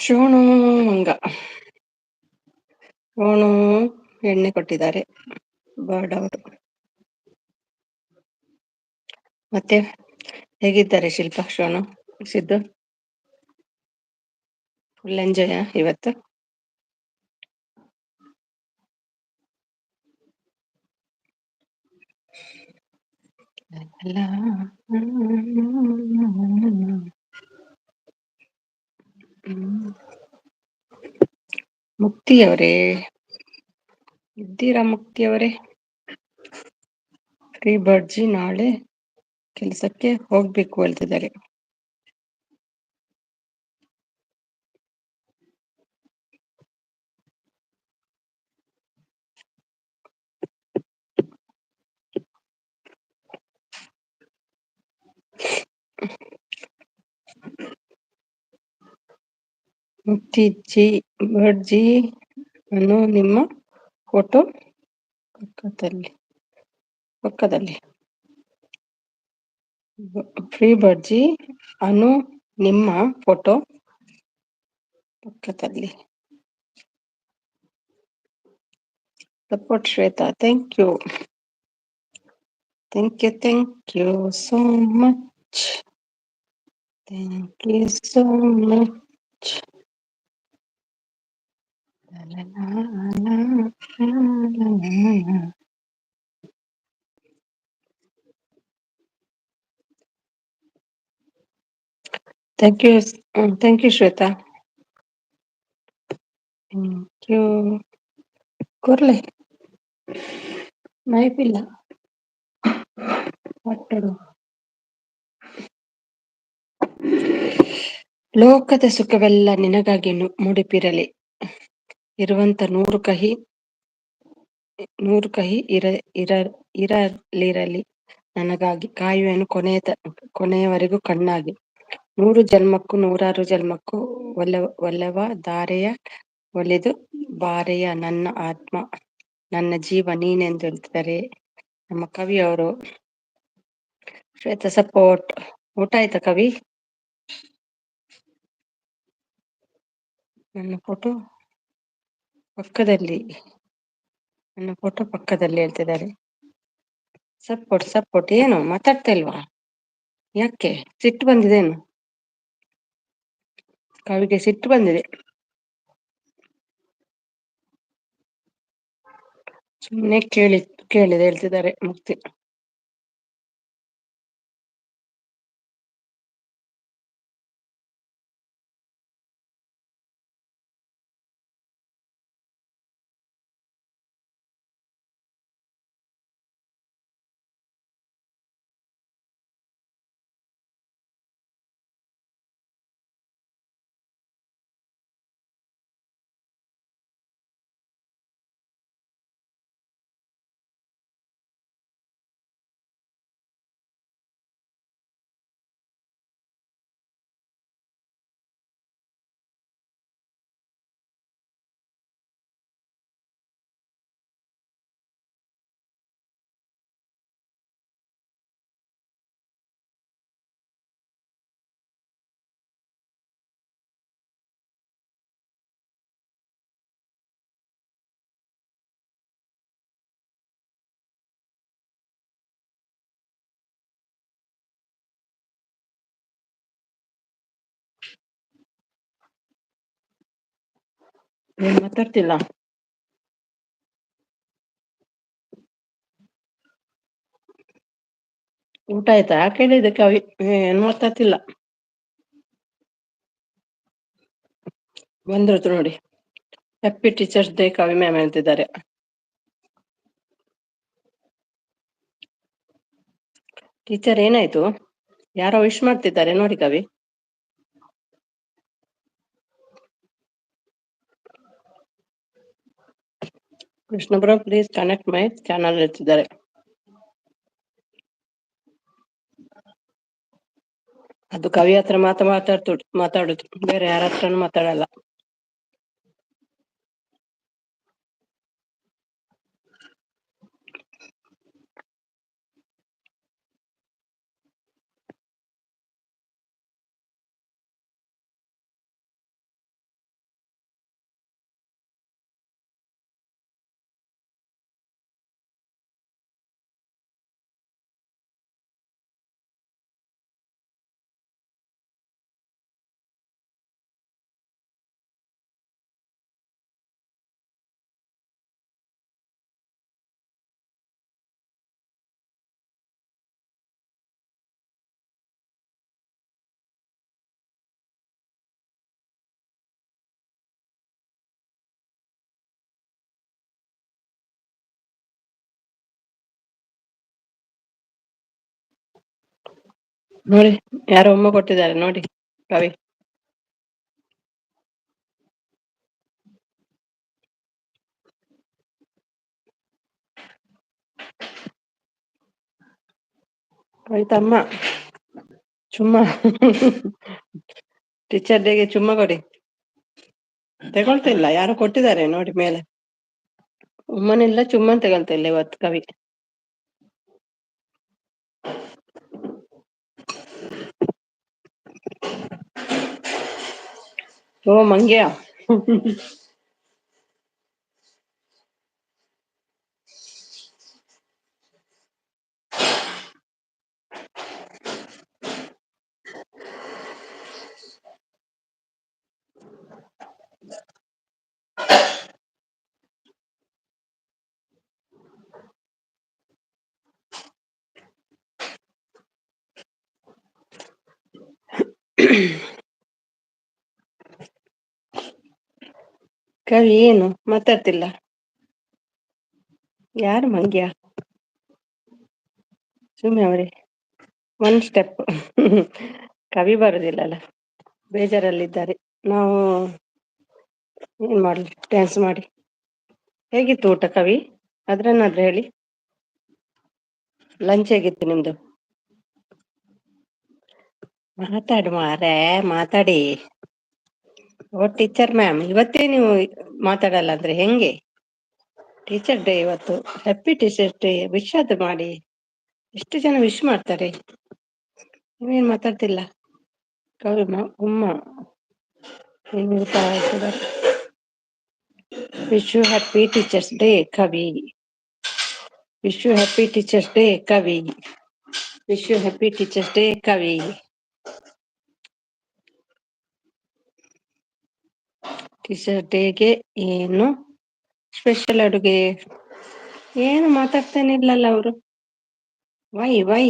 ಶೋಣು ಮಂಗ. ಶೋಣು ಎಣ್ಣೆ ಕೊಟ್ಟಿದ್ದಾರೆ ಬರ್ಡ್ ಅವರು. ಮತ್ತೆ ಹೇಗಿದ್ದಾರೆ ಶಿಲ್ಪ, ಶೋಣು, ಸಿದ್ದು? ಫುಲ್ ಎಂಜಾಯ್ ಇವತ್ತು. ಅಲ್ಲ. ಮುಕ್ತಿಯವರೇ ಇದ್ದೀರಾ? ಮುಕ್ತಿಯವರೇ, ಫ್ರೀ ಬರ್ಡ್ಜಿ ನಾಳೆ ಕೆಲಸಕ್ಕೆ ಹೋಗ್ಬೇಕು ಹೇಳ್ತಿದ್ದಾರೆ. ಮುಕ್ತಿಜಿ, ಬರ್ಡ್ಜಿ ಅನ್ನು ನಿಮ್ಮ ಫೋಟೋ ಪಕ್ಕದಲ್ಲಿ. ಫ್ರೀ ಬರ್ಡ್ಜಿ ಅನು ನಿಮ್ಮ ಫೋಟೋ ಪಕ್ಕದಲ್ಲಿ. Support Shweta, thank you so much. Thank you so much. Thank you Shweta. Thank you. ಕೊರ್ಲೆ ನೈಪಿಲ್ಲ ಒಟ್ಟಡು. ಲೋಕದ ಸುಖವೆಲ್ಲ ನಿನಗಾಗಿ ಮುಡಿಪಿರಲಿ, ಇರುವಂತ ನೂರು ಕಹಿ ಇರಲಿರಲಿ ನನಗಾಗಿ, ಕಾಯುವೆನು ಕೊನೆಯವರೆಗೂ ಕಣ್ಣಾಗಿ. 100 ಜನ್ಮಕ್ಕೂ 100 ಜನ್ಮಕ್ಕೂ ಒಲವ ಧಾರೆಯ ಒಲಿದು ಬಾರೆಯ ನನ್ನ ಆತ್ಮ ನನ್ನ ಜೀವ ನೀನೆಂದು ಹೇಳ್ತಿದ್ದಾರೆ ನಮ್ಮ ಕವಿಯವರು. ಶ್ವೇತ ಸಪೋರ್ಟ್. ಊಟ ಆಯ್ತಾ ಕವಿ? ನನ್ನ ಫೋಟೋ ಪಕ್ಕದಲ್ಲಿ ಹೇಳ್ತಿದ್ದಾರೆ. ಸಪೋರ್ಟ್ ಏನು ಮಾತಾಡ್ತಾ ಇಲ್ವಾ? ಯಾಕೆ ಸಿಟ್ಟು ಬಂದಿದೇನು? ಕವಿಗೆ ಸಿಟ್ಟು ಬಂದಿದೆ. ಸುಮ್ಮನೆ ಕೇಳಿದೆ ಹೇಳ್ತಿದ್ದಾರೆ ಮುಕ್ತಿ. ಏನ್ ಮಾತಾಡ್ತಿಲ್ಲ? ಊಟ ಆಯ್ತಾ ಕೇಳಿದೆ ಕವಿ, ಏನ್ ಮಾತಾಡ್ತಿಲ್ಲ. ಬಂದ್ರು ನೋಡಿ. ಹ್ಯಾಪಿ ಟೀಚರ್ಸ್ ಡೇ ಕವಿ ಮ್ಯಾಮ್ ಅಂತಿದ್ದಾರೆ. ಟೀಚರ್ ಏನಾಯ್ತು? ಯಾರೋ ವಿಶ್ ಮಾಡ್ತಿದ್ದಾರೆ ನೋಡಿ ಕವಿ. Krishnapura please connect my channel ಹೇಳ್ತಿದ್ದಾರೆ. ಅದು ಕವಿ ಹತ್ರ ಮಾತಾಡುದು, ಬೇರೆ ಯಾರ ಹತ್ರನು ಮಾತಾಡಲ್ಲ. ನೋಡಿ, ಯಾರೋ ಒಮ್ಮ ಕೊಟ್ಟಿದ್ದಾರೆ ನೋಡಿ ಕವಿ. ಕವಿತಮ್ಮ ಚುಮ್ಮ. ಟೀಚರ್ ಡೇಗೆ ಚುಮ್ಮ ಕೊಡಿ. ತಗೊಳ್ತಿಲ್ಲ, ಯಾರು ಕೊಟ್ಟಿದ್ದಾರೆ ನೋಡಿ ಮೇಲೆ. ಉಮ್ಮನಿಲ್ಲ ಚುಮ್ಮನ್ ತಗೊಳ್ತಿಲ್ಲ ಇವತ್ತು ಕವಿ. ಓ ಮಂಗ್ಯ. ಕವಿ ಏನು ಮಾತಾಡ್ತಿಲ್ಲ? ಯಾರು ಮಂಗ್ಯ? ಸುಮ್ಮನೆ ಅವರೇ ಒನ್ ಸ್ಟೆಪ್. ಕವಿ ಬರುದಿಲ್ಲಲ್ಲ, ಬೇಜಾರಲ್ಲಿದ್ದಾರೆ. ನಾವು ಏನ್ ಮಾಡ್ಲಿ, ಡ್ಯಾನ್ಸ್ ಮಾಡಿ. ಹೇಗಿತ್ತು ಊಟ ಕವಿ? ಅದ್ರನ್ನಾದ್ರೂ ಹೇಳಿ. ಲಂಚ್ ಹೇಗಿತ್ತು ನಿಮ್ದು? ಮಾತಾಡು ಮಾರೇ, ಮಾತಾಡಿ. ಓ ಟೀಚರ್ ಮ್ಯಾಮ್, ಇವತ್ತೇ ನೀವು ಮಾತಾಡಲ್ಲ ಅಂದ್ರೆ ಹೆಂಗೆ? ಟೀಚರ್ ಡೇ ಇವತ್ತು. ಹ್ಯಾಪಿ ಟೀಚರ್ ಡೇ, ವಿಶ್ ಅದು ಮಾಡಿ. ಎಷ್ಟು ಜನ ವಿಶ್ ಮಾಡ್ತಾರೆ, ನೀವೇನ್ ಮಾತಾಡ್ತಿಲ್ಲ? ಕವಿ ಉಮ್ಮ wish you happy teachers day Kavi. Wish you happy teachers day Kavi. Wish you happy teachers day Kavi. Teacher ಡೇಗೆ ಏನು ಸ್ಪೆಷಲ್ ಅಡುಗೆ? ಏನು ಮಾತಾಡ್ತಾನೆ ಇಲ್ಲಲ್ಲ ಅವರು. Why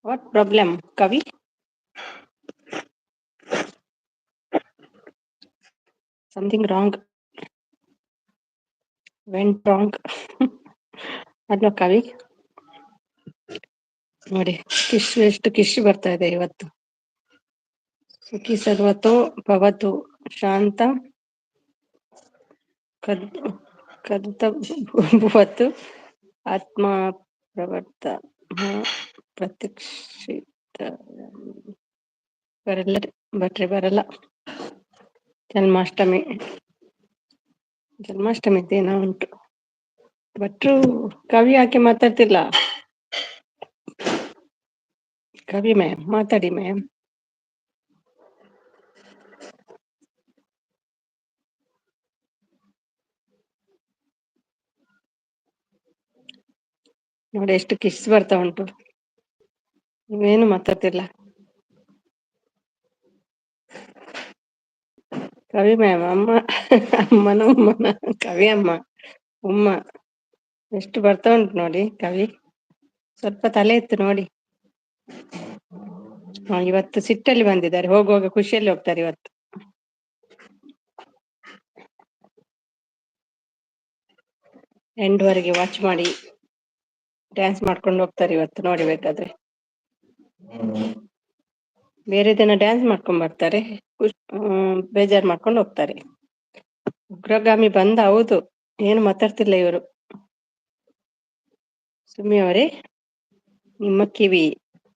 what problem Kavi? Something wrong, went wrong. ಅಲ್ವಾ ಕವಿ? ನೋಡಿ ಎಷ್ಟು ಕಿಶ್ ಬರ್ತಾ ಇದೆ ಇವತ್ತು. ಸುಖಿ ಸರ್ವತೋ ಭವತು ಶಾಂತ ಭವತು ಆತ್ಮ ಪ್ರವರ್ತ ಪ್ರತಿಕ್ಷಿತ. ಬರಲ್ಲ ಭಟ್ರೆ ಬರಲ್ಲ. ಜನ್ಮಾಷ್ಟಮಿ ದಿನ ಉಂಟು. ಭಟ್ರು ಕವಿ ಯಾಕೆ ಮಾತಾಡ್ತಿಲ್ಲ? ಕವಿ ಮ್ಯಾಮ್ ಮಾತಾಡಿ ಮ್ಯಾಮ್. ನೋಡಿ ಎಷ್ಟು ಕಿಸ್ ಬರ್ತಾ ಉಂಟು, ನೀವೇನು ಮಾತಾಡ್ತಿಲ್ಲ. ಕವಿ ಮ್ಯಾಮ್ ಅಮ್ಮನ ಕವಿ ಅಮ್ಮ ಉಮ್ಮ ಎಷ್ಟು ಬರ್ತಾ ಉಂಟು ನೋಡಿ ಕವಿ. ಸ್ವಲ್ಪ ತಲೆ ಎತ್ತು ನೋಡಿ. ಇವತ್ತು ಸಿಟ್ಟಲ್ಲಿ ಬಂದಿದ್ದಾರೆ, ಹೋಗುವಾಗ ಖುಷಿಯಲ್ಲಿ ಹೋಗ್ತಾರೆ ಇವತ್ತು. ಎಂಡ್ವರೆಗೆ ವಾಚ್ ಮಾಡಿ ಡ್ಯಾನ್ಸ್ ಮಾಡ್ಕೊಂಡು ಹೋಗ್ತಾರೆ ಇವತ್ತು ನೋಡಿ. ಬೇಕಾದ್ರೆ ಬೇರೆ ದಿನ ಡ್ಯಾನ್ಸ್ ಮಾಡ್ಕೊಂಡ್ ಬರ್ತಾರೆ, ಬೇಜಾರ್ ಮಾಡ್ಕೊಂಡು ಹೋಗ್ತಾರೆ. ಉಗ್ರಗಾಮಿ ಬಂದ, ಹೌದು. ಏನು ಮಾತಾಡ್ತಿಲ್ಲ ಇವರು. ಸುಮ್ಮಿ ಅವರೇ, ನಿಮ್ಮ ಕಿವಿ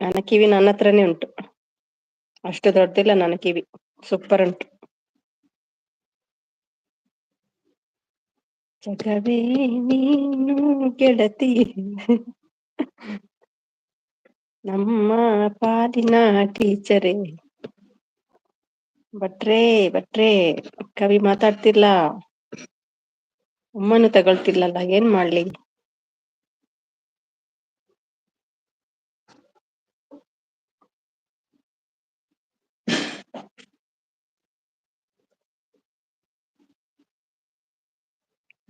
ನನ್ನ ಕಿವಿ ನನ್ನ ಹತ್ರನೇ ಉಂಟು. ಅಷ್ಟು ದೊಡ್ಡದಿಲ್ಲ ನನ್ನ ಕಿವಿ, ಸೂಪರ್ ಉಂಟು. ಜಗವೇ ನೀನು ಗೆಳತಿ, ನಮ್ಮ ಪಾಲಿನ ಟೀಚರೇ. ಭಟ್ರೇ ಕವಿ ಮಾತಾಡ್ತಿಲ್ಲ, ಉಮ್ಮನು ತಗೊಳ್ತಿಲ್ಲಲ್ಲ, ಏನ್ ಮಾಡ್ಲಿ?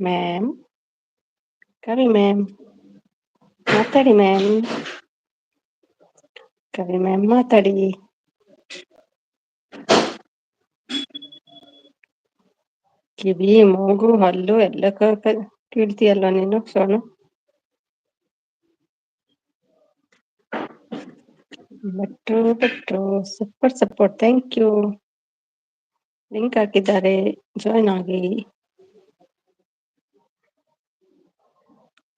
ಮ್ಯಾಮ್, ಕವಿ ಮ್ಯಾಮ್ ಮಾತಾಡಿ ಮ್ಯಾಮ್. ಕವಿ ಮ್ಯಾಮ್ ಮಾತಾಡಿ. ಕಿವಿ ಮೂಗು ಹಲ್ಲು ಎಲ್ಲ ಕೀಳ್ತಿಯಲ್ವ ನೀನು ಸೋನು. ಭಟ್ರು super support, thank you. Link ಹಾಕಿದ್ದಾರೆ, ಜಾಯ್ನ್ ಆಗಿ.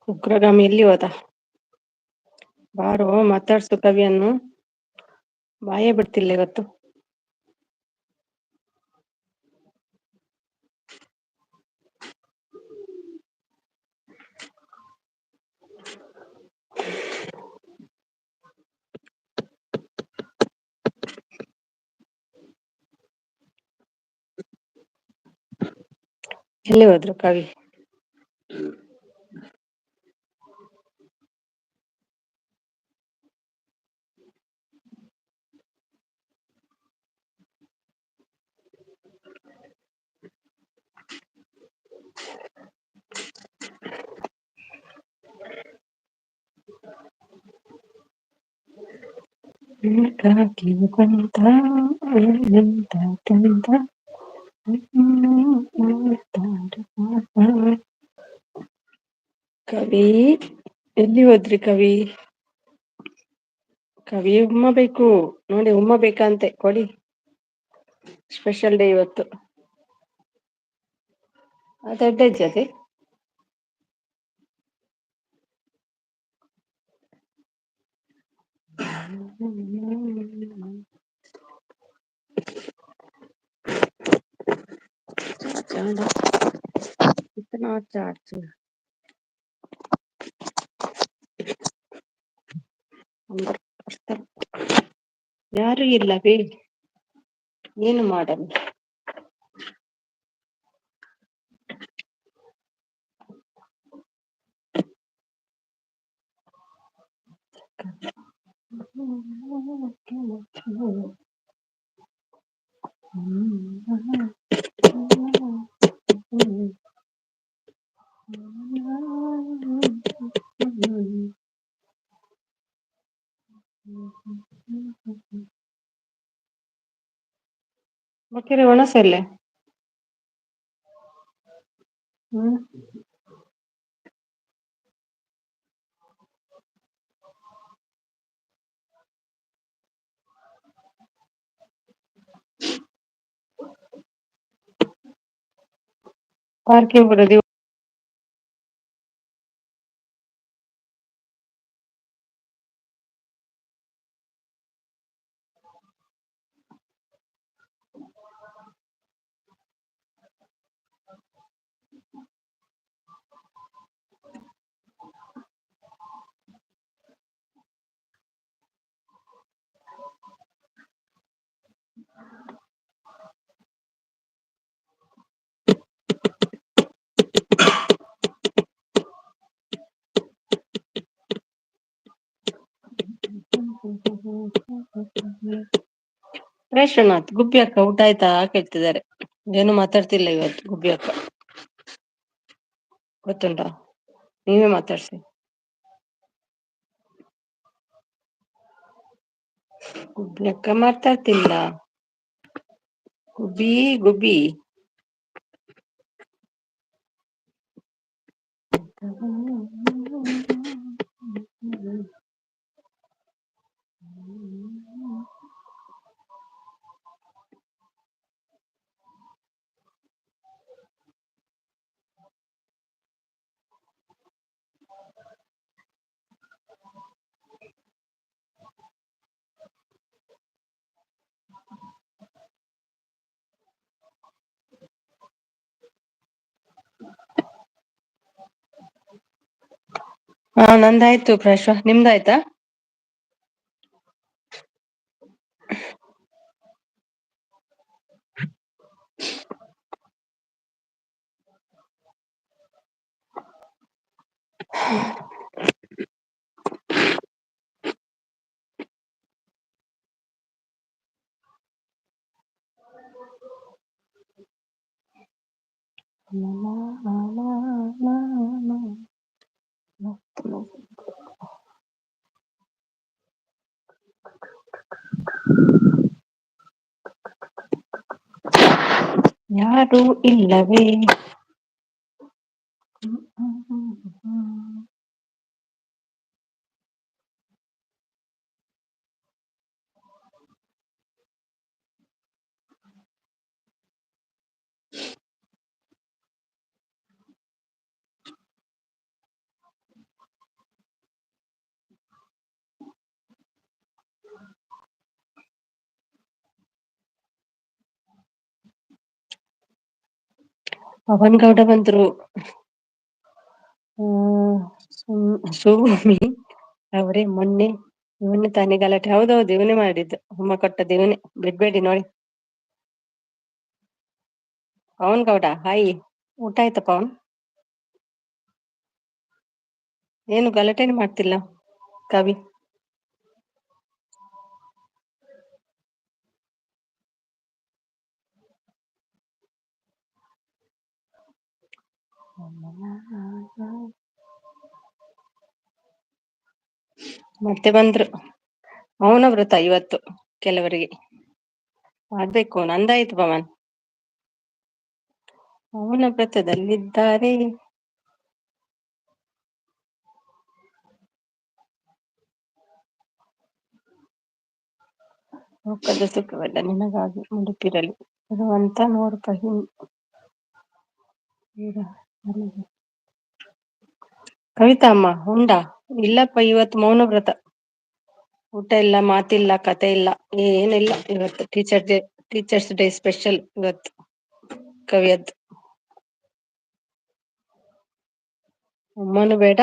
ಉಗ್ರಗಾಮಿ ಎಲ್ಲಿ ಹೋದ? ಬಾರೋ ಮಾತಾಡ್ಸು ಕವಿಯನ್ನು, ಬಾಯೇ ಬಿಡ್ತಿಲ್ಲ ಇವತ್ತು. ಎಲ್ಲಿ ಹೋದ್ರು ಕವಿ? ಕಾಕಿ ಬಂತ ಎಂತ ತಂದ. ಕವಿ ಎಲ್ಲಿ ಹೋದ್ರಿ ಕವಿ? ಕವಿ ಉಮ್ಮ ಬೇಕು ನೋಡಿ, ಉಮ್ಮ ಬೇಕಂತೆ ಕೊಡಿ. ಸ್ಪೆಷಲ್ ಡೇ ಇವತ್ತು. ಅದಡ್ಡ ಜೊತೆ इतना चार्ज ಯಾರು ಇಲ್ಲವೇ? ಏನು ಮಾಡಲು? ಬಕೆರೆ ಒಣಸಲ್ಲೇ ಪಾರ್ಕಿಂಗ್ ಬರೋದು. ರೇಷನಾಥ್ ಗುಬ್ಬಿ ಅಕ್ಕ ಊಟ ಆಯ್ತಾ ಕೇಳ್ತಿದ್ದಾರೆ. ಏನು ಮಾತಾಡ್ತಿಲ್ಲ ಇವತ್ತು ಗುಬ್ಬಿ ಅಕ್ಕ, ಗೊತ್ತುಂಟಾ? ನೀವೇ ಮಾತಾಡ್ಸಿ. ಗುಬ್ಬಿ ಅಕ್ಕ ಮಾತಾಡ್ತಿಲ್ಲ. ಗುಬ್ಬಿ ಗುಬ್ಬಿ ಹಾ ನಂದಾಯ್ತು ಪ್ರಶ್ವ, ನಿಮ್ದಾಯ್ತಾ? ಯಾರು ಇಲ್ಲವೇ? ಪವನ್ ಗೌಡ ಬಂದ್ರು. ಸುಮಿ ಅವರೇ ಮೊನ್ನೆ ತಾನೇ ಗಲಾಟೆ. ಹೌದೌದು, ಇವನೇ ಮಾಡಿದ್ದು, ಅಮ್ಮ ಕೊಟ್ಟದ್ದು ಇವನೇ, ಬಿಡ್ಬೇಡಿ ನೋಡಿ. ಪವನ್ ಗೌಡ ಹಾಯ್, ಊಟ ಆಯ್ತಾ ಪವನ್? ಏನು ಗಲಾಟೆನೇ ಮಾಡ್ತಿಲ್ಲ ಕವಿ. ಮತ್ತೆ ಬಂದ್ರು. ಮೌನ ವ್ರತ ಇವತ್ತು ಕೆಲವರಿಗೆ ಮಾಡ್ಬೇಕು. ನಂದಾಯ್ತು ಪವನ್, ಮೌನ ವ್ರತದಲ್ಲಿದ್ದಾರೆ. ಲೋಕದ ಸುಖವೆಲ್ಲ ನಿನಗಾಗಿ ಮುಡುಪಿರಲಿ ಇರುವಂತ 100 ರೂಪಾಯಿ. ಕವಿತಾ ಅಮ್ಮ ಉಂಡಾ? ಇಲ್ಲಪ್ಪ, ಇವತ್ತು ಮೌನ ವ್ರತ. ಊಟ ಇಲ್ಲ, ಮಾತಿಲ್ಲ, ಕತೆ ಇಲ್ಲ, ಏನಿಲ್ಲ ಇವತ್ತು. ಟೀಚರ್ಸ್ ಡೇ ಸ್ಪೆಷಲ್ ಇವತ್ತು ಕವಿಯದ್ದು. ಅಮ್ಮನು ಬೇಡ,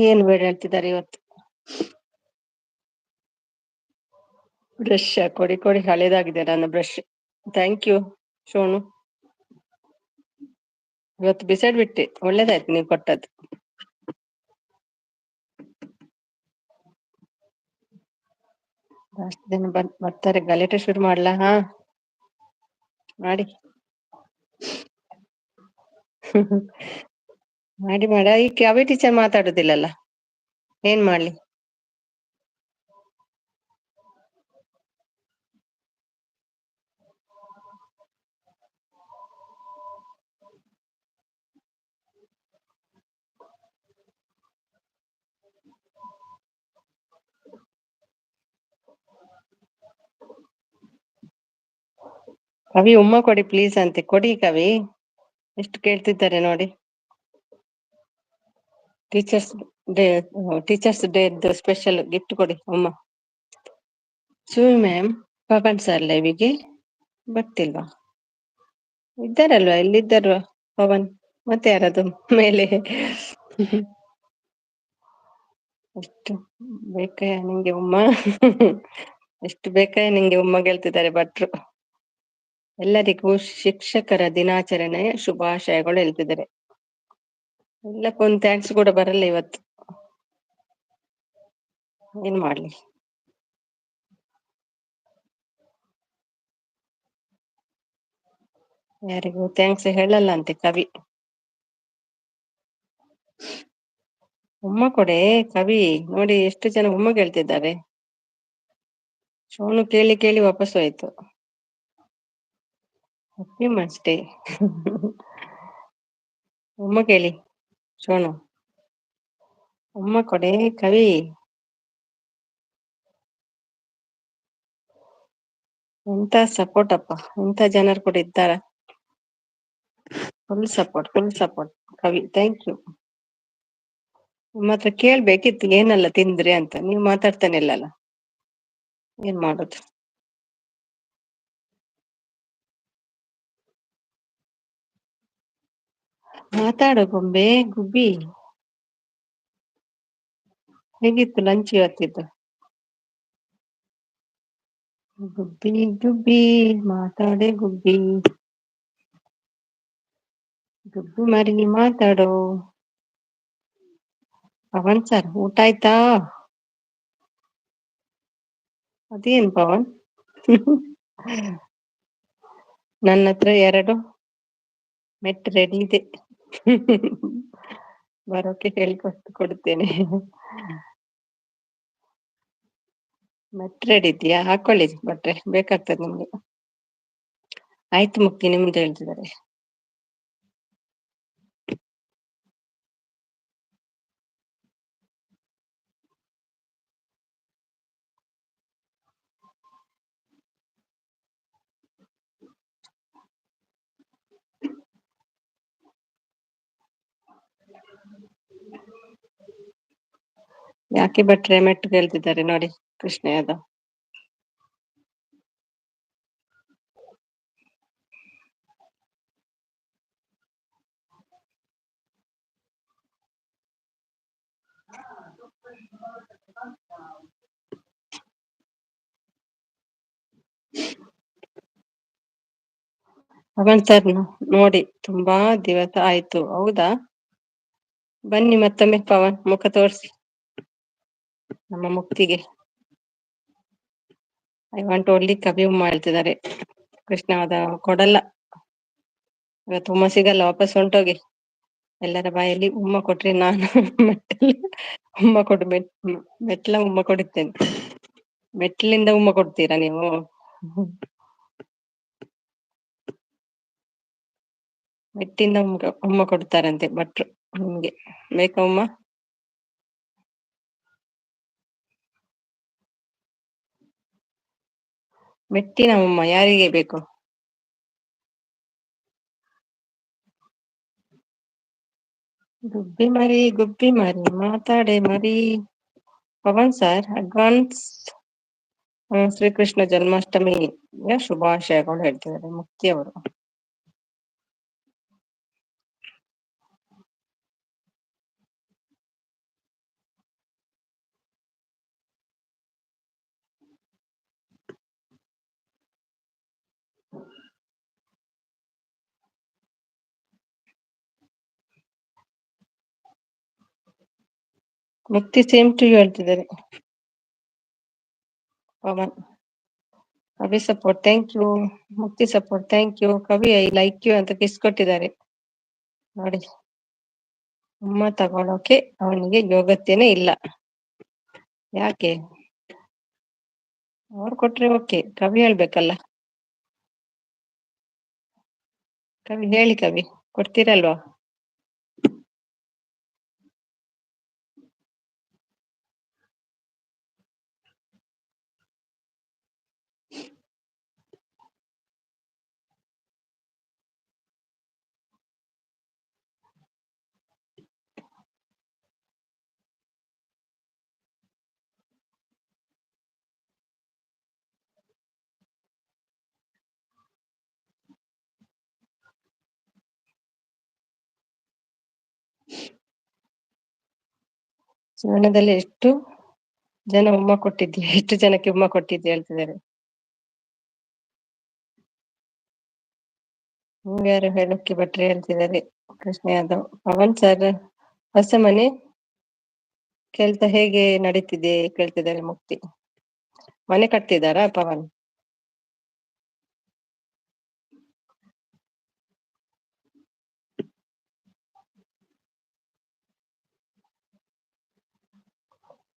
ಏನು ಬೇಡ ಹೇಳ್ತಿದ್ದಾರೆ ಇವತ್ತು. ಬ್ರಷ್ ಕೊಡಿ, ಹಳೇದಾಗಿದೆ ನನ್ನ ಬ್ರಷ್. Thank you Sonu. ಇವತ್ತು ಬಿಸಾಡ್ ಬಿಟ್ಟೆ, ಒಳ್ಳೇದಾಯ್ತು ನೀವು ಕೊಟ್ಟದ್ದು. ಅಷ್ಟು ದಿನ ಬರ್ತಾರೆ, ಗಲಾಟೆ ಶುರು ಮಾಡ್ಲಾ? ಹಾ ಮಾಡಿ ಮಾಡಿ. ಈ ಕವಿ ಟೀಚರ್ ಮಾತಾಡುದಿಲ್ಲಲ್ಲ, ಏನ್ ಮಾಡ್ಲಿ? ಕವಿ ಉಮ್ಮ ಕೊಡಿ ಪ್ಲೀಸ್ ಅಂತೆ, ಕೊಡಿ ಕವಿ. ಎಷ್ಟು ಕೇಳ್ತಿದ್ದಾರೆ ನೋಡಿ. ಟೀಚರ್ಸ್ ಡೇ ಸ್ಪೆಷಲ್ ಗಿಫ್ಟ್ ಕೊಡಿ ಉಮ್ಮ. ಸುಮಿ ಮ್ಯಾಮ್, ಪವನ್ ಸರ್ ಲೈವಿಗೆ ಬರ್ತಿಲ್ವಾ? ಇದ್ದಾರಲ್ವಾ, ಎಲ್ಲಿದ್ದಾರ ಪವನ್? ಮತ್ತೆ ಯಾರದು ಮೇಲೆ? ಎಷ್ಟು ಬೇಕಯ್ಯ ನಿಂಗೆ ಉಮ್ಮ? ಎಷ್ಟು ಬೇಕಯ್ಯ ನಿಂಗೆ ಉಮ್ಮ ಗೆಲ್ತಿದ್ದಾರೆ ಭಟ್ರು. ಎಲ್ಲರಿಗೂ ಶಿಕ್ಷಕರ ದಿನಾಚರಣೆಯ ಶುಭಾಶಯಗಳು ಹೇಳ್ತಿದ್ದಾರೆ. ಎಲ್ಲಕ್ಕೊಂದು ಥ್ಯಾಂಕ್ಸ್ ಕೂಡ ಬರಲ್ಲ ಇವತ್ತು, ಏನ್ ಮಾಡ್ಲಿ? ಯಾರಿಗೂ ಥ್ಯಾಂಕ್ಸ್ ಹೇಳಲ್ಲ ಅಂತೆ ಕವಿ. ಉಮ್ಮ ಕೊಡೆ ಕವಿ, ನೋಡಿ ಎಷ್ಟು ಜನ ಉಮ್ಮ ಕೇಳ್ತಿದ್ದಾರೆ. ಸೋನು ಕೇಳಿ ವಾಪಸ್ ಹೋಯ್ತು. ಹ್ಯಾಪಿ ಮನ್ಸ್ ಡೇ. ಉಮ್ಮ ಕೇಳಿ ಸೋನು, ಉಮ್ಮ ಕೊಡೆ ಕವಿ. ಎಂತ ಸಪೋರ್ಟ್ ಅಪ್ಪ, ಎಂತ ಜನರು ಕೂಡ ಇದ್ದಾರ. ಫುಲ್ ಸಪೋರ್ಟ್ ಕವಿ, ಥ್ಯಾಂಕ್ ಯು. ನಿಮ್ಮ ಹತ್ರ ಕೇಳ್ಬೇಕಿತ್ತು ಏನೆಲ್ಲ ತಿಂದ್ರಿ ಅಂತ, ನೀವು ಮಾತಾಡ್ತಾನೆ ಇಲ್ಲಲ್ಲ, ಏನ್ ಮಾಡೋದು? ಮಾತಾಡೋ ಗೊಂಬೆ ಗುಬ್ಬಿ. ಹೇಗಿತ್ತು ಲಂಚ್ ಇವತ್ತಿದ್ದು? ಗುಬ್ಬಿ ಮಾತಾಡೆ ಗುಬ್ಬಿ ಮರಿ ಮಾತಾಡೋ. ಪವನ್ ಸರ್ ಊಟ ಆಯ್ತಾ? ಅದೇನ್ ಪವನ್? ನನ್ನ ಹತ್ರ 2 ಮೆಟ್ ರೆಡಿ ಇದೆ, ಬರೋಕೆ ಕೊಡ್ತೇನೆ. ಮೆಟ್ ರೆಡಿ ಇದೆಯಾ? ಹಾಕೊಳ್ಳಿ ಬಟ್ರೆ, ಬೇಕಾಗ್ತದೆ ನಿಮ್ಗೆ. ಆಯ್ತು ಮುಕ್ತಿ, ನಿಮ್ದು ಹೇಳ್ತಿದ್ದಾರೆ. ಯಾಕೆ ಭಟ್ರೆ ಮೆಟ್ಟು ಕೇಳ್ತಿದ್ದಾರೆ ನೋಡಿ ಕೃಷ್ಣ ಯಾದವ್. ಪವನ್ ಸರ್ ನೋಡಿ ತುಂಬಾ ದಿವಸ ಆಯ್ತು. ಹೌದಾ, ಬನ್ನಿ ಮತ್ತೊಮ್ಮೆ ಪವನ್, ಮುಖ ತೋರಿಸಿ ನಮ್ಮ ಮುಕ್ತಿಗೆ. ಐ ವಾಂಟ್ ಓನ್ಲಿ ಕವಿ ಉಮ್ಮ ಹೇಳ್ತಿದ್ದಾರೆ. ಕೃಷ್ಣ ಅದ ಕೊಡಲ್ಲ, ಇವತ್ತು ಉಮ್ಮ ಸಿಗಲ್ಲ, ವಾಪಸ್ ಹೊಂಟೋಗಿ. ಎಲ್ಲರ ಬಾಯಲ್ಲಿ ಉಮ್ಮ ಕೊಟ್ರಿ ನಾನು ಉಮ್ಮ ಕೊಡು, ಮೆಟ್ಲ ಉಮ್ಮ ಕೊಡುತ್ತೇನೆ. ಮೆಟ್ಲಿಂದ ಉಮ್ಮ ಕೊಡ್ತೀರಾ ನೀವು? ಮೆಟ್ಟಿಂದ ಉಮ್ಮ ಕೊಡ್ತಾರಂತೆ ಭಟ್ರು. ನಿಮ್ಗೆ ಬೇಕಾ ಉಮ್ಮ? ಮೆಟ್ಟಿನ ಉಮ್ಮ ಯಾರಿಗೆ ಬೇಕು? ಗುಬ್ಬಿ ಮರಿ ಮಾತಾಡೆ ಮರಿ. ಪವನ್ ಸರ್ ಅಡ್ವಾನ್ಸ್ ಶ್ರೀಕೃಷ್ಣ ಜನ್ಮಾಷ್ಟಮಿಯ ಶುಭಾಶಯಗಳು ಹೇಳ್ತಿದ್ದಾರೆ ಮುಕ್ತಿ ಅವರು. ಮುಕ್ತಿ ಸೇಮ್ ಟು ಯು ಹೇಳ್ತಿದ್ದಾರೆ ಪವನ್. ಕವಿ ಸಪೋರ್ಟ್ ಥ್ಯಾಂಕ್ ಯು. ಮುಕ್ತಿ ಸಪೋರ್ಟ್ ಥ್ಯಾಂಕ್ ಯು. ಕವಿ ಐ ಲೈಕ್ ಯು ಅಂತ ಕಿಸ್ ಕೊಟ್ಟಿದ್ದಾರೆ ನೋಡಿ. ಉಮ್ಮ ತಗೊಳೋಕೆ ಅವನಿಗೆ ಯೋಗ್ಯತೆನೇ ಇಲ್ಲ. ಯಾಕೆ? ಅವ್ರು ಕೊಟ್ರೆ ಓಕೆ, ಕವಿ ಹೇಳ್ಬೇಕಲ್ಲ. ಕವಿ ಹೇಳಿ, ಕವಿ ಕೊಡ್ತೀರಲ್ವಾ? ಜೀವನದಲ್ಲಿ ಎಷ್ಟು ಜನ ಉಮ್ಮ ಕೊಟ್ಟಿದ್ಯಾ, ಎಷ್ಟು ಜನಕ್ಕೆ ಉಮ್ಮ ಕೊಟ್ಟಿದ್ಯಾ ಹೇಳ್ತಿದ್ದಾರೆ. ಯಾರು ಹೇಳೋಕೆ ಭಟ್ರೆ ಹೇಳ್ತಿದ್ದಾರೆ. ಕೃಷ್ಣ ಯಾದವ್. ಪವನ್ ಸರ್ ಹೊಸ ಮನೆ ಕೆಲ್ಸ ಹೇಗೆ ನಡೀತಿದೆ ಕೇಳ್ತಿದ್ದಾರೆ ಮುಕ್ತಿ. ಮನೆ ಕಟ್ತಿದಾರಾ ಪವನ್?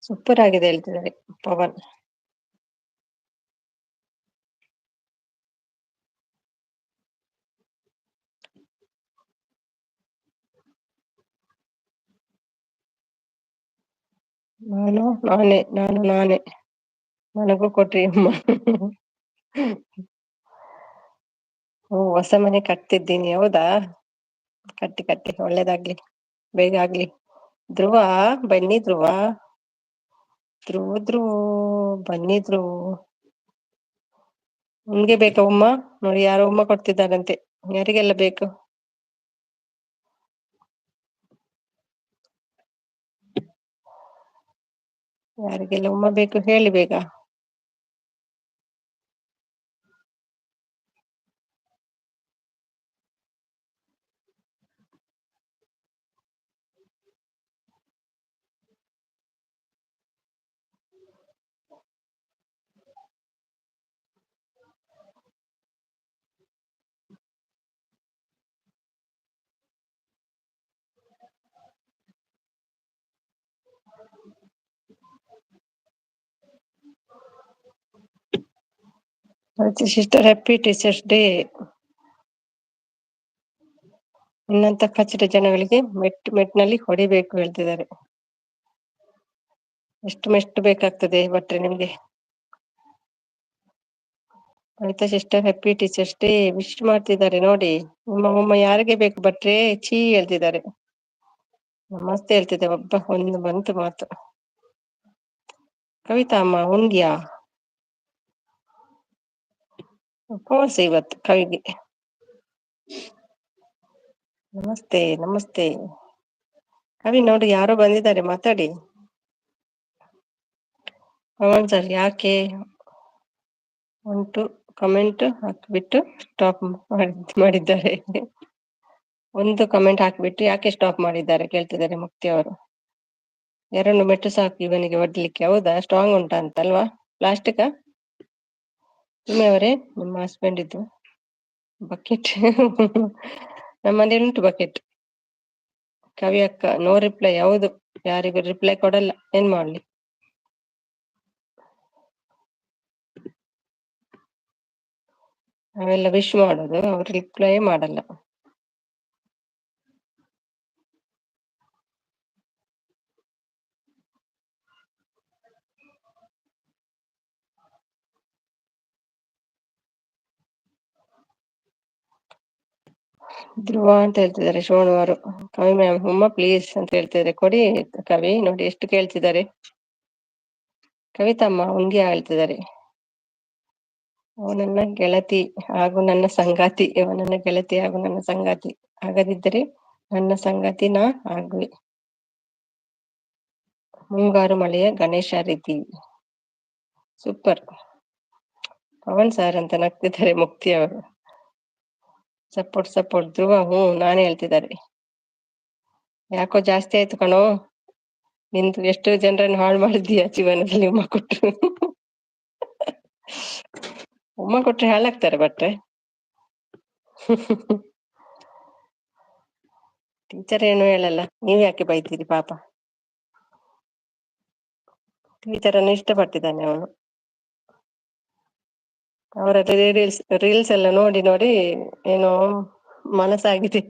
ಸೂಪರ್ ಆಗಿದೆ ಹೇಳ್ತಿದ್ದಾರೆ ಪವನ್. ನಾನೇ ನನಗೂ ಕೊಟ್ರಿ ಅಮ್ಮ. ಓ, ಹೊಸ ಮನೆ ಕಟ್ತಿದ್ದೀನಿ, ಹೌದಾ? ಕಟ್ಟಿ ಒಳ್ಳೇದಾಗ್ಲಿ, ಬೇಗ ಆಗ್ಲಿ. ಧ್ರುವ ಬನ್ನಿ, ಧ್ರುವ ಬನ್ನಿ. ನಿಮ್ಗೆ ಬೇಕಾ ಉಮ್ಮ? ನೋಡಿ ಯಾರೋ ಉಮ್ಮ ಕೊಡ್ತಿದ್ದಾರಂತೆ. ಯಾರಿಗೆಲ್ಲ ಬೇಕು? ಯಾರಿಗೆಲ್ಲ ಉಮ್ಮ ಬೇಕು ಹೇಳಿ ಬೇಗ. Sister, happy teachers day. ಇನ್ನಂತ ಕಚ್ಚಡ ಜನಗಳಿಗೆ ಮೆಟ್ನಲ್ಲಿ ಹೊಡಿಬೇಕು ಹೇಳ್ತಿದ್ದಾರೆ. ಎಷ್ಟು ಮೆಟ್ಟು ಬೇಕಾಗ್ತದೆ ಭಟ್ರೆ ನಿಮ್ಗೆ? ಆಯ್ತಾ sister, happy teachers day wish ಮಾಡ್ತಿದ್ದಾರೆ ನೋಡಿ. ನಿಮ್ಮ ಯಾರಿಗೆ ಬೇಕು ಭಟ್ರೆ? ಛೀ ಹೇಳ್ತಿದ್ದಾರೆ. ನಮಸ್ತೆ ಹೇಳ್ತಿದ್ದೆ, ಒಂದು ಬಂತು ಮಾತು. ಕವಿತಾ ಅಮ್ಮ ಉಂಗ್ಯಾ ಉಪವಾಸ ಇವತ್ತು ಕವಿಗೆ. ನಮಸ್ತೆ ಕವಿ. ನೋಡಿ ಯಾರೋ ಬಂದಿದ್ದಾರೆ, ಮಾತಾಡಿ. ಪವನ್ ಸರ್ ಯಾಕೆ ಉಂಟು ಕಮೆಂಟ್ ಹಾಕ್ಬಿಟ್ಟು ಸ್ಟಾಪ್ ಮಾಡಿದ್ದಾರೆ. ಒಂದು ಕಮೆಂಟ್ ಹಾಕ್ಬಿಟ್ಟು ಯಾಕೆ ಸ್ಟಾಪ್ ಮಾಡಿದ್ದಾರೆ ಕೇಳ್ತಿದ್ದಾರೆ ಮುಕ್ತಿ ಅವರು. 2 ಮೆಟ್ಟು ಸಾಕು ಇವನಿಗೆ ಒಡ್ಲಿಕ್ಕೆ. ಹೌದಾ, ಸ್ಟ್ರಾಂಗ್ ಉಂಟಾ ಅಂತಲ್ವಾ? ಪ್ಲಾಸ್ಟಿಕ್ ಅವರೇ ನಿಮ್ಮ ಹಸ್ಬೆಂಡ್ ಇದ್ದು ಬಕೆಟ್ ನಮ್ಮಲ್ಲಿ ಉಂಟು ಬಕೆಟ್. ಕವಿ ಅಕ್ಕ ನೋ ರಿಪ್ಲೈ. ಹೌದು, ಯಾರಿಗೂ ರಿಪ್ಲೈ ಕೊಡಲ್ಲ, ಏನ್ ಮಾಡ್ಲಿ. ನಾವೆಲ್ಲ ವಿಶ್ ಮಾಡೋದು, ಅವ್ರು ರಿಪ್ಲೈ ಮಾಡಲ್ಲ. ಧ್ರುವ ಅಂತ ಹೇಳ್ತಿದ್ದಾರೆ ಶೋಣವರು. ಕವಿ ಮ್ಯಾಮ್ ಉಮ್ಮ ಪ್ಲೀಸ್ ಅಂತ ಹೇಳ್ತಿದ್ದಾರೆ. ಕೊಡಿ ಕವಿ, ನೋಡಿ ಎಷ್ಟು ಕೇಳ್ತಿದ್ದಾರೆ. ಕವಿತಮ್ಮ ಉಂಗಿ ಹೇಳ್ತಿದ್ದಾರೆ. ಅವ ನನ್ನ ಗೆಳತಿ ಹಾಗೂ ನನ್ನ ಸಂಗಾತಿ. ಇವ ನನ್ನ ಗೆಳತಿ ಹಾಗೂ ನನ್ನ ಸಂಗಾತಿ. ಆಗದಿದ್ದರೆ ನನ್ನ ಸಂಗಾತಿ ನಾ ಆಗುವೆ. ಮುಂಗಾರು ಮಳೆಯ ಗಣೇಶ ರೀತಿ. ಸೂಪರ್ ಪವನ್ ಸಾರ್ ಅಂತ ನಗ್ತಿದ್ದಾರೆ ಮುಕ್ತಿ ಅವರು. ಸಪೋರ್ಟ್ ಧ್ರುವ ನಾನೇ ಹೇಳ್ತಿದ್ದಾರೆ. ಯಾಕೋ ಜಾಸ್ತಿ ಆಯ್ತು ಕಣೋ ನಿಂದು. ಎಷ್ಟು ಜನರನ್ನು ಹಾಳು ಮಾಡಿದ್ದೀಯ ಜೀವನದಲ್ಲಿ ಉಮ್ಮ ಕೊಟ್ಟು. ಉಮ್ಮ ಕೊಟ್ರೆ ಹಾಳಾಗ್ತಾರೆ ಬಟ್ರೆ. ಟೀಚರ್ ಏನು ಹೇಳಲ್ಲ, ನೀವ್ ಯಾಕೆ ಬೈತೀರಿ ಪಾಪ. ಟೀಚರ್ ಅನ್ನು ಇಷ್ಟಪಟ್ಟಿದ್ದಾನೆ ಅವನು. ಅವರ ರೀಲ್ಸ್ ಎಲ್ಲ ನೋಡಿ ನೋಡಿ ಏನೋ ಮನಸ್ಸಾಗಿದೆ.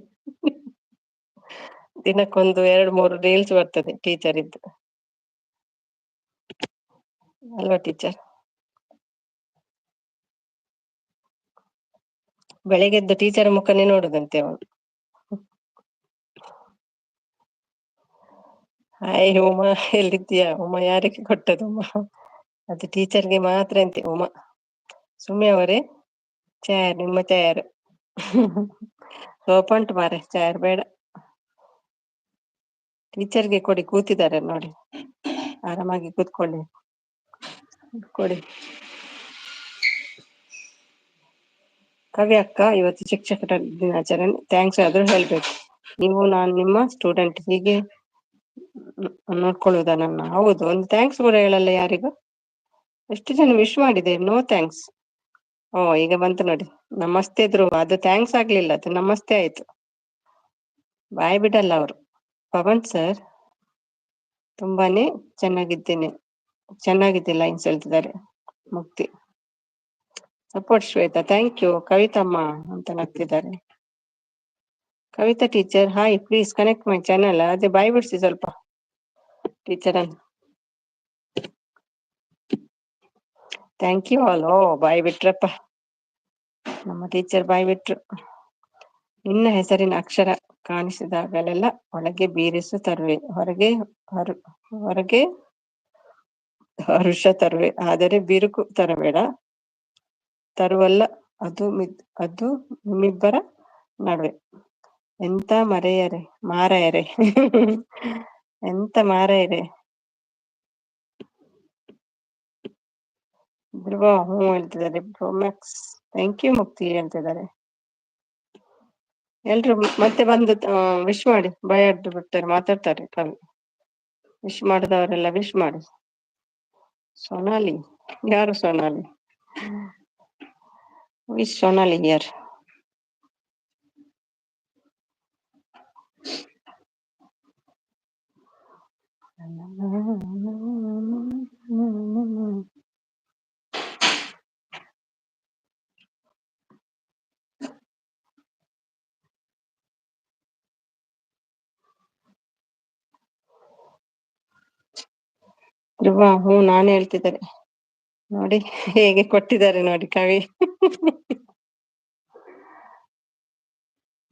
ದಿನಕ್ಕೊಂದು 2-3 ರೀಲ್ಸ್ ಬರ್ತದೆ ಟೀಚರ್ ಇದ್ದು, ಅಲ್ವಾ ಟೀಚರ್? ಬೆಳಿಗ್ಗೆದ್ದು ಟೀಚರ್ ಮುಖನೇ ನೋಡುದಂತೆ ಅವನು. ಹಾಯ್ ಉಮಾ, ಎಲ್ಲಿದ್ದೀಯಾ ಉಮಾ? ಯಾರಿಗೆ ಕೊಟ್ಟದು ಉಮಾ? ಅದು ಟೀಚರ್ಗೆ ಮಾತ್ರ ಅಂತೆ ಉಮಾ. ಸುಮ್ಮನೆ ಅವರೇ ಚಾರ್ ನಿಮ್ಮ ಚಾರ್ ಸೋಪ ಉಂಟು ಮಾರೆ, ಚಾರ್ ಬೇಡ. ಟೀಚರ್ಗೆ ಕೊಡಿ, ಕೂತಿದ್ದಾರೆ ನೋಡಿ, ಆರಾಮಾಗಿ ಕೂತ್ಕೊಳ್ಳಿ, ಕೊಡಿ. ಕವಿ ಅಕ್ಕ ಇವತ್ತು ಶಿಕ್ಷಕರ ದಿನಾಚರಣೆ, ಥ್ಯಾಂಕ್ಸ್ ಆದ್ರೂ ಹೇಳ್ಬೇಕು. ನೀವು ನಾನು ನಿಮ್ಮ ಸ್ಟೂಡೆಂಟ್, ಹೀಗೆ ನೋಡ್ಕೊಳ್ಳುವುದ ನನ್ನ? ಹೌದು, ಒಂದು ಥ್ಯಾಂಕ್ಸ್ ಕೂಡ ಹೇಳಲ್ಲ ಯಾರಿಗೂ. ಎಷ್ಟು ಜನ ವಿಶ್ ಮಾಡಿದೆ, ನೋ ಥ್ಯಾಂಕ್ಸ್. ಈಗ ಬಂತು ನೋಡಿ, ನಮಸ್ತೆ ಧ್ರುವ. ಅದು ಥ್ಯಾಂಕ್ಸ್ ಆಗ್ಲಿಲ್ಲ, ಅದು ನಮಸ್ತೆ ಆಯ್ತು. ಬಾಯ್ ಬಿಡಲ್ಲ ಅವರು. ಪವನ್ ಸರ್ ತುಂಬಾನೇ ಚೆನ್ನಾಗಿದೆ ಲೈನ್ಸ್ ಹೇಳ್ತಿದ್ದಾರೆ Mukti. Support Shweta, thank you. ಕವಿತಮ್ಮ ಅಂತ ನಗ್ತಿದ್ದಾರೆ. Kavita teacher hi, please connect my channel. ಅದೇ ಬಾಯ್ ಬಿಡಿಸಿ ಸ್ವಲ್ಪ ಟೀಚರ್ ಅನ್ನು. Thank you all. ಬಾಯ್ ಬಿಟ್ರಪ್ಪ ನಮ್ಮ ಟೀಚರ್, ಬಾಯ್ ಬಿಟ್ರು. ನಿನ್ನ ಹೆಸರಿನ ಅಕ್ಷರ ಕಾಣಿಸಿದಾಗಲೆಲ್ಲ ಒಳಗೆ ಬೀರಿಸು ತರುವೆ, ಹೊರಗೆ ಹರುಷ ತರುವೆ, ಆದರೆ ಬಿರುಕು ತರಬೇಡ. ತರುವಲ್ಲ ಅದು ನಿಮ್ಮಿಬ್ಬರ ನಡುವೆ. ಎಂತ ಮಾರಾಯರೆ ಎಂತ ಮಾರಾಯರೆ. ಧ್ರುವ ಹೇಳ್ತಿದ್ದಾರೆ. ಬ್ರೋಮ್ಯಾಕ್ಸ್ ಥ್ಯಾಂಕ್ ಯು ಮುಕ್ತಿ ಹೇಳ್ತಿದ್ದಾರೆ. ಎಲ್ರು ಮತ್ತೆ ಬಂದು ವಿಶ್ ಮಾಡಿ. ಬಯರ್ದು ಬಿಡ್ತಾರೆ, ಮಾತಾಡ್ತಾರೆ ಕವಿ. ವಿಶ್ ಮಾಡಿದವರೆಲ್ಲ ವಿಶ್ ಮಾಡಿ. ಸೊನಾಲಿ, ಯಾರು ಸೊನಾಲಿ? ವಿಶ್ ಸೊನಾಲಿ ಯಾರು? ಧ್ರುವ ನಾನೇ ಹೇಳ್ತಿದ್ದಾರೆ. ನೋಡಿ ಹೇಗೆ ಕೊಟ್ಟಿದ್ದಾರೆ ನೋಡಿ ಕವಿ.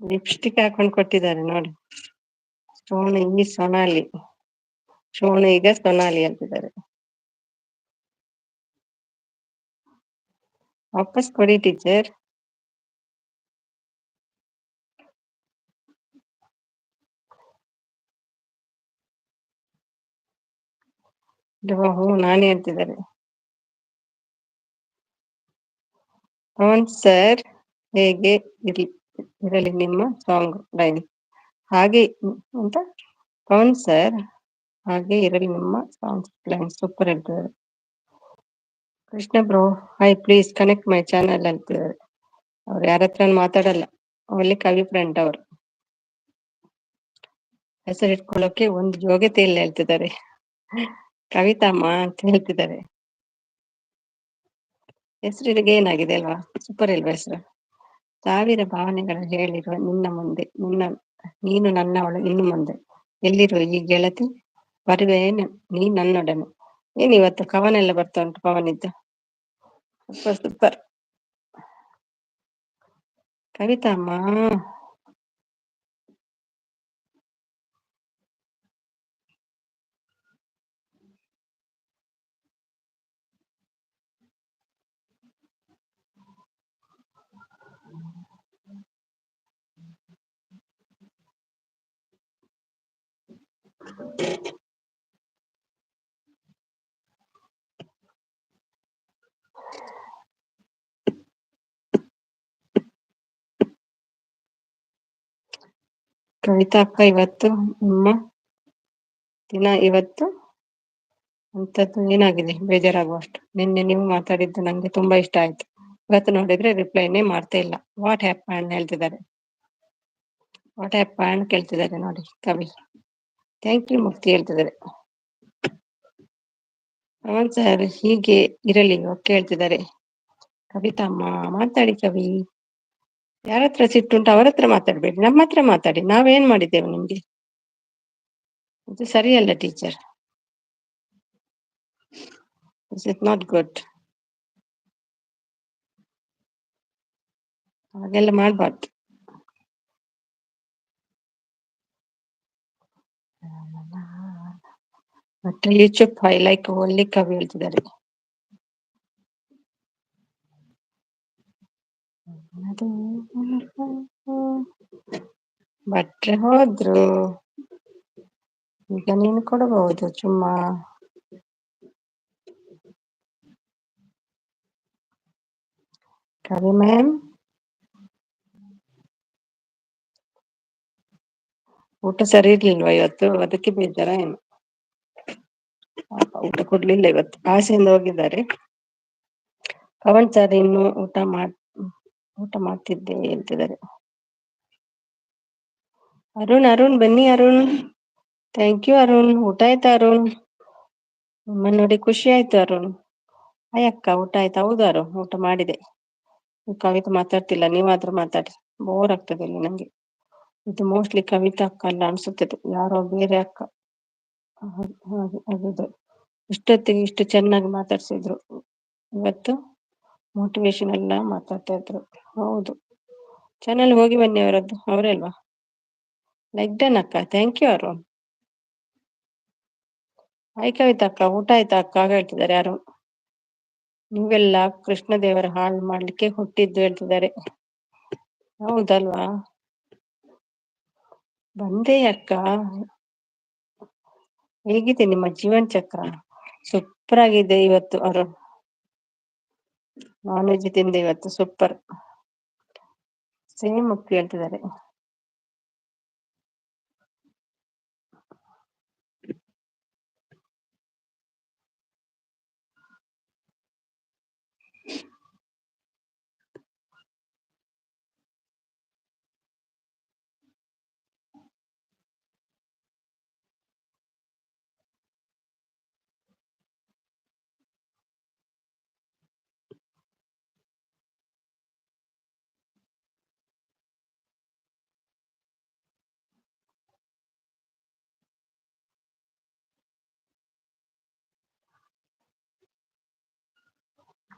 ಲಿಪ್ಸ್ಟಿಕ್ ಹಾಕೊಂಡು ಕೊಟ್ಟಿದ್ದಾರೆ ನೋಡಿ. ಸೊನಾಲಿ ಈಗ ಸೊನಾಲಿ ಅಂತಿದ್ದಾರೆ. ವಾಪಸ್ ಕೊಡಿ ಟೀಚರ್. ನಾನೇ ಹೇಳ್ತಿದ್ದಾರೆ. ಪವನ್ ಸರ್ ಹೇಗೆ ಇರಲಿ ನಿಮ್ಮ ಸಾಂಗ್ ಲೈನ್ ಹಾಗೆ ಅಂತ ಪವನ್ ಸರ್ ಹಾಗೆ ಇರಲಿ ನಿಮ್ಮ ಸಾಂಗ್ ಲೈನ್ ಸೂಪರ್ ಹೇಳ್ತಿದ್ದಾರೆ. Krishna bro high please connect my channel ಅಂತಿದ್ದಾರೆ. ಅವ್ರು ಯಾರ ಹತ್ರ ಮಾತಾಡಲ್ಲ, ಓನ್ಲಿ ಕವಿ ಫ್ರೆಂಡ್ ಅವರು. ಹೆಸರಿಟ್ಕೊಳ್ಳೋಕೆ ಒಂದು ಯೋಗ್ಯತೆ ಇಲ್ಲ ಹೇಳ್ತಿದ್ದಾರೆ. ಕವಿತಮ್ಮ ಅಂತ ಹೇಳ್ತಿದ್ದಾರೆ. ಹೆಸರಿಗೆ ಏನಾಗಿದೆ ಅಲ್ವಾ, ಸೂಪರ್ ಇಲ್ವಾ ಹೆಸರು? ಸಾವಿರ ಭಾವನೆಗಳ ಹೇಳಿರುವ ನಿನ್ನ ಮುಂದೆ ನೀನು ನನ್ನವಳು ಇನ್ನು ಮುಂದೆ ಎಲ್ಲಿರುವ ಈ ಗೆಳತಿ ಬರುವೇನು ನೀ ನನ್ನೊಡನೆ. ಏನ್ ಇವತ್ತು ಕವನೆಲ್ಲ ಬರ್ತಾ ಉಂಟು ಪವನಿದ್ದು. ಸೂಪರ್ ಸೂಪರ್ ಕವಿತಮ್ಮ. ಕವಿತಾ ಅಕ್ಕ, ಇವತ್ತು ನಿಮ್ಮ ದಿನ ಇವತ್ತು ಅಂತದ್ದು ಏನಾಗಿದೆ ಬೇಜಾರಾಗುವಷ್ಟು? ನಿನ್ನೆ ನೀವು ಮಾತಾಡಿದ್ದು ನಂಗೆ ತುಂಬಾ ಇಷ್ಟ ಆಯ್ತು. ಇವತ್ತು ನೋಡಿದ್ರೆ ರಿಪ್ಲೈನೇ ಮಾಡ್ತಾ ಇಲ್ಲ. ವಾಟ್ ಹ್ಯಾಪನ್ ಹೇಳ್ತಿದ್ದಾರೆ. ವಾಟ್ ಹ್ಯಾಪನ್ ಕೇಳ್ತಿದ್ದಾರೆ ನೋಡಿ ಕವಿ. ಥ್ಯಾಂಕ್ ಯು ಮುಕ್ತಿ ಹೇಳ್ತಿದ್ದಾರೆ. ಪವನ್ ಸರ್ ಹೀಗೆ ಇರಲಿ ಓಕೆ ಹೇಳ್ತಿದ್ದಾರೆ. ಕವಿತಮ್ಮ ಮಾತಾಡಿ ಕವಿ. ಯಾರ ಹತ್ರ ಸಿಟ್ಟುಂಟು ಅವರ ಹತ್ರ ಮಾತಾಡ್ಬೇಡಿ, ನಮ್ಮ ಹತ್ರ ಮಾತಾಡಿ. ನಾವೇನ್ ಮಾಡಿದ್ದೇವೆ ನಿಮ್ಗೆ? ಇದು ಸರಿಯಲ್ಲ teacher, this is not good. ಹಾಗೆಲ್ಲ ಮಾಡ್ಬಾರ್ದು. ಮತ್ತೆ ಯು ಚುಪ್ ಐ ಲೈಕ್ ಓನ್ಲಿ ಕವಿ ಹೇಳ್ತಿದ್ದಾರೆ. ಭಟ್ರೆ ಹೋದ್ರು, ಈಗ ನೀನು ಕೊಡಬಹುದು ಚುಮ್ಮ. ಕವಿ ಮ್ಯಾಮ್, ಊಟ ಸರಿ ಇರ್ಲಿಲ್ವಾ ಇವತ್ತು? ಅದಕ್ಕೆ ಬೇಜಾರ ಏನು? ಊಟ ಕೊಡ್ಲಿಲ್ಲ ಇವತ್ತು, ಆಸೆಯಿಂದ ಹೋಗಿದ್ದಾರೆ. ಪವನ್ ಸರ್ ಇನ್ನು ಊಟ ಮಾಡ್ತಿದ್ದೆ ಹೇಳ್ತಿದ್ದಾರೆ. ಅರುಣ್ ಬನ್ನಿ ಅರುಣ್. Thank you Arun. ಊಟ ಆಯ್ತಾ ಅರುಣ್? ನಿಮ್ಮನ್ನ ನೋಡಿ ಖುಷಿ ಆಯ್ತು ಅರುಣ್. ಅಕ್ಕ ಊಟ ಆಯ್ತಾ? ಹೌದು ಅರುಣ್, ಊಟ ಮಾಡಿದೆ. ಕವಿತಾ ಮಾತಾಡ್ತಿಲ್ಲ, ನೀವಾದ್ರೂ ಮಾತಾಡಿ, ಬೋರ್ ಆಗ್ತದೆ ಇಲ್ಲಿ ನಂಗೆ. ಇದು ಮೋಸ್ಟ್ಲಿ ಕವಿತಾ ಅಕ್ಕ ಅಲ್ಲ ಅನ್ಸುತ್ತದೆ, ಯಾರೋ ಬೇರೆ ಅಕ್ಕ. ಹಾಗೆ ಇಷ್ಟೊತ್ತಿಗೆ ಇಷ್ಟು ಚೆನ್ನಾಗಿ ಮಾತಾಡ್ಸಿದ್ರು. ಇವತ್ತು ಮೋಟಿವೇಶನ್ ಎಲ್ಲ ಮಾತಾಡ್ತಾ ಇದ್ರು. ಹೌದು, ಚಾನಲ್ ಹೋಗಿ ಬನ್ನಿ ಅವರದ್ದು, ಅವರೇ ಅಲ್ವಾ? ಲೈಕ್ ಡನ್ ಅಕ್ಕ, thank you Arun. Hi Kavitha ಅಕ್ಕ, ಊಟ ಆಯ್ತಾ ಅಕ್ಕ ಹೇಳ್ತಿದ್ದಾರೆ ಯಾರು. ನೀವೆಲ್ಲ ಕೃಷ್ಣ ದೇವರ ಹಾಳು ಮಾಡ್ಲಿಕ್ಕೆ ಹುಟ್ಟಿದ್ದು ಹೇಳ್ತಿದ್ದಾರೆ. ಹೌದಲ್ವಾ? ಬಂದೇ ಅಕ್ಕ. ಹೇಗಿದೆ ನಿಮ್ಮ ಜೀವನ ಚಕ್ರ? ಸೂಪರ್ ಆಗಿದೆ ಇವತ್ತು ಅರುಣ್. ನಾನ್ ವೆಜ್ ತಿಂದೆ ಇವತ್ತು, ಸೂಪರ್. ಸೇಮ್ ಮುಕ್ತಿ ಹೇಳ್ತಿದ್ದಾರೆ.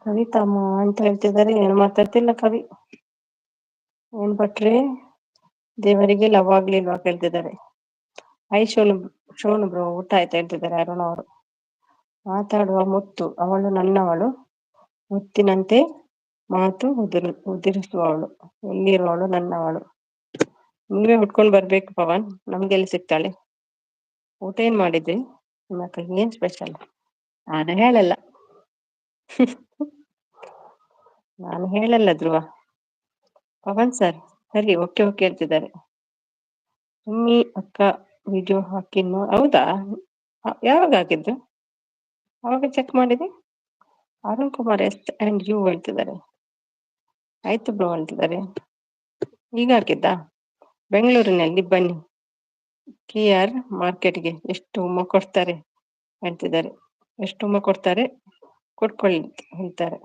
ಕವಿತಮ್ಮ ಅಂತ ಹೇಳ್ತಿದ್ದಾರೆ, ಏನು ಮಾತಾಡ್ತಿಲ್ಲ ಕವಿ. ಏನ್ ಭಟ್ರೆ ದೇವರಿಗೆ ಲವ್ ಆಗ್ಲಿಲ್ವಾ ಕೇಳ್ತಿದ್ದಾರೆ. ಶೋನು ಬ್ರೋ ಊಟ ಆಯ್ತಾ ಹೇಳ್ತಿದ್ದಾರೆ ಅರುಣ್ ಅವರು. ಮಾತಾಡುವ ಮುತ್ತು, ಅವಳು ನನ್ನವಳು, ಮುತ್ತಿನಂತೆ ಮಾತು ಉದಿರಿಸುವವಳು, ಎಲ್ಲಿರುವವಳು ನನ್ನವಳು. ನೀವೇ ಹುಡ್ಕೊಂಡ್ ಬರ್ಬೇಕು ಪವನ್, ನಮ್ಗೆಲ್ಲಿ ಸಿಗ್ತಾಳೆ? ಊಟ ಏನ್ ಮಾಡಿದ್ರಿ? ನಿಮ್ಮ ಕೈ ಏನ್ ಸ್ಪೆಷಲ್? ನಾನು ಹೇಳಲ್ಲ. ನಾನು ಹೇಳಲ್ಲ ಧ್ರುವ. ಪವನ್ ಸರ್ ಸರಿ, ಓಕೆ ಓಕೆ ಹೇಳ್ತಿದ್ದಾರೆ. ಸುಮ್ಮಿ ಅಕ್ಕ ವಿಡಿಯೋ ಹಾಕಿನ್ನು ಹೌದಾ? ಯಾವಾಗ ಹಾಕಿದ್ದು? ಅವಾಗ ಚೆಕ್ ಮಾಡಿದೆ. Arun Kumar S and you ಹೇಳ್ತಿದ್ದಾರೆ. ಆಯ್ತು ಬ್ರೋ ಹೇಳ್ತಿದ್ದಾರೆ. ಈಗ ಹಾಕಿದ್ದಾ? ಬೆಂಗಳೂರಿನಲ್ಲಿ ಬನ್ನಿ KR ಮಾರ್ಕೆಟ್ಗೆ, ಎಷ್ಟು ಉಮ್ಮ ಕೊಡ್ತಾರೆ ಹೇಳ್ತಿದ್ದಾರೆ. ಎಷ್ಟು ಉಮ್ಮ ಕೊಡ್ತಾರೆ ಕೊಡ್ಕೊಳ್ಳಿ ಹೇಳ್ತಾರೆ.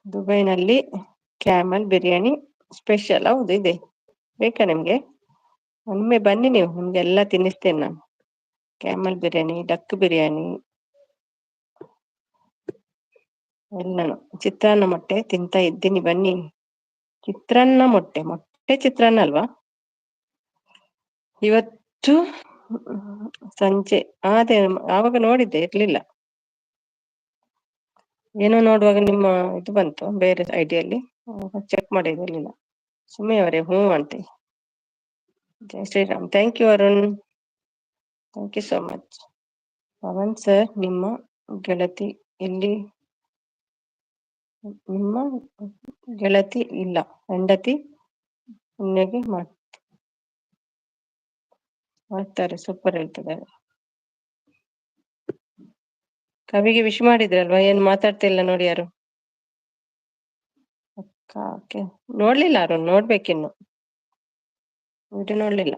ದುಬೈನಲ್ಲಿ ಕ್ಯಾಮಲ್ ಬಿರಿಯಾನಿ ಸ್ಪೆಷಲ್. ಹೌದು ಇದೆ, ಬೇಕಾ ನಿಮ್ಗೆ? ಒಮ್ಮೆ ಬನ್ನಿ ನೀವು, ನಿಮ್ಗೆಲ್ಲ ತಿನ್ನಿಸ್ತೇನೆ ನಾನು. ಕ್ಯಾಮಲ್ ಬಿರಿಯಾನಿ, ಡಕ್ ಬಿರಿಯಾನಿ ಎಲ್ಲಾನು. ಚಿತ್ರಾನ್ನ ಮೊಟ್ಟೆ ತಿಂತಾ ಇದ್ದೀನಿ ಬನ್ನಿ. ಚಿತ್ರಾನ್ನ ಮೊಟ್ಟೆ, ಮೊಟ್ಟೆ ಚಿತ್ರಾನ್ನ ಅಲ್ವಾ? ಇವತ್ತು ಸಂಜೆ ಅದೇ ಆವಾಗ ನೋಡಿದ್ದೆ, ಇರ್ಲಿಲ್ಲ. ಏನೋ ನೋಡುವಾಗ ನಿಮ್ಮ ಇದು ಬಂತು ಬೇರೆ ಐಡಿಯಲ್ಲಿ, ಚೆಕ್ ಮಾಡಿರ್ಲಿಲ್ಲ. ಸುಮ್ಮನೆ ಅವರೇ ಹ್ಞೂ ಅಂತೆ. ಜೈ Shriram. Thank you Arun, thank you so much. Pavan sir ನಿಮ್ಮ ಗೆಳತಿ ಇಲ್ಲಿ, ನಿಮ್ಮ ಗೆಳತಿ ಇಲ್ಲ ಹೆಂಡತಿ ಪುಣ್ಯಗೆ ಮಾಡ್ತಾರೆ, ಸೂಪರ್ ಹೇಳ್ತಿದ್ದಾರೆ. ಕವಿಗೆ ವಿಶ್ ಮಾಡಿದ್ರಲ್ವಾ, ಏನ್ ಮಾತಾಡ್ತಿಲ್ಲ ನೋಡಿ ಯಾರು. ಓಕೆ, ನೋಡ್ಲಿಲ್ಲ ಅರುಣ್, ನೋಡ್ಬೇಕಿನ್ನು, ವಿಡಿಯೋ ನೋಡ್ಲಿಲ್ಲ.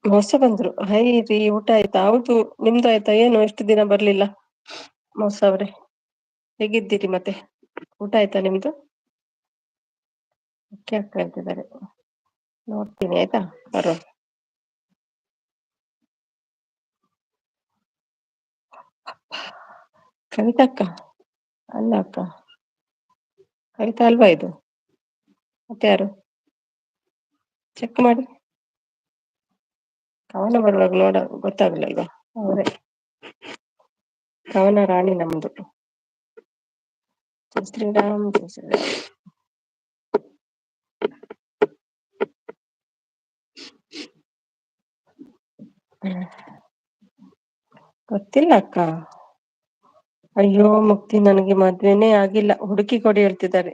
ಹೊಸ ಬಂದ್ರು. ಹೈ ರೀ, ಊಟ ಆಯ್ತಾ? ಹೌದು, ನಿಮ್ದು ಆಯ್ತಾ? ಏನು ಎಷ್ಟು ದಿನ ಬರ್ಲಿಲ್ಲ ಮೋಸ ಅವ್ರೆ, ಹೇಗಿದ್ದೀರಿ ಮತ್ತೆ? ಊಟ ಆಯ್ತಾ ನಿಮ್ದು? ಓಕೆ ಅಕ್ಕ ಹೇಳ್ತಿದ್ದಾರೆ. ನೋಡ್ತೀನಿ ಆಯ್ತಾ ಅರುಣ್. ಕವಿತಾ ಅಕ್ಕ ಅಲ್ಲ ಅಕ್ಕ, ಕವಿತಾ ಅಲ್ವಾ ಇದು? ಮತ್ತೆ ಯಾರು? ಚೆಕ್ ಮಾಡಿ. ಕವನ ಬರುವಾಗ ನೋಡ ಗೊತ್ತಾಗ್ಲಿಲ್ವಾ? ಅವರೇ ಕವನ ರಾಣಿ ನಮ್ದು. ಜೈ ಶ್ರೀರಾಮ್, ಜೈ ಶ್ರೀರಾಮ್. ಗೊತ್ತಿಲ್ಲ ಅಕ್ಕ. ಅಯ್ಯೋ ಮುಕ್ತಿ, ನನಗೆ ಮದ್ವೆನೇ ಆಗಿಲ್ಲ, ಹುಡುಕಿ ಕೊಡಿ ಹೇಳ್ತಿದ್ದಾರೆ.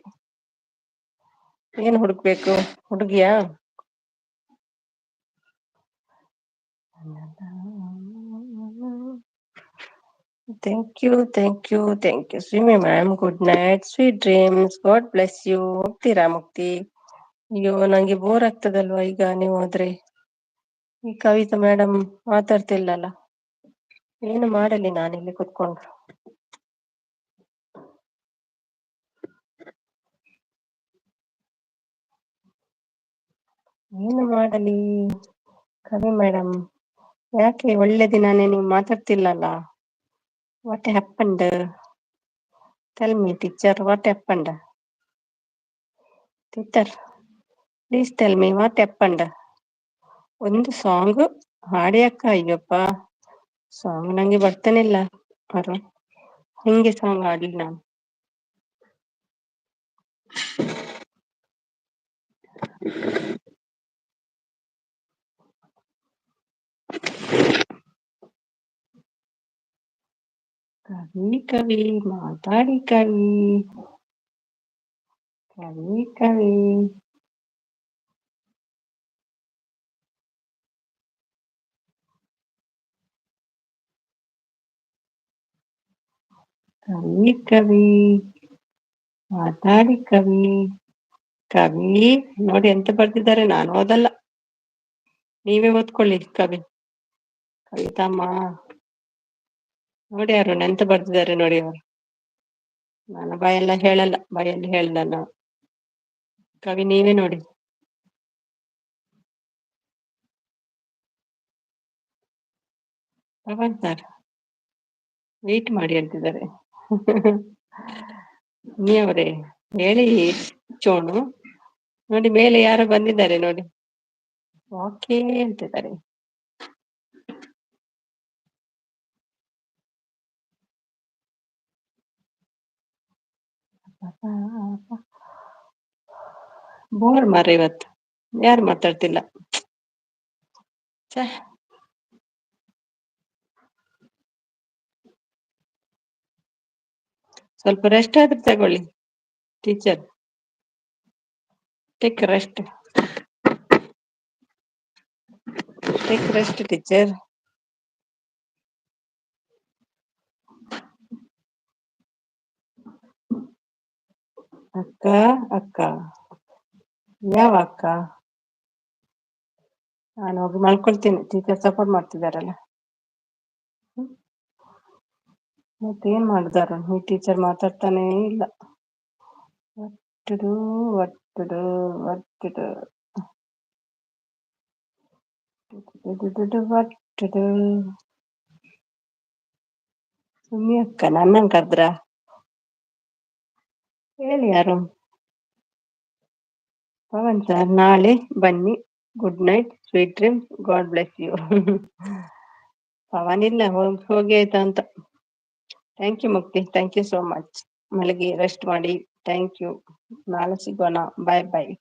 ಏನ್ ಹುಡುಕ್ಬೇಕು? ಹುಡುಗಿಯಾ? Thank you, thank you, thank you ಸ್ವಿಮಿ ma'am. Good night, sweet dreams, god bless you. ಹೋಗ್ತೀರಾ ಮುಕ್ತಿ? ಅಯ್ಯೋ ನಂಗೆ ಬೋರ್ ಆಗ್ತದಲ್ವಾ ಈಗ ನೀವು ಹೋದ್ರೆ. ಈ ಕವಿತಾ ಮೇಡಮ್ ಮಾತಾಡ್ತಿಲ್ಲಲ್ಲ, ಏನು ಮಾಡಲಿ ನಾನಿಲ್ಲಿ ಕುತ್ಕೊಂಡು? ಏನು ಮಾಡಲಿ ಕವಿ ಮೇಡಮ್? ಯಾಕೆ ಒಳ್ಳೆ ದಿನಾನೇ ನೀವು ಮಾತಾಡ್ತಿಲ್ಲಲ್ಲ? What happened? Tell me teacher, what happened? Teacher please tell me what happened. ಒಂದು ಸಾಂಗ್ ಹಾಡಿ ಅಕ್ಕ. ಅಯ್ಯಪ್ಪ, ಸಾಂಗ್ ನಂಗೆ ಬರ್ತಾನೆ ಇಲ್ಲ ಅವರು, ಹಿಂಗೆ ಸಾಂಗ್ ಹಾಡ್ಲಿ ನಾನು? ಕವಿ ಕವಿ ಮಾತಾಡಿ ಕವಿ, ಕವಿ ಕವಿ. ಕವಿ ಕವಿ ಮಾತಾಡಿ ಕವಿ. ಕವಿ ನೋಡಿ ಎಂತ ಬರ್ದಿದ್ದಾರೆ, ನಾನು ಓದಲ್ಲ, ನೀವೇ ಓದ್ಕೊಳ್ಳಿ ಕವಿ. ಕವಿತಮ್ಮ ನೋಡಿ ಯಾರು ಎಂತ ಬರ್ದಿದ್ದಾರೆ ನೋಡಿ ಅವರು. ನಾನು ಬಾಯೆಲ್ಲ ಹೇಳಲ್ಲ, ಬಾಯಲ್ಲಿ ಹೇಳ್ದಲ್ಲ. ಕವಿ ನೀವೇ ನೋಡಿ. ಪವನ್ ಸರ್ ವೇಟ್ ಮಾಡಿ ಅಂತಿದ್ದಾರೆ. ನೀವರೇ ಹೇಳಿ ಚೋಣು. ನೋಡಿ ಮೇಲೆ ಯಾರೋ ಬಂದಿದ್ದಾರೆ ನೋಡಿ, ಓಕೆ ಅಂತಿದ್ದಾರೆ. ಬೋರ್ ಮಾರ ಇವತ್ತು, ಯಾರು ಮಾತಾಡ್ತಿಲ್ಲ. ಛೆ, ಸ್ವಲ್ಪ ರೆಸ್ಟ್ ಆದ್ರೂ ತಗೊಳ್ಳಿ teacher. Take rest. Take rest teacher. ಅಕ್ಕ ಅಕ್ಕ ಯಾವ ಅಕ್ಕ? ನಾನು ಹೋಗಿ ಮಲ್ಕೊಳ್ತೀನಿ, ಟೀಚರ್ ಸಪೋರ್ಟ್ ಮಾಡ್ತಿದಾರಲ್ಲ. ಮತ್ತೇನ್ ಮಾಡಿದಾರ ಈ ಟೀಚರ್ ಮಾತಾಡ್ತಾನೇ ಇಲ್ಲ. ಒಟ್ಟುಡು ಒಟ್ಟುಡು ಒಟ್ಟುಡು ಒಟ್ಟುಡು. ಸುಮ್ಮಿ ಅಕ್ಕ ನನ್ನಂಗ್ ಕರ್ದ್ರ? ಹೇಳಿ ಯಾರು? ಪವನ್ ಸರ್ ನಾಳೆ ಬನ್ನಿ. Good night, sweet dreams, god bless you. Pavan ಇಲ್ಲ, ಹೋಗಿ ಆಯ್ತಾ ಅಂತ. Thank you Mukti, thank you so much. ಮಲಗಿ ರೆಸ್ಟ್ ಮಾಡಿ. Thank you. ನಾಳೆ ಸಿಗೋಣ. ಬಾಯ್ ಬಾಯ್.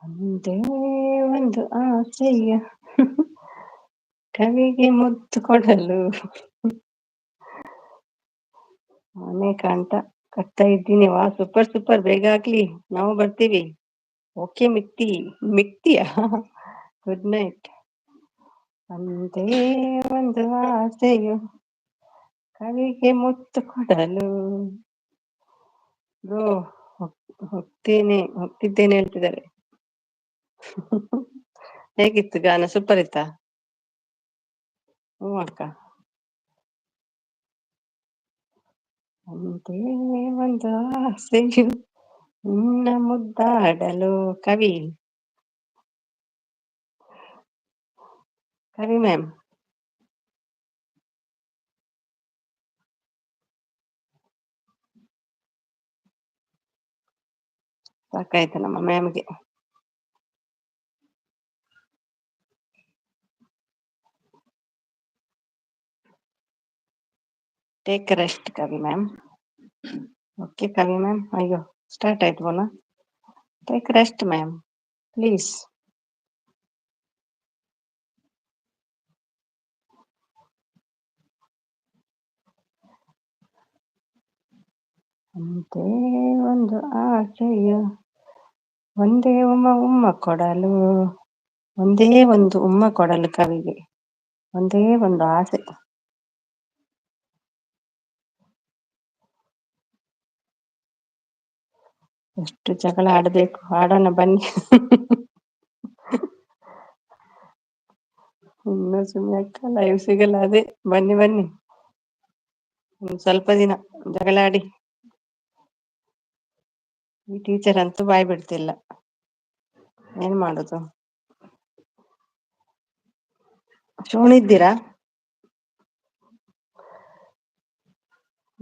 ಒಂದೇ ಒಂದು ಆಸೆಯ ಕವಿಗೆ ಮುತ್ತು ಕೊಡಲು. ಮನೆ ಕಾಂತ ಕಟ್ತಾ ಇದ್ದೀನಿ. ವಾ ಸೂಪರ್ ಸೂಪರ್, ಬೇಗ ಆಗ್ಲಿ, ನಾವು ಬರ್ತೀವಿ. ಓಕೆ ಮಿಕ್ತಿ, ಮಿಕ್ತಿಯಾ? Good night. ಒಂದೇ ಒಂದು ಆಸೆಯು ಕವಿಗೆ ಮುತ್ತು ಕೊಡಲು. ಬ್ರೋ ಹೋಗ್ತಿದ್ದೇನೆ ಹೇಳ್ತಿದ್ದಾರೆ. ಹೇಗಿತ್ತು ಗಾನ? ಸೂಪರ್ ಇತ್ತಾ? ಹ್ಞೂ ಅಕ್ಕ. ಒಂದೇ ಒಂದು ಆಸೆಯು ನಿನ್ನ ಮುದ್ದಾಡಲು. ಕವಿ ಕವಿ ಮ್ಯಾಮ್. ಸಾಕಾಯ್ತು ನಮ್ಮ ಮ್ಯಾಮ್ಗೆ. Take rest Kavi ma'am. Okay Kavi ma'am. ಅಯ್ಯೋ ಸ್ಟಾರ್ಟ್ ಆಯ್ತು ಬೋನ. Take rest ma'am please. ಒಂದೇ ಒಂದು ಆಸೆಯು ಒಂದೇ ಉಮ್ಮ ಕೊಡಲು. ಒಂದೇ ಒಂದು ಉಮ್ಮ ಕೊಡಲು ಕವಿಗೆ. ಒಂದೇ ಒಂದು ಆಸೆ. ಎಷ್ಟು ಜಗಳ ಆಡಬೇಕು, ಆಡೋಣ ಬನ್ನಿ. ಇನ್ನು ಸುಮ್ಮನೆ ಅಕ್ಕ ಲೈವ್ ಸಿಗಲ್ಲ. ಅದೇ ಬನ್ನಿ ಬನ್ನಿ, ಸ್ವಲ್ಪ ದಿನ ಜಗಳ ಆಡಿ. ಈ ಟೀಚರ್ ಅಂತೂ ಬಾಯ್ ಬಿಡ್ತಿಲ್ಲ, ಏನ್ ಮಾಡುದು? ಶೋಣಿದ್ದೀರಾ?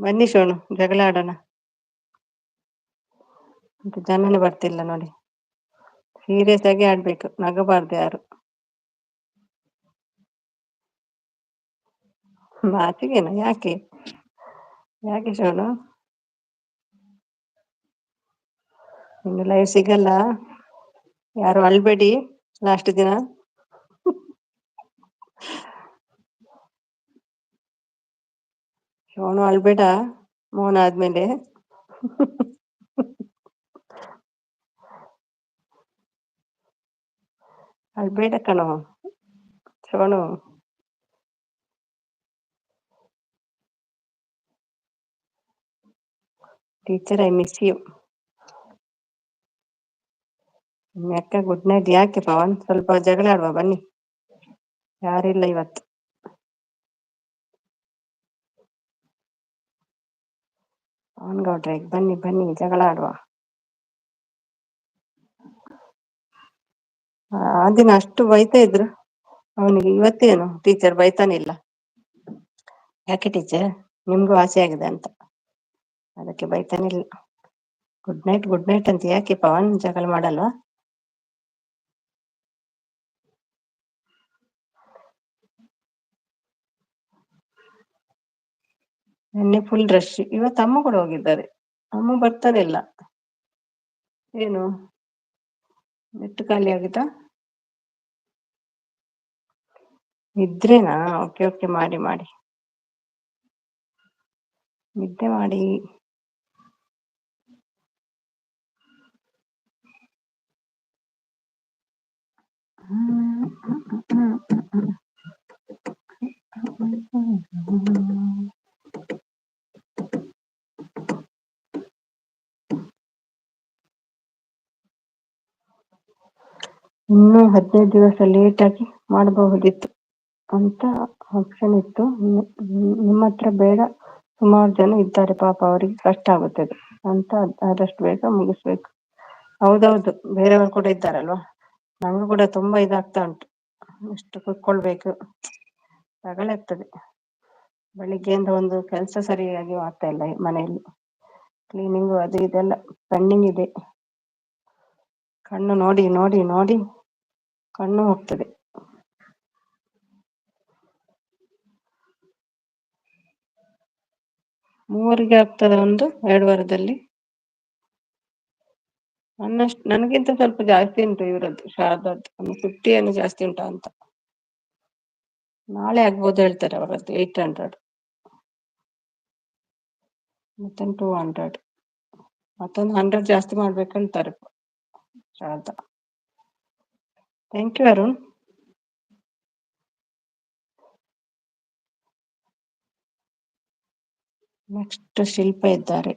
ಬನ್ನಿ ಶೋಣು, ಜಗಳ ಆಡೋಣ. ಜನನೇ ಬರ್ತಿಲ್ಲ ನೋಡಿ. ಸೀರಿಯಸ್ ಆಗಿ ಆಡ್ಬೇಕು, ನಗಬಾರ್ದು ಯಾರು. ಮಾತಿಗೇನ? ಯಾಕೆ ಯಾಕೆ ಶೋನು? ಇನ್ನು ಲೈವ್ ಸಿಗಲ್ಲ, ಯಾರು ಅಳ್ಬೇಡಿ ಲಾಸ್ಟ್ ದಿನ. ಶೋನು ಅಳ್ಬೇಡ ಮೌನ ಆದ್ಮೇಲೆ. ಅಳ್ಬೇಡ ಕಣೋ ಶೋನು. Teacher I miss you. ಅಕ್ಕ ಗುಡ್ ನೈಟ್. ಯಾಕೆ ಪವನ್, ಸ್ವಲ್ಪ ಜಗಳ ಆಡುವ ಬನ್ನಿ. ಯಾರಿಲ್ಲ ಇವತ್ತು. ಪವನ್ ಗೌಡ್ರೆ ಬನ್ನಿ ಬನ್ನಿ, ಜಗಳ ಆಡುವ. ಆ ದಿನ ಅಷ್ಟು ಬೈತಾ ಇದ್ರು ಅವನಿಗೆ, ಇವತ್ತೇನು ಟೀಚರ್ ಬೈತಾನಿಲ್ಲ. ಯಾಕೆ ಟೀಚರ್, ನಿಮ್ಗೂ ಆಸೆ ಆಗಿದೆ ಅಂತ ಅದಕ್ಕೆ ಬೈತಾನಿಲ್ಲ. ಗುಡ್ ನೈಟ್ ಅಂತ ಯಾಕೆ ಪವನ್, ಜಗಳ ಮಾಡಲ್ವಾ? ನಿನ್ನೆ ಫುಲ್ ರಶ್, ಇವತ್ತು ಅಮ್ಮ ಕೂಡ ಹೋಗಿದ್ದಾರೆ. ಅಮ್ಮ ಬರ್ತಾನೆ ಇಲ್ಲ. ಏನು ನೆಟ್ ಖಾಲಿ ಆಗಿತ್ತಾ? ನಿದ್ರೆನಾ? ಓಕೆ ಓಕೆ, ಮಾಡಿ ಮಾಡಿ, ನಿದ್ದೆ ಮಾಡಿ. ಇನ್ನೂ 15 ದಿವಸ ಲೇಟ್ ಆಗಿ ಮಾಡಬಹುದಿತ್ತು ಅಂತ ಆಪ್ಷನ್ ಇತ್ತು. ನಿಮ್ಮ ಹತ್ರ ಬೇಡ, ಸುಮಾರು ಜನ ಇದ್ದಾರೆ ಪಾಪ, ಅವರಿಗೆ ಕಷ್ಟ ಆಗುತ್ತದೆ ಅಂತ ಆದಷ್ಟು ಬೇಗ ಮುಗಿಸ್ಬೇಕು. ಹೌದೌದು, ಬೇರೆಯವರು ಕೂಡ ಇದ್ದಾರಲ್ವಾ. ನಂಗೂ ಕೂಡ ತುಂಬಾ ಇದಾಗ್ತಾ ಉಂಟು, ಎಷ್ಟು ಕುತ್ಕೊಳ್ಬೇಕು, ತಗಲಾಗ್ತದೆ. ಬೆಳಿಗ್ಗೆಯಿಂದ ಒಂದು ಕೆಲಸ ಸರಿಯಾಗಿ ಆಗ್ತಾ ಇಲ್ಲ ಮನೆಯಲ್ಲಿ. ಕ್ಲೀನಿಂಗು ಅದು ಇದೆಲ್ಲ ಪೆಂಡಿಂಗ್ ಇದೆ. ಕಣ್ಣು ನೋಡಿ ನೋಡಿ ನೋಡಿ ಕಣ್ಣು ಹೋಗ್ತದೆ. ಮೂವರಿಗೆ ಆಗ್ತದೆ, 1-2 ವಾರದಲ್ಲಿ. ನನಗಿಂತ ಸ್ವಲ್ಪ ಜಾಸ್ತಿ ಉಂಟು ಇವರದ್ದು, ಶಾರದದ್ದು 50 ಏನು ಜಾಸ್ತಿ ಉಂಟಾ ಅಂತ. ನಾಳೆ ಆಗ್ಬೋದು ಹೇಳ್ತಾರೆ ಅವರದ್ದು 800, ಮತ್ತೆ 200, ಮತ್ತೊಂದು 100 ಜಾಸ್ತಿ ಮಾಡ್ಬೇಕಂತಾರೆ Sharada. Thank you Arun. Next Shilpa ಇದ್ದಾರೆ.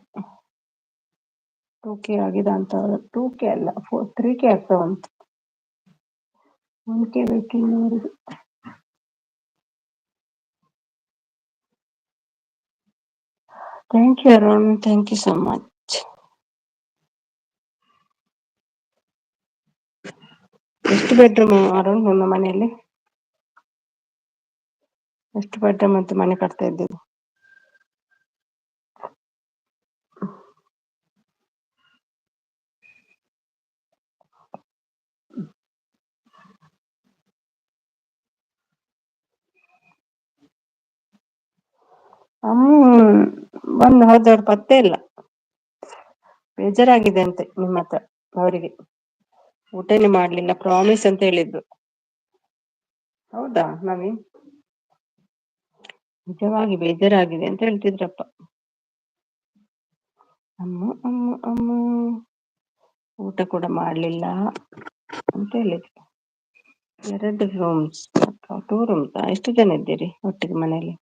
2K ಆಗಿದೆ ಅಂತ. 2K ಅಲ್ಲ, 3K ಆಗ್ತಾವಂತ. 1K ಬೇಕಿಲ್ಲ ಅವರಿಗೆ. Thank you Arun, thank you so much. ಎಷ್ಟು ಬೆಡ್ರೂಮ್ ಅರುಣ್ ನಿಮ್ಮ ಮನೆಯಲ್ಲಿ? ಎಷ್ಟು ಬೆಡ್ರೂಮ್ ಅಂತ ಮನೆ ಕಟ್ತಾ ಇದ್ದೀರಿ? ಬಂದು ಹೋದವ್ರು ಪತ್ತೆ ಇಲ್ಲ. ಬೇಜಾರಾಗಿದೆ ಅಂತೆ ನಿಮ್ಮ ಹತ್ರ ಅವರಿಗೆ. ಊಟನೇ ಮಾಡ್ಲಿಲ್ಲ, ಪ್ರಾಮಿಸ್ ಅಂತ ಹೇಳಿದ್ರು. ಹೌದಾ ನವೀನ್? ನಿಜವಾಗಿ ಬೇಜಾರಾಗಿದೆ ಅಂತ ಹೇಳ್ತಿದ್ರಪ್ಪ. ಅಮ್ಮ ಅಮ್ಮ ಅಮ್ಮ ಊಟ ಕೂಡ ಮಾಡ್ಲಿಲ್ಲ ಅಂತ ಹೇಳಿದ್ರು. 2 ರೂಮ್ಸ್, 2 ರೂಮ್ಸ್. ಎಷ್ಟು ಜನ ಇದ್ದೀರಿ ಒಟ್ಟಿಗೆ ಮನೆಯಲ್ಲಿ?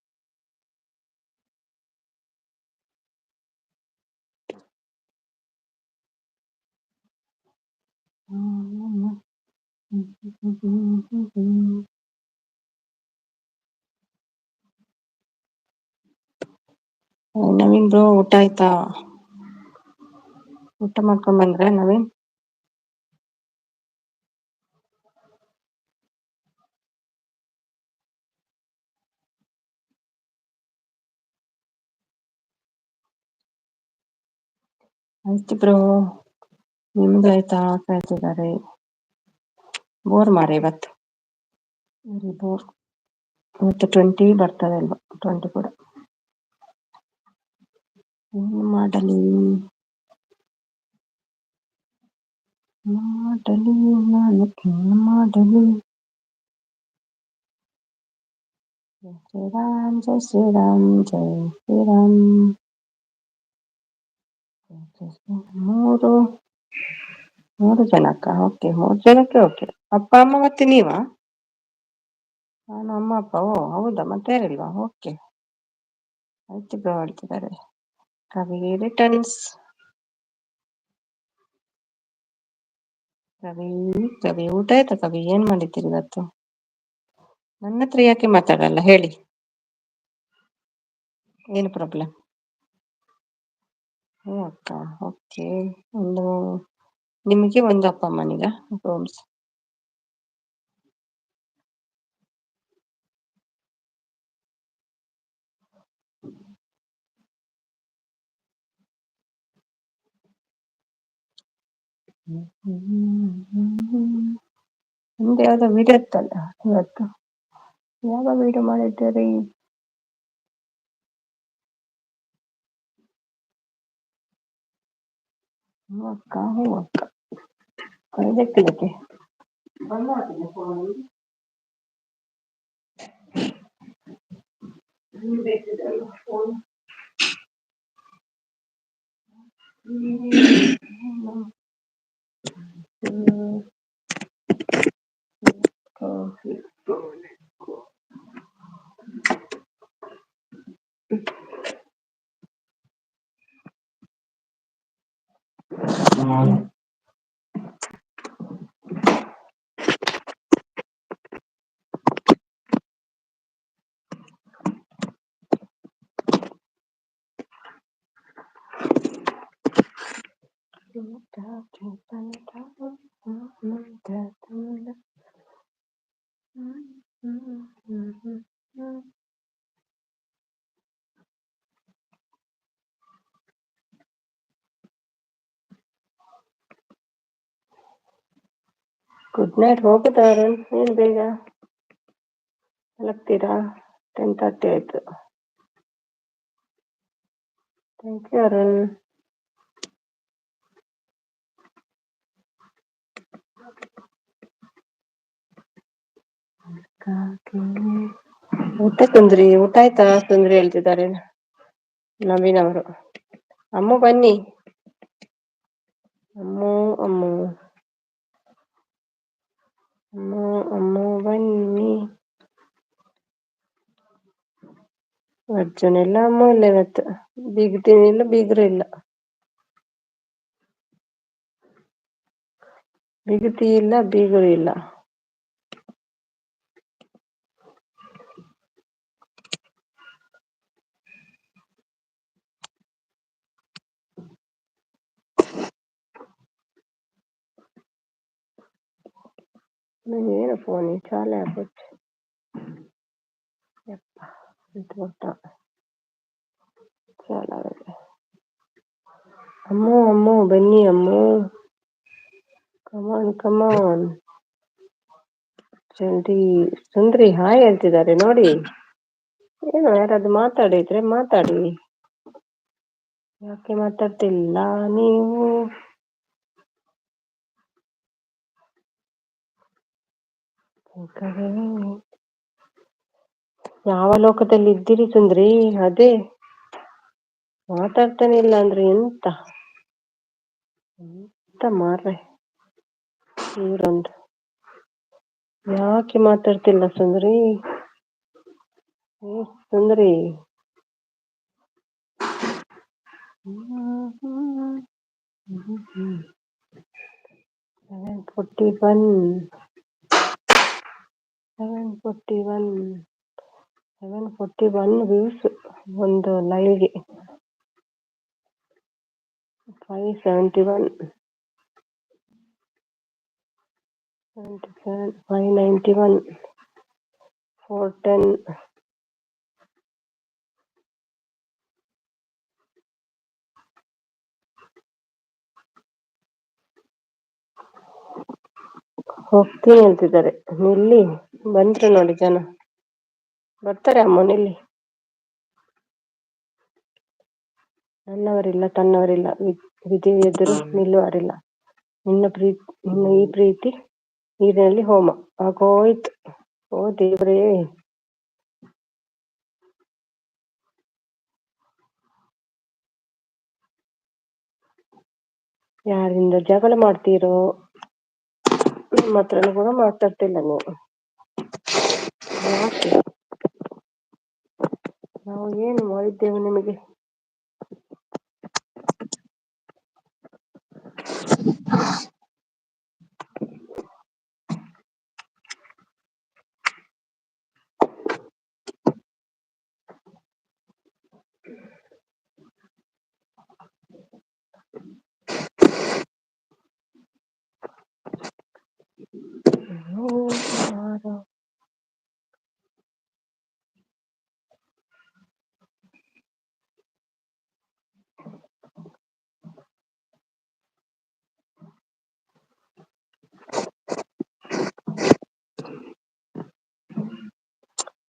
ನವೀನ್ ಬ್ರೋ, ಊಟ ಆಯ್ತಾ? ಊಟ ಮಾಡ್ಕೊಂಡ್ ಬಂದ್ರ ನವೀನ್? ಆಯ್ತು ಬ್ರೋ, ನಿಮ್ದು ಆಯ್ತಾ? ಕಾಯ್ತಿದ್ದಾರೆ. ಬೋರ್ ಮಾರೆ ಇವತ್ತು, ವೆರಿ ಬೋರ್. ಇವತ್ತು 20 ಬರ್ತದೆ ಅಲ್ವಾ? 20 ಕೂಡ ಏನು ಮಾಡಲಿ ಮಾಡಲಿ ನಾನು, ಏನು ಮಾಡಲಿ. ಜೈ ಶ್ರೀರಾಮ್ ಜೈ ಶ್ರೀರಾಮ್ ಜೈ ಶ್ರೀರಾಮ್. ಮೂರು ಜನಕ್ಕ? ಓಕೆ, 3 ಜನಕ್ಕೆ ಓಕೆ. ಅಪ್ಪ ಅಮ್ಮ ಮತ್ತೆ ನೀವಾ? ನಾನು ಅಮ್ಮ ಅಪ್ಪ. ಓ ಹೌದಾ, ಮತ್ತೆ ಯಾರಿಲ್ವಾ? ಓಕೆ ಆಯ್ತು ಬ್ರೋ, ಹೇಳ್ತಿದ್ದಾರೆ. ಕವಿ ರಿಟರ್ನ್ಸ್. ಕವಿ ಕವಿ ಊಟ ಆಯ್ತಾ ಕವಿ? ಏನ್ ಮಾಡಿದ್ದೀರಿ ಇವತ್ತು? ನನ್ನ ಹತ್ರ ಯಾಕೆ ಮಾತಾಡಲ್ಲ ಹೇಳಿ, ಏನು ಪ್ರಾಬ್ಲಮ್? ಓ ಅಕ್ಕ, ಓಕೆ. ಒಂದು ನಿಮಗೆ, ಒಂದು ಅಪ್ಪ ಅಮ್ಮನಿಗ ರೂಮ್ಸ್. ನಿಮ್ದು ಯಾವ್ದೋ ವಿಡಿಯೋ ಇತ್ತಲ್ಲ ಇವತ್ತು, ಯಾವ ವಿಡಿಯೋ ಮಾಡಿದ್ದೀರಿ? ಹೂವಕ್ಕ ಹೂವಕ್ಕ ಅದಕ್ಕೆ ಬಂದ್ ಮಾಡ್ತೀನಿ ಫೋನ್ ಬೇಕಿದೆಲ್ಲ ಫೋನ್ ಕಾಫಿ ಗುಡ್ ನೈಟ್ ಹೋಗುತ್ತಾರೆ ಏನು ಬೇಗ ಮಲಗ್ತೀರಾ 10:30 ಆಯ್ತು ಥ್ಯಾಂಕ್ ಯು ಅರುಣ್ ಊಟ ಸುಂದ್ರಿ ಊಟ ಆಯ್ತಾ ಸುಂದ್ರಿ ಹೇಳ್ತಿದ್ದಾರೆ ನವೀನ್ ಅವರು ಅಮ್ಮ ಬನ್ನಿ ಅಮ್ಮು ಅಮ್ಮು ಅಮ್ಮು ಅಮ್ಮು ಬನ್ನಿ ಅರ್ಜುನ್ ಇಲ್ಲ ಅಮ್ಮ ಇಲ್ಲ ಇವತ್ತು ಬೀಗ್ತೀನಿ ಇಲ್ಲ ಬೀಗ್ರು ಇಲ್ಲ ಬಿಗತಿ ಇಲ್ಲ ಬೀಗರು ಇಲ್ಲ ಏನು ಫೋನ್ ಚಾಲೆ ಆಗ್ಬಿಟ್ಟು ಯಪ್ಪ ಬಿಟ್ಬಿಟ್ಟ ಚಾಲಾಗುತ್ತೆ ಅಮ್ಮು ಅಮ್ಮು ಬನ್ನಿ ಅಮ್ಮು ಕಮಾನ್ ಕಮಾನ್ ಜಲ್ದಿ ಸುಂದ್ರಿ ಹಾಯ್ ಹೇಳ್ತಿದ್ದಾರೆ ನೋಡಿ ಏನು ಯಾರಾದ್ರು ಮಾತಾಡಿದ್ರೆ ಮಾತಾಡಿ ಯಾಕೆ ಮಾತಾಡ್ತಿಲ್ಲ ನೀವು ಯಾವ ಲೋಕದಲ್ಲಿ ಇದ್ದೀರಿ ಸುಂದ್ರಿ ಅದೇ ಮಾತಾಡ್ತಾನೆ ಇಲ್ಲ ಅಂದ್ರೆ ಎಂತ ಮಾರ್ರೆ ಇವರೊಂದು ಯಾಕೆ ಮಾತಾಡ್ತಿಲ್ಲ ಸುಂದ್ರಿ ಸುಂದ್ರಿ 741 ವ್ಯೂಸ್ ಒಂದು ಲೈವ್ಗೆ 571 591 410 ಹೋಗ್ತೀನಿ ಅಂತಿದ್ದಾರೆ ನಿಲ್ಲಿ ಬಂದ್ರು ನೋಡಿ ಜನ ಬರ್ತಾರೆ ಅಮ್ಮ ನಿಲ್ಲಿ ನನ್ನವರಿಲ್ಲ ತನ್ನವರಿಲ್ಲ ವಿಧಿ ಎದುರು ನಿಲ್ಲುವರಿಲ್ಲ ನಿನ್ನ ಈ ಪ್ರೀತಿ ನೀರಿನಲ್ಲಿ ಹೋಮ ಆಗೋಯ್ತು ಓ ದೇವ್ರೇ ಯಾರಿಂದ ಜಗಳ ಮಾಡ್ತೀರೋ ನಿಮ್ಮ ಹತ್ರನೂ ಕೂಡ ಮಾತಾಡ್ತಿಲ್ಲ ನೀವು ಯಾಕೆ ನಾವು ಏನು ಮಾಡಿದ್ದೇವೆ ನಿಮಗೆ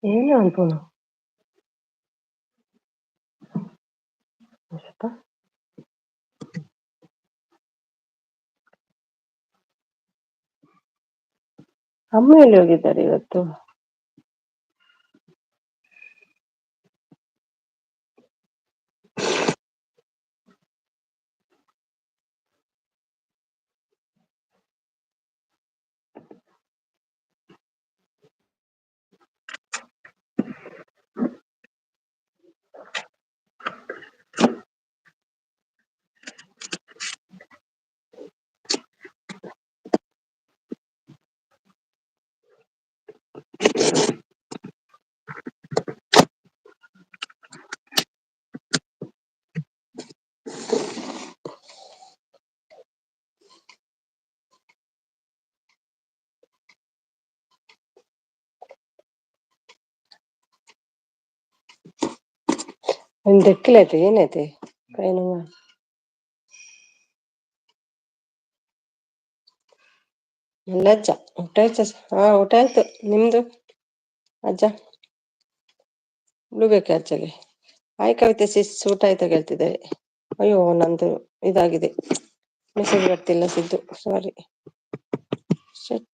ಏನು ಅನ್ಕೋಣ ಅಮ್ಮ ಎಲ್ಲಿ ಹೋಗಿದ್ದಾರೆ ಇವತ್ತು? ಒಂದು ದಿಕ್ಕಿಲೈತೆ ಏನೈತೆ ಕೈ ನೋವು. ಅಲ್ಲ ಅಜ್ಜ ಊಟ ಆಯ್ತಾ? ಹಾ ಊಟ ಆಯ್ತು, ನಿಮ್ದು ಅಜ್ಜ? ಬಿಡ್ಬೇಕಾ ಅಜ್ಜಗೆ? ಹಾಯ್ ಕವಿತೆ ಸಿಸ್, ಊಟ ಆಯ್ತಾ ಕೇಳ್ತಿದ್ದಾರೆ. ಅಯ್ಯೋ ನಂದು ಇದಾಗಿದೆ, ಮೆಸೇಜ್ ಬರ್ತಿಲ್ಲ ಸಿದ್ದು, ಸಾರಿ. ಶಟ್.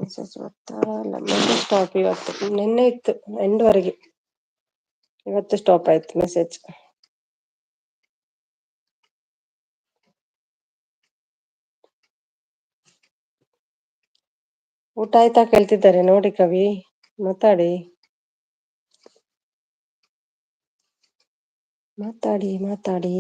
ಮೆಸೇಜ್ ಬರ್ತಾ ಇಲ್ಲ, ಮೆಸೇಜ್ ಸ್ಟಾಪ್ ಇವತ್ತು. ನಿನ್ನೆ ಇತ್ತು ಎಂಡ್ವರೆಗೆ, ಇವತ್ತು ಸ್ಟಾಪ್ ಆಯ್ತು ಮೆಸೇಜ್. ಊಟ ಆಯ್ತಾ ಕೇಳ್ತಿದ್ದಾರೆ ನೋಡಿ ಕವಿ, ಮಾತಾಡಿ ಮಾತಾಡಿ ಮಾತಾಡಿ.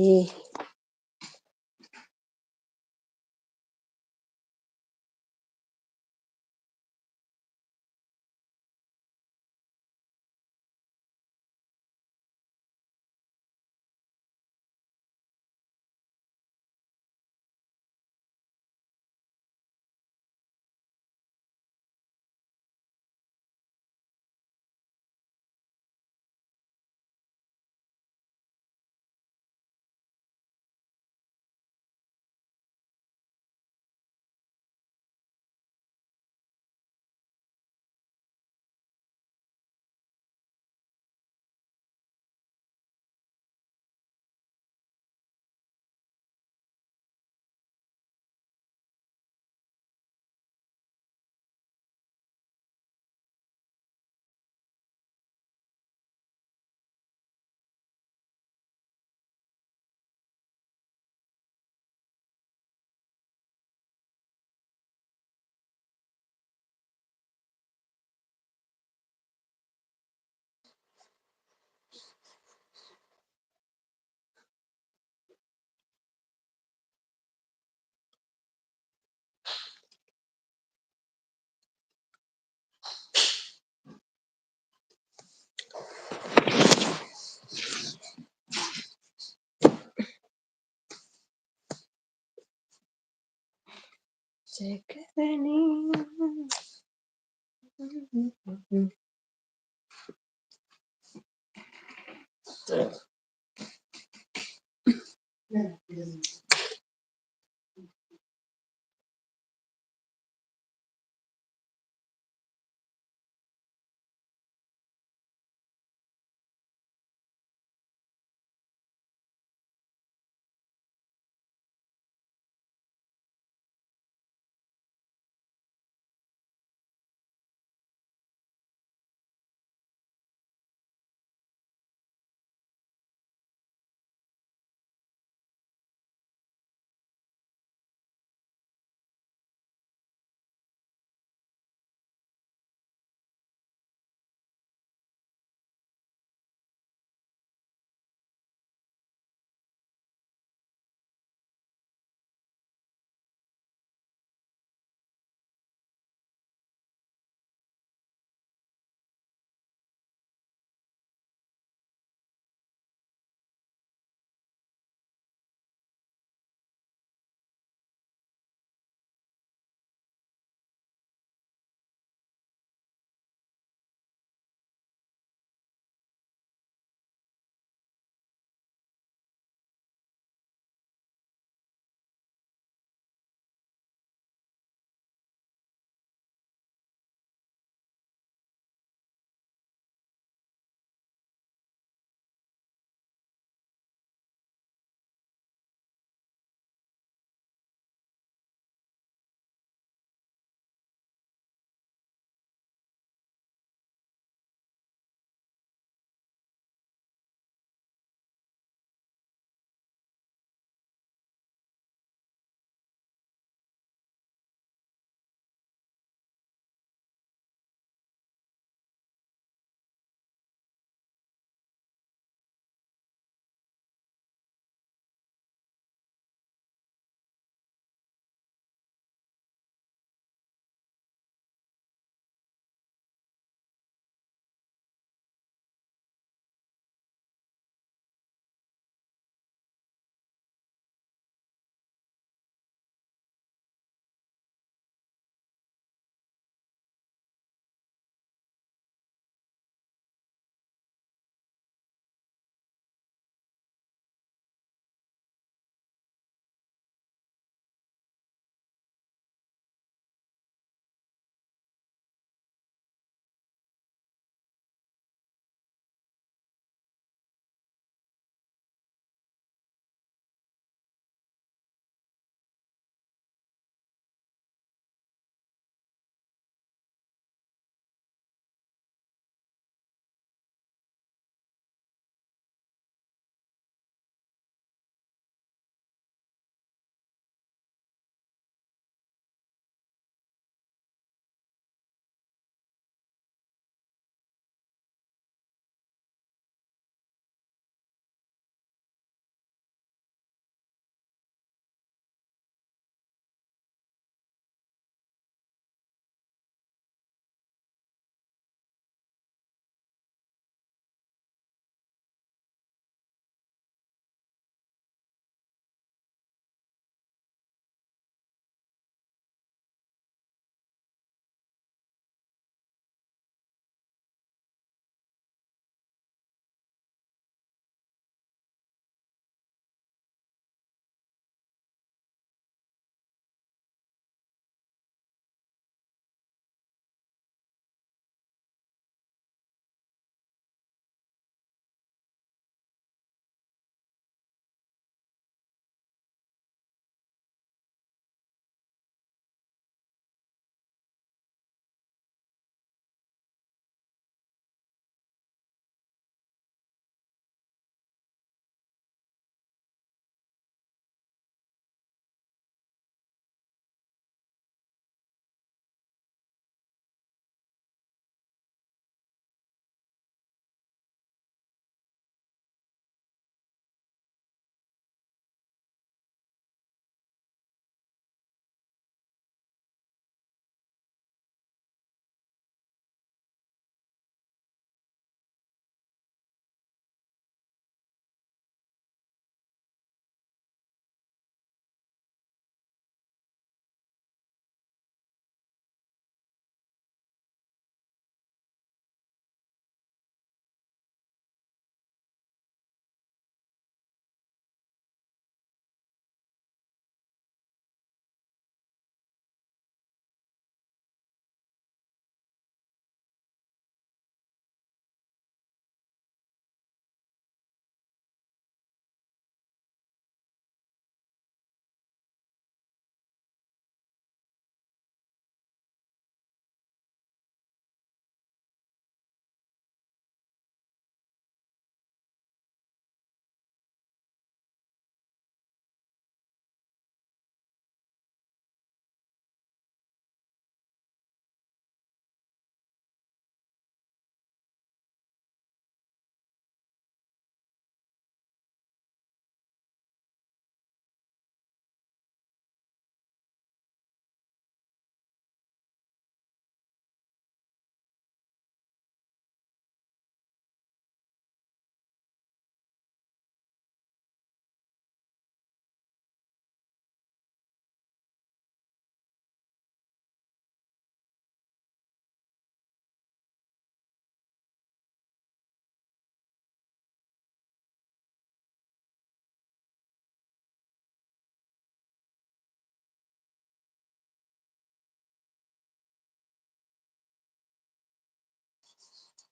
ಜಗದನಿ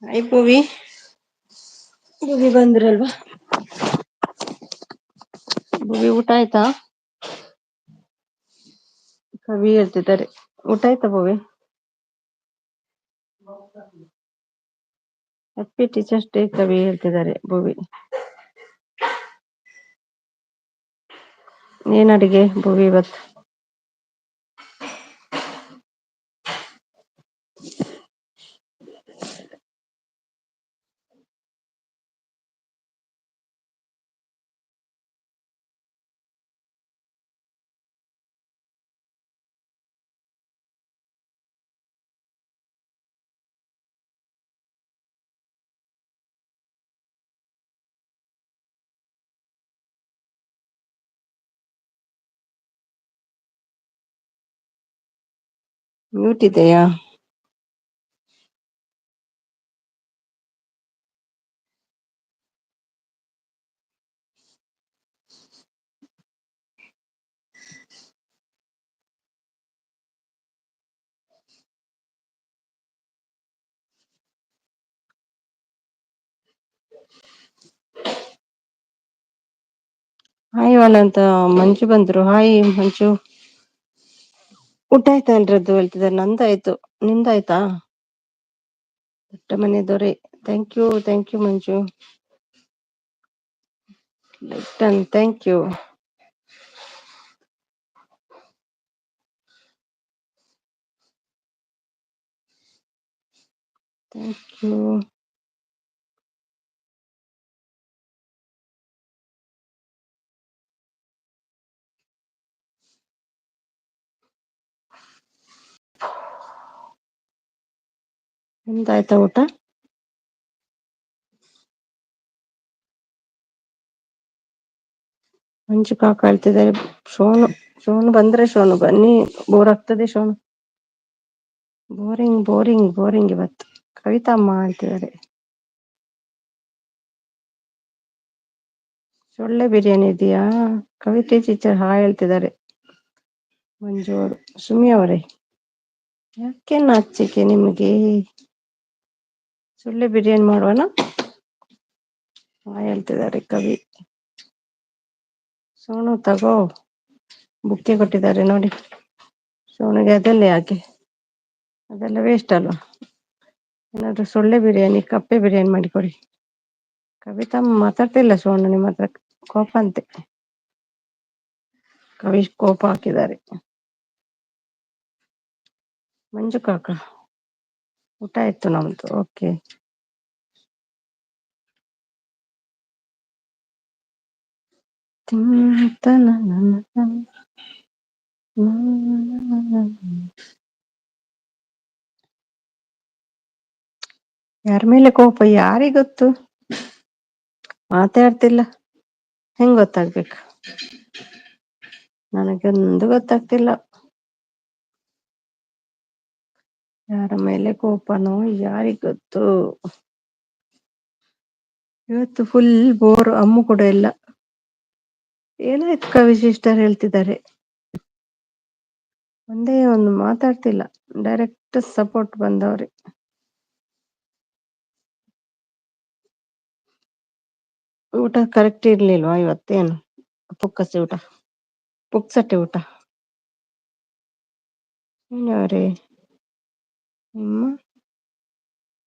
ಹಾಯ್ ಭುವಿ, ಭುವಿ ಬಂದ್ರಲ್ವಾ? ಭುವಿ ಊಟ ಆಯ್ತಾ? ಕವಿ ಹೇಳ್ತಿದ್ದಾರೆ. ಊಟ ಆಯ್ತಾ ಭುವಿ? ಹ್ಯಾಪಿ ಟೀಚರ್ಸ್ ಡೇ ಕವಿ ಹೇಳ್ತಿದ್ದಾರೆ ಭುವಿ. ಏನ್ ಅಡಿಗೆ ಭುವಿ ಇವತ್ತು? ಮ್ಯೂಟ್ ಇದೆಯಾ? ಹಾಯ್ ಅಂತ ಮಂಜು ಬಂದ್ರು. ಹಾಯ್ ಮಂಜು, ಊಟ ಆಯ್ತಾ ಎಲ್ರದ್ದು ಹೇಳ್ತಿದ್ದಾರೆ. ನಂದಾಯ್ತು, ನಿಂದಾಯ್ತಾ? ದೊಡ್ಡ ಮನೆ ದೊರೆ, thank you Manju. Done, thank you. Thank you. ನಿಮ್ದಾಯ್ತಾ ಊಟ? ಮಂಜು ಕಾಕ ಹೇಳ್ತಿದ್ದಾರೆ. ಶೋನು ಬಂದ್ರೆ ಶೋನು ಬನ್ನಿ, ಬೋರ್ ಆಗ್ತದೆ ಶೋನು. ಬೋರಿಂಗ್ ಇವತ್ತು. ಕವಿತಾ ಅಮ್ಮ ಹೇಳ್ತಿದ್ದಾರೆ. ಸೊಳ್ಳೆ ಬಿರಿಯಾನಿ ಇದೆಯಾ? ಕವಿತೆ ಟೀಚರ್ ಹಾಯ್ ಹೇಳ್ತಿದ್ದಾರೆ ಮಂಜು ಅವರು. ಸುಮಿ ಅವರೇ, ಯಾಕೆ ನಾಚಿಕೆ ನಿಮಗೆ? ಸೊಳ್ಳೆ ಬಿರಿಯಾನಿ ಮಾಡುವನ? ಹಾಯ್ ಹೇಳ್ತಿದ್ದಾರೆ ಕವಿ. ಸೋನು ತಗೋ, ಬುಕ್ಕೆ ಕೊಟ್ಟಿದ್ದಾರೆ ನೋಡಿ. ಸೋನಿಗೆ ಅದೆಲ್ಲ ಯಾಕೆ? ಅದೆಲ್ಲ ವೇಸ್ಟ್ ಅಲ್ವಾ? ಏನಾದ್ರು ಸೊಳ್ಳೆ ಬಿರಿಯಾನಿ, ಕಪ್ಪೆ ಬಿರಿಯಾನಿ ಮಾಡಿಕೊಡಿ. ಕವಿತಾ ಮಾತಾಡ್ತಿಲ್ಲ ಸೋನು ನಿಮ್ಮ ಹತ್ರ, ಕೋಪ ಅಂತೆ. ಕವಿ ಕೋಪ ಹಾಕಿದ್ದಾರೆ. ಮಂಜು ಕಾಕ, ಊಟ ಆಯ್ತು ನಮ್ದು. ಓಕೆ. ಯಾರ ಮೇಲೆ ಕೋಪ ಯಾರಿಗೊತ್ತು? ಮಾತಾಡ್ತಿಲ್ಲ, ಹೆಂಗ್ ಗೊತ್ತಾಗ್ಬೇಕು? ನನಗೊಂದು ಗೊತ್ತಾಗ್ತಿಲ್ಲ. ಯಾರ ಮೇಲೆ ಕೋಪನೋ ಯಾರಿಗೊತ್ತು? ಇವತ್ತು ಫುಲ್ ಬೋರ್. ಅಮ್ಮು ಕೂಡ ಇಲ್ಲ. ಏನಾಯ್ತು ಕವಿ ಸಿಸ್ಟರ್ ಹೇಳ್ತಿದ್ದಾರೆ. ಒಂದೇ ಒಂದು ಮಾತಾಡ್ತಿಲ್ಲ, ಡೈರೆಕ್ಟ್ ಸಪೋರ್ಟ್ ಬಂದವ್ರೆ. ಊಟ ಕರೆಕ್ಟ್ ಇರ್ಲಿಲ್ವಾ ಇವತ್ತೇನು? ಪುಕ್ಸಟ್ಟೆ ಊಟ. ಅವರೇ, ನಿಮ್ಮ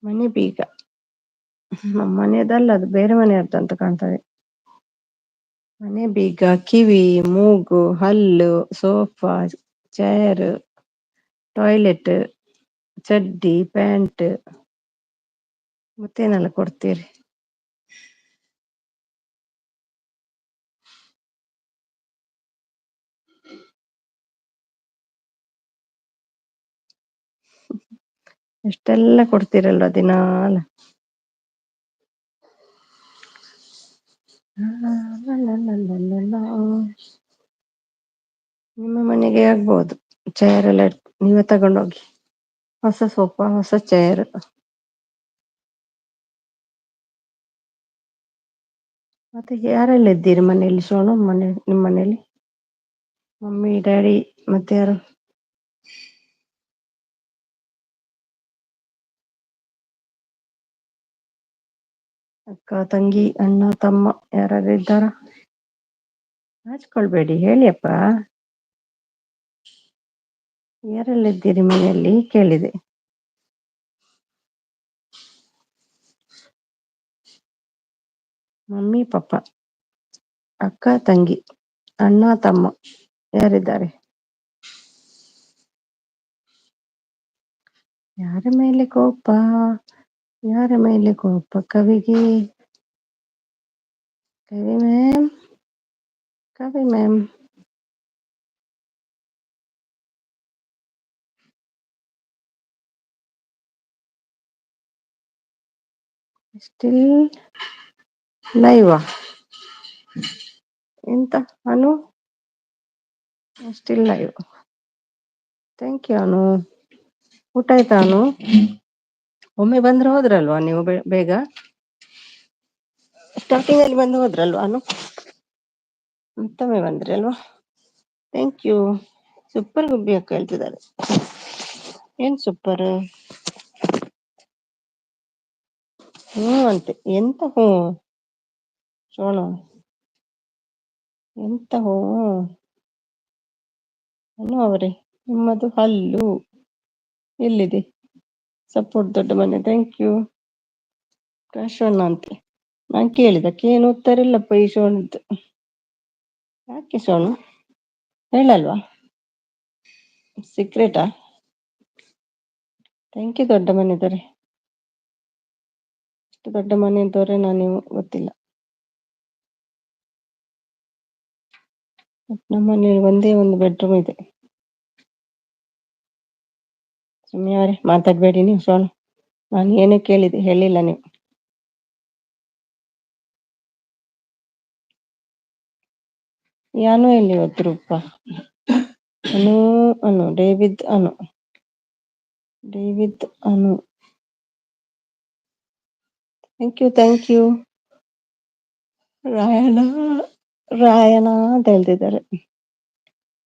ಮನೆ ಬೀಗ ನಮ್ಮ ಮನೆಯದಲ್ಲ, ಅದು ಬೇರೆ ಮನೆಯದ್ದು ಅಂತ ಕಾಣ್ತದೆ. ಮನೆ ಬೀಗ, ಕಿವಿ, ಮೂಗು, ಹಲ್ಲು, ಸೋಫಾ, ಚೇರ್, ಟಾಯ್ಲೆಟ್, ಚಡ್ಡಿ, ಪ್ಯಾಂಟ್, ಮತ್ತೇನೆಲ್ಲ ಕೊಡ್ತೀರಿ? ಎಷ್ಟೆಲ್ಲ ಕೊಡ್ತೀರಲ್ವ ದಿನಾಲ. ನಿಮ್ಮ ಮನೆಗೆ ಆಗ್ಬಹುದು ಚೇರ್ ಎಲ್ಲ, ನೀವೇ ತಗೊಂಡೋಗಿ. ಹೊಸ ಸೋಫಾ, ಹೊಸ ಚೇರ್. ಮತ್ತೆ ಯಾರೆಲ್ಲ ಇದ್ದೀರಿ ಮನೆಯಲ್ಲಿ ಸೋನು? ನಿಮ್ಮ ಮನೆಯಲ್ಲಿ ಮಮ್ಮಿ, ಡ್ಯಾಡಿ, ಮತ್ತೆ ಯಾರು? ಅಕ್ಕ ತಂಗಿ ಅಣ್ಣ ತಮ್ಮ ಯಾರಾದ್ರೂ ಇದ್ದಾರ? ನಾಚ್ಕೊಳ್ಬೇಡಿ, ಹೇಳಿಯಪ್ಪ. ಯಾರೆಲ್ಲಿದ್ದೀರಿ ಮನೆಯಲ್ಲಿ ಕೇಳಿದೆ. ಮಮ್ಮಿ ಪಪ್ಪ, ಅಕ್ಕ ತಂಗಿ ಅಣ್ಣ ತಮ್ಮ ಯಾರಿದ್ದಾರೆ? ಯಾರ ಮೇಲೆ ಕೋಪ? ಯಾರ ಮೇಲೆ ಕೋಪ ಕವಿಗೆ? ಕವಿ ಮ್ಯಾಮ್, ಕವಿ ಮ್ಯಾಮ್. ಸ್ಟಿಲ್ ಲೈವಾ? ಎಂತ Anu? Still live. Thank you Anu. ಊಟ ಆಯ್ತಾ ಅನು? ಒಮ್ಮೆ ಬಂದ್ರೆ ಹೋದ್ರಲ್ವಾ ನೀವು ಬೇಗ? ಸ್ಟಾರ್ಟಿಂಗ್ ಅಲ್ಲಿ ಬಂದು ಹೋದ್ರಲ್ವಾ ಅನು? ಮತ್ತೊಮ್ಮೆ ಬಂದ್ರಿ ಅಲ್ವಾ? Thank you. ಸೂಪರ್ ಗುಬ್ಬಿ ಅಕ್ಕ ಹೇಳ್ತಿದ್ದಾರೆ. ಏನ್ ಸೂಪರ್? ಹ್ಞೂ ಅಂತೆ. ಎಂತ ಹ್ಞೂ ಸೋನು? ಎಂತ ಹ್ಞೂ ಅನು ಅವರೇ? ನಿಮ್ಮದು ಹಲ್ಲು ಎಲ್ಲಿದೆ? ಸಪೋರ್ಟ್ ದೊಡ್ಡ ಮನೆ. Thank you. ಕಾಶವಣ್ಣ ಅಂತೆ. ನಾನ್ ಕೇಳಿದಕ್ಕೆ ಏನು ಉತ್ತರ ಇಲ್ಲಪ್ಪ ಈ ಸೋನಿದ್ದು. ಯಾಕೆ ಸೋನು ಹೇಳಲ್ವಾ? ಸೀಕ್ರೆಟಾ? ಥ್ಯಾಂಕ್ ಯು ದೊಡ್ಡ ಮನೆ ಇದ್ದಾರೆ. ಇಷ್ಟು ದೊಡ್ಡ ಮನೆ ಇದ್ದವ್ರೆ ನಾನು ಗೊತ್ತಿಲ್ಲ. ನಮ್ಮ ಮನೆಯಲ್ಲಿ ಒಂದೇ ಒಂದು ಬೆಡ್ರೂಮ್ ಇದೆ. ಸುಮ್ಮನೆ ಅವರೇ ಮಾತಾಡ್ಬೇಡಿ ನೀವು ಸೋನು. ನಾನು ಏನು ಕೇಳಿದೆ ಹೇಳಿಲ್ಲ ನೀವು. ಯಾನು ಎಲ್ಲಿ ಹೋದ್ರುಪ್ಪ? ಅನು ಅನು ಡೇವಿಡ್ ಅನು ಡೇವಿಡ್ ಅನು. Thank you. ರಾಯಣ ರಾಯಣ ಅಂತ ಹೇಳ್ತಿದ್ದಾರೆ.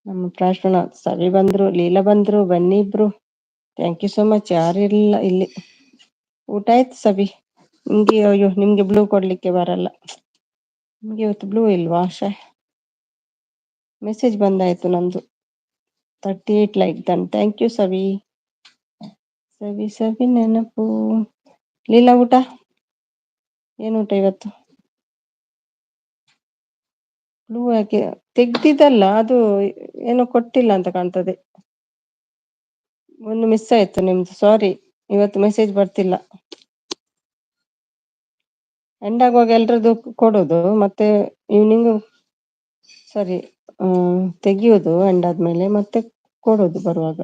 ನಮ್ಮ ಪ್ರಾಶ್ವನ ಸವಿ ಬಂದ್ರು, ಲೀಲಾ ಬಂದ್ರು, ಬನ್ನಿ ಇಬ್ರು. Thank you so much. ಯಾರು ಇಲ್ಲ ಇಲ್ಲಿ. ಊಟ ಆಯ್ತು ಸವಿ. ನಿಮ್ಗೆ ಅಯ್ಯೋ ನಿಮ್ಗೆ ಬ್ಲೂ ಕೊಡ್ಲಿಕ್ಕೆ ಬರಲ್ಲ. ನಿಮ್ಗೆ ಇವತ್ತು ಬ್ಲೂ ಇಲ್ವಾ? ಮೆಸೇಜ್ ಬಂದಾಯ್ತು ನಂದು. 38 ಲೈಕ್ ಡನ್. ಥ್ಯಾಂಕ್ ಯು ಸವಿ. ಸವಿ ಸವಿ ನೆನಪು. ಲೀಲಾ ಊಟ ಏನು ಊಟ ಇವತ್ತು? ಬ್ಲೂ ಯಾಕೆ ತೆಗ್ದಿದ್ದಲ್ಲ, ಅದು ಏನೋ ಕೊಟ್ಟಿಲ್ಲ ಅಂತ ಕಾಣ್ತದೆ. ಒಂದು ಮಿಸ್ ಆಯ್ತು ನಿಮ್ದು, ಸಾರಿ. ಇವತ್ತು ಮೆಸೇಜ್ ಬರ್ತಿಲ್ಲ. ಎಂಡ್ ಆಗುವಾಗ ಎಲ್ರದ್ದು ಕೊಡೋದು, ಮತ್ತೆ ಈವ್ನಿಂಗ್ ಸರಿ ತೆಗಿಯೋದು ಎಂಡ್ ಆದ್ಮೇಲೆ, ಮತ್ತೆ ಕೊಡೋದು ಬರುವಾಗ.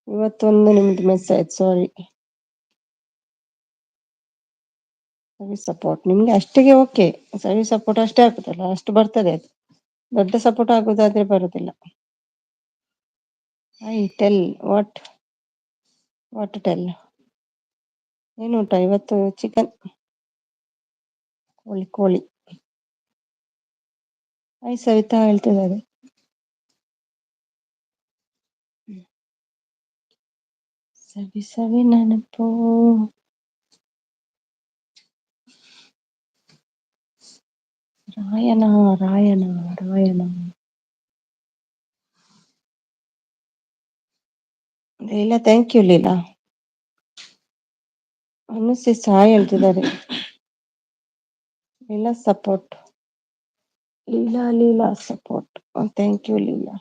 ಇವತ್ತೊಂದು ನಿಮ್ದು ಮಿಸ್ ಆಯ್ತು, ಸಾರಿ. ಸರ್ವಿಸ್ ಸಪೋರ್ಟ್ ನಿಮ್ಗೆ ಅಷ್ಟಿಗೆ ಓಕೆ. ಸರ್ವಿಸ್ ಸಪೋರ್ಟ್ ಅಷ್ಟೇ ಆಗುದಲ್ಲ, ಅಷ್ಟು ಬರ್ತದೆ. ಅದು ದೊಡ್ಡ ಸಪೋರ್ಟ್ ಆಗುದಾದ್ರೆ ಬರುದಿಲ್ಲ. I tell what tell? ಏನು ಊಟ ಇವತ್ತು? ಚಿಕನ್, ಕೋಳಿ. ಸವಿತಾ ಹೇಳ್ತಿದ್ದಾರೆ. ಸವಿ ಸವಿ ನೆನಪು. ರಾಯಣ. Leela thank you Leela. ಅನುಸಿ ಸಾಯ್ ಹೇಳ್ತಿದ್ದಾರೆ. Leela support. Leela support. Thank you Leela.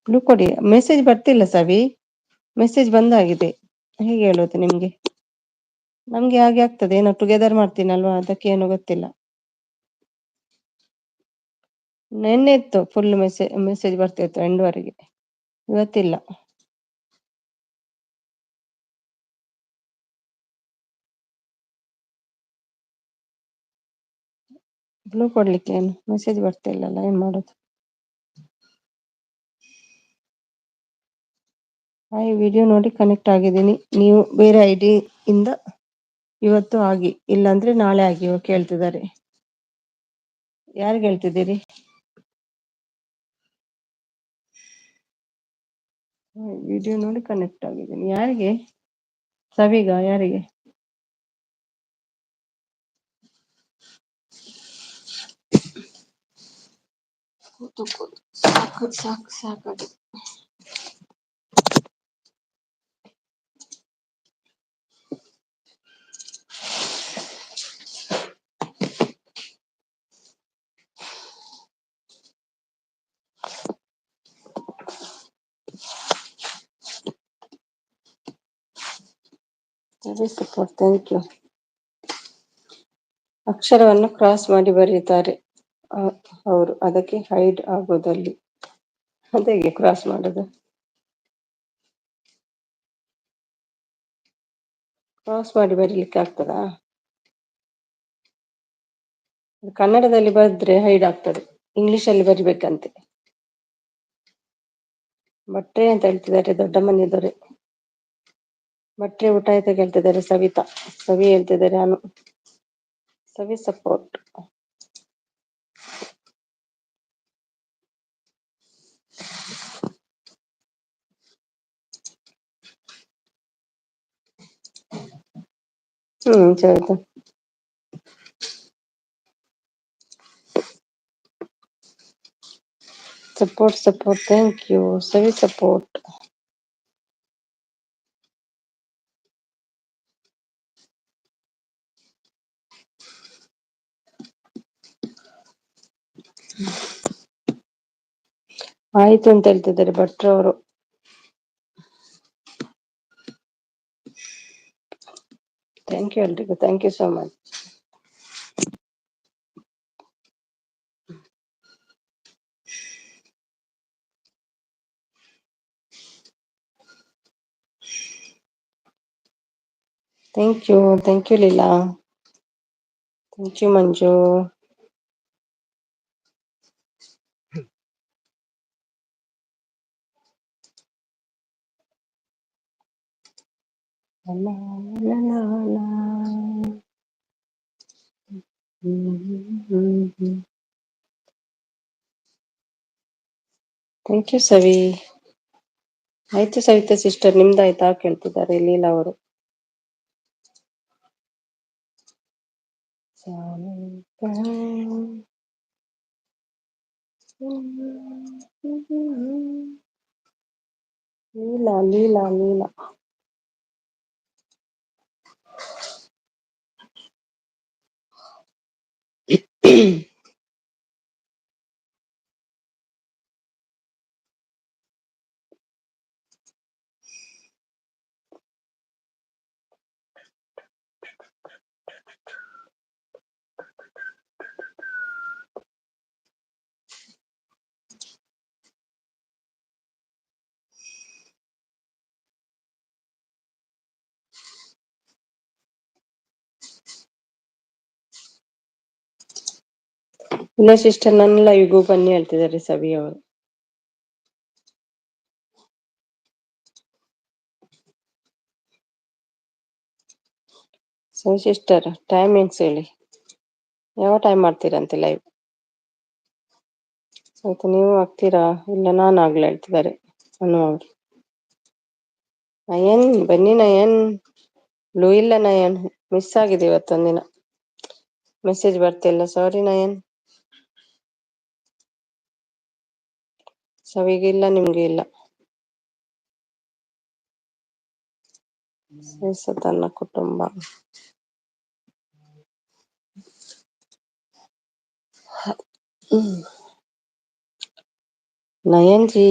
Blue ಕೊಡಿ. ಮೆಸೇಜ್ ಬರ್ತಿಲ್ಲ ಸವಿ. ಮೆಸೇಜ್ ಬಂದಾಗಿದೆ. ಹೇಗೆ ಹೇಳೋದು ನಿಮ್ಗೆ? ನಮ್ಗೆ ಹಾಗೆ ಆಗ್ತದೆ. ಏನೋ ಟುಗೆದರ್ ಮಾಡ್ತೀನಲ್ವಾ, ಅದಕ್ಕೆ ಏನೋ ಗೊತ್ತಿಲ್ಲ. ನೆನ್ನೆ ಇತ್ತು ಫುಲ್ ಮೆಸೇಜ್ ಬರ್ತಿತ್ತು ಎಂಡ್ವರೆಗೆ. ಇವತ್ತಿಲ್ಲ. ಬ್ಲೂ ಕೊಡ್ಲಿಕ್ಕೆ ಏನು ಮೆಸೇಜ್ ಬರ್ತಿಲ್ಲಲ್ಲ, ಏನ್ ಮಾಡೋದು? ವಿಡಿಯೋ ನೋಡಿ ಕನೆಕ್ಟ್ ಆಗಿದ್ದೀನಿ. ನೀವು ಬೇರೆ ಐಡಿ ಇಂದ ಇವತ್ತು ಆಗಿ, ಇಲ್ಲಾಂದ್ರೆ ನಾಳೆ ಆಗಿ ಕೇಳ್ತಿದ್ದಾರೆ. ಯಾರಿಗೆ ಹೇಳ್ತಿದ್ದೀರಿ? ವಿಡಿಯೋ ನೋಡಿ ಕನೆಕ್ಟ್ ಆಗಿದ್ದೀನಿ. ಯಾರಿಗೆ? ಸವಿಗ? ಯಾರಿಗೆ? ಕೂತು ಕೂತು ಸಾಕು ಸಾಕು ಸಾಕಾಗಿ. ಸರಿ ಸಪೋರ್ಟ್, ಥ್ಯಾಂಕ್ ಯು. ಅಕ್ಷರವನ್ನು ಕ್ರಾಸ್ ಮಾಡಿ ಬರೀತಾರೆ ಅವರು, ಅದಕ್ಕೆ ಹೈಡ್ ಆಗೋದಲ್ಲಿ. ಅದೇಗೆ ಕ್ರಾಸ್ ಮಾಡೋದು? ಕ್ರಾಸ್ ಮಾಡಿ ಬರೀಲಿಕ್ಕೆ ಆಗ್ತದಾ? ಕನ್ನಡದಲ್ಲಿ ಬರೆದ್ರೆ ಹೈಡ್ ಆಗ್ತದೆ, ಇಂಗ್ಲಿಷಲ್ಲಿ ಬರಿಬೇಕಂತೆ. ಭಟ್ರೆ ಅಂತ ಹೇಳ್ತಿದ್ದಾರೆ ದೊಡ್ಡ ಮನೆಯದವರೇ. ಭಟ್ರೆ ಊಟ ಆಯ್ತಾ ಕೇಳ್ತಿದ್ದಾರೆ ಸವಿತಾ. ಸವಿ ಹೇಳ್ತಿದ್ದಾರೆ ನಾನು. Savi support. Savita support support, thank you. Savi support. ಆಯ್ತು ಅಂತ ಹೇಳ್ತಿದ್ದಾರೆ ಭಟ್ರವರು. ಥ್ಯಾಂಕ್ ಯು ಎಲ್ರಿಗೂ, thank you so much. Thank you Leela. Thank you Manju. Thank you Savi. ಆಯ್ತು ಸವಿತಾ ಸಿಸ್ಟರ್, ನಿಮ್ದಾಯ್ತಾ ಕೇಳ್ತಿದ್ದಾರೆ ಲೀಲಾ ಅವರು. ಲೀಲಾ ಲೀಲಾ ಲೀಲಾ. ಇಲ್ಲ ಸಿಸ್ಟರ್, ನನ್ನ ಲೈವ್ಗೂ ಬನ್ನಿ ಹೇಳ್ತಿದ್ದಾರೆ ಸವಿ ಅವರು. ಸವಿ ಸಿಸ್ಟರ್, ಟೈಮಿಂಗ್ಸ್ ಹೇಳಿ, ಯಾವ ಟೈಮ್ ಮಾಡ್ತೀರಂತೆ ಲೈವ್? ಆಯ್ತು, ನೀವು ಆಗ್ತೀರಾ? ಇಲ್ಲ ನಾನು ಆಗ್ಲಾ ಹೇಳ್ತಿದ್ದಾರೆ ಅನು ಅವರು. ನಯನ್ ಬನ್ನಿ ನಯನ್. ಬ್ಲೂ ಇಲ್ಲ ನಯನ್, ಮಿಸ್ ಆಗಿದೆ ಇವತ್ತೊಂದಿನ, ಮೆಸೇಜ್ ಬರ್ತಿಲ್ಲ, ಸಾರಿ ನಯನ್. ಸವಿಗೆ ಇಲ್ಲ, ನಿಮ್ಗೆ ಇಲ್ಲ. ತನ್ನ ಕುಟುಂಬ. ನಯನ್ ಜಿ,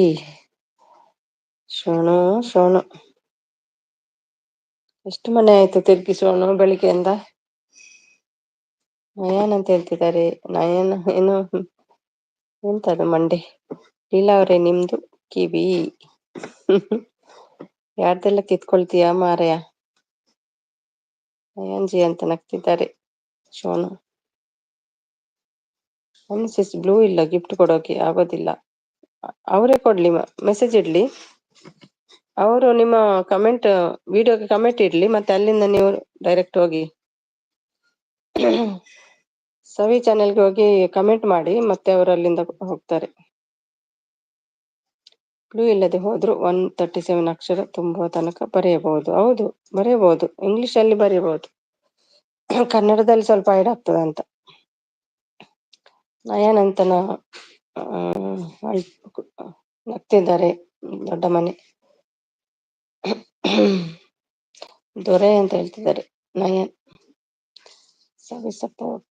ಶೋನು ಶೋನು, ಎಷ್ಟು ಮನೆ ಆಯ್ತು ತಿರ್ಗಿ ಶೋನು ಬೆಳಿಗ್ಗೆಯಿಂದ? ನಯನ್ ಅಂತ ಹೇಳ್ತಿದ್ದಾರೆ. ನಯನ್ ಏನು ಎಂತದು ಮಂಡೆ? ಲೀಲಾ ಅವ್ರೆ, ನಿಮ್ದು ಕಿವಿ ಯಾರ್ದೆಲ್ಲ ಕಿತ್ಕೊಳ್ತೀಯಾ ಮಾರಯ? ನಯನ್ ಜಿ ಅಂತ ನಗ್ತಿದ್ದಾರೆ ಶೋನು. ಸಿಸ್ ಬ್ಲೂ ಇಲ್ಲ, ಗಿಫ್ಟ್ ಕೊಡೋಕೆ ಆಗೋದಿಲ್ಲ. ಅವರೇ ಕೊಡ್ಲಿ, ಮೆಸೇಜ್ ಇಡ್ಲಿ, ಅವರು ನಿಮ್ಮ ಕಮೆಂಟ್ ವಿಡಿಯೋಗೆ ಕಮೆಂಟ್ ಇಡ್ಲಿ, ಮತ್ತೆ ಅಲ್ಲಿಂದ ನೀವು ಡೈರೆಕ್ಟ್ ಹೋಗಿ ಸವಿ ಚಾನೆಲ್ಗೆ ಹೋಗಿ ಕಮೆಂಟ್ ಮಾಡಿ, ಮತ್ತೆ ಅವರು ಅಲ್ಲಿಂದ ಹೋಗ್ತಾರೆ. ಬ್ಲೂ ಇಲ್ಲದೆ ಹೋದ್ರು 137 ಅಕ್ಷರ ತುಂಬುವ ತನಕ ಬರೆಯಬಹುದು. ಹೌದು, ಬರೆಯಬಹುದು, ಇಂಗ್ಲಿಷ್ ಅಲ್ಲಿ ಬರೆಯಬಹುದು, ಕನ್ನಡದಲ್ಲಿ ಸ್ವಲ್ಪ ಹೈಡ್ ಆಗ್ತದೆ ಅಂತ. ನಯನ್ ಅಂತನ ನಗ್ತಿದ್ದಾರೆ ದೊಡ್ಡ ಮನೆ. ದೊರೆ ಅಂತ ಹೇಳ್ತಿದ್ದಾರೆ Nayan. Savi support.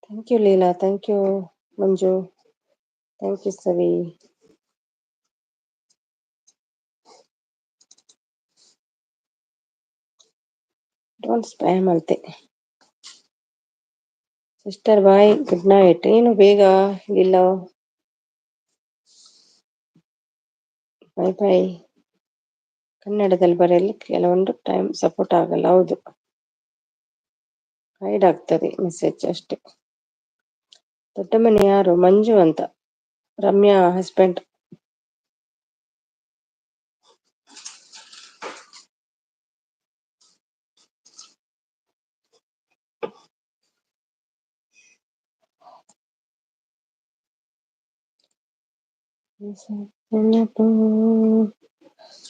Thank you Leela, thank you Manju, thank you Savi. Don't spam ಅಂತೆ. Sister bye, good night. ಏನು ಬೇಗ ಇಲ್ಲ. Bye bye. ಕನ್ನಡದಲ್ಲಿ ಬರೆಯಲು ಕೆಲವೊಂದು ಟೈಮ್ ಸಪೋರ್ಟ್ ಆಗಲ್ಲ. ಹೌದು, ಹೈಡ್ ಆಗ್ತದೆ ಮೆಸೇಜ್ ಅಷ್ಟೇ. ದೊಡ್ಡ ಮನೆ ಯಾರು? ಮಂಜು ಅಂತ, ರಮ್ಯಾ ಹಸ್ಬೆಂಡ್.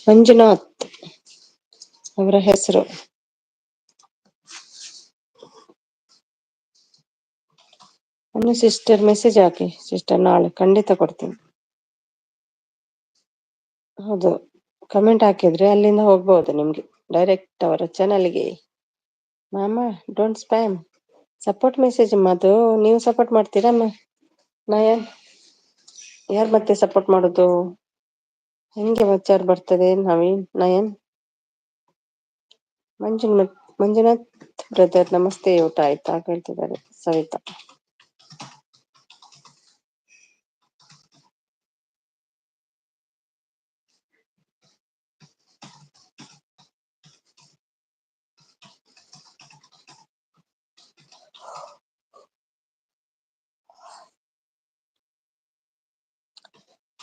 ಮಂಜುನಾಥ್ ಅವರ ಹೆಸರು. ಅನ್ನು ಸಿಸ್ಟರ್ ಮೆಸೇಜ್ ಹಾಕಿ ಸಿಸ್ಟರ್, ನಾಳೆ ಖಂಡಿತ ಕೊಡ್ತೀನಿ. ಹೌದು, ಕಮೆಂಟ್ ಹಾಕಿದ್ರೆ ಅಲ್ಲಿಂದ ಹೋಗ್ಬಹುದು ನಿಮ್ಗೆ ಡೈರೆಕ್ಟ್ ಅವರ ಚಾನಲ್ಗೆ. ಮಾಮ ಡೋಂಟ್ ಸ್ಪ್ಯಾಮ್. ಸಪೋರ್ಟ್ ಮೆಸೇಜ್ ಅದು ನೀವು ಸಪೋರ್ಟ್ ಮಾಡ್ತೀರಾ ನಯನ್? ಯಾರು ಮತ್ತೆ ಸಪೋರ್ಟ್ ಮಾಡೋದು? ಹೆಂಗೆ ವಿಚಾರ ಬರ್ತದೆ ನವೀನ್ ನಯನ್? ಮಂಜುನಾಥ್ ಬ್ರದರ್ ನಮಸ್ತೆ, ಊಟ ಆಯ್ತಾ ಕೇಳ್ತಿದ್ದಾರೆ ಸವಿತಾ.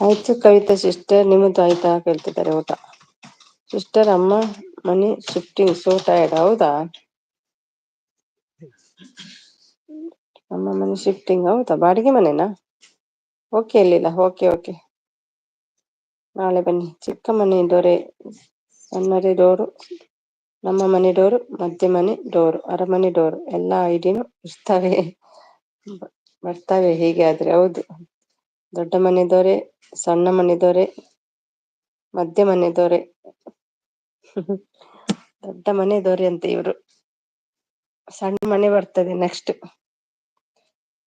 ಆಯ್ತು ಕವಿತಾ ಸಿಸ್ಟರ್, ನಿಮ್ಮದು ಆಯ್ತಾ ಕೇಳ್ತಿದ್ದಾರೆ ಊಟ. ಸಿಸ್ಟರ್ ಅಮ್ಮ ಮನಿ ಶಿಫ್ಟಿಂಗ್ ಸೋ ಟೈರ್ಡ್. ಹೌದಾ ಅಮ್ಮ ಮನೆ ಶಿಫ್ಟಿಂಗ್, ಹೌದಾ ಬಾಡಿಗೆ ಮನೆನಾ? ಓಕೆ ಇರ್ಲಿಲ್ಲ. ಓಕೆ ಓಕೆ, ನಾಳೆ ಬನ್ನಿ. ಚಿಕ್ಕ ಮನೆ ಡೋರೆ, ಸಣ್ಣರೆ ಡೋರು, ನಮ್ಮ ಮನೆ ಡೋರು, ಮಧ್ಯ ಮನೆ ಡೋರು, ಅರಮನೆ ಡೋರು, ಎಲ್ಲ ಐಡಿನು ಇರ್ತವೆ ಬರ್ತವೆ ಹೀಗೆ ಆದ್ರೆ. ಹೌದು, ದೊಡ್ಡ ಮನೆ ದೊರೆ, ಸಣ್ಣ ಮನೆ ದೊರೆ, ಮಧ್ಯ ಮನೆ ದೊರೆ. ದೊಡ್ಡ ಮನೆ ದೊರೆ ಅಂತ ಇವರು. ಸಣ್ಣ ಮನೆ ಬರ್ತದೆ ನೆಕ್ಸ್ಟ್.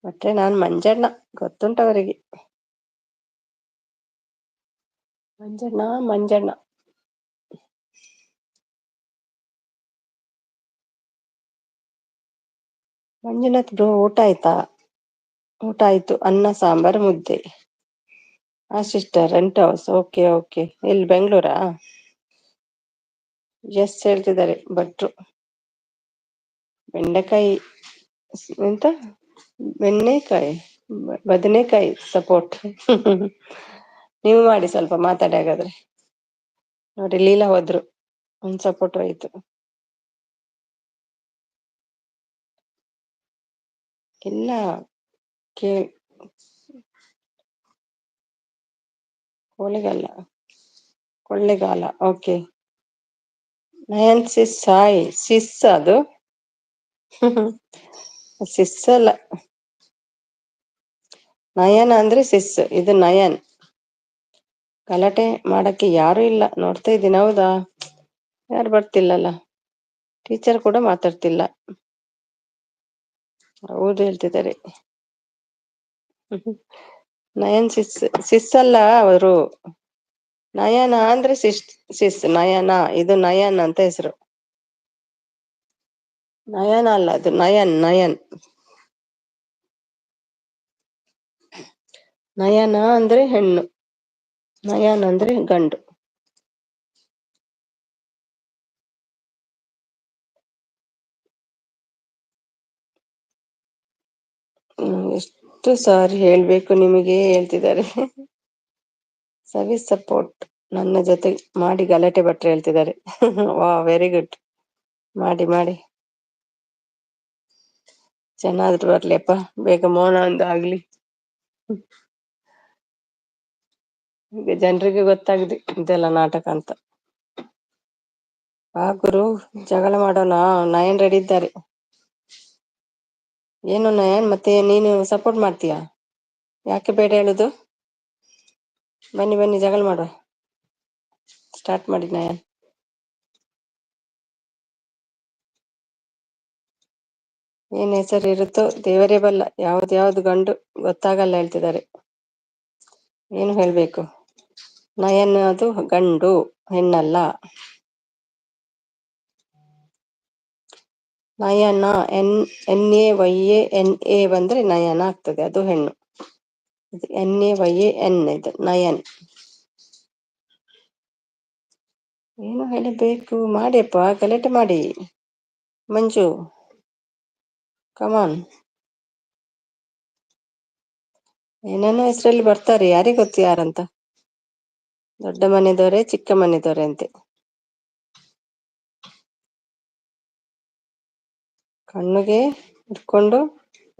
ಮತ್ತೆ ನಾನ್ ಮಂಜಣ್ಣ, ಗೊತ್ತುಂಟವರಿಗೆ. ಮಂಜಣ್ಣ. ಮಂಜುನಾಥ್ ಬ್ರೋ, ಊಟ ಆಯ್ತಾ? ಊಟ ಆಯ್ತು, ಅನ್ನ ಸಾಂಬಾರ್ ಮುದ್ದೆ. Sister rent house. Okay okay, ಎಲ್ಲಿ ಬೆಂಗಳೂರಾ? ಎಸ್ ಹೇಳ್ತಿದ್ದಾರೆ ಭಟ್ರು. ಬೆಂಡೆಕಾಯಿ ಎಂತ? ಬೆಣ್ಣೆಕಾಯಿ, ಬದನೆಕಾಯಿ ಸಪೋರ್ಟ್. ನೀವು ಮಾಡಿ ಸ್ವಲ್ಪ ಮಾತಾಡಿ ಹಾಗಾದ್ರೆ. ನೋಡಿ ಲೀಲಾ ಹೋದ್ರು, ಒಂದ್ ಸಪೋರ್ಟ್ ಹೋಯ್ತು. ಇಲ್ಲ Kollegal. Okay. Nayan sis hi. Sis ಅದು ಸಿಸ್ ಅಲ್ಲ, ನಯನ ಅಂದ್ರೆ ಸಿಸ್, ಇದು ನಯನ್. ಗಲಾಟೆ ಮಾಡಕ್ಕೆ ಯಾರು ಇಲ್ಲ, ನೋಡ್ತಾ ಇದ್ದೀನಿ. ಹೌದಾ, ಯಾರು ಬರ್ತಿಲ್ಲಲ್ಲ, ಟೀಚರ್ ಕೂಡ ಮಾತಾಡ್ತಿಲ್ಲ. ಹೌದು ಹೇಳ್ತಿದ್ದಾರೆ. ನಯನ್ ಸಿಸ್, ಸಿಸ್ ಅಲ್ಲ ಅವರು. ನಯನ ಅಂದ್ರೆ ಸಿಸ್ ನಯನ, ಇದು ನಯನ್ ಅಂತ ಹೆಸರು. ನಯನ ಅಲ್ಲ, ಅದು ನಯನ್. ನಯನ ಅಂದ್ರೆ ಹೆಣ್ಣು, ನಯನ್ ಅಂದ್ರೆ ಗಂಡು. ಎಷ್ಟು ಸಾರಿ ಹೇಳ್ಬೇಕು ನಿಮಗೆ, ಹೇಳ್ತಿದ್ದಾರೆ. ಸವಿ ಸಪೋರ್ಟ್ ನನ್ನ ಜೊತೆ ಮಾಡಿ ಗಲಾಟೆ ಭಟ್ರು ಹೇಳ್ತಿದ್ದಾರೆ. ವಾ ವೆರಿ ಗುಡ್, ಮಾಡಿ ಮಾಡಿ, ಚೆನ್ನಾದ್ರು ಬರ್ಲಿಪ್ಪ, ಬೇಗ ಮೌನ ಒಂದು ಆಗ್ಲಿ. ಈಗ ಜನರಿಗೆ ಗೊತ್ತಾಗಿದೆ ಇದೆಲ್ಲ ನಾಟಕ ಅಂತ. ಆ ಗುರು ಜಗಳ ಮಾಡೋಣ. ನಯನ್ ರೆಡಿ ಇದ್ದಾರೆ. ಏನು ನಯನ್, ಮತ್ತೆ ನೀನು ಸಪೋರ್ಟ್ ಮಾಡ್ತೀಯಾ? ಯಾಕೆ ಬೇಡ ಹೇಳುದು? ಬನ್ನಿ ಬನ್ನಿ ಜಗಳ ಮಾಡುವ. ಸ್ಟಾರ್ಟ್ ಮಾಡಿ ನಯನ್. ಏನ್ ಹೆಸರು ಇರುತ್ತೋ ದೇವರೇ ಬಲ್ಲ. ಯಾವ್ದು ಗಂಡು ಗೊತ್ತಾಗಲ್ಲ ಹೇಳ್ತಿದ್ದಾರೆ. ಏನು ಹೇಳ್ಬೇಕು? ನಯನ್ ಅದು ಗಂಡು, ಹೆಣ್ಣಲ್ಲ. ನಯನ NAYANA ಬಂದ್ರೆ ನಯನ ಆಗ್ತದೆ, ಅದು ಹೆಣ್ಣು. NAYAN ಇದು ನಯನ್. ಏನು ಹೇಳಬೇಕು? ಮಾಡಿಯಪ್ಪ, ಗಲಾಟೆ ಮಾಡಿ. ಮಂಜು ಕಮಾನ್. ಏನೇನೋ ಹೆಸರಲ್ಲಿ ಬರ್ತಾರೆ, ಯಾರಿಗೆ ಗೊತ್ತು ಯಾರಂತ. ದೊಡ್ಡ ಮನೆದವರೇ ಚಿಕ್ಕ ಮನೆದವರೇ ಅಂತೆ. ಕಣ್ಣಿಗೆ ಇಟ್ಕೊಂಡು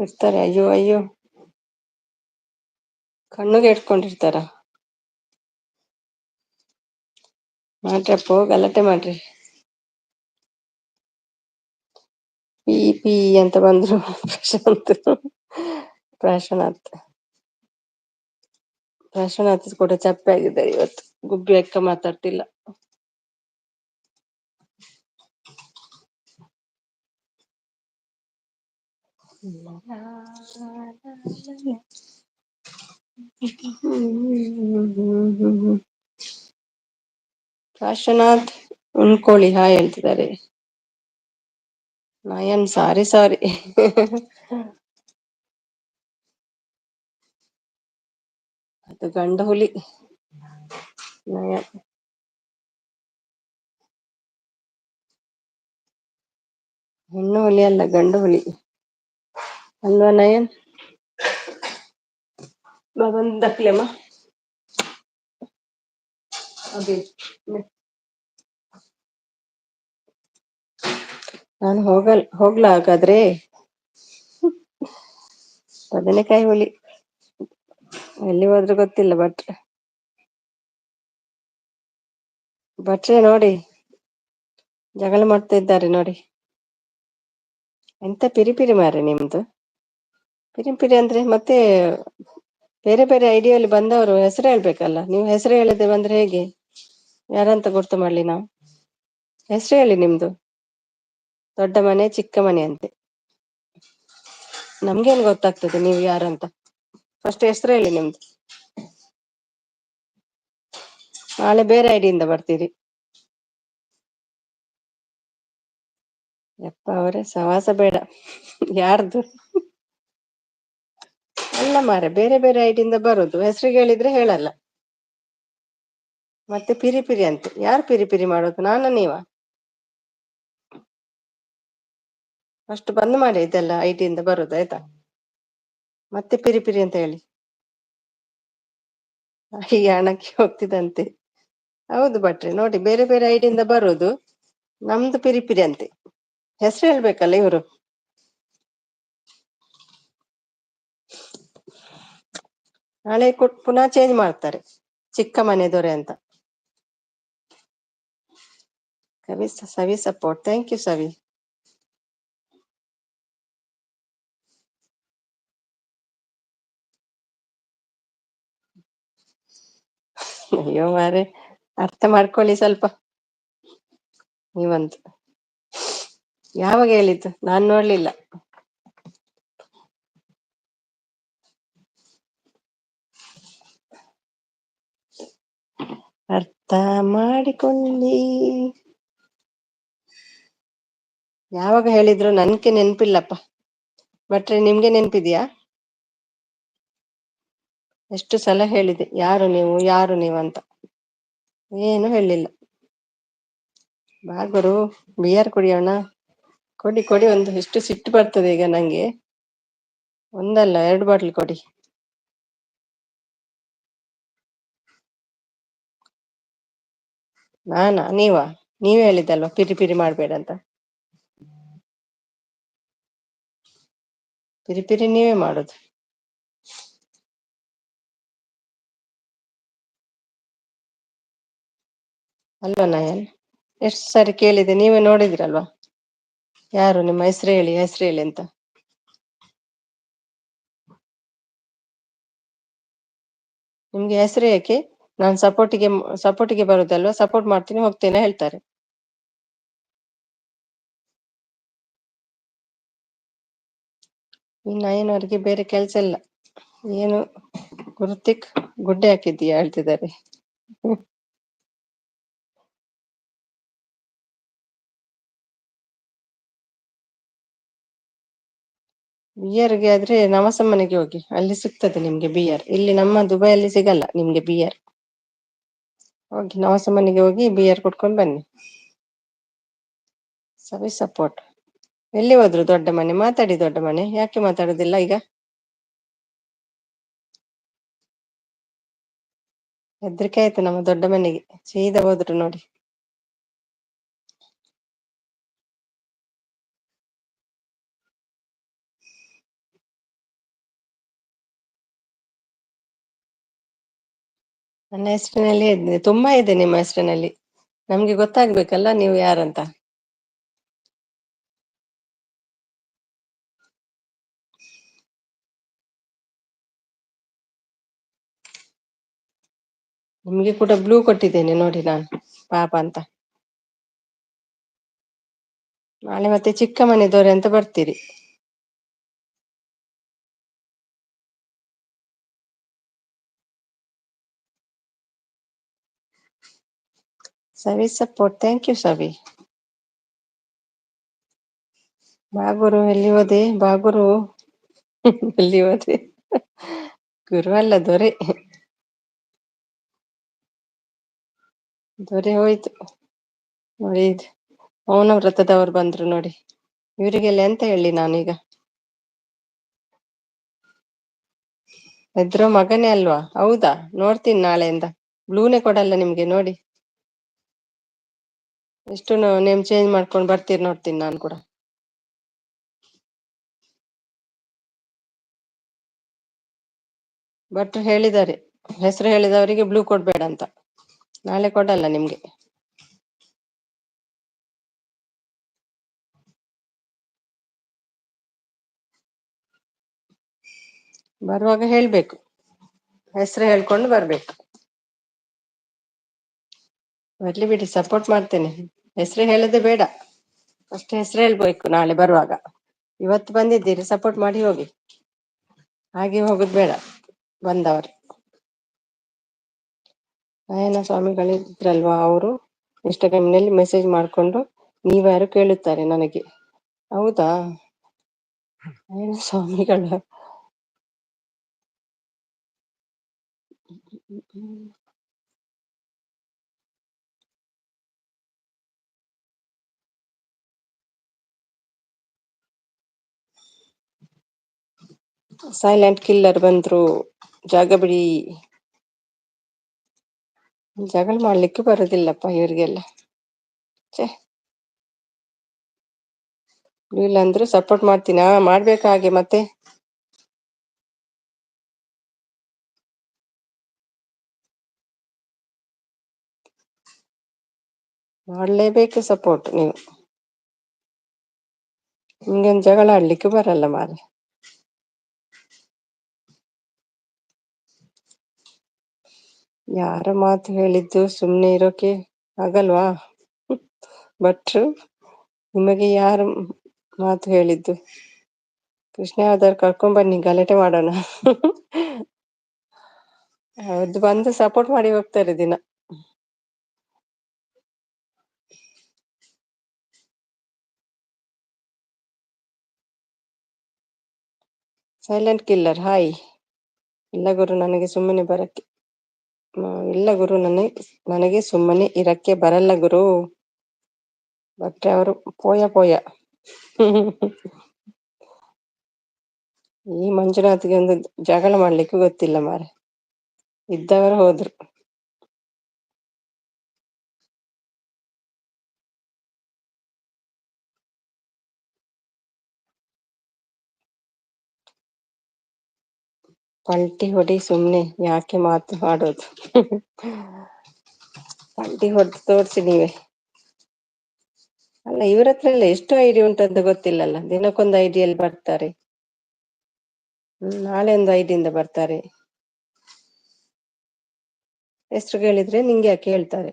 ಇರ್ತಾರೆ. ಅಯ್ಯೋ ಅಯ್ಯೋ, ಕಣ್ಣಿಗೆ ಇಟ್ಕೊಂಡಿರ್ತಾರ. ಮಾಡ್ರಪ್ಪೋ, ಗಲಾಟೆ ಮಾಡ್ರಿ. ಪಿ ಪಿ ಅಂತ ಬಂದ್ರು. ಪ್ರಾಶನಾಥ್ ಕೂಡ ಚಪ್ಪೆ ಆಗಿದ್ದಾರೆ ಇವತ್ತು. ಗುಬ್ಬಿ ಅಕ್ಕ ಮಾತಾಡ್ತಿಲ್ಲ. ಪ್ರಾಶನಾಥ್ ಉಣ್ಕೊಳ್ಳಿ ಹಾಯ್ ಹೇಳ್ತಿದ್ದಾರೆ. ನಯನ್ ಸಾರಿ. ಅದು ಗಂಡು ಹುಲಿ ನಯನ್. ಹೆಣ್ಣು ಹುಲಿ ಅಲ್ಲ, ಗಂಡು ಹುಲಿ ಅಲ್ವಾ ನಯನ್? ಬಂದಕ್ಲೆಮ್ಮ ಅದೇ. ನಾನು ಹೋಗ್ಲಾ ಹಾಗಾದ್ರೆ? ಬದನೆಕಾಯಿ ಹುಲಿ ಎಲ್ಲಿ ಹೋದ್ರು ಗೊತ್ತಿಲ್ಲ. ಭಟ್ರೆ ನೋಡಿ ಜಗಳ ಮಾಡ್ತಾ ಇದ್ದಾರೆ ನೋಡಿ. ಎಂತ ಪಿರಿ ಮಾರೆ ನಿಮ್ದು. ಪಿರಿ ಅಂದ್ರೆ ಮತ್ತೆ ಬೇರೆ ಬೇರೆ ಐಡಿಯಲ್ಲಿ ಬಂದವರು ಹೆಸರು ಹೇಳ್ಬೇಕಲ್ಲ. ನೀವು ಹೆಸರು ಹೇಳದೆ ಬಂದ್ರೆ ಹೇಗೆ? ಯಾರಂತ ಗುರ್ತು ಮಾಡ್ಲಿ ನಾವು? ಹೆಸರು ಹೇಳಿ ನಿಮ್ದು. ದೊಡ್ಡ ಮನೆ ಚಿಕ್ಕ ಮನೆ ಅಂತೆ. ನಮ್ಗೇನ್ ಗೊತ್ತಾಗ್ತದೆ ನೀವು ಯಾರಂತ? ಫಸ್ಟ್ ಹೆಸರು ಹೇಳಿ ನಿಮ್ದು. ನಾಳೆ ಬೇರೆ ಐಡಿಯಿಂದ ಬರ್ತೀರಿ. ಯಪ್ಪ ಅವರೇ ಸವಾಸ ಬೇಡ. ಯಾರ್ದು? ಅಲ್ಲ ಮಾರೆ, ಬೇರೆ ಬೇರೆ ಐಡಿಯಿಂದ ಬರುದು. ಹೆಸರಿಗೆ ಹೇಳಿದ್ರೆ ಹೇಳಲ್ಲ. ಮತ್ತೆ ಪಿರಿ ಅಂತೆ. ಯಾರು ಪಿರಿ ಮಾಡೋದು, ನಾನ ನೀವ? ಅಷ್ಟು ಬಂದ್ ಮಾಡಿ ಇದೆಲ್ಲ ಐಡಿಯಿಂದ ಬರುದು ಆಯ್ತಾ? ಮತ್ತೆ ಪಿರಿ ಅಂತ ಹೇಳಿ. ಹೀಗೆ ಹಣಕ್ಕೆ ಹೋಗ್ತಿದಂತೆ. ಹೌದು ಭಟ್ರೆ ನೋಡಿ, ಬೇರೆ ಬೇರೆ ಐಡಿಯಿಂದ ಬರುದು. ನಮ್ದು ಪಿರಿ ಅಂತೆ. ಹೆಸರು ಹೇಳ್ಬೇಕಲ್ಲ ಇವರು. ನಾಳೆ ಪುನಃ ಚೇಂಜ್ ಮಾಡ್ತಾರೆ, ಚಿಕ್ಕ ಮನೆ ದೊರೆ ಅಂತ. ಸವಿ ಸಪೋರ್ಟ್. ಥ್ಯಾಂಕ್ ಯು ಸವಿ. ಅಯ್ಯೋ ಮಾರೆ, ಅರ್ಥ ಮಾಡ್ಕೊಳ್ಳಿ ಸ್ವಲ್ಪ ನೀವಂತ. ಯಾವಾಗ ಹೇಳಿದ್ದು? ನಾನ್ ನೋಡ್ಲಿಲ್ಲ. ಅರ್ಥ ಮಾಡಿಕೊಳ್ಳಿ. ಯಾವಾಗ ಹೇಳಿದ್ರು ನನ್ಗೆ ನೆನ್ಪಿಲ್ಲಪ್ಪ. ಭಟ್ರೆ ನಿಮ್ಗೆ ನೆನ್ಪಿದ್ಯಾ? ಎಷ್ಟು ಸಲ ಹೇಳಿದೆ ಯಾರು ನೀವು ಅಂತ. ಏನು ಹೇಳಿಲ್ಲ. ಬಾ ಗುರು, ಬಿಯರ್ ಕುಡಿಯೋಣ. ಕೊಡಿ ಒಂದು. ಎಷ್ಟು ಸಿಟ್ಟು ಬರ್ತದೆ ಈಗ ನಂಗೆ. ಒಂದಲ್ಲ 2 ಬಾಟ್ಲ್ ಕೊಡಿ. ನಾನಾ ನೀವಾ? ನೀವೇ ಹೇಳಿದ್ದಲ್ವಾ ಪಿರಿ ಮಾಡ್ಬೇಡ ಅಂತ. ಪಿರಿ ನೀವೇ ಮಾಡುದು. ಅಲ್ವಾ ನಯನ್? ಎಷ್ಟು ಸಾರಿ ಕೇಳಿದೆ, ನೀವೇ ನೋಡಿದಿರಲ್ವಾ? ಯಾರು ನಿಮ್ಮ ಹೆಸರು ಹೇಳಿ ಅಂತ. ನಿಮ್ಗೆ ಹೆಸರು ಯಾಕೆ? ನಾನು ಸಪೋರ್ಟಿಗೆ ಬರುದಲ್ವಾ, ಸಪೋರ್ಟ್ ಮಾಡ್ತೀನಿ ಹೋಗ್ತೇನೆ ಹೇಳ್ತಾರೆ. ಈ ನಯನವರಿಗೆ ಬೇರೆ ಕೆಲ್ಸ ಇಲ್ಲ, ಏನು ಗುರುತಿಕ್ ಗುಡ್ಡೆ ಹಾಕಿದ್ದೀಯಾ ಹೇಳ್ತಿದ್ದಾರೆ. ಬಿಯರ್ಗೆ ಆದ್ರೆ ನವಸಮ್ಮನೆಗೆ ಹೋಗಿ, ಅಲ್ಲಿ ಸಿಗ್ತದೆ ನಿಮ್ಗೆ ಬಿಯರ್. ಇಲ್ಲಿ ನಮ್ಮ ದುಬೈಯಲ್ಲಿ ಸಿಗಲ್ಲ ನಿಮ್ಗೆ ಬಿಯರ್. ಹೋಗಿ ನವಸಮ್ಮನೆಗೆ ಹೋಗಿ ಬಿಯರ್ ಕುಡ್ಕೊಂಡು ಬನ್ನಿ. ಸವಿ ಸಪೋರ್ಟ್ ಎಲ್ಲಿ ಹೋದ್ರು? ದೊಡ್ಡ ಮನೆ ಮಾತಾಡಿ, ದೊಡ್ಡ ಮನೆ ಯಾಕೆ ಮಾತಾಡುದಿಲ್ಲ ಈಗ? ಹೆದ್ರಿಕೆ ಆಯ್ತು ನಮ್ಮ ದೊಡ್ಡ ಮನೆಗೆ, ಸೀದಾ ಹೋದ್ರು ನೋಡಿ. ನನ್ನ ಹೆಸರಿನಲ್ಲಿ ಇದೆ, ತುಂಬಾ ಇದೆ ನಿಮ್ಮ ಹೆಸರಿನಲ್ಲಿ. ನಮ್ಗೆ ಗೊತ್ತಾಗ್ಬೇಕಲ್ಲ ನೀವು ಯಾರಂತ. ನಿಮ್ಗೆ ಕೂಡ ಬ್ಲೂ ಕೊಟ್ಟಿದ್ದೇನೆ ನೋಡಿ ನಾನು, ಪಾಪ ಅಂತ. ನಾಳೆ ಮತ್ತೆ ಚಿಕ್ಕ ಮನೆ ದೊರೆ ಅಂತ ಬರ್ತೀರಿ. ಸವಿ ಸಪೋರ್ಟ್, ಥ್ಯಾಂಕ್ ಯು ಸವಿ. ಬಾಗುರು ಎಲ್ಲಿ ಹೋದೆ? ಬಾಗುರು ಎಲ್ಲಿ ಹೋದೆ? ಗುರು ಅಲ್ಲ, ದೊರೆ. ದೊರೆ ಹೋಯ್ತು ನೋಡಿ. ಮೌನ ವ್ರತದವರು ಬಂದ್ರು ನೋಡಿ. ಇವರಿಗೆಲ್ಲ ಎಂತ ಹೇಳಿ ನಾನೀಗ? ಹೆದ್ರೋ ಮಗನೇ ಅಲ್ವಾ? ಹೌದಾ, ನೋಡ್ತೀನಿ ನಾಳೆಯಿಂದ. ಬ್ಲೂನೇ ಕೊಡಲ್ಲ ನಿಮ್ಗೆ ನೋಡಿ. ಎಷ್ಟು ನೇಮ್ ಚೇಂಜ್ ಮಾಡ್ಕೊಂಡು ಬರ್ತೀರಿ ನೋಡ್ತೀನಿ ನಾನು ಕೂಡ. ಭಟ್ರು ಹೇಳಿದ್ದಾರೆ, ಹೆಸರು ಹೇಳಿದವರಿಗೆ ಬ್ಲೂ ಕೊಡ್ಬೇಡ ಅಂತ. ನಾಳೆ ಕೊಡಲ್ಲ ನಿಮ್ಗೆ. ಬರುವಾಗ ಹೇಳ್ಬೇಕು, ಹೆಸರು ಹೇಳ್ಕೊಂಡು ಬರ್ಬೇಕು. ಬರ್ಲಿ ಬಿಡಿ, ಸಪೋರ್ಟ್ ಮಾಡ್ತೇನೆ. ಹೆಸರು ಹೇಳದೆ ಬೇಡ, ಅಷ್ಟೇ ಹೆಸರು ಹೇಳ್ಬೇಕು ನಾಳೆ ಬರುವಾಗ. ಇವತ್ತು ಬಂದಿದ್ದೀರಿ, ಸಪೋರ್ಟ್ ಮಾಡಿ ಹೋಗಿ. ಹಾಗೆ ಹೋಗುದು ಬೇಡ ಬಂದವರು. ನಯನ ಸ್ವಾಮಿಗಳಿದ್ರಲ್ವಾ, ಅವರು ಇನ್ಸ್ಟಾಗ್ರಾಮ್ನಲ್ಲಿ ಮೆಸೇಜ್ ಮಾಡ್ಕೊಂಡು ನೀವ್ಯಾರು ಕೇಳುತ್ತಾರೆ ನನಗೆ. ಹೌದಾ, ನಯನ ಸ್ವಾಮಿಗಳ ಸೈಲೆಂಟ್ ಕಿಲ್ಲರ್ ಬಂದ್ರು, ಜಾಗ ಬಿಡಿ. ಜಗಳ ಮಾಡ್ಲಿಕ್ಕೆ ಬರುದಿಲ್ಲಪ್ಪ ಇವ್ರಿಗೆಲ್ಲ. ಛೆ, ಇಲ್ಲ ಅಂದ್ರು ಸಪೋರ್ಟ್ ಮಾಡ್ತೀನಿ. ಮಾಡ್ಬೇಕು ಹಾಗೆ ಮತ್ತೆ. ಮಾಡ್ಲೇಬೇಕು ಸಪೋರ್ಟ್ ನೀವು. ನಿಮ್ಗೇನ್ ಜಗಳ ಆಡ್ಲಿಕ್ಕೆ ಬರಲ್ಲ ಮಾರೆ. ಯಾರ ಮಾತು ಹೇಳಿದ್ದು ಸುಮ್ನೆ ಇರೋಕೆ ಆಗಲ್ವಾ? ಭಟ್ರು, ನಿಮಗೆ ಯಾರು ಮಾತು ಹೇಳಿದ್ದು? ಕೃಷ್ಣ ಯಾವ್ದಾರು ಕರ್ಕೊಂಡ್ ಬನ್ನಿ, ಗಲಾಟೆ ಮಾಡೋಣ. ಹೌದು, ಬಂದು ಸಪೋರ್ಟ್ ಮಾಡಿ ಹೋಗ್ತಾರೆ ದಿನ. Silent killer hi. ಇಲ್ಲ ಗುರು, ನನಗೆ ಸುಮ್ಮನೆ ಬರಕ್ಕೆ ಇಲ್ಲ ಗುರು, ನನಗೆ ಸುಮ್ಮನೆ ಇರಕ್ಕೆ ಬರಲ್ಲ ಗುರು. ಭಟ್ರೆ ಅವರು ಪೋಯ ಪೋಯ. ಈ ಮಂಜುನಾಥ್ಗೆ ಒಂದು ಜಗಳ ಮಾಡ್ಲಿಕ್ಕೆ ಗೊತ್ತಿಲ್ಲ ಮಾರೆ, ಇದ್ದವರು ಹೋದ್ರು. ಪಲ್ಟಿ ಹೊಡಿ ಸುಮ್ನೆ, ಯಾಕೆ ಮಾತು ಆಡೋದು? ಪಲ್ಟಿ ಹೊಡೆದು ತೋರಿಸಿ ನೀವೇ. ಅಲ್ಲ, ಇವ್ರ ಹತ್ರ ಎಲ್ಲ ಎಷ್ಟು ಐಡಿ ಉಂಟಂತ ಗೊತ್ತಿಲ್ಲಲ್ಲ. ದಿನಕ್ಕೊಂದು ಐಡಿಯಲ್ಲಿ ಬರ್ತಾರೆ. ನಾಳೆ ಒಂದು ಐಡಿಯಿಂದ ಬರ್ತಾರೆ. ಹೆಸರು ಕೇಳಿದ್ರೆ ನಿಂಗೆ ಯಾಕೆ ಹೇಳ್ತಾರೆ.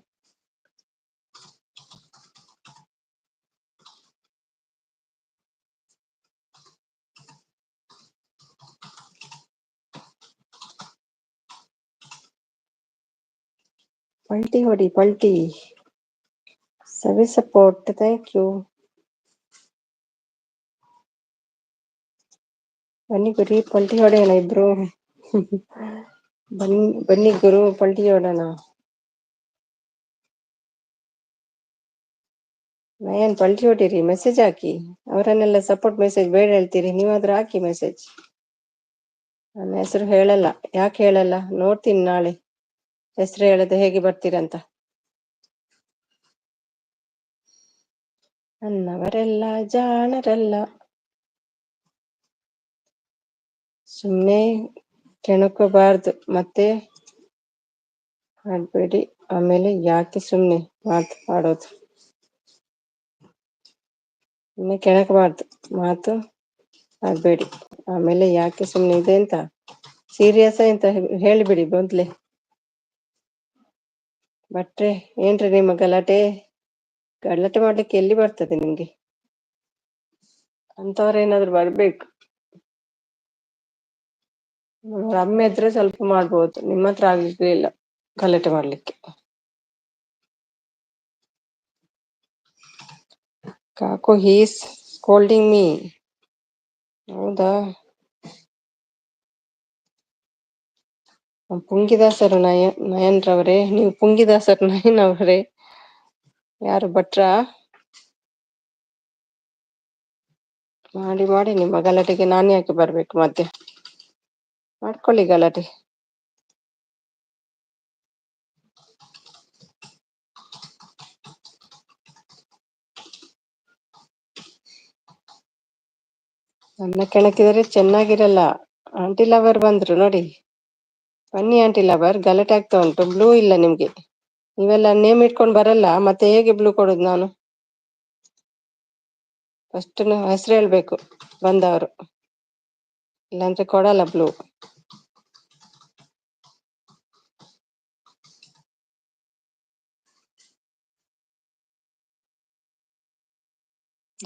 ಪಲ್ಟಿ ಹೊಡಿ, ಪಲ್ಟಿ. ಸವಿ ಸಪೋರ್ಟ್, ಥ್ಯಾಂಕ್ ಯು. ಬನ್ನಿ ಗುರಿ, ಪಲ್ಟಿ ಹೊಡೆಯೋಣ ಇಬ್ರು. ಬನ್ನಿ ಬನ್ನಿ ಗುರು, ಪಲ್ಟಿ ಹೊಡೋಣ. ನಯನ್ ಪಲ್ಟಿ ಹೊಡೀರಿ, ಮೆಸೇಜ್ ಹಾಕಿ. ಅವರನ್ನೆಲ್ಲ ಸಪೋರ್ಟ್ ಮೆಸೇಜ್ ಬೇಡ ಹೇಳ್ತೀರಿ, ನೀವಾದ್ರೂ ಹಾಕಿ ಮೆಸೇಜ್. ನನ್ನ ಹೆಸರು ಹೇಳಲ್ಲ. ಯಾಕೆ ಹೇಳಲ್ಲ? ನೋಡ್ತೀನಿ ನಾಳೆ ಹೆಸರು ಹೇಳದೆ ಹೇಗೆ ಬರ್ತೀರಂತ. ನನ್ನವರೆಲ್ಲ ಜಾಣರಲ್ಲ. ಸುಮ್ನೆ ಕೆಣಕಬಾರ್ದು, ಮತ್ತೆ ಆಡ್ಬೇಡಿ. ಆಮೇಲೆ ಯಾಕೆ ಸುಮ್ನೆ ಮಾತು ಆಡೋದು? ಸುಮ್ನೆ ಕೆಣಕಬಾರ್ದು, ಮಾತು ಆಡ್ಬೇಡಿ. ಆಮೇಲೆ ಯಾಕೆ ಸುಮ್ನೆ ಇದೆ ಅಂತ ಸೀರಿಯಸ್ ಅಂತ ಹೇಳಿಬಿಡಿ ಮೊದ್ಲೇ. ಬಟ್ರೆ ಏನ್ರಿ ನಿಮ್ಮ ಗಲಾಟೆ? ಗಲಾಟೆ ಮಾಡ್ಲಿಕ್ಕೆ ಎಲ್ಲಿ ಬರ್ತದೆ ನಿಮ್ಗೆ? ಅಂತವ್ರೇನಾದ್ರು ಬರ್ಬೇಕು. ರಮ್ಮೆ ಇದ್ರೆ ಸ್ವಲ್ಪ ಮಾಡ್ಬೋದು, ನಿಮ್ಮ ಹತ್ರ ಆಗ್ಲಿಲ್ಲ ಗಲಾಟೆ ಮಾಡ್ಲಿಕ್ಕೆ. Kaku he's scolding me. ಹೌದಾ? ಪುಂಗಿದಾಸರು ನಯನ್ ರವರೇ, ನೀವು ಪುಂಗಿದಾಸರು ನಯನ್ ಅವರೇ? ಯಾರು ಭಟ್ರಾ? ಮಾಡಿ ಮಾಡಿ, ನಿಮ್ಮ ಗಲಾಟೆಗೆ ನಾನು ಯಾಕೆ ಬರ್ಬೇಕು ಮತ್ತೆ? ಮಾಡ್ಕೊಳ್ಳಿ ಗಲಾಟೆ. ನನ್ನ ಕೆಣಕಿದರೆ ಚೆನ್ನಾಗಿರಲ್ಲ. ಆಂಟಿ ಲವರ್ ಬಂದ್ರು ನೋಡಿ. ಬನ್ನಿ ಆಂಟಿ ಲವರ್, ಗಲಾಟೆ ಆಗ್ತಾ ಉಂಟು. ಬ್ಲೂ ಇಲ್ಲ ನಿಮ್ಗೆ. ನೀವೆಲ್ಲ ನೇಮ್ ಇಟ್ಕೊಂಡು ಬರಲ್ಲ, ಮತ್ತೆ ಹೇಗೆ ಬ್ಲೂ ಕೊಡೋದು ನಾನು? ಫಸ್ಟ್ ಹೆಸರು ಹೇಳ್ಬೇಕು ಬಂದವರು, ಇಲ್ಲಾಂದ್ರೆ ಕೊಡಲ್ಲ ಬ್ಲೂ.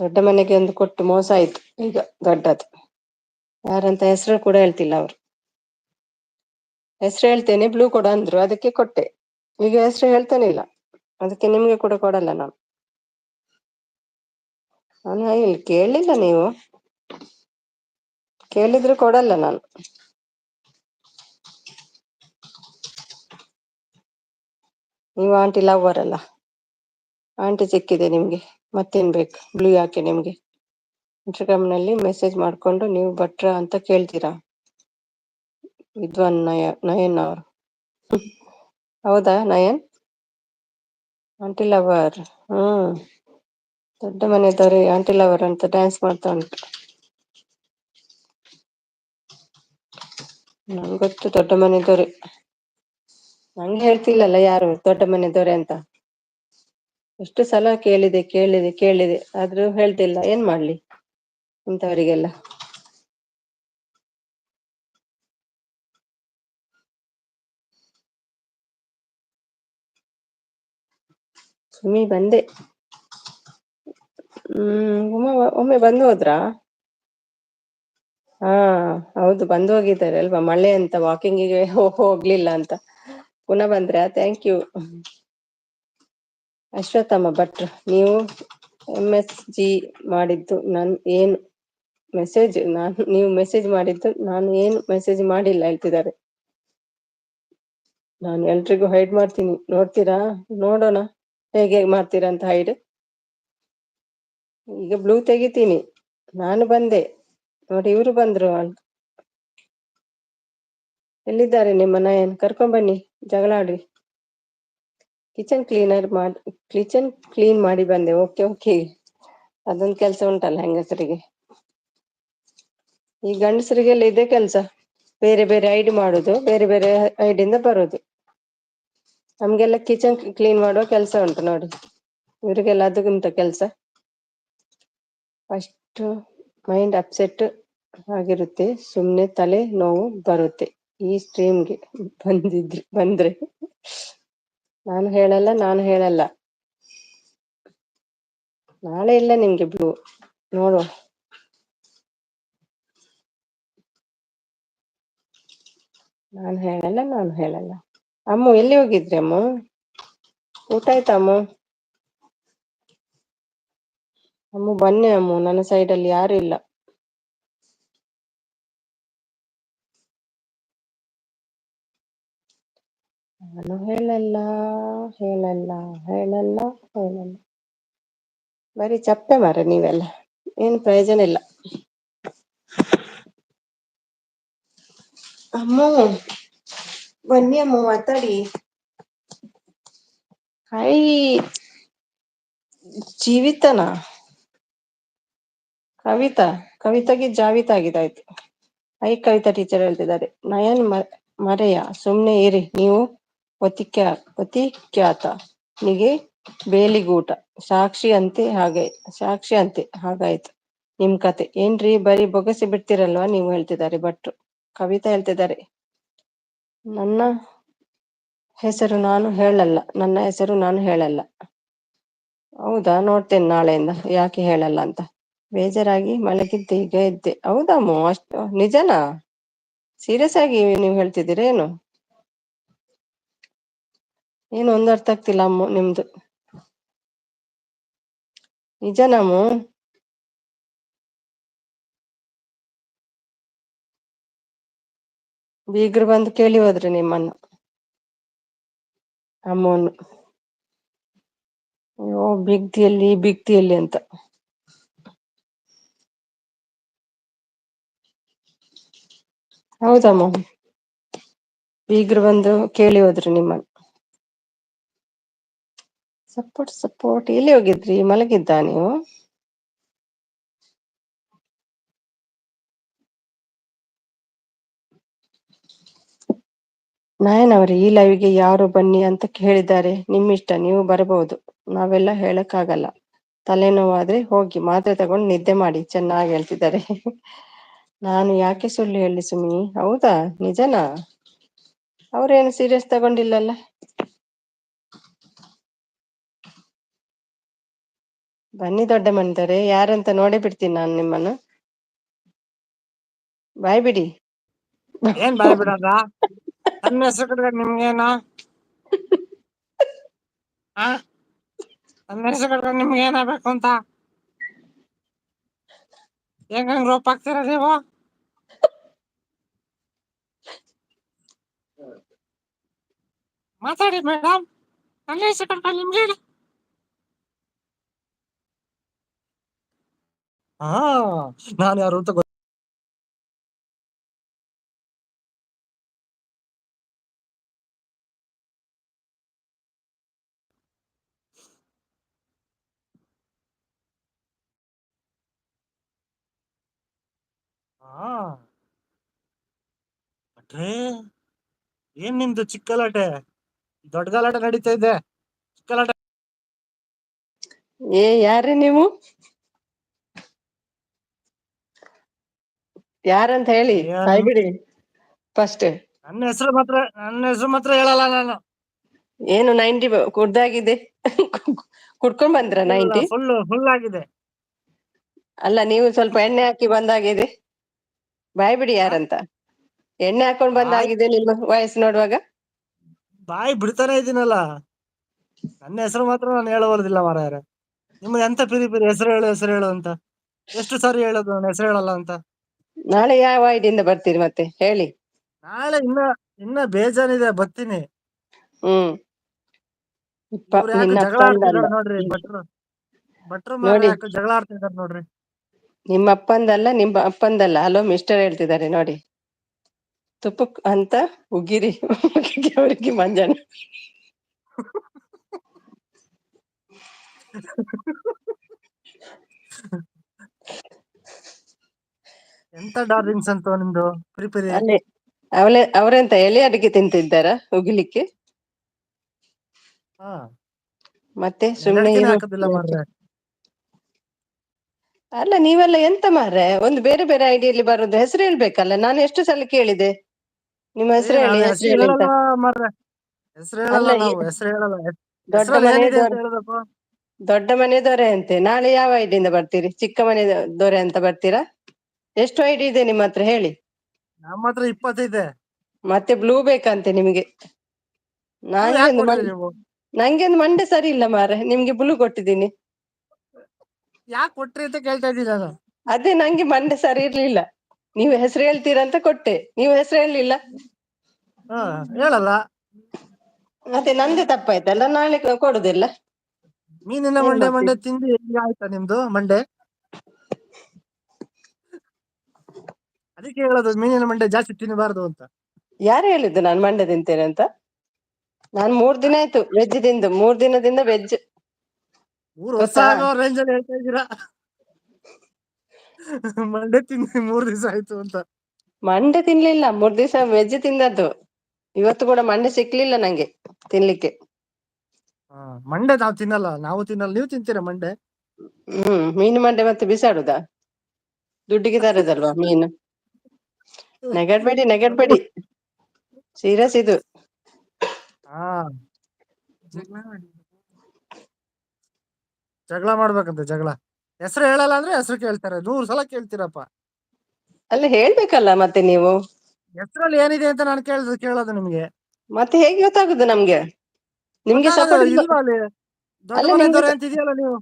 ದೊಡ್ಡ ಮನೆಗೆ ಒಂದು ಕೊಟ್ಟು ಮೋಸ ಆಯ್ತು. ಈಗ ದೊಡ್ಡದು ಯಾರಂತ ಹೆಸರು ಕೂಡ ಹೇಳ್ತಿಲ್ಲ ಅವರು. ಹೆಸರು ಹೇಳ್ತೇನೆ ಬ್ಲೂ ಕೊಡ ಅಂದ್ರು, ಅದಕ್ಕೆ ಕೊಟ್ಟೆ. ಈಗ ಹೆಸರು ಹೇಳ್ತಾನೆ ಇಲ್ಲ, ಅದಕ್ಕೆ ನಿಮ್ಗೆ ಕೂಡ ಕೊಡಲ್ಲ ನಾನು. ಇಲ್ಲಿ ಕೇಳಲಿಲ್ಲ, ನೀವು ಕೇಳಿದ್ರು ಕೊಡಲ್ಲ ನಾನು. ನೀವು ಆಂಟಿ ಲವರ್ ಅಲ್ಲ, ಆಂಟಿ ಸಿಕ್ಕಿದೆ ನಿಮ್ಗೆ, ಮತ್ತೇನ್ ಬೇಕು? ಬ್ಲೂ ಯಾಕೆ ನಿಮ್ಗೆ? ಇನ್ಸ್ಟಾಗ್ರಾಮ್ ನಲ್ಲಿ ಮೆಸೇಜ್ ಮಾಡ್ಕೊಂಡು ನೀವು ಭಟ್ರ ಅಂತ ಕೇಳ್ತೀರಾ? ವಿದ್ವಾನ್ ನಯನ್ ಅವರು. ಹೌದಾ ನಯನ್? Aunty lover. ದೊಡ್ಡ ಮನೆದವ್ರೆ ಆಂಟಿ ಲವರ್ ಅಂತ ಡ್ಯಾನ್ಸ್ ಮಾಡ್ತಾ ಉಂಟು. ನಂಗೆ ಗೊತ್ತು ದೊಡ್ಡ ಮನೆದವ್ರೆ. ನಂಗೆ ಹೇಳ್ತಿಲ್ಲಲ್ಲ ಯಾರು ದೊಡ್ಡ ಮನೆದವ್ರೆ ಅಂತ. ಎಷ್ಟು ಸಲ ಕೇಳಿದೆ ಕೇಳಿದೆ ಕೇಳಿದೆ, ಆದ್ರೂ ಹೇಳ್ತಿಲ್ಲ. ಏನ್ ಮಾಡ್ಲಿ ಇಂಥವರಿಗೆಲ್ಲ? ಸುಮ್ಮಿ ಬಂದೆ. ಒಮ್ಮೆ ಬಂದು ಹೋದ್ರಾ? ಹಾ ಹೌದು, ಬಂದು ಹೋಗಿದ್ದಾರೆ ಅಲ್ವಾ, ಮಳೆ ಅಂತ ವಾಕಿಂಗಿಗೆ ಹೋಗ್ಲಿಲ್ಲ ಅಂತ. ಪುನಃ ಬಂದ್ರ? Thank you. ಅಶ್ವತ್ಥಮ್ಮ ಭಟ್ರು, ನೀವು MSG ಮಾಡಿದ್ದು ಏನು ಮೆಸೇಜ್? ನೀವು ಮೆಸೇಜ್ ಮಾಡಿದ್ದು ನಾನು ಏನು ಮೆಸೇಜ್ ಮಾಡಿಲ್ಲ ಹೇಳ್ತಿದ್ದಾರೆ. ನಾನು ಎಲ್ರಿಗೂ ಹೈಡ್ ಮಾಡ್ತೀನಿ, ನೋಡ್ತೀರಾ? ನೋಡೋಣ ಹೇಗೆ ಮಾಡ್ತೀರಾ ಅಂತ ಹೈಡ್. ಈಗ ಬ್ಲೂ ತೆಗಿತೀನಿ. ನಾನು ಬಂದೆ ನೋಡಿ, ಇವರು ಬಂದ್ರು. ಎಲ್ಲಿದ್ದಾರೆ ನಿಮ್ಮ ನಯನ್? ಕರ್ಕೊಂಬನ್ನಿ, ಜಗಳ ಆಡಿ. ಕಿಚನ್ ಕ್ಲೀನ್ ಮಾಡಿ ಬಂದೆ. ಓಕೆ, ಅದೊಂದು ಕೆಲ್ಸ ಉಂಟಲ್ಲ ಹೆಂಗಸರಿಗೆ. ಈ ಗಂಡಸರಿಗೆಲ್ಲ ಇದೇ ಕೆಲ್ಸ, ಬೇರೆ ಬೇರೆ ಐಡಿ ಮಾಡುದು, ಬೇರೆ ಬೇರೆ ಐಡಿಯಿಂದ ಬರೋದು. ನಮ್ಗೆಲ್ಲ ಕಿಚನ್ ಕ್ಲೀನ್ ಮಾಡುವ ಕೆಲಸ ಉಂಟು ನೋಡಿ, ಇವರಿಗೆಲ್ಲ ಅದಕ್ಕುಂಟ ಕೆಲಸ. ಫಸ್ಟ್ ಮೈಂಡ್ ಅಪ್ಸೆಟ್ ಆಗಿರುತ್ತೆ, ಸುಮ್ನೆ ತಲೆ ನೋವು ಬರುತ್ತೆ ಈ ಸ್ಟ್ರೀಮ್ಗೆ ಬಂದ್ರೆ. ನಾನು ಹೇಳಲ್ಲ. ನಾಳೆ ಇಲ್ಲ ನಿಮ್ಗೆ ಬ್ಲೂ, ನೋಡುವ. ನಾನು ಹೇಳಲ್ಲ. ಅಮ್ಮು ಎಲ್ಲಿ ಹೋಗಿದ್ರಿ ಅಮ್ಮು? ಊಟ ಆಯ್ತಾ ಅಮ್ಮು? ಅಮ್ಮು ಬನ್ನಿ ಅಮ್ಮು, ನನ್ನ ಸೈಡಲ್ಲಿ ಯಾರು ಇಲ್ಲ. ನಾನು ಹೇಳಲ್ಲ. ಬರೀ ಚಪ್ಪೆ ಮಾರ ನೀವೆಲ್ಲ, ಏನು ಪ್ರಯೋಜನ ಇಲ್ಲ. ಅಮ್ಮು ಬನ್ನಿ ಅಮ್ಮು, ಮಾತಾಡಿ. ಹಾಯ್ ಜೀವಿತನಾ? ಕವಿತಾಗೆ ಜಾವಿತ ಆಗಿದಾಯ್ತು. ಕವಿತಾ ಟೀಚರ್ ಹೇಳ್ತಿದ್ದಾರೆ, ನಯನ್ ಮರೆಯ ಸುಮ್ನೆ ಇರಿ ನೀವು, ಒತಿಕ್ಯಾತ ನಿಗೆ ಬೇಲಿಗೂಟ, ಸಾಕ್ಷಿ ಅಂತೆ ಹಾಗಾಯ್ತು ನಿಮ್ ಕತೆ. ಏನ್ರಿ ಬರೀ ಬೊಗಸೆ ಬಿಡ್ತಿರಲ್ವಾ ನೀವು, ಹೇಳ್ತಿದ್ದಾರೆ ಭಟ್ರು. ಕವಿತಾ ಹೇಳ್ತಿದ್ದಾರೆ, ನನ್ನ ಹೆಸರು ನಾನು ಹೇಳಲ್ಲ. ಹೌದಾ, ನೋಡ್ತೇನೆ ನಾಳೆಯಿಂದ ಯಾಕೆ ಹೇಳಲ್ಲ ಅಂತ. ಬೇಜಾರಾಗಿ ಮಲಗಿದ್ದೆ, ಈಗ ಎದ್ದೆ. ಹೌದಮ್ಮು, ಅಷ್ಟು ನಿಜನಾ? ಸೀರಿಯಸ್ ಆಗಿ ನೀವು ಹೇಳ್ತಿದ್ದೀರ ಏನು? ಒಂದು ಅರ್ಥ ಆಗ್ತಿಲ್ಲ ಅಮ್ಮು ನಿಮ್ದು. ನಿಜನಮ್ಮು? ಬೀಗ್ರು ಬಂದು ಕೇಳಿ ಹೋದ್ರಿ ನಿಮ್ಮನ್ನು, ಅಮ್ಮನ್ನು. ಅಯ್ಯೋ ಬಿಗ್ತಿಯಲ್ಲಿ ಅಂತ. ಹೌದಮ್ಮ, ಬೀಗ್ರು ಬಂದು ಕೇಳಿ ಹೋದ್ರು ನಿಮ್ಮನ್ನು. ಸಪೋರ್ಟ್ ಎಲ್ಲಿ ಹೋಗಿದ್ರಿ? ಮಲಗಿದ್ದ ನೀವು? ನಯನವರೇ, ಈ ಲೈವ್ಗೆ ಯಾರು ಬನ್ನಿ ಅಂತ ಹೇಳಿದ್ದಾರೆ, ನಿಮ್ಮಿಷ್ಟ, ನೀವು ಬರಬಹುದು, ನಾವೆಲ್ಲ ಹೇಳಕ್ಕಾಗಲ್ಲ. ತಲೆನೋವಾದ್ರೆ ಹೋಗಿ ಮಾತ್ರೆ ತಗೊಂಡು ನಿದ್ದೆ ಮಾಡಿ, ಚೆನ್ನಾಗಿ ಹೇಳ್ತಿದ್ದಾರೆ. ನಾನು ಯಾಕೆ ಸುಳ್ಳು ಹೇಳಿ ಸುಮ್ಮಿ? ಹೌದಾ, ನಿಜನಾ? ಅವ್ರೇನು ಸೀರಿಯಸ್ ತಗೊಂಡಿಲ್ಲಲ್ಲ. ಬನ್ನಿ ದೊಡ್ಡ ಮನಿತರೆ, ಯಾರಂತ ನೋಡೇ ಬಿಡ್ತೀನಿ ನಾನು ನಿಮ್ಮನ್ನು. ಬಾಯ್ ಬಿಡಿ. ಏನ್ ಬಾಯ್ ಬಿಡೋದ? ನನ್ನ ಹೆಸರು ಕಟ್ಕೊಂಡು ನಿಮ್ಗೇನು? ನನ್ನ ಹೆಸರು ಕಟ್ಕೊಂಡು ನಿಮ್ಗೆ ಏನಾಗಬೇಕು ಅಂತ? ಹೆಂಗ್ ರೋಪ್ ಹಾಕ್ತೀರ ನೀವು? ಮಾತಾಡಿ ಮೇಡಮ್, ನನ್ನ ಹೆಸರು ಕಟ್ಕೊಂಡು ನಿಮ್ಗೇನು? ನಾನು ಯಾರು ಅಂತ ಏನ್ ನಿಮ್ದು ಚಿಕ್ಕ ಗಲಾಟೆ? ದೊಡ್ಡ ಗಲಾಟೆ ನಡೀತಾ ಇದೆ. ಚಿಕ್ಕ ಗಲಾಟೆ ಯಾರ್ರಿ ನೀವು? ಯಾರಂತ ಹೇಳಿ, ಬಾಯ್ ಬಿಡಿ ಫಸ್ಟ್. ನನ್ನ ಹೆಸರು ಮಾತ್ರ ಹೇಳಲ್ಲ ನಾನು. ಏನು 90 ಕುಡ್ದಾಗಿದೆ? ಕುಡ್ಕೊಂಡ್ ಬಂದ್ರ 90? ಫುಲ್ ಆಗಿದೆ. ಅಲ್ಲ, ನೀವು ಸ್ವಲ್ಪ ಎಣ್ಣೆ ಹಾಕಿ ಬಂದಾಗಿದೆ. ಬಾಯ್ ಬಿಡಿ ಯಾರಂತ. ಎಣ್ಣೆ ಹಾಕೊಂಡ್ ಬಂದಾಗಿದೆ ನಿಮ್ಮ ವಯಸ್ಸು ನೋಡುವಾಗ. ಬಾಯಿ ಬಿಡ್ತಾನೆ ಇದೀನಲ್ಲ, ನನ್ನ ಹೆಸರು ಮಾತ್ರ ನಾನು ಹೇಳಬಾರ್ದಿಲ್ಲ ಮಾರಾಯರೆ. ನಿಮ್ಗೆ ಎಂತ ಪಿರಿ ಹೆಸರು ಹೇಳು ಅಂತ ಎಷ್ಟು ಸಾರಿ ಹೇಳೋದು ನನ್ನ ಹೆಸರು ಹೇಳಲ್ಲ ಅಂತ? ನಾಳೆ ಯಾವ ಐಡಿಯಿಂದ ಬರ್ತೀರಿ ಮತ್ತೆ ಹೇಳಿ? ನಾಳೆ ಇನ್ನ ಬೇಜಾನಿದೆ, ಬರ್ತೀನಿ. ಇವ್ರು ಯಾಕೆ ನಿನ್ನ ಜಗಳ ಅಪ್ಪಂದಲ್ಲ ಆಡ್ತಿದಾರೆ ನೋಡ್ರಿ, ಭಟ್ರು ಮಾರ ನೋಡಿ, ಯಾಕೆ ಜಗಳ ಆಡ್ತಿದಾರೆ ನೋಡ್ರಿ. ನಿಮ್ಮ ಅಪ್ಪಂದಲ್ಲ ಹಲೋ ಮಿಸ್ಟರ್ ಹೇಳ್ತಿದ್ದಾರೆ ನೋಡಿ. ತುಪ್ಪಕ್ ಅಂತ ಉಗಿರಿ ಅವರಿಗೆ ಮಂಜಾನ. ಎಂತ ಡಾರ್ಲಿಂಗ್ಸ್ ಅಂತ ನಿಮ್ದು ಪಿರಿ. ಅಲ್ಲೇ ಅವರೆಂತ ಎಲೆ ಅಡಿಕೆ ತಿಂತಿದ್ದಾರ ಉಗಿಲಿಕ್ಕೆ? ಮತ್ತೆ ಸುಮ್ನೆ ಬೆದರಿಕೆನೆ ಇರು. ಹಾಕೋದಿಲ್ಲ ಮಾರ್ರೆ. ಅಲ್ಲ ನೀವೆಲ್ಲ ಎಂತ ಮಾರ್ರೆ, ಒಂದು ಬೇರೆ ಬೇರೆ ಐಡಿಯಲ್ಲಿ ಬರೋದು, ಹೆಸರು ಹೇಳ್ಬೇಕಲ್ಲ. ನಾನು ಎಷ್ಟು ಸಲ ಕೇಳಿದೆ ನಿಮ್ಮ ಹೆಸರು ಹೇಳಿ, ನಾನು ಹೆಸರು ಹೆಸರು ಹೇಳಿ ಅಂತ. ಹೇಳಲ್ಲ ಮಾರ್ರೆ, ಹೆಸರು ಹೇಳಲ್ಲ, ಅಲ್ಲ ನಾವು ಹೆಸರು ಹೇಳಲ್ಲ. ದೊಡ್ಡ ಹೆಸರಲ್ಲಿ ಮನೆ ಏನಿದೆ ಅಂತ ಹೇಳ್ಬೇಕು. ದೊಡ್ಡ ಮನೆ ದೊರೆ ಅಂತೆ. ನಾಳೆ ಯಾವ ಐಡಿಯಿಂದ ಬರ್ತೀರಿ? ಚಿಕ್ಕ ಮನೆ ದೊರೆ ಅಂತ ಬರ್ತೀರಾ? ಎಷ್ಟು ಐಡಿ ಇದೆ ನಿಮ್ಮ ಹತ್ರ ಹೇಳಿ? ನಮ್ಮ ಹತ್ರ 25. ಮತ್ತೆ ಬ್ಲೂ ಬೇಕಂತೆ ನಿಮಗೆ? ನೀವು ನಂಗೆ ಯಾಕೆ ಒಂದು ಕೊಟ್ರಿ ನೀವು? ನಂಗೆ ಒಂದು ಮಂಡೆ ಸರಿ ಇಲ್ಲ ಮಾರ್ರೆ, ನಿಮ್ಗೆ ಬ್ಲೂ ಕೊಟ್ಟಿದ್ದೀನಿ. ಯಾಕೆ ಕೊಟ್ರಿ ಅಂತ ಕೇಳ್ತಾ ಇದ್ದೀನಿ ನಾನು. ಅದೇ ನಂಗೆ ಮಂಡೆ ಸರಿ ಇರ್ಲಿಲ್ಲ, ನೀವು ಹೆಸರು ಹೇಳ್ತೀರಂತ ಕೊಟ್ಟೆ, ನೀವು ಹೆಸರು ಹೇಳಲಿಲ್ಲ. ಹಾ, ಹೇಳಲ್ಲ. ಮತ್ತೆ ನಂದೇ ತಪ್ಪಾಯ್ತಲ್ಲ, ನಾಳೆ ಕೊಡುದಿಲ್ಲ. ಮೀನಿನ ಏನ್ ಮಂಡೆ ಮಾಡ್ತೀರಿ? ಮಂಡೆ ತಿಂದು ಈಗ ಆಯ್ತಾ ನಿಮ್ದು ಮಂಡೆ? ಅದಕ್ಕೆ ಹೇಳೋದು ಮೀನಿನ ಮಂಡೆ ಜಾಸ್ತಿ ತಿನ್ನಬಾರ್ದು ಅಂತ. ಯಾರು ಹೇಳಿದ್ದು ನಾನು ಮಂಡೆ ತಿಂತೇನೆ ಅಂತ? ನಾನು 3 ದಿನ ಆಯ್ತು ವೆಜ್ ತಿಂದು, 3 ದಿನದಿಂದ ವೆಜ್. 3 ವರ್ಷ ಗೊತ್ತಾ? ಆಗೋ ರೇಂಜ್ ಅಲ್ಲಿ ಹೇಳ್ತಾ ಇದ್ದೀರಾ. ಮಂಡೆ ತಿಂದು 3 ದಿವಸ ಆಯ್ತು ಅಂತ. ಮಂಡೆ ತಿನ್ಲಿಲ್ಲ, 3 ದಿವಸ ವೆಜ್ ತಿಂದದ್ದು. ಇವತ್ತು ಕೂಡ ಮಂಡೆ ಸಿಕ್ಲಿಲ್ಲ ನಂಗೆ ತಿನ್ಲಿಕ್ಕೆ. ಮಂಡೆ ನಾವು ತಿನ್ನಲ್ಲ, ನೀವು ತಿಂತೀರಾ ಮಂಡೆ? ಮೀನು ಮಂಡೆ ಮತ್ತೆ ಬಿಸಾಡುದಾ? ದುಡ್ಡಿಗೆ ತರದಲ್ವಾ ಮೀನು. ನೆಗಡ್ಬೇಡಿ, ಸೀರಿಯಸ್ ಇದು. ಹಾ, ಜಗಳ ಮಾಡ್ಬೇಕಂತೆ, ಜಗಳ. ಹೆಸರು ಹೇಳಲ್ಲ ಅಂದ್ರೆ ಹೆಸರು ಕೇಳ್ತಾರೆ, 100 ಸಲ ಕೇಳ್ತೀರಪ್ಪ. ಅಲ್ಲ ಹೇಳ್ಬೇಕಲ್ಲ ಮತ್ತೆ ನೀವು. ಹೆಸರಲ್ಲಿ ಏನಿದೆ ಅಂತ ನಾನು ಕೇಳೋದು ನಿಮ್ಗೆ. ಮತ್ತೆ ಹೇಗೆ ಗೊತ್ತಾಗುದು ನಮ್ಗೆ? ನಿಮ್ಗೆ ಗೊತ್ತಾಗೋದು ಸಪೋರ್ಟ್. ಇಲ್ವಾ ಅಲ್ಲಿ? ದೊಡ್ಡ ಅಲ್ಲ ಮನೆ ನಿಮ್ಗೆ ದೊರೆ ಅಂತ ಇದೆಯಲ್ಲ ನೀವು.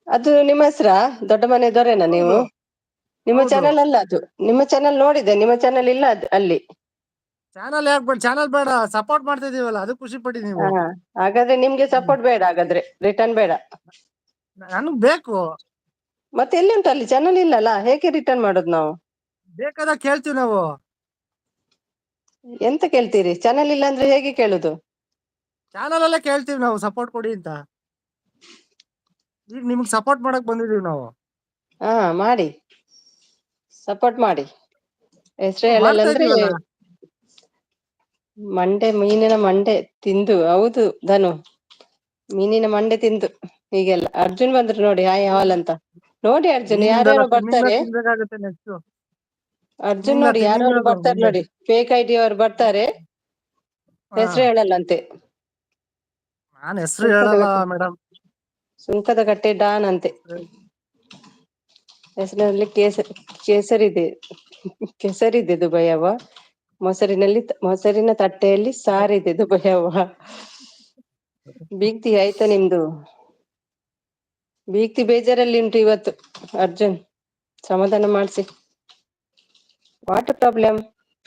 ಅದು ನಿಮ್ಮ ಹೆಸರಾ? ದೊಡ್ಡ ಮನೆ ದೊರೆನಾ ನೀವು? ಹೌದು, ನಿಮ್ಮ ಹೌದು. ಚಾನಲ್ ಅಲ್ಲ ಅದು. ನಿಮ್ಮ ಚಾನಲ್ ನೋಡಿದೆ, ನಿಮ್ಮ ಚಾನಲ್ ಇಲ್ಲ ಅದು ಅಲ್ಲಿ. ಚಾನಲ್ ಯಾಕೆ ಬೇಡ? ಚಾನಲ್ ಬೇಡ, ಸಪೋರ್ಟ್ ಮಾಡ್ತಾ ಇದೀವಲ್ಲ ಅದು ಖುಷಿ ಪಡಿ ನೀವು. ಹಾಗಾದ್ರೆ ನಿಮ್ಗೆ ಸಪೋರ್ಟ್ ಬೇಡ, ಹಾಗಾದ್ರೆ ರಿಟರ್ನ್ ಬೇಡ. ನನಗ್ ಬೇಕು. ಮತ್ತೆ ಎಲ್ಲಿ ಉಂಟು ಅಲ್ಲಿ ಚಾನಲ್ ಇಲ್ಲಲ್ಲ, ಹೇಗೆ ರಿಟರ್ನ್ ಮಾಡೋದು ನಾವು? ಬೇಕಾದಾಗ ಕೇಳ್ತೀವಿ ನಾವು. ಎಂತ ಕೇಳ್ತೀರಿ? ಚಾನಲ್ ಇಲ್ಲ ಅಂದ್ರೆ ಹೇಗೆ ಕೇಳುದು? ಚಾನಲ್ ಅಲ್ಲೇ ಕೇಳ್ತೀವಿ ನಾವು, ಸಪೋರ್ಟ್ ಕೊಡಿ ಅಂತ. ಈಗ ನಿಮ್ಗೆ ಸಪೋರ್ಟ್ ಮಾಡಕ್ ಬಂದಿದೀವಿ ನಾವು. ಮಾಡಿ, ಸಪೋರ್ಟ್ ಮಾಡಿ. ಹೆಸರು ಹೇಳಲ್ಲ ಮಾಡ್ತಾ ಅಂದ್ರೆ ಇದೀವಲ್ಲ. ಮೀನಿನ ಮಂಡೆ ತಿಂದು, ಹೌದು ಧನು, ಮೀನಿನ ಮಂಡೆ ತಿಂದು ಹೀಗೆಲ್ಲ. ಅರ್ಜುನ್ ಬಂದ್ರು ನೋಡಿ, ಹಾಯ್ ಹಾಲ್ ಅಂತ. ನೋಡಿ ಅರ್ಜುನ್, ಮೀನಿಂದೆಲ್ಲ ಯಾರ್ಯಾರೋ ಮೀನ್ನ ಬರ್ತಾರೆ. ತಿನ್ಬೇಕಾಗತ್ತೆ ನೆಕ್ಸ್ಟ್. ಅರ್ಜುನ್ ಮೀನ್ನ ನೋಡಿ, ಯಾರು ತಿನ್ನಿನದು ಬರ್ತಾರೆ ಮುಂದೆ. ನೋಡಿ, ಫೇಕ್ ಐಡಿ ಅವ್ರು ಬರ್ತಾರೆ, ಹಾ, ಹೆಸರು ಹೇಳಲ್ಲಂತೆ. ನಾನು ಹೆಸರು ಸುಂಕದ ಹೇಳಲ್ಲ ಕಟ್ಟೆ, ಮೇಡಮ್. ಸುಂಕದ ಕಟ್ಟೆ ಡಾನ್ ಅಂತೆ. ಹೆಸರಿನಲ್ಲಿ ಕೇಸರಿದೆ, ಕೆಸರಿದೆ ದುಬಯವ. ಮೊಸರಿನ ತಟ್ಟೆಯಲ್ಲಿ ಸಾರಿದೆ ದುಬಯವ. ಬೀಗ್ತಿ ಆಯ್ತಾ ನಿಮ್ದು? ಬೀಗ್ತಿ ಬೇಜಾರಲ್ಲಿ ಉಂಟು ಇವತ್ತು ಅರ್ಜುನ್, ಸಮಾಧಾನ ಮಾಡ್ಸಿ. What problem?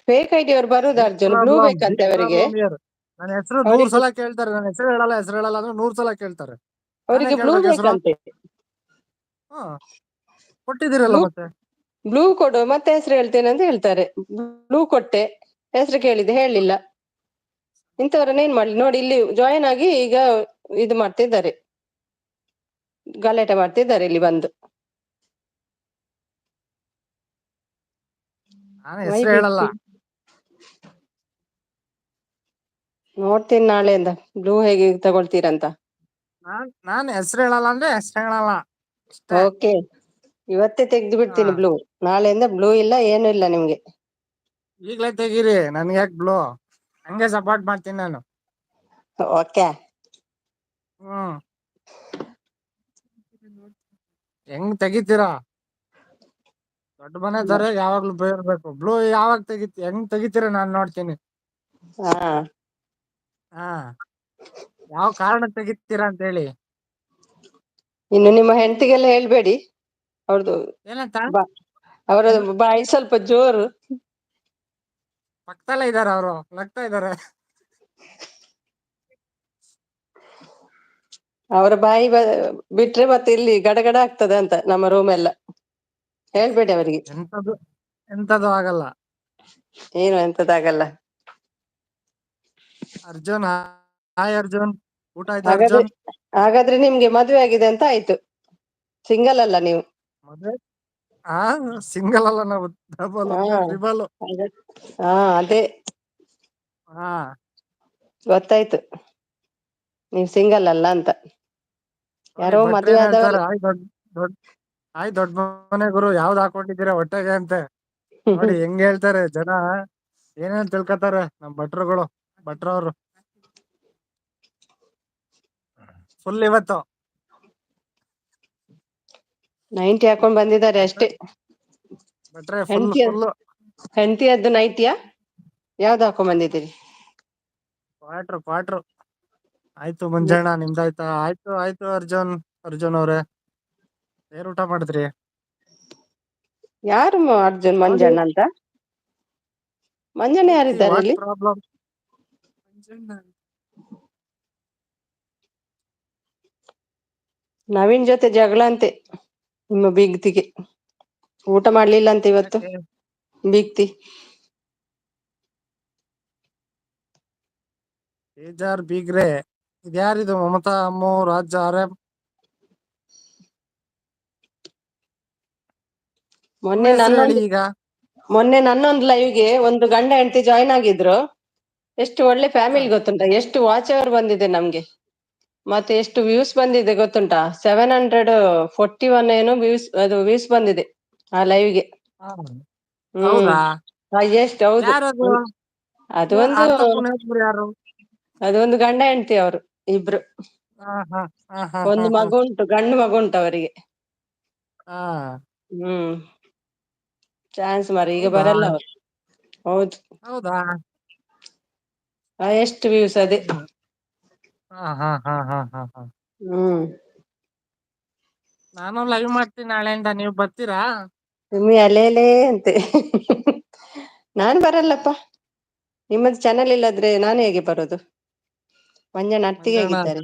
ಫೇಕ್ ಐಡಿ ಅವ್ರು ಬರುದು ಅರ್ಜುನ್, ಬ್ಲೂ ಬೇಕಂತೆ ಬಿಗ್ ಅವರಿಗೆ. Problem year. ನನ್ನ ಹೆಸರು 100 ಅವರಿಗೆ ಸಲ ಕೇಳ್ತಾರೆ. ನನ್ನ ಹೆಸರು ಹೇಳಲ್ಲ, ಹೆಸರು ಹೇಳಲ್ಲ ಅಂದ್ರೆ 100 ಸಲ ಕೇಳ್ತಾರೆ. ನಾನೇ ಅವರಿಗೆ ಬ್ಲೂ ಕೇಳ್ಬೇಕು ಹೆಸರು. ಬೇಕಂತೆ. ಹಾ, ಕೊಟ್ಟಿದ್ದೀರಲ್ಲ ಬ್ಲೂ ಮತ್ತೆ. ಬ್ಲೂ ಕೊಡು, ಮತ್ತೆ ಹೆಸರು ಹೇಳ್ತೇನೆ ಅಂತ ಹೇಳ್ತಾರೆ. ಬ್ಲೂ ಕೊಟ್ಟೆ, ಹೆಸರು ಕೇಳಿದೆ ಹೇಳಲಿಲ್ಲ. ಇಂಥವ್ರನ್ನ ಏನ್ ಮಾಡ್ಲಿ? ನೋಡಿ, ಇಲ್ಲಿ ಜಾಯಿನ್ ಆಗಿ ಈಗ ಇದು ಮಾಡ್ತಿದ್ದಾರೆ, ಗಲಾಟೆ ಮಾಡ್ತಿದ್ದಾರೆ ಇಲ್ಲಿ ಬಂದು. ನಾನು ಮೈ ಹೆಸರು ಹೇಳಲ್ಲ. ಬೀಗ್ತಿ, ನೋಡ್ತೀನಿ ನಾಳೆಯಿಂದ ಬ್ಲೂ ಹೇಗೆ ತಗೊಳ್ತೀರಂತ. ನಾನು ಹೆಸರು ಹೇಳಲ್ಲ ಅಂದ್ರೆ ಹೆಸರು ಹೇಳಲ್ಲ ಅಷ್ಟೇ. ಓಕೆ, ಇವತ್ತೇ ತೆಗ್ದು ಹಾ, ಬಿಡ್ತೀನಿ ಬ್ಲೂ. ನಾಳೆಯಿಂದ ಬ್ಲೂ ಇಲ್ಲ, ಏನು ಇಲ್ಲ ನಿಮ್ಗೆ. ಈಗ್ಲೇ ತೆಗೀರಿ, ನನ್ಗೆ ಯಾಕೆ ಬ್ಲೂ? ಹಂಗೆ ಸಪೋರ್ಟ್ ಮಾಡ್ತೀನಿ ನಾನು. ಓಕೆ. ಹ್ಮ್, ಹೆಂಗ್ ತೆಗಿತೀರಾ? ದೊಡ್ಡ ಮನೆ ದೊರೆ ಯಾವಾಗ್ಲೂ ಬೇರ್ಬೇಕು. ಬ್ಲೂ ಯಾವಾಗ ಹೆಂಗ್ ತೆಗಿತೀರಾ ನಾನ್ ನೋಡ್ತೀನಿ. ಹಾ, ಹಾ, ಯಾವ ಕಾರಣ ತೆಗಿತೀರಾ ಅಂತ ಹೇಳಿ. ಇನ್ನು ನಿಮ್ಮ ಹೆಂಡತಿಗೆಲ್ಲ ಹೇಳ್ಬೇಡಿ, ಅವ್ರದ್ದು ಏನಂತ? ಅವರ ಬಾಯಿ ಸ್ವಲ್ಪ ಜೋರು. ಪಕ್ಕದಲ್ಲೇ ಇದಾರೆ, ಅವರು ನಗ್ತಾ ಇದಾರೆ. ಅವರ ಬಾಯಿ ಬಿಟ್ರೆ ಮತ್ತೆ ಇಲ್ಲಿ ಗಡಗಡ ಆಗ್ತದೆ ಅಂತ ನಮ್ಮ ರೂಮ್ ಎಲ್ಲ. ಹೇಳ್ಬೇಡಿ ಅವರಿಗೆ. ಎಂತದು ಆಗಲ್ಲ. ಏನು ಎಂತದಾಗಲ್ಲ. ಅರ್ಜುನ್, ಹಾಯ್ ಅರ್ಜುನ್. ಊಟ ಆಯ್ತಾ ಹಾಗಾದ್ರೆ ಅರ್ಜುನ್? ಹಾಗಾದ್ರೆ ನಿಮ್ಗೆ ಮದುವೆ ಆಗಿದೆ ಅಂತ ಆಯ್ತು, ಸಿಂಗಲ್ ಅಲ್ಲ ನೀವು. ಮದ್ವೆ? ಆ ಸಿಂಗಲ್ ಅಲ್ಲ ನಾವು, ಡಬಲ್ ಹಾ, ಟ್ರಿಬಲ್. ಹಾ ಅದೇ ಹಾ, ಗೊತ್ತಾಯ್ತು, ನೀವು ಸಿಂಗಲ್ ಅಲ್ಲ ಅಂತ. ನೋಡಿ ಯಾರೋ ಭಟ್ರು ಮದ್ವೆ ಏನ್ ಹೇಳ್ತಾರೆ, ಆದವರು. ದೊಡ್ಡ ಮನೆ ಗುರು ಯಾವ್ದು ಹಾಕೊಂಡಿದ್ದೀರಾ ಹೊಟ್ಟೆಗೆ ಅಂತೆ. ನೋಡಿ ಹೆಂಗ್ ಹೇಳ್ತಾರೆ ಜನ, ಏನೇನ್ ತಿಳ್ಕೊತಾರೆ ನಮ್ ಭಟ್ರವ್ರು ಫುಲ್ ಇವತ್ತು. ನೈಂಟಿ ಹಾಕೊಂಡ್ ಬಂದಿದ್ದಾರೆ ಅಷ್ಟೇ. ಭಟ್ರೆ ಫುಲ್ ಹೆಂಡತಿ ಫುಲ್ ಹೆಂಡತಿಯದ್ದು ನೈಟಿಯಾ ಯಾವ್ದು ಹಾಕೊಂಡ್ ಬಂದಿದ್ದೀರಿ? ಕ್ವಾಟ್ರು. ಆಯ್ತು ಮುಂಜಾನ ನಿಮ್ದಾಯ್ತಾ? ಆಯ್ತು ಅರ್ಜುನ್ ಅವ್ರೆ, ಏನ್ ಊಟ ಮಾಡಿದ್ರಿ? ಯಾರು ಅರ್ಜುನ್ ಯಾವ್ದು ಮಂಜಣ್ಣ ಅಂತ? ಮಂಜಣ್ಣ ಕೀರ್ತಿ ಯಾರಿದ್ದಾರೆ ವಾಟ್ ಇಲ್ಲಿ? ಪ್ರಾಬ್ಲಮ್? ನವೀನ್ ಜೊತೆ ಜಗಳ ಅಂತೆ ನಿಮ್ಮ ಬೀಗ್ತಿಗೆ. ಊಟ ಮಾಡ್ಲಿಲ್ಲ ಅಂತ ಇವತ್ತು ಯಾಕೆ? ಬೀಗ್ತಿ. ಬೇಜಾರ್ ಬೀಗ್ರೆ, ಇದ್ಯಾರಿದು? ಮಮತಾ ಅಮ್ಮು ರಾಜ ಆರ್ಯ. ನಿಮ್ಮ ಮೊನ್ನೆ ಹೆಸರು ಹೇಳಿ ಈಗ. ನನ್ನೊಂದು ಲೈವ್ಗೆ ಒಂದು ಗಂಡ ಹೆಂಡತಿ ಜಾಯ್ನ್ ಆಗಿದ್ರು. ಎಷ್ಟು ಒಳ್ಳೆ ಹಾ, ಫ್ಯಾಮಿಲಿ ಗೊತ್ತುಂಟಾ? ಎಷ್ಟು ವಾಚ್ ಅವರ್ ಬಂದಿದೆ ನಮ್ಗೆ, ಮತ್ತೆ ಎಷ್ಟು ವ್ಯೂಸ್ ಬಂದಿದೆ ಗೊತ್ತುಂಟಾ? 741 ಏನೋ ವ್ಯೂಸ್ ಬಂದಿದೆ ಆ ಲೈವ್ಗೆ. ಹಾ. ಹ್ಮ್. ಹೌದಾ? ಎಷ್ಟು ಹೌದು. ಯಾರದು? ಅದು ಒಂದು ಅರ್ಧ ಪುಣೆ ಯಾರು? ಅದೊಂದು ಗಂಡ ಹೆಂಡತಿ ಅವರು ಇಬ್ರು. ಹಾ ಹಾ ಹಾ ಹಾ ಹಾ ಒಂದು ಹಾ. ಮಗು ಉಂಟು, ಗಂಡು ಮಗು ಉಂಟು ಅವರಿಗೆ. ಹಾ. ಹ್ಮ್. ಚಾನ್ಸ್ ಮಾರ, ಈಗ ಹೌದಾ? ಬರಲ್ಲ ಅವರು. ಹೌದು. ಹೌದಾ? ಎಷ್ಟು ವ್ಯೂಸ್ ಅದೇ. ಹಾ ಹಾ ಹಾ ಹಾ ಹಾ ಹಾ. ಹ್ಮ್. ನಾನು ಲೈವ್ ಮಾಡ್ತೀನಿ ನಾಳೆಯಿಂದ, ನೀವು ಬರ್ತೀರಾ? ಸುಮ್ಮಿ ಅಲೇಲೇ ಅಂತೆ. ನಾನ್ ಬರಲ್ಲಪ್ಪ, ನಿಮ್ಮದು ಚಾನಲ್ ಇಲ್ಲದ್ರೆ ನಾನು ಹೇಗೆ ಬರೋದು? ಮಂಜಣ್ಣ ಅತ್ತಿಗೆ ಮಂಜಣ್ಣ ಹೇಗಿದ್ದಾರೆ?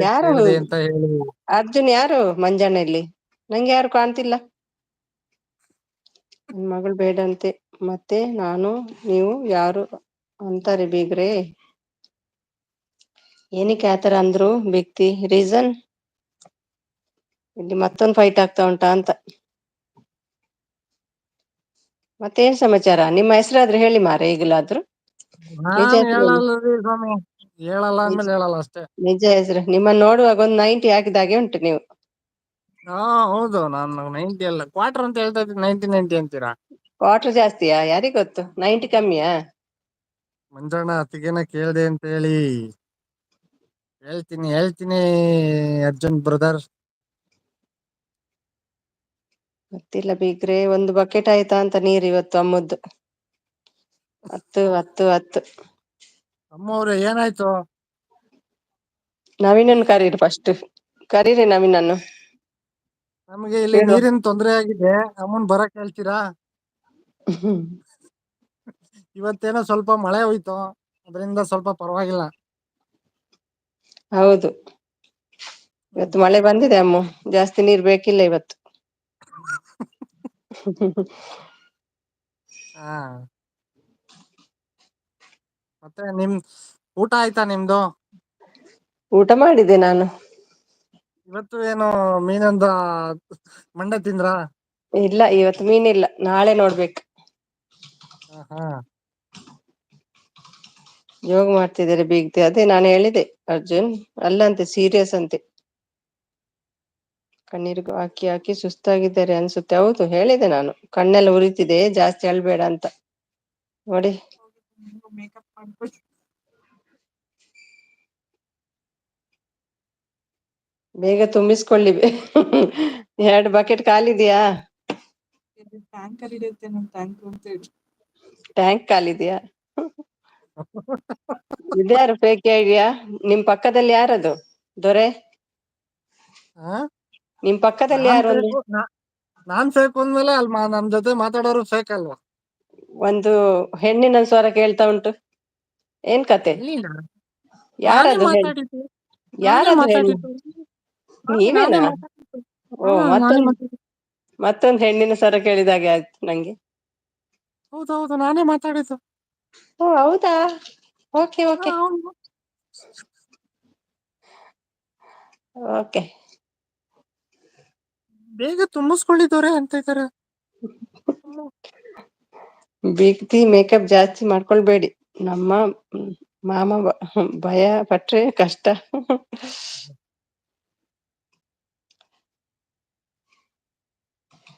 ಯಾರು ಕೇಳಿದೆ ಅಂತ ಹೇಳಿ. ಅರ್ಜುನ್? ಯಾರು ಮಂಜಣ್ಣ ಇಲ್ಲಿ? ನಂಗೆ ಯಾರು ಕಾಣ್ತಿಲ್ಲ. ನನ್ ಮಗಳು ಬೇಡಂತೆ, ಮತ್ತೆ ನಾನು ನೀವು ಯಾರು ಅಂತಾರೆ ಬೀಗ್ರೆ. ಏನಕ್ಕೆ ಆತರ ಅಂದ್ರು ವ್ಯಕ್ತಿ? ರೀಸನ್ ಇಲ್ಲಿ ಮತ್ತೊಂದು ಫೈಟ್ ಆಗ್ತಾ ಉಂಟಾ ಅಂತ. ಮತ್ತೇನ್ ಸಮಾಚಾರ? ನಿಮ್ಮ ಹೆಸರಾದ್ರೂ ಹೇಳಿ ಮಾರ ಈಗಲಾದ್ರು. ನಿಜ ನಾನ್ ಹೆಸರು ಹೇಳಿ. ಹೇಳಲ್ಲ ಸ್ವಾಮಿ, ಹೇಳಲ್ಲ ನಿಜ ಅಂದ್ಮೇಲೆ ಹೇಳಲ್ಲ ಅಷ್ಟೇ. ನಿಜ ಹೆಸರು. ನಿಮ್ಮನ್ನ ನೋಡುವಾಗ ಒಂದು 90 ಹಾಕಿದಾಗೆ ಉಂಟು ನೀವು. ಹಾ ಹೌದು, ನಾನು 90 ಅಲ್ಲ, ಕ್ವಾರ್ಟರ್ ಅಂತ ಹೇಳ್ತಾ ಇದ್ದೀನಿ, 90 ಅಂತೀರಾ? ಕ್ವಾರ್ಟರ್ ಜಾಸ್ತಿಯಾ? ಯಾರಿಗ್ ಗೊತ್ತು, 90 ಕಮ್ಮಿಯಾ? ಮಂಜಣ್ಣ ಅತ್ತಿಗೆನ ಕೇಳ್ದೆ ಅಂತ ಹೇಳಿ. ಹೇಳ್ತೀನಿ ಅರ್ಜುನ್ ಬ್ರದರ್. ಗೊತ್ತಿಲ್ಲ ಬೀಗ್ರೆ. ಒಂದು ಬಕೆಟ್ ಆಯ್ತಾ ಅಂತ ನೀರು ಇವತ್ತು ಅಮ್ಮದ್ದು? 10. ಅಮ್ಮವ್ರೆ ಏನಾಯ್ತು? ನವೀನನ್ನು ಕರೀರಿ, ಫಸ್ಟ್ ಕರೀರಿ ನವೀನನ್ನು. ನಮ್ಗೆ ಇಲ್ಲಿ ಕೇಳುವ. ನೀರಿನ ತೊಂದರೆ ಆಗಿದೆ, ಅಮ್ಮನ್ ಬರಕ್ ಹೇಳ್ತೀರಾ? ಹ್ಮ್. ಇವತ್ತೇನೋ ಸ್ವಲ್ಪ ಮಳೆ ಹೋಯ್ತು, ಅದರಿಂದ ಸ್ವಲ್ಪ ಪರವಾಗಿಲ್ಲ. ಹೌದು, ಹ್ಮ್. ಇವತ್ತು ಮಳೆ ಬಂದಿದೆ ಅಮ್ಮ. ಜಾಸ್ತಿ ನೀರ್ ಬೇಕಿಲ್ಲ ಇವತ್ತು. ಹಾ. ಮತ್ತೆ ಊಟ ಆಯ್ತಾ ನಿಮ್ದು? ಊಟ ಮಾಡಿದ್ದೆ ನಾನು. ಇವತ್ತು ಏನು ಮೀನಂದ ಮಂಡೆ ತಿಂದ್ರ? ಇಲ್ಲ, ಇವತ್ತು ಮೀನಿಲ್ಲ, ನಾಳೆ ನೋಡ್ಬೇಕು. ಹ ಹಾ. ಯೋಗ ಮಾಡ್ತಿದ್ದಾರೆ ಬೀಗ್ತೆ, ಅದೇ ನಾನು ಹೇಳಿದೆ ಅರ್ಜುನ್. ಅಲ್ಲಂತೆ ಸೀರಿಯಸ್ ಅಂತೆ, ಕಣ್ಣೀರು ಹಾಕಿ ಹಾಕಿ ಸುಸ್ತಾಗಿದ್ದಾರೆ ಅನ್ಸುತ್ತೆ. ಹೌದು ಹೇಳಿದೆ ನಾನು, ಕಣ್ಣೆಲ್ಲ ಉರಿತಿದೆ, ಜಾಸ್ತಿ ಅಳ್ಬೇಡ ಅಂತ. ನೋಡಿ. ಮೇಕಪ್ ಮಾಡ್ಕೊಳ್ಳಿ. ಬೇಗ ತುಂಬಿಸ್ಕೊಳ್ಳಿ. 2 ಬಕೆಟ್ ಖಾಲಿದ್ಯಾ? ಟ್ಯಾಂಕರ್ ಇರುತ್ತೆ ನಮ್ ಟ್ಯಾಂಕ್ ಅಂತ ಹೇಳಿ. ಟ್ಯಾಂಕ್ ಖಾಲಿದ್ಯಾ? ಇದ್ಯಾರು ಫೇಕ್ ಐಡಿಯಾ? ನಿಮ್ ಪಕ್ಕದಲ್ಲಿ ಯಾರದು ದೊರೆ? ನಿಮ್ ಪಕ್ಕದಲ್ಲಿ ನಾನ್ ಯಾರು? ಒಂದು ಬೇಕು ನಾನ್ ಫೇಕ್ ಅಂದ್ಮೇಲೆ ನಮ್ ಜೊತೆ ಮಾತಾಡೋರು ಫೇಕ್ ಅಲ್ವಾ? ಒಂದು ಹೆಣ್ಣಿನ ಸ್ವರ ಕೇಳ್ತಾ ಉಂಟು, ಏನ್ ಕತೆ? ಎಲ್ಲಿಂದ? ನಾನೇ ಯಾರದು ಹೆಣ್ಣು? ಮಾತಾಡಿದ್ದು. ನಾನೇ ಯಾರದು ಹೆಣ್ಣು? ಮಾತಾಡಿದ್ದು. ನಾನೇ ನೀವೇನಾ? ಮಾತಾಡಿದ್ದು. ಓ, ನಾನೇ ಮಾತಾಡಿದ್ದು. ಮತ್ತೊಂದು ಹೆಣ್ಣಿನ ಸ್ವರ ಕೇಳಿದಾಗೆ ಆಯ್ತು ನಂಗೆ. ಹೌದೌದು, ನಾನೇ ಮಾತಾಡಿದ್ದು. ಓ ಹೌದಾ? ಓಕೆ ಹಾ, ಓಕೆ ಹೌದು. ಓಕೆ. ಬೇಗ ತುಂಬಿಸ್ಕೊಳ್ಳಿದವ್ರೆ ಅಂತ ಇದ್ದಾರೆ. ಬೀಗ್ತಿ ಮೇಕಪ್ ಜಾಸ್ತಿ ಮಾಡ್ಕೊಳ್ಬೇಡಿ, ನಮ್ಮ ಮಾಮ ಭಯ ಪಟ್ರೆ ಕಷ್ಟ.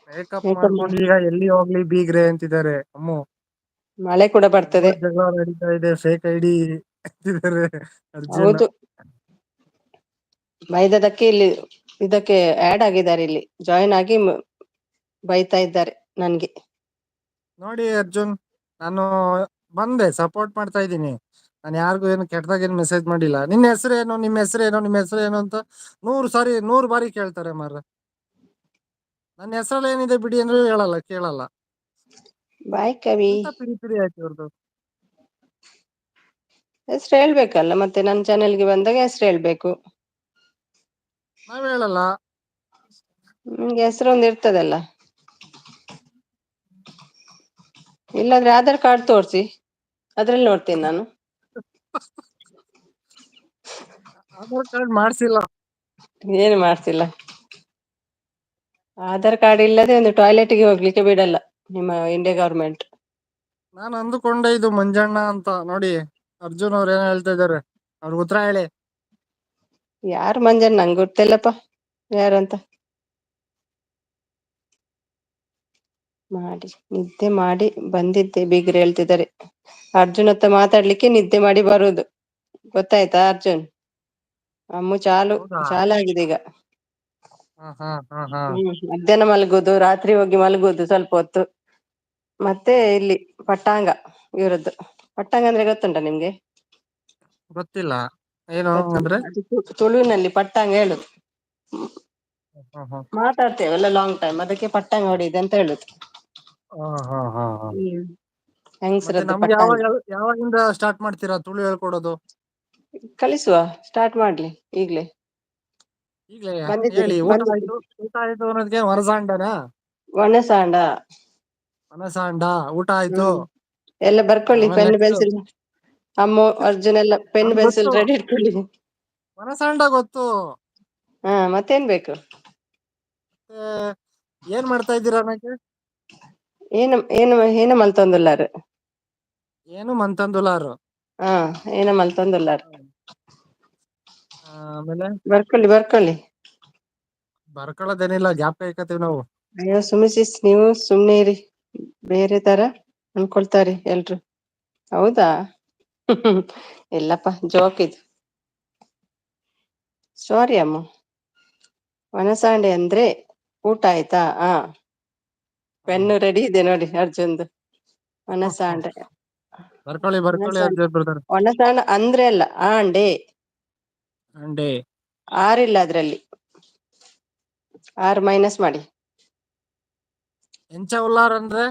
ಮೇಕಪ್ ಮೇಕಪ್ ಮಾಡ್ಕೊಂಡು ಈಗ ಎಲ್ಲಿ ಹೋಗ್ಲಿ ಬೀಗ್ರೆ ಅಂತಿದ್ದಾರೆ ಅಮ್ಮು. ಮಳೆ ಕೂಡ ಬರ್ತದೆ. ತುಂಬಾ ಜಗಳ ನಡೀತಾ ಇದೆ, ಫೇಕ್ ಐಡಿ ಅಂತಿದ್ದಾರೆ ಅರ್ಜುನ್. ಹೌದು, ಬೈದದಕ್ಕೆ ಇಲ್ಲಿ ಇದಕ್ಕೆ ಆಡ್ ಆಗಿದ್ದಾರೆ, ಇಲ್ಲಿ ಜಾಯಿನ್ ಆಗಿ ಬೈತಾ ಇದ್ದಾರೆ ನನ್ಗೆ. ನೋಡಿ ಅರ್ಜುನ್, ನಾನು ಬಂದೆ ಸಪೋರ್ಟ್ ಮಾಡ್ತಾ ಇದ್ದೀನಿ. ನಾನು ಯಾರಿಗೂ ಏನು ಕೆಟ್ಟದಾಗ ಏನು ಮೆಸೇಜ್ ಮಾಡಿಲ್ಲ. ನಿನ್ನ ಹೆಸರೇನು, ನಿಮ್ಮ ಹೆಸರೇನು, ನಿಮ್ಮ ಹೆಸರೇನು ಅಂತ 100 ಬಾರಿ ಕೇಳ್ತಾರೆ ಮಾರ. ನನ್ನ ಹೆಸರಲ್ಲಿ ಏನಿದೆ ಬಿಡಿ ಅಂದ್ರೆ ಹೇಳಲ್ಲ, ಕೇಳಲ್ಲ. ಬಾಯ್ ಕವಿ. ಎಂತ ಪಿರಿ ಪಿರಿ ಆಯ್ತು ಇವ್ರದ್ದು. ಹೆಸರು ಹೇಳ್ಬೇಕಲ್ಲ, ಮತ್ತೆ ನನ್ನ ಚಾನೆಲ್ಗೆ ಬಂದಾಗ ಹೆಸರು ಹೇಳ್ಬೇಕು. ನಾವ್ ಹೇಳಲ್ಲ. ನಿಮ್ಗೆ ಹೆಸರೊಂದು ಇರ್ತದಲ್ಲ. ಇಲ್ಲಾಂದ್ರೆ ಆಧಾರ್ ಕಾರ್ಡ್ ತೋರಿಸಿ, ಅದ್ರಲ್ಲಿ ನೋಡ್ತೇನೆ ನಾನು. ಆಧಾರ್ ಕಾರ್ಡ್ ಮಾಡ್ಸಿಲ್ಲ. ಏನು ಮಾಡ್ತಿಲ್ಲ. ಆಧಾರ್ ಕಾರ್ಡ್ ಇಲ್ಲದೆ ಒಂದು ಟಾಯ್ಲೆಟ್ಗೆ ಹೋಗ್ಲಿಕ್ಕೆ ಬಿಡಲ್ಲ ನಿಮ್ಮ ಇಂಡಿಯಾ ಗವರ್ಮೆಂಟ್. ನಾನು ಅಂದುಕೊಂಡೆ ಇದು ಮಂಜಣ್ಣ ಅಂತ. ನೋಡಿ ಅರ್ಜುನ್ ಅವ್ರು ಏನ್ ಹೇಳ್ತಾ ಇದಾರೆ, ಅವ್ರಿಗೆ ಉತ್ತರ ಹೇಳಿ. ಯಾರು ಮಂಜನ್, ನಂಗೆ ಗೊತ್ತಿಲ್ಲಪ್ಪ ಯಾರಂತ. ನಿದ್ದೆ ಮಾಡಿ ಬಂದಿದ್ದೆ ಬೀಗ್ರೆ ಹೇಳ್ತಿದ್ದಾರೆ. ಅರ್ಜುನ್ ಹತ್ರ ಮಾತಾಡ್ಲಿಕ್ಕೆ ನಿದ್ದೆ ಮಾಡಿ ಬರುದು, ಗೊತ್ತಾಯ್ತಾ ಅರ್ಜುನ್? ಅಮ್ಮು ಹೌದಾ? ಆಗಿದೆ ಈಗ. ಹಾ ಹಾ ಹಾ ಹಾ. ಮಧ್ಯಾಹ್ನ ಮಲಗುದು, ರಾತ್ರಿ ಹೋಗಿ ಮಲಗುದು ಸ್ವಲ್ಪ ಹೊತ್ತು. ಮತ್ತೆ ಇಲ್ಲಿ ಪಟ್ಟಾಂಗ ಇವರದ್ದು. ಪಟ್ಟಾಂಗ ಅಂದ್ರೆ ಗೊತ್ತುಂಟ ನಿಮ್ಗೆ? ಗೊತ್ತಿಲ್ಲ, ಏನು ಗೊತ್ತಿಲ್ಲ. ಅಂದ್ರೆ? ಅದು ತುಳುವಿನಲ್ಲಿ ಪಟ್ಟಾಂಗ ಹೇಳುದು. ಹಾ ಹಾ ಮಾತಾಡ್ತೇವಲ್ಲ ಲಾಂಗ್ ಟೈಮ್, ಅದಕ್ಕೆ ಪಟ್ಟಾಂಗ ಹೊಡಿದೆ ಅಂತ ಹೇಳುದು. ಹಾ ಹಾ ಹಾ ಹಾ. ಮತ್ತೆ ಹೆಂಗಸರದ್ದು ನಮ್ಗೆ ಪಟ್ಟಾಂಗ. ಯಾವಾಗಿಂದ ಸ್ಟಾರ್ಟ್ ಮಾಡ್ತೀರಾ ತುಳು ಹೇಳ್ಕೊಡೋದು? ಕಲಿಸುವ, ಸ್ಟಾರ್ಟ್ ಮಾಡ್ಲಿ ಈಗ್ಲೇ. ಈಗಲೇ ಬಂದಿದ್ದೀರಿ ಹೇಳಿ. ಬಂದಿದ್ದೀರಿ. ಊಟ ಆಯ್ತು ಅನ್ನೋದಕ್ಕೆ ಮರಸಾಂಡನ? ಒಣಸಾಂಡ. ಮನಸಾಂಡ ಊಟ ಆಯ್ತು. ಎಲ್ಲ ಬರ್ಕೊಳ್ಳಿ, ಆಮೇಲೆ ಪೆನ್ ನೆಕ್ಸ್ಟ್ ಪೆನ್ಸಿಲ್. ಅಮ್ಮು ಅರ್ಜುನ್ ಎಲ್ಲ ಪೆನ್ ನಮ್ಗೆ ಪೆನ್ಸಿಲ್ ಗೊತ್ತು, ರೆಡಿ ಇಟ್ಕೊಳ್ಳಿ. ಮನಸಾಂಡ ಗೊತ್ತು. ಹಾ, ಮತ್ತೇನ್ ಬೇಕು? ಮತ್ತೆ ಏನ್ ಮಾಡ್ತಾ ಇದ್ದೀರಾ ಅನ್ನಕ್ಕೆ? ಏನು ಏನು ಏನು ಮಲ್ತೊಂದುಲ್ಲಾರು. ಏನು ಮಂತಂದುಲಾರು. ಹಾ, ಏನು ಮಲ್ತೊಂದುಲ್ಲಾರು. ಆಮೇಲೆ ಬರ್ಕೊಳ್ಳಿ. ಬರ್ಕೊಳೋದೇನಿಲ್ಲ, ಜ್ಞಾಪಕ ಇಕ್ಕತ್ತೀವಿ ನಾವು. ಅಯ್ಯೋ ಸುಮಿಸಿಸ್, ನೀವು ಸುಮ್ನೆ ಇರಿ. ಬೇರೆ ತರ ಅನ್ಕೊಳ್ತಾರೆ ಎಲ್ರು. ಹೌದಾ? ಇಲ್ಲಪ್ಪ, ಜೋಕ್ ಇದು. ಸಾರಿ ಅಮ್ಮ. ಒಣಸಾಂಡೆ ಅಂದ್ರೆ ಊಟ ಆಯ್ತಾ? ಪೆನ್ನು ರೆಡಿ ಇದೆ ನೋಡಿ ಅರ್ಜುನ್ದು. ಒಣಸಾಂಡೆ. ಬರ್ಕೊಳ್ಳಿ ಅರ್ಜುನ್ ಬ್ರದರ್. ಒಣಸಾಂಡ ಅಂದ್ರೆ ಅಲ್ಲ, ಆಂಡೆ. ಅಂಡೆ. ಆರಿಲ್ಲ ಅದ್ರಲ್ಲಿ, 6 ಮೈನಸ್ ಮಾಡಿ. ಎಂಚ ಉಲ್ಲಾರ್ ಅಂದ್ರೆ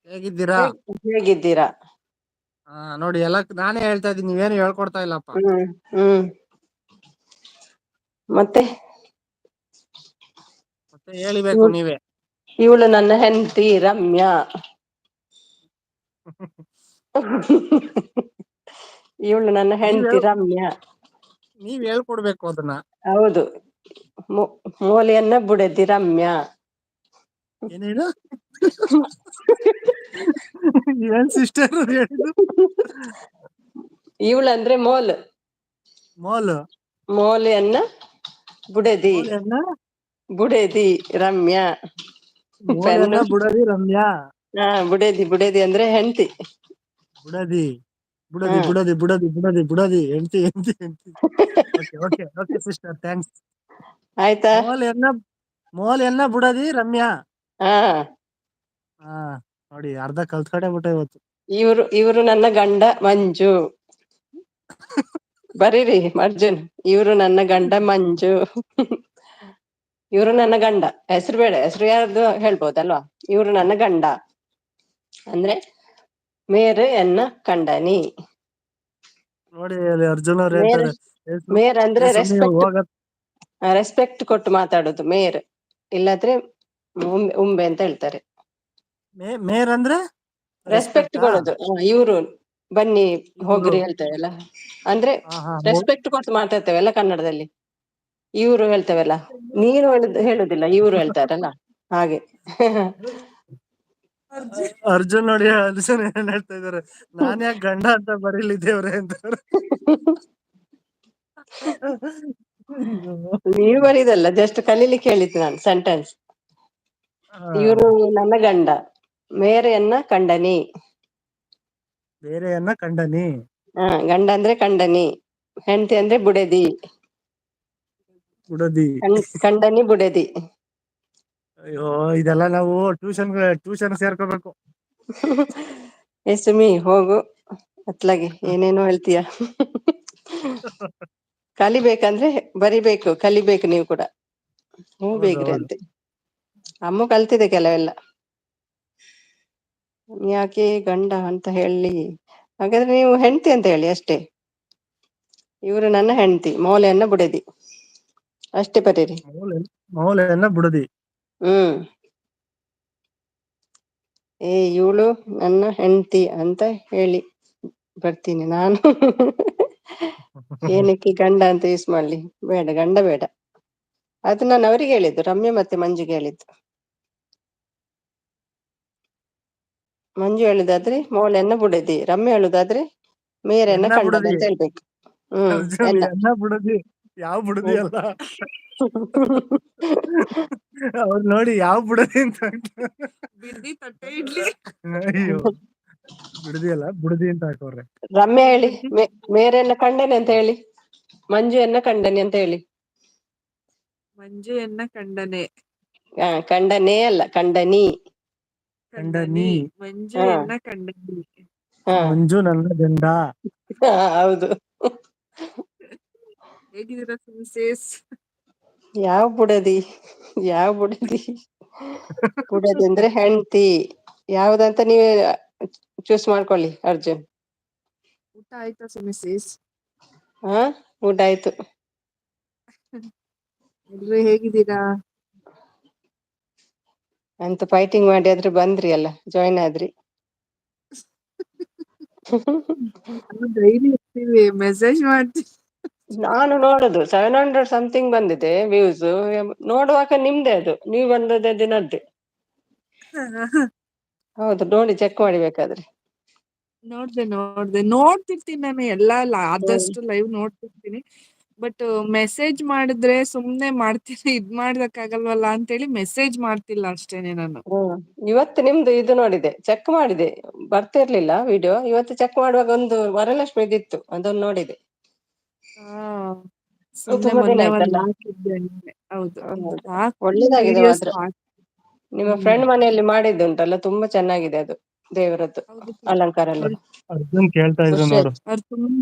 ಹೇಗಿದ್ದೀರಾ? ಹೇಗಿದ್ದೀರಾ? ನೋಡಿ ಎಲ್ಲ ನಾನೇ ಹೇಳ್ತಾ ಇದ್ದೀನಿ, ನೀವೇನು ಹೇಳ್ಕೊಡ್ತಾ ಇಲ್ಲಪ್ಪ. ಹ್ಮ್. ಮತ್ತೆ ಹೇಳಿಬೇಕು ನೀವೇ. ಇವಳು ನನ್ನ ಹೆಂಡತಿ ರಮ್ಯಾ. ಇವಳು ನನ್ನ ಹೆಂಡತಿ ರಮ್ಯಾ. ನೀವ್ ಹೇಳ್ಕೊಡ್ಬೇಕು ಅದನ್ನ. ಹೌದು, ಮೂಲೆಯನ್ನ ಬುಡದಿ ರಮ್ಯಾ. ಏನೇನು? ಏನ್ ಸಿಸ್ಟರ್ ಹೇಳಿದ್ದು? ಇವಳಂದ್ರೆ ಮೋಲ್. ಮೋಲೆಯನ್ನ ಬುಡದಿ. ಬುಡದಿ ರಮ್ಯಾ. ಮೋಲೆಯನ್ನ ಬುಡದಿ ರಮ್ಯಾ. ಬುಡದಿ ಅಂದ್ರೆ ಹೆಂಡತಿ. ಬುಡದಿ ಹೆಂಡತಿ. Okay sister, thanks. ಆಯ್ತಾ? ಮೋಲೆಯನ್ನ ಬುಡದಿ ರಮ್ಯಾ. ಹಾ. ನೋಡಿ, ಅರ್ಧ ಕಲ್ತ್ಕೊಂಡೇ ಬಿಟ್ಟೆ ಇವತ್ತು. ಇವರು ನನ್ನ ಗಂಡ ಮಂಜು. ಬರೀರಿ ಅರ್ಜುನ್, ಇವರು ನನ್ನ ಗಂಡ ಮಂಜು. ಇವರು ನನ್ನ ಗಂಡ. ಹೆಸರು ಬೇಡ, ಹೆಸರು ಯಾರ್ದು ಹೇಳ್ಬೋದಲ್ವಾ. ಇವರು ನನ್ನ ಗಂಡ ಅಂದ್ರೆ ಮೇರು ಎನ್ನ ಕಂಡನಿ. ನೋಡಿ ಅರ್ಜುನ್ ಅವ್ರು ಹೇಳ್ತಾರೆ, ಮೇರ್ ಅಂದ್ರೆ ನೀವು ರೆಸ್ಪೆಕ್ಟ್ ಕೊಟ್ಟು ಮಾತಾಡೋದು ಮೇರ್. ಇಲ್ಲಾದ್ರೆ ಉಂಬೆ ಅಂತ ಹೇಳ್ತಾರೆ. ಮೇರ್ ಅಂದ್ರೆ ರೆಸ್ಪೆಕ್ಟ್ ಕೊಡೋದು. ಇವ್ರು ಬನ್ನಿ ಹೋಗ್ರಿ ಹೇಳ್ತೇವಲ್ಲ, ಅಂದ್ರೆ ರೆಸ್ಪೆಕ್ಟ್ ಕೊಟ್ಟು ಮಾತಾಡ್ತೇವಲ್ಲ ಕನ್ನಡದಲ್ಲಿ. ಇವ್ರು ಹೇಳ್ತೇವಲ್ಲ, ನೀನು ಹೇಳುದಿಲ್ಲ, ಇವ್ರು ಹೇಳ್ತಾರಲ್ಲ ಹಾಗೆ. ಅರ್ಜುನ್ ನೋಡಿ, ಅರ್ಜುನ್ ಏನ್ ಹೇಳ್ತಾ ಇದಾರೆ, ನಾನ್ ಯಾಕೆ ಗಂಡ ಅಂತ ಬರೀಲಿ ದೇವ್ರೆ ಅಂತ. ನೀವು ಬರೀದಲ್ಲ, ಜಸ್ಟ್ ಕಲೀಲಿಕ್ಕೆ ಹೇಳಿದ್ದು ನಾನು ಸೆಂಟೆನ್ಸ್. ಇವರು ನನ್ನ ಗಂಡ, ಮೇರೆಯನ್ನ ಕಂಡನಿ. ಬೇರೆಯನ್ನ ಕಂಡನಿ. ಗಂಡ ಅಂದ್ರೆ ಕಂಡನಿ, ಹೆಂಡತಿ ಅಂದ್ರೆ ಬುಡದಿ. ಬುಡದಿ. ಕಂಡನಿ ಬುಡದಿ. ಅಯ್ಯೋ ಇದೆಲ್ಲ ನಾವು ಟ್ಯೂಷನ್ ಸೇರ್ಕೋಬೇಕು. ಸುಮಿ ಹೋಗು ಅತ್ಲಾಗೆ ಏನೇನೋ ಹೇಳ್ತೀಯ. ಕಲಿಬೇಕಂದ್ರೆ ಬರಿಬೇಕು, ಕಲಿಬೇಕು ನೀವು ಕೂಡ. ಹೌದು ಬೇಕ್ರಿ ಹೌದು. ಅಂತೆ. ಅಮ್ಮ ಕಲ್ತಿದೆ ಕೆಲವೆಲ್ಲ. ಯಾಕೆ ಗಂಡ ಅಂತ ಹೇಳಿ, ಹಾಗಾದ್ರೆ ನೀವು ಹೆಂಡತಿ ಅಂತ ಹೇಳಿ ಅಷ್ಟೇ. ಇವರು ನನ್ನ ಹೆಂಡತಿ, ಮೌಲೆಯನ್ನ ಬುಡದಿ, ಅಷ್ಟೇ ಬರೀರಿ. ಮೌಲೆಯನ್ನ ಬುಡದಿ. ಹ್ಮ್. ಇವಳು ನನ್ನ ಹೆಂಡತಿ ಅಂತ ಹೇಳಿ ಬರ್ತೀನಿ ನಾನು. ಏನಕ್ಕೆ ಗಂಡ ಅಂತ ಯೂಸ್ ಮಾಡ್ಲಿ, ಬೇಡ ಗಂಡ ಬೇಡ. ಅದು ನಾನು ಅವರಿಗೆ ಹೇಳಿದ್ದು, ರಮ್ಯ ಮತ್ತೆ ಮಂಜುಗೆ ಹೇಳಿದ್ದು. ಮಂಜು ಹೇಳುದಾದ್ರೆ ಮೌಲೆಯನ್ನ ಬುಡದಿ, ರಮ್ಯ ಹೇಳುದಾದ್ರೆ ಮೇರೆಯನ್ನ ಎನ್ನ ಕಂಡದ ಬುಡದಿ. ಅಂತ ಹೇಳ್ಬೇಕು. ಹ್ಮ್. ಅರ್ಜುನ್ ಎನ್ನ. ಎನ್ನ ಬುಡದಿ. ಯಾವ ಬುಡದಿ ಹ್ಮ್. ಅಲ್ಲ. ಅವ್ರು ನೋಡಿ ಯಾವ ಬುಡದಿ ಅಂತ. ಬಿಡ್ದಿ ತಟ್ಟೆ ಇಡ್ಲಿ. ಅಯ್ಯೋ ಬಿಡದಿ ಅಲ್ಲ ಬುಡದಿ ಅಂತ ಹಾಕೋರೆ. ರಮ್ಯ ಹೇಳಿ, ಮೇರೆಯನ್ನ ಕಂಡನೆ ಅಂತ ಹೇಳಿ, ಮಂಜು ಎನ್ನ ಕಂಡನೆ ಅಂತ ಹೇಳಿ. ಮಂಜು ಎನ್ನ ಕಂಡನೆ. ಕಂಡನೇ ಅಲ್ಲ, ಕಂಡನಿ. ಕಂಡನಿ. ಮಂಜು ಹಾ ಎನ್ನ ಕಂಡನಿ. ಹಾ ಮಂಜು ನನ್ನ ಗಂಡ. ಹೌದು. ಹೇಗಿದ್ದೀರಾ ಮಿಸೆಸ್? ಯಾವ ಬುಡದಿ, ಯಾವ ಬುಡದಿ. ಬುಡದಿ ಅಂದ್ರೆ ಹೆಂಡತಿ. ಯಾವ್ದಂತ ನೀವೇ ಚೂಸ್ ಮಾಡ್ಕೊಳ್ಳಿ ಅರ್ಜುನ್. ಊಟ ಆಯ್ತಾ ಮಿಸೆಸ್? ಊಟ ಆಯ್ತು. ಎಲ್ರು ಹೇಗಿದ್ದೀರಾ? ಅಂತ ಫೈಟಿಂಗ್ ಮಾಡಿ ಆದ್ರೆ ಬಂದ್ರಿ ಅಲ್ಲ, ಜಾಯ್ನ್ ಆದ್ರಿ. ಡೈಲಿ ಇರ್ತೀವಿ, ಮೆಸೇಜ್ ಮಾಡ್ತೀವಿ. ನಾನು ನೋಡುದು 700 ಸಮಥಿಂಗ್ ಬಂದಿದೆ ವ್ಯೂಸ್. ನೋಡುವಾಗ ನಿಮ್ದೇ ಅದು, ನೀವು ಬಂದದ್ದೇ ದಿನದ್ದೇ. ಹೌದು, ನೋಡಿ ಚೆಕ್ ಮಾಡಿ ಬೇಕಾದ್ರೆ. ನೋಡ್ತಿರ್ತೀನಿ ನಾನು ಎಲ್ಲಾ ಆದಷ್ಟು ಲೈವ್ ನೋಡ್ತಿರ್ತೀನಿ. ಬಟ್ ಮೆಸೇಜ್ ಮಾಡಿದ್ರೆ ಸುಮ್ನೆ ಮಾಡ್ತೀನಿ, ಇದ್ ಮಾಡ್ದಕ್ಕಾಗಲ್ವಲ್ಲ ಅಂತೇಳಿ ಮೆಸೇಜ್ ಮಾಡ್ತಿಲ್ಲ ಅಷ್ಟೇನೆ ನಾನು. ಇವತ್ತು ನಿಮ್ದು ಇದು ನೋಡಿದೆ, ಚೆಕ್ ಮಾಡಿದೆ, ಬರ್ತಿರ್ಲಿಲ್ಲ ವಿಡಿಯೋ. ಇವತ್ತು ಚೆಕ್ ಮಾಡುವಾಗ ಒಂದು ವರಲಕ್ಷ್ಮಿ ಇತ್ತು, ಅದನ್ನು ನೋಡಿದೆ. ಸುಮ್ನೆ ತುಂಬಾ ದಿನ ಮೊನ್ನೆ ಒಂದ್ ಆಯ್ತಲ್ಲ. ಹಾಕಿದ್ದೆ. ಹೌದು, ಒಳ್ಳೇದಾಗಿದೆ ವಿಡಿಯೋಸ್. ಮಾತ್ರ. ನಿಮ್ಮ ಫ್ರೆಂಡ್ ಮನೆಯಲ್ಲಿ ಮಾಡಿದ್ದು ಉಂಟಲ್ಲ, ತುಂಬಾ ಚೆನ್ನಾಗಿದೆ ಅದು, ದೇವರದ್ದು ಅಲಂಕಾರ ಎಲ್ಲ. ಅರ್ಜುನ್ ಕೇಳ್ತಾ ಇದ್ರು ಖುಷಿ ನೋಡು. ಆಯ್ತು. ಅವ್ರು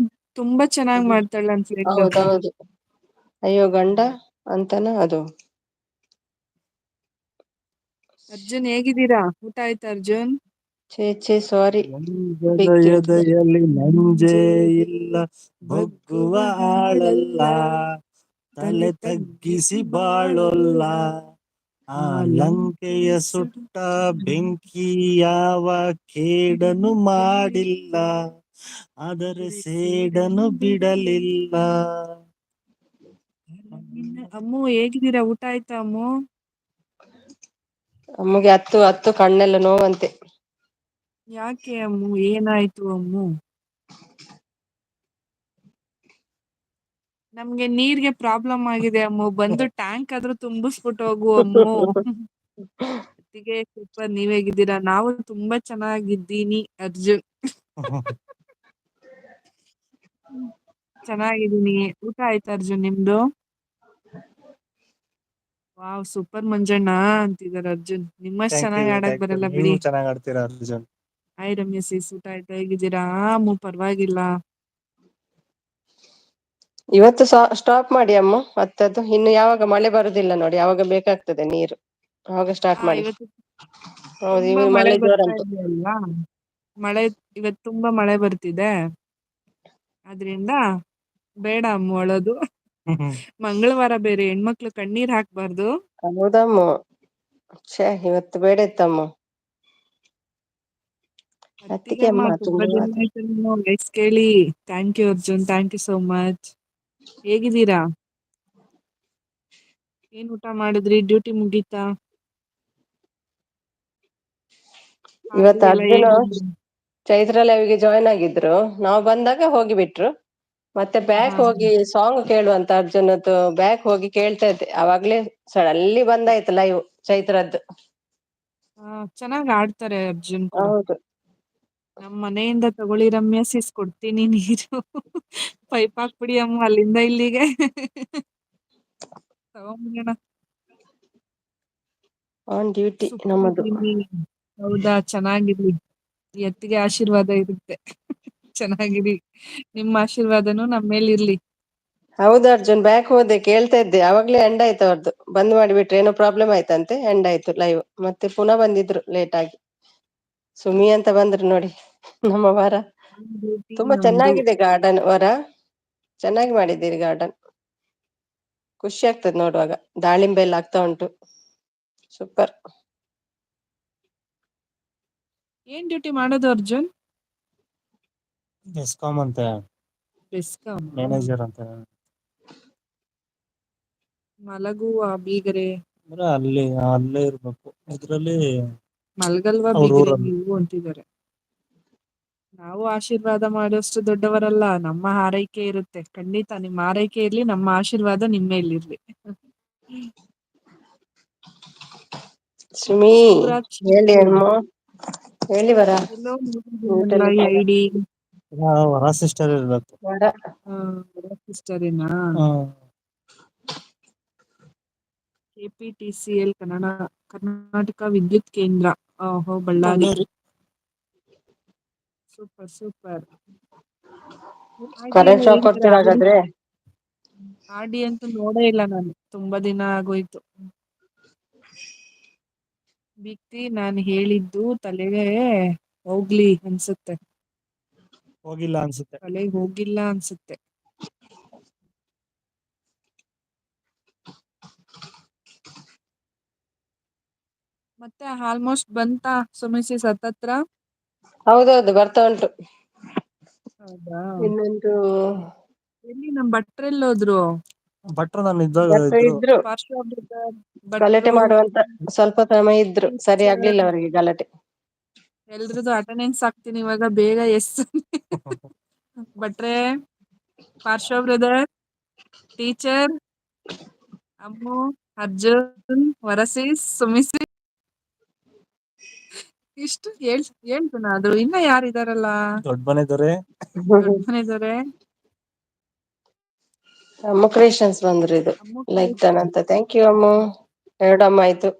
ತುಂಬಾ ಚೆನ್ನಾಗ್ ಮಾಡ್ತಾಳೆ ನನ್ ಫ್ರೆಂಡ್. ಹೌದೌದು. ಅಯ್ಯೋ ಗಂಡ ಅಂತನ ಅದು. ಅರ್ಜುನ್ ಹೇಗಿದ್ದೀರಾ? ಊಟ ಆಯ್ತಾ ಅರ್ಜುನ್? ಛೇ ಸಾರಿ. ಹೃದಯದಲ್ಲಿ ನಂಜೇ ಇಲ್ಲ, ಬಗ್ಗುವ ಆಳಲ್ಲ, ತಲೆ ತಗ್ಗಿಸಿ ಬಾಳೊಲ್ಲ. ಆ ಲಂಕೆಯ ಸುಟ್ಟ ಬೆಂಕಿ ಯಾವ ಕೇಡನು ಮಾಡಿಲ್ಲ, ಆದರೆ ಸೇಡನು ಬಿಡಲಿಲ್ಲ. ಅಮ್ಮು ಹೇಗಿದ್ದೀರಾ? ಊಟ ಆಯ್ತಾ ಅಮ್ಮು? ಅಮ್ಮಗೆ ಹತ್ತು ಕಣ್ಣೆಲ್ಲ ನೋವಂತೆ. ಯಾಕೆ ಅಮ್ಮು, ಏನಾಯ್ತು ಅಮ್ಮು? ನಮ್ಗೆ ನೀರ್ಗೆ ಪ್ರಾಬ್ಲಮ್ ಆಗಿದೆ ಅಮ್ಮು, ಬಂದು ಟ್ಯಾಂಕ್ ಆದ್ರೂ ತುಂಬಿಸ್ಬಿಟ್ಟು ಹೋಗು ಅಮ್ಮು. ಅದಕ್ಕೆ ಸೂಪರ್. ನೀವ್ ಹೇಗಿದ್ದೀರಾ? ನಾವು ತುಂಬಾ ಚೆನ್ನಾಗಿದ್ದೀನಿ ಅರ್ಜುನ್. ಚೆನ್ನಾಗಿದ್ದೀನಿ. ಊಟ ಆಯ್ತಾ ಅರ್ಜುನ್ ನಿಮ್ದು? ವಾವ್, ಸೂಪರ್ ಮಂಜಣ್ಣ ಅಂತಿದಾರೆ ಅರ್ಜುನ್. ನಿಮ್ಮಷ್ಟು ಚೆನ್ನಾಗಿ ಆಡಕ್ ಬರಲ್ಲ ಬಿಡಿ. ನೀವು ಚೆನ್ನಾಗಿ ಆಡ್ತೀರಾ ಅರ್ಜುನ್. ಹಾಯ್ ರಮ್ಯ sis, ಊಟ ಆಯ್ತಾ? ಹೇಗಿದ್ದೀರಾ? ಅಮ್ಮು ಪರವಾಗಿಲ್ಲ. ಇವತ್ತು ಸ್ಟಾಪ್ ಮಾಡಿ ಅಮ್ಮ, ಮತ್ತದು ಇನ್ನು ಯಾವಾಗ ಮಳೆ ಬರುದಿಲ್ಲ ನೋಡಿ, ಯಾವಾಗ ಬೇಕಾಗ್ತದೆ ನೀರು, ಅವಾಗ ಸ್ಟಾರ್ಟ್ ಮಾಡಿ. ಇವತ್ತು ಹೌದು, ತುಂಬಾ ಇವಾಗ ಮಳೆ ಮಳೆ ಜೋರ ಬರ್ತಾ ಉಂಟು. ಇದೆ ಅಲ್ವಾ? ಇವತ್ತು ತುಂಬಾ ಮಳೆ ಬರ್ತಿದೆ, ಅದ್ರಿಂದ ಬೇಡ ಅಮ್ಮು ಅಳೋದು. ಮಂಗಳವಾರ ಬೇರೆ, ಹೆಣ್ಮಕ್ಳು ಕಣ್ಣೀರ್ ಹಾಕ್ಬಾರ್ದು. ಹೌದಮ್ಮ. ಇವತ್ತು ಬೇಡ ಇತ್ತಮ್ಮ. ಅತ್ತಿಗೆ ಅತ್ತಿಗೆ ಅಮ್ಮ, ಅಮ್ಮ ತುಂಬಾ ದಿನ ತುಂಬಾ. ಆಯ್ತು ನಿಮ್ಮ ವಾಯ್ಸ್ ಕೇಳಿ. Thank you Arjun, thank you so much. ಹೇಗಿದ್ದೀರಾ? ಏನ್ ಊಟ ಮಾಡಿದ್ರಿ? ಡ್ಯೂಟಿ ಮುಗೀತಾ? ಇವತ್ತು ಪಾರ್ಟಿಗೆಲ್ಲ ಅರ್ಜುನ ಹೇಗಿದ್ರು? ಚೈತ್ರ ಲೈವ್ಗೆ ಜಾಯ್ನ್ ಆಗಿದ್ರು, ನಾವು ಬಂದಾಗ ಹೋಗಿಬಿಟ್ರು. ಮತ್ತೆ ಬ್ಯಾಕ್ ಹೋಗಿ ಸಾಂಗ್ ಕೇಳುವಂತ ಅರ್ಜುನದ್ದು ಬ್ಯಾಕ್ ಹೋಗಿ ಕೇಳ್ತಾ ಇದ್ದೆ, ಅವಾಗ್ಲೇ ಸಡನ್ಲಿ ಬಂದಾಯ್ತು ಲೈವ್ ಚೈತ್ರದ್ದು. ಚೆನ್ನಾಗ್ ಆಡ್ತಾರೆ ಅರ್ಜುನ್ ಕೂಡ. ಹೌದು. ನಮ್ ಮನೆಯಿಂದ ತಗೊಳ್ಳಿ ರಮ್ಯಾ ಸಿಸ್, ಕೊಡ್ತೀನಿ ನೀರು. ಪೈಪ್ ಹಾಕ್ಬಿಡಿ ಅಮ್ಮ ಅಲ್ಲಿಂದ ಇಲ್ಲಿಗೆ. ತಗೊಂಬರೋಣ. ಆನ್ ಡ್ಯೂಟಿ ಸೂಪರ್ ನಮ್ಮದು. ಇದ್ದೀನಿ. ಹೌದಾ, ಚೆನ್ನಾಗಿರ್ಲಿ. ಎತ್ತಿಗೆ ಆಶೀರ್ವಾದ ಇರುತ್ತೆ. ಚೆನ್ನಾಗಿರಿ. ನಿಮ್ಮ ಆಶೀರ್ವಾದನೂ ನಮ್ಮ ಮೇಲಿರ್ಲಿ. ಹೌದು ಅರ್ಜುನ್, ಬ್ಯಾಕ್ ಹೋದೆ, ಕೇಳ್ತಾ ಇದ್ದೆ, ಅವಾಗ್ಲೇ ಎಂಡ್ ಆಯ್ತು ಅವ್ರದ್ದು. ಬಂದ್ ಮಾಡಿಬಿಟ್ರೆ ಏನೋ ಪ್ರಾಬ್ಲಮ್ ಆಯ್ತಂತೆ, ಎಂಡ್ ಆಯ್ತು ಲೈವ್. ಮತ್ತೆ ಪುನಃ ಬಂದಿದ್ರು ಲೇಟ್ ಆಗಿ. ಸುಮಿ ಅಂತ ಬಂದ್ರು ನೋಡಿ ನಮ್ಮ ವಾರ. ಡ್ಯೂಟಿ ತುಂಬಾ ನಮ್ದು. ಚೆನ್ನಾಗಿದೆ ಗಾರ್ಡನ್ ವರ. ಚೆನ್ನಾಗಿ ಮಾಡಿದ್ದೀರಿ ಗಾರ್ಡನ್. ಖುಷಿ ಆಗ್ತದೆ ನೋಡುವಾಗ. ದಾಳಿಂಬೆ ಎಲ್ಲ ಆಗ್ತಾ ಉಂಟು. ಸೂಪರ್. ಏನ್ ಡ್ಯೂಟಿ ಮಾಡೋದು ಅರ್ಜುನ್? ಬೆಸ್ಕಾಂ ಅಂತ ಬೆಸ್ಕಾಂ. ಮ್ಯಾನೇಜರ್ ಅಂತ. ಮಲಗುವ ಬೀಗರೆ. ಅಲ್ಲೇ ಇರ್ಬೇಕು ಇದ್ರಲ್ಲಿ. ಮಲ್ಗಲ್ವಾ ಅವ್ರ ಬೀಗ್ರೆ ಊರಲ್ಲಿ ನೀವು ಅಂತಿದ್ದಾರೆ. ನಾವು ಆಶೀರ್ವಾದ ಮಾಡೋಷ್ಟು ದೊಡ್ಡವರಲ್ಲ. ನಮ್ಮ ಹಾರೈಕೆ ಇರುತ್ತೆ ಖಂಡಿತ. ನಿಮ್ಮ ಹಾರೈಕೆ ಇರ್ಲಿ, ನಮ್ಮ ಆಶೀರ್ವಾದ ನಿಮ್ಮ ಮೇಲಿರ್ಲಿ. ಸುಮಿ ಹೇಳಿ ಶುಭರಾತ್ರಿ. ಅಮ್ಮ, ಹೇಳಿ ವರ. ಎಲ್ಲೋ ನೋಡಿದ್ದೀನಲ್ಲ ಈ ಊಟಲಿದ್ದಾಗ ಐಡಿ. ವರ ಸಿಸ್ಟರ್ ಇರ್ಬೇಕು. ವರ. ಸಿಸ್ಟರಿನಾ? ಹ್ಮ್. KPTCL ಕರ್ನಾಟಕ ವಿದ್ಯುತ್ ಕೇಂದ್ರ. ಓಹೋ, Ballari. Ballari. Super super. Current shock ಕೊಡ್ತೀರ ಹಾಗಾದ್ರೆ? ಆಡಿ ಅಂತೂ ನೋಡೇ ಇಲ್ಲ ನಾನು, ತುಂಬಾ ದಿನ ಆಗೋಯ್ತು. ಬಿತ್ತಿ ನಾನು ಹೇಳಿದ್ದು ತಲೆಗೆ ಹೋಗ್ಲಿ ಅನ್ಸುತ್ತೆ. ಹೋಗಿಲ್ಲ ಅನ್ಸುತ್ತೆ. ತಲೆಗೆ ಹೋಗಿಲ್ಲ ಅನ್ಸುತ್ತೆ. ಮತ್ತೆ ಆಲ್ಮೋಸ್ಟ್ ಬಂತಾ ಸುಮಿಸಿ ಹತ್ತತ್ರ? ಹೌದೌದು, ಬರ್ತಾ ಉಂಟು. ಹೌದಾ? ಇನ್ನೊಂದು. ಎಲ್ಲಿ ನಮ್ ಭಟ್ರೆಲ್ಲೋದ್ರು? ಭಟ್ರು ನಾನು ಇದ್ದಾಗ ಭಟ್ರು ಇದ್ರು. ಇದ್ರು, ಗಲಾಟೆ ಭಟ್ರು ಮಾಡುವಂತ ಸ್ವಲ್ಪ ಸಮಯ ಇದ್ರು. ಸರಿ ಟೀಚರ್, ಆಗ್ಲಿಲ್ಲ ಅವರಿಗೆ ಗಲಾಟೆ. ಎಲ್ರದ್ದು ಅಟೆಂಡೆನ್ಸ್ ಹಾಕ್ತೀನಿ ಇವಾಗ, ಬೇಗ ಎಸ್. ಭಟ್ರೆ, ಪಾರ್ಶ್ವ ಬ್ರದರ್, ಟೀಚರ್, ಅಮ್ಮು, ಅರ್ಜುನ್, ವರಸಿಸ್, ಸುಮಿಸಿ, ಇಷ್ಟು ಹೇಳ್ತು ಅದು. ಇನ್ನ ಯಾರಿದಾರಲ್ಲ? ದೊಡ್ಡ ಮನೆ ದೊರೆ. ದೊಡ್ಡ ಮನೆದವ್ರೆ. ಅಮ್ಮ ಕ್ರಿಯೇಷನ್ಸ್ ಬಂದ್ರು. ಇದು ಅಮ್ಮು ಲೈಕ್ ಡನ್ ಕ್ರಿಯೇಷನ್. ಅಂತ. ಥ್ಯಾಂಕ್ ಯು ಅಮ್ಮ. 2 ಅಮ್ಮ ಆಯ್ತು.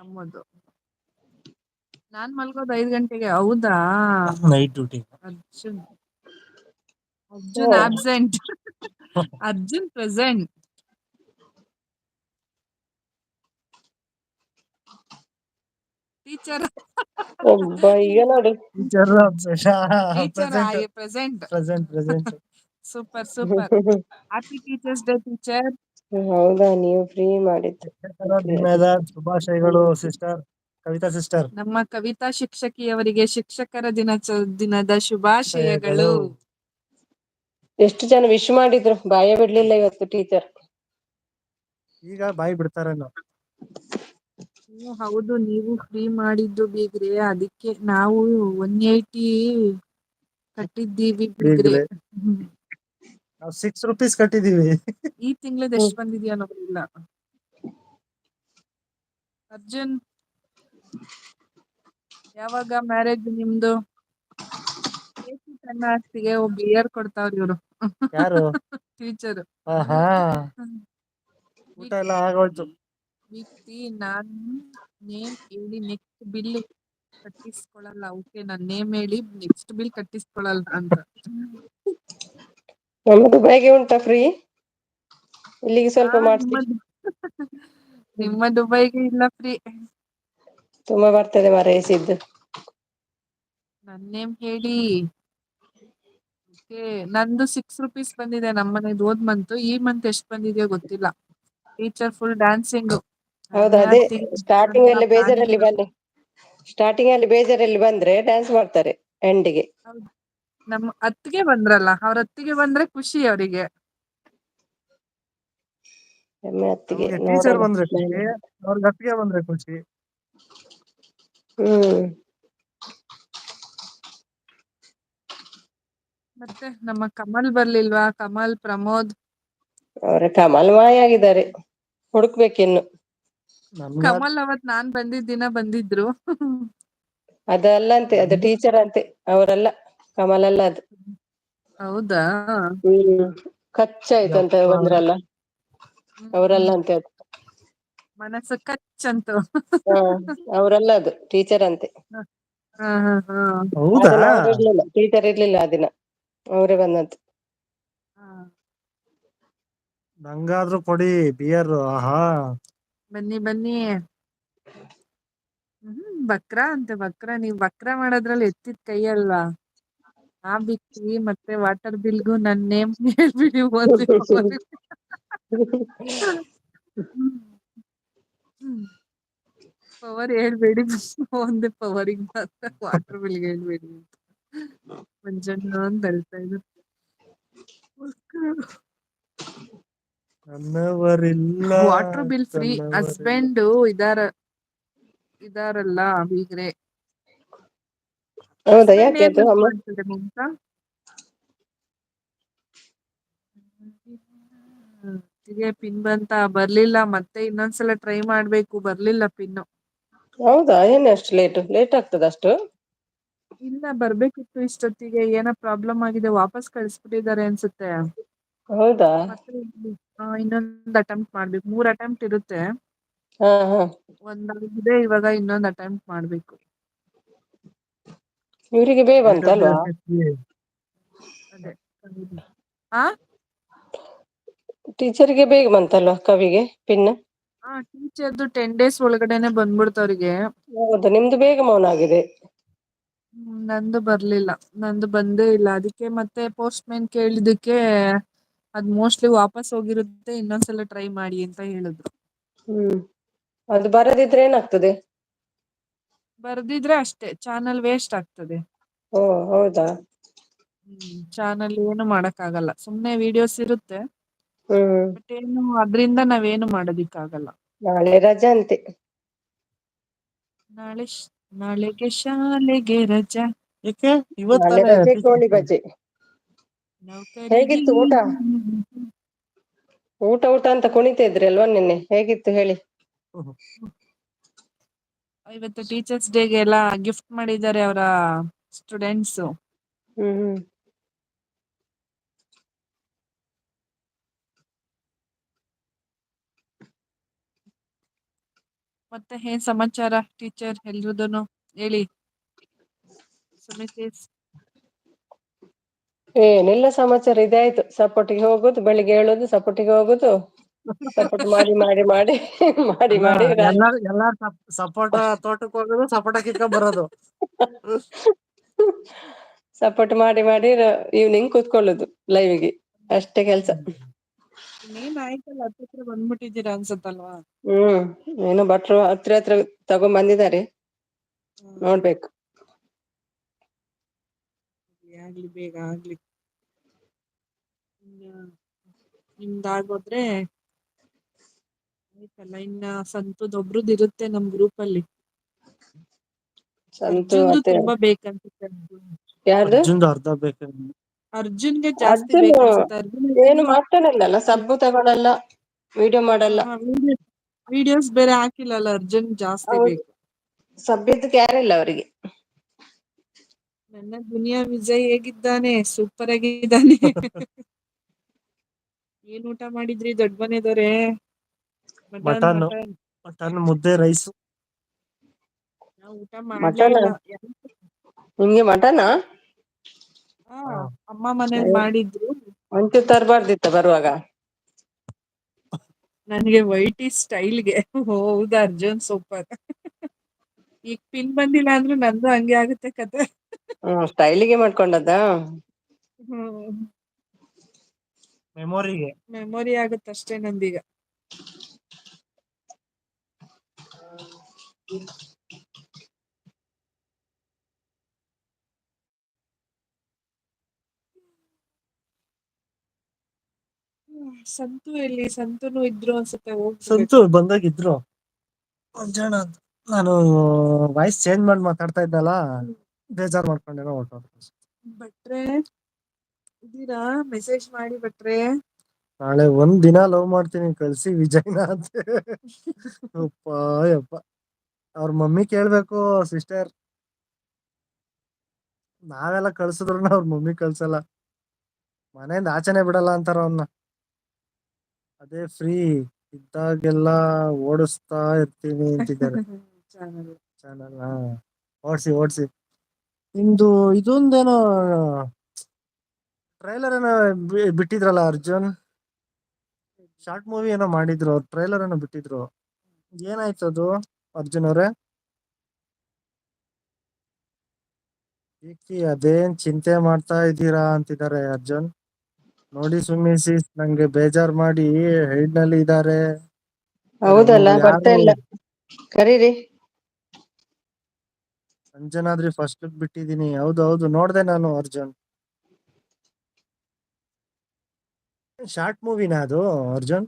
ಅಮ್ಮದು. ನಾನ್ ಮಲ್ಗೋದು 5 ಗಂಟೆಗೆ. ಹೌದಾ? Night duty. ಅರ್ಜುನ್ ಓ. ಆಬ್ಸೆಂಟ್. ಅರ್ಜುನ್ ಪ್ರೆಸೆಂಟ್. ಟೀಚರ್. ಒಬ್ಬ ಈಗ ನೋಡಿ. Teacher teacher present. Present. Super super. Happy teachers day teacher. ಹೌದಾ, ನೀವು ಫ್ರೀ ಮಾಡಿದ್ದು. ದಿನದ ಶುಭಾಶಯಗಳು ಸಿಸ್ಟರ್ ಕವಿತಾ ಸಿಸ್ಟರ್. ನಮ್ಮ ಕವಿತಾ ಶಿಕ್ಷಕಿಯವರಿಗೆ ಶಿಕ್ಷಕರ ದಿನದ ಶುಭಾಶಯಗಳು. ಎಷ್ಟು ಜನ ವಿಶ್ ಮಾಡಿದ್ರು, ಬಾಯ ಬಿಡ್ಲಿಲ್ಲ ಇವತ್ತು ಟೀಚರ್. ಈಗ ಬಾಯಿ ಬಿಡ್ತಾರೇನೋ. ಹೌದು, ನೀವು ಫ್ರೀ ಮಾಡಿದ್ದು ಬೀಗ್ರೆ, ಅದಕ್ಕೆ ನಾವು 180 ಕಟ್ಟಿದ್ದೀವಿ ಬೀಗ್ರೆ. ಬೀಗ್ರೆ. ನಾವು 6 ರೂಪೀಸ್ ಕಟ್ಟಿದೀವಿ. ಈ ತಿಂಗಳದ ಎಷ್ಟು ಬಂದಿದ್ಯಾ ನೋಡಿಲ್ಲ. ಅರ್ಜುನ್, ಯಾವಾಗ ಮ್ಯಾರೇಜ್ ನಿಮ್ದು? ಸಣ್ಣ ಆಸ್ತಿಗೆ ಒಬ್ಬ ಇಯರ್ ಕೊಡ್ತಾವ್ರಿ ಇವ್ರು. ಯಾರು? ಟೀಚರ್. ಆಹಾ, ಊಟ ಎಲ್ಲ ಆಗೋಯ್ತು. ವ್ಯಕ್ತಿ ನಾನ್ ನೇಮ್ ಹೇಳಿ ನೆಕ್ಸ್ಟ್ ಬಿಲ್ ಕಟ್ಟಿಸ್ಕೊಳಲ್ಲ. ಓಕೆ, ನನ್ನ ನೇಮ್ ಹೇಳಿ ನೆಕ್ಸ್ಟ್ ಬಿಲ್ ಕಟ್ಟಿಸ್ಕೊಳಲ್ಲ ಅಂತ. ನಮ್ಮ ದುಬೈಗೆ ಉಂಟಾ ಫ್ರೀ? ಇಲ್ಲಿಗೆ ಸ್ವಲ್ಪ ಮಾಡಿಸಿ. ನಿಮ್ಮ ದುಬೈಗೆ ಇಲ್ಲ ಫ್ರೀ. ತುಂಬಾ ಬರ್ತದೆ ಮರ ಎಸಿದ್ದು. ನನ್ನ ನೇಮ್ ಹೇಳಿ. ನಂದು 6 ರೂಪೀಸ್ ಬಂದಿದೆ. ನಮ್ಮನೆದು ಹೋದ್ ಮಂತ್. ಈ ಮಂತ್ ಎಷ್ಟು ಬಂದಿದೆಯೋ ಗೊತ್ತಿಲ್ಲ. Teacher full dancing. ಹೌದು, ಅದೇ ಸ್ಟಾರ್ಟಿಂಗ್ ಅಲ್ಲಿ ಬೇಜಾರಲ್ಲಿ ಬನ್ನಿ. ಸ್ಟಾರ್ಟಿಂಗ್ ಅಲ್ಲಿ ಬೇಜಾರಲ್ಲಿ ಬಂದ್ರೆ ಡ್ಯಾನ್ಸ್ ಮಾಡ್ತಾರೆ ಎಂಡಿಗೆ. ನಮ್ಮ ಅತ್ತಿಗೆ ಬಂದ್ರಲ್ಲ, ಅವ್ರ ಅತ್ತಿಗೆ ಬಂದ್ರೆ ಖುಷಿ ಅವರಿಗೆ. ಎಮ್ಮೆ ಅತ್ತಿಗೆ ನಮ್ಗೆ ಟೀಚರ್ ನೋಡೋಣ. ಬಂದ್ರೆ ಖುಷಿ, ಅವ್ರಿಗೆ ಅತ್ತಿಗೆ ಬಂದ್ರೆ ಖುಷಿ. ಮತ್ತೆ ನಮ್ಮ ಕಮಲ್ ಬರ್ಲಿಲ್ವಾ? ಕಮಲ್, ಪ್ರಮೋದ್. ಅವರ ಕಮಲ್ ಮಾಯ ಆಗಿದ್ದಾರೆ, ಹುಡುಕ್ಬೇಕಿನ್ನು. ನಮ್ಗ ಕಮಲ್ ಅವತ್ ನಾನ್ ಬಂದಿದ್ದ ದಿನ ಬಂದಿದ್ರು. ಅದಲ್ಲಂತೆ, ಅದು ಟೀಚರ್ ಅಂತೆ, ಅವರಲ್ಲ, ಕಮಲ್ ಅಲ್ಲ ಅದು. ಹೌದಾ? ಕಚ್ಚಾಯ್ತಂತ ಯಪ್ಪ ಬಂದ್ರಲ್ಲ, ಅವರಲ್ಲ ಅಂತೆ ಅದು. ಮನಸ್ಸು ಕಚ್ಚಂತು. ಹಾ, ಅವರಲ್ಲ ಅದು, ಟೀಚರ್ ಅಂತೆ. ಹಾ ಹಾ ಹಾ. ಆ ಹೌದಾ? ದಿನ ಅವ್ರು ಇರ್ಲಿಲ್ಲ, ಟೀಚರ್ ಇರ್ಲಿಲ್ಲ ಆ ದಿನ, ಅವರೇ ಬಂದದ್ದು. ನಂಗಾದ್ರೂ ಕೊಡಿ ಬಿಯರ್. ಆಹಾ, ಬನ್ನಿ ಬನ್ನಿ. ಬಕ್ರಾ ಅಂತೆ, ಬಕ್ರಾ. ನೀವ್ ಬಕ್ರಾ ಮಾಡೋದ್ರಲ್ಲಿ ಎತ್ತಿದ ಕೈ ಅಲ್ವಾ. ಆ ಬಿಟ್ಟಿ ಮತ್ತೆ ವಾಟರ್ ಬಿಲ್ಗೂ ನನ್ ನೇಮ್ ಹೇಳ್ಬಿಡಿ ಒಂದೇ ಪವರ್. ಪವರ್ ಹೇಳ್ಬೇಡಿ, ಒಂದೇ ಪವರಿಗೆ ಮಾತ್ರ, ವಾಟರ್ ಬಿಲ್ಗೆ ಹೇಳ್ಬೇಡಿ ಅಂತ ಮಂಜಣ್ಣ ಅಂತ ಹೇಳ್ತಾ ಇದ್ರು. ನನ್ನವರಿಲ್ಲ, ವಾಟರ್ ಬಿಲ್ ಫ್ರೀ. ನನ್ನವರಿಲ್ಲ. ಹಸ್ಬೆಂಡ್ ಇದಾರಲ್ಲ ಬೀಗ್ರೆ. ಹೌದಾ, ಹಸ್ಬೆಂಡ್ ಯಾಕೆ ಏನ್ ಅದು ವರ್ಕ್ ಅಮ್ಮ? ಮಾಡ್ತಾರೆ ಮಮತಾ? ಪಿನ್ ಬಂತ, ಬರ್ಲಿಲ್ಲ. ಮತ್ತೆ ಇನ್ನೊಂದ್ಸಲ ಟ್ರೈ ಮಾಡ್ಬೇಕು, ಬರ್ಲಿಲ್ಲ ಪಿನ್ನು. ಹೌದಾ, ಏನ್ ಅಷ್ಟು ಲೇಟ್ ಆಗ್ತದ ಅಷ್ಟು? ಇಲ್ಲ, ಬರ್ಬೇಕಿತ್ತು ಇಷ್ಟೊತ್ತಿಗೆ. ಏನೋ ಪ್ರಾಬ್ಲಮ್ ಆಗಿದೆ, ವಾಪಸ್ ಕಳಿಸ್ಬಿಟ್ಟಿದ್ದಾರೆ ಅನ್ಸುತ್ತೆ. ಹೌದಾ? ಮತ್ತೆ ಇನ್ನೊಂದು ಅಟೆಂಪ್ಟ್ ಮಾಡ್ಬೇಕು. 3 ಅಟೆಂಪ್ಟ್ ಇರುತ್ತೆ. ಹಾ ಹಾ. ಒಂದಾಗಿದೆ, ಇವಾಗ ಇನ್ನೊಂದು ಅಟೆಂಪ್ಟ್ ಮಾಡ್ಬೇಕು. ಇವರಿಗೆ ಬೇಗ ಬಂತಲ್ವಾ? ಅದೇ. ಆ ಟೀಚರ್ಗೆ ಬೇಗ ಬಂತಲ್ವಾ, ಕವಿಗೆ ಪಿನ್? ಟೀಚರ್ದು 10 days ಒಳಗಡೆನೆ ಬಂದ್ಬಿಡ್ತು ಅವ್ರಿಗೆ. ಹೌದು, ನಿಮ್ದು ಬೇಗ ಮೌನ ಆಗಿದೆ. ನಂದು ಬರ್ಲಿಲ್ಲ, ನಂದು ಬಂದೇ ಇಲ್ಲ. ಅದಕ್ಕೆ ಮತ್ತೆ ಪೋಸ್ಟ್ ಮ್ಯಾನ್ ಕೇಳಿದಕ್ಕೆ ಅದ್ ಮೋಸ್ಟ್ಲಿ ವಾಪಸ್ ಹೋಗಿರುತ್ತೆ, ಇನ್ನೊಂದ್ಸಲ ಟ್ರೈ ಮಾಡಿ ಅಂತ ಹೇಳಿದ್ರು. ಅದು ಬರದಿದ್ರೆ ಏನಾಗ್ತದೆ? ಬರ್ದಿದ್ರೆ ಅಷ್ಟೇ, ಚಾನಲ್ ವೇಸ್ಟ್ ಆಗ್ತದೆ. ಓ, ಹೌದಾ? ಚಾನಲ್ ಏನು ಮಾಡಕ್ ಆಗಲ್ಲ, ಸುಮ್ನೆ ವಿಡಿಯೋಸ್ ಇರುತ್ತೆ. ಹ್ಮ್. ಬಟ್ ಅದ್ರಿಂದ ನಾವೇನು ಮಾಡೋದಿಕ್ ಆಗಲ್ಲ. ನಾಳೆ ರಜೆ ಅಂತೆ. ನಾಳೆಗೆ ಶಾಲೆಗೆ ರಜಾ. ಏಕೆ ನಾಳೆ ಇವತ್ತಾನೆ ರಜೆ, ಕೋಳಿ ಬಜೆ. ನೌಕರಿಗೆ ಹೇಗಿತ್ತು ಊಟ? ಊಟ ಅಂತ ಕುಣಿತಾ ಇದ್ರಿ ಅಲ್ವಾ ನಿನ್ನೆ, ಹೇಗಿತ್ತು ಹೇಳಿ? ಇವತ್ತು ಟೀಚರ್ಸ್ ಡೇಗೆ ಎಲ್ಲ ಗಿಫ್ಟ್ ಮಾಡಿದ್ದಾರೆ ಅವರ ಸ್ಟೂಡೆಂಟ್ಸ್. ಹ್ಮ್. ಮತ್ತೆ ಏನ್ ಸಮಾಚಾರ ಟೀಚರ್ ಎಲ್ರದನು ಹೇಳಿ. ಸುಮಿತ್ ಏನೆಲ್ಲ ಸಮಾಚಾರ, ಇದೆ ಆಯ್ತು. ಸಪೋರ್ಟಿಗೆ ಹೋಗುದು, ಬೆಳಿಗ್ಗೆ ಹೇಳುದು, ಸಪೋರ್ಟಿಗೆ ಹೋಗುದು, ಸಪೋರ್ಟ್ ಮಾಡಿ ಮಾಡಿ ಮಾಡಿ ಮಾಡಿ ಅಲ್ಲ, ಮಾಡಿ ಎಲ್ಲಾರು ಸಪೋಟ ತೋಟಕ್ಕೆ ಹೋಗೋದು, ಸಪೋಟ ಕಿತ್ಕೊಂಡ್ ಬರೋದು. ಸಪೋರ್ಟ್ ಮಾಡಿ ಮಾಡಿ ಈವ್ನಿಂಗ್ ಕೂತ್ಕೊಳ್ಳುದು ಲೈವ್ಗೆ, ಅಷ್ಟೇ ಕೆಲ್ಸ. ಇನ್ನೇನ್ ಆಯ್ತಲ್ಲ, ಹತ್ರ ಬಂದ್ಬಿಟ್ಟಿದ್ದೀರಾ ಅನ್ಸತ್ತಲ್ವಾ? ಏನೋ ಭಟ್ರು ಹತ್ರ ತಗೊಂಡ್ ಬಂದಿದ್ದಾರೆ, ನೋಡ್ಬೇಕು. ಆಗ್ಲಿ, ಬೇಗ ಆಗ್ಲಿ. ನಿಮ್ದಾಗೋದ್ರೆ ಆಯ್ತಲ್ಲ. ಇನ್ನ ಸಂತದೊಬ್ರದ್ದು ಇರುತ್ತೆ ನಮ್ ಗ್ರೂಪ್ ಅಲ್ಲಿ. ಸಂತು ಅರ್ಜುನ್ದು ಮತ್ತೆ ತುಂಬಾ ಬೇಕನ್ಸುತ್ತೆ. ಯಾರ್ದು? ಅರ್ಜುನ್ದು ಅರ್ಧ ಬೇಕು. ಅರ್ಜುನ್ಗೆ ಜಾಸ್ತಿ ಅರ್ಜುನ್ ಬೇಕನ್ಸುತ್ತೆ. ಏನು ಮಾಡ್ತಾನಲ್ಲ, ಸಬ್ಬು ತಗೊಳಲ್ಲ, ವಿಡಿಯೋ ಮಾಡಲ್ಲ. ವಿಡಿಯೋಸ್ ಬೇರೆ ಹಾಕಿಲ್ಲಲ್ಲ, ಅರ್ಜುನ್ ಜಾಸ್ತಿ ಹೌದು, ಬೇಕು. ಸಭ್ಯದ ಕ್ಯಾರ ಇಲ್ಲ ಅವರಿಗೆ. ನನ್ನ ದುನಿಯಾ ವಿಜಯ್ ಹೇಗಿದ್ದಾನೆ? ಸೂಪರ್ ಆಗಿದ್ದಾನೆ. ಏನ್ ಊಟ ಮಾಡಿದ್ರಿ ದೊಡ್ಡ ಮನೆದವ್ರೆ? ಮಟನ್ ಮುದ್ದೆ ರೈಸು. ನಾವು ಊಟ ಮಾಡ್ಲೇ ಮಟನ್? ಇಲ್ಲ. ನಿಮ್ಗೆ ಮಟನಾ? ಅಮ್ಮ ಮನೇಲಿ ಮಾಡಿದ್ರು. ಒಂಚೂರು ತರಬಾರ್ದಿತ್ತ ಬರುವಾಗ? ನನ್ಗೆ ವೈಟಿ ಸ್ಟೈಲ್ಗೆ. ಹೌದಾ, ಅರ್ಜುನ್ ಸೂಪರ್. ಈಗ ಪಿನ್ ಬಂದಿಲ್ಲ ಅಂದ್ರೂ ನಂದು ಹಂಗೆ ಆಗುತ್ತೆ ಕತೆ. ಸ್ಟೈಲಿಗೆ ಮಾಡ್ಕೊಂಡದ್ದ. ಮೆಮೊರಿ ಆಗುತ್ತಷ್ಟೇ ನಂದೀಗ. ಸಂತು ಎಲ್ಲಿ? ಸಂತುನು ಇದ್ರು ಅನ್ಸುತ್ತೆ, ಸಂತು ಹೋಗ್ಬೇಕು. ಬಂದಾಗಿದ್ರು ಜನ. ನಾನು ವಾಯ್ಸ್ ಚೇಂಜ್ ಮಾಡಿ ಮಾತಾಡ್ತಾ ಇದ್ದಲ್ಲ, ಬೇಜಾರ್ ಮಾಡ್ಕೊಂಡೇನೋ ಹೊರಟೋದ್ರು. ಭಟ್ರೆ ಇದ್ದೀರಾ? ಮೆಸೇಜ್ ಮಾಡಿ ಭಟ್ರೆ. ನಾಳೆ ಒಂದ್ ದಿನ ಲವ್ ಮಾಡ್ತೀನಿ ಕಳ್ಸಿ ವಿಜಯ್ನ ಅಂತ. ಯಪ್ಪ ಯಪ್ಪ ಅವ್ರ ಮಮ್ಮಿ ಕೇಳ್ಬೇಕು ಸಿಸ್ಟರ್. ನಾವೆಲ್ಲ ಕಳ್ಸಿದ್ರು ಅವ್ರ ಮಮ್ಮಿ ಕಳ್ಸಲ್ಲ, ಮನೆಯಿಂದ ಆಚೆನೆ ಬಿಡಲ್ಲ ಅಂತಾರ ಅವನ್ನ. ಅದೇ ಫ್ರೀ ಇದ್ದಾಗೆಲ್ಲ ಓಡಿಸ್ತಾ ಇರ್ತೀನಿ ಅಂತಿದ್ದಾರೆ. ಚಾನಲ್ ಓಡ್ಸಿ ಓಡ್ಸಿ. ನಿಮ್ದು ಇದೊಂದೇನೋ ಟ್ರೈಲರ್ ಏನೋ ಬಿಟ್ಟಿದ್ರಲ್ಲ ಅರ್ಜುನ್, ಶಾರ್ಟ್ ಮೂವಿ ಏನೋ ಮಾಡಿದ್ರು, ಟ್ರೈಲರ್ ಏನೋ ಬಿಟ್ಟಿದ್ರು, ಏನಾಯ್ತು ಅದು ಅರ್ಜುನ್ ಅವ್ರೆ? ಏಕೆ ಅದೇನ್ ಚಿಂತೆ ಮಾಡ್ತಾ ಇದ್ದೀರಾ ಅಂತಿದ್ದಾರೆ ಅರ್ಜುನ್. ನೋಡಿ ಸುಮ್ನಿಸಿ, ನಂಗೆ ಬೇಜಾರ್ ಮಾಡಿ ಹೈಡ್ ನಲ್ಲಿ ಇದ್ದಾರೆ. ಹೌದಲ್ಲ, ಬರ್ತಾ ಯಾರು ಇಲ್ಲ, ಕರೀರಿ. ಅಂಜನಾದ್ರಿ ಫಸ್ಟ್ ಲುಕ್ ಬಿಟ್ಟಿದೀನಿ. ಹೌದು ಹೌದು ನೋಡ್ದೆ ನಾನು ಅರ್ಜುನ್. ಶಾರ್ಟ್ ಮೂವಿನ ಅದು Arjun?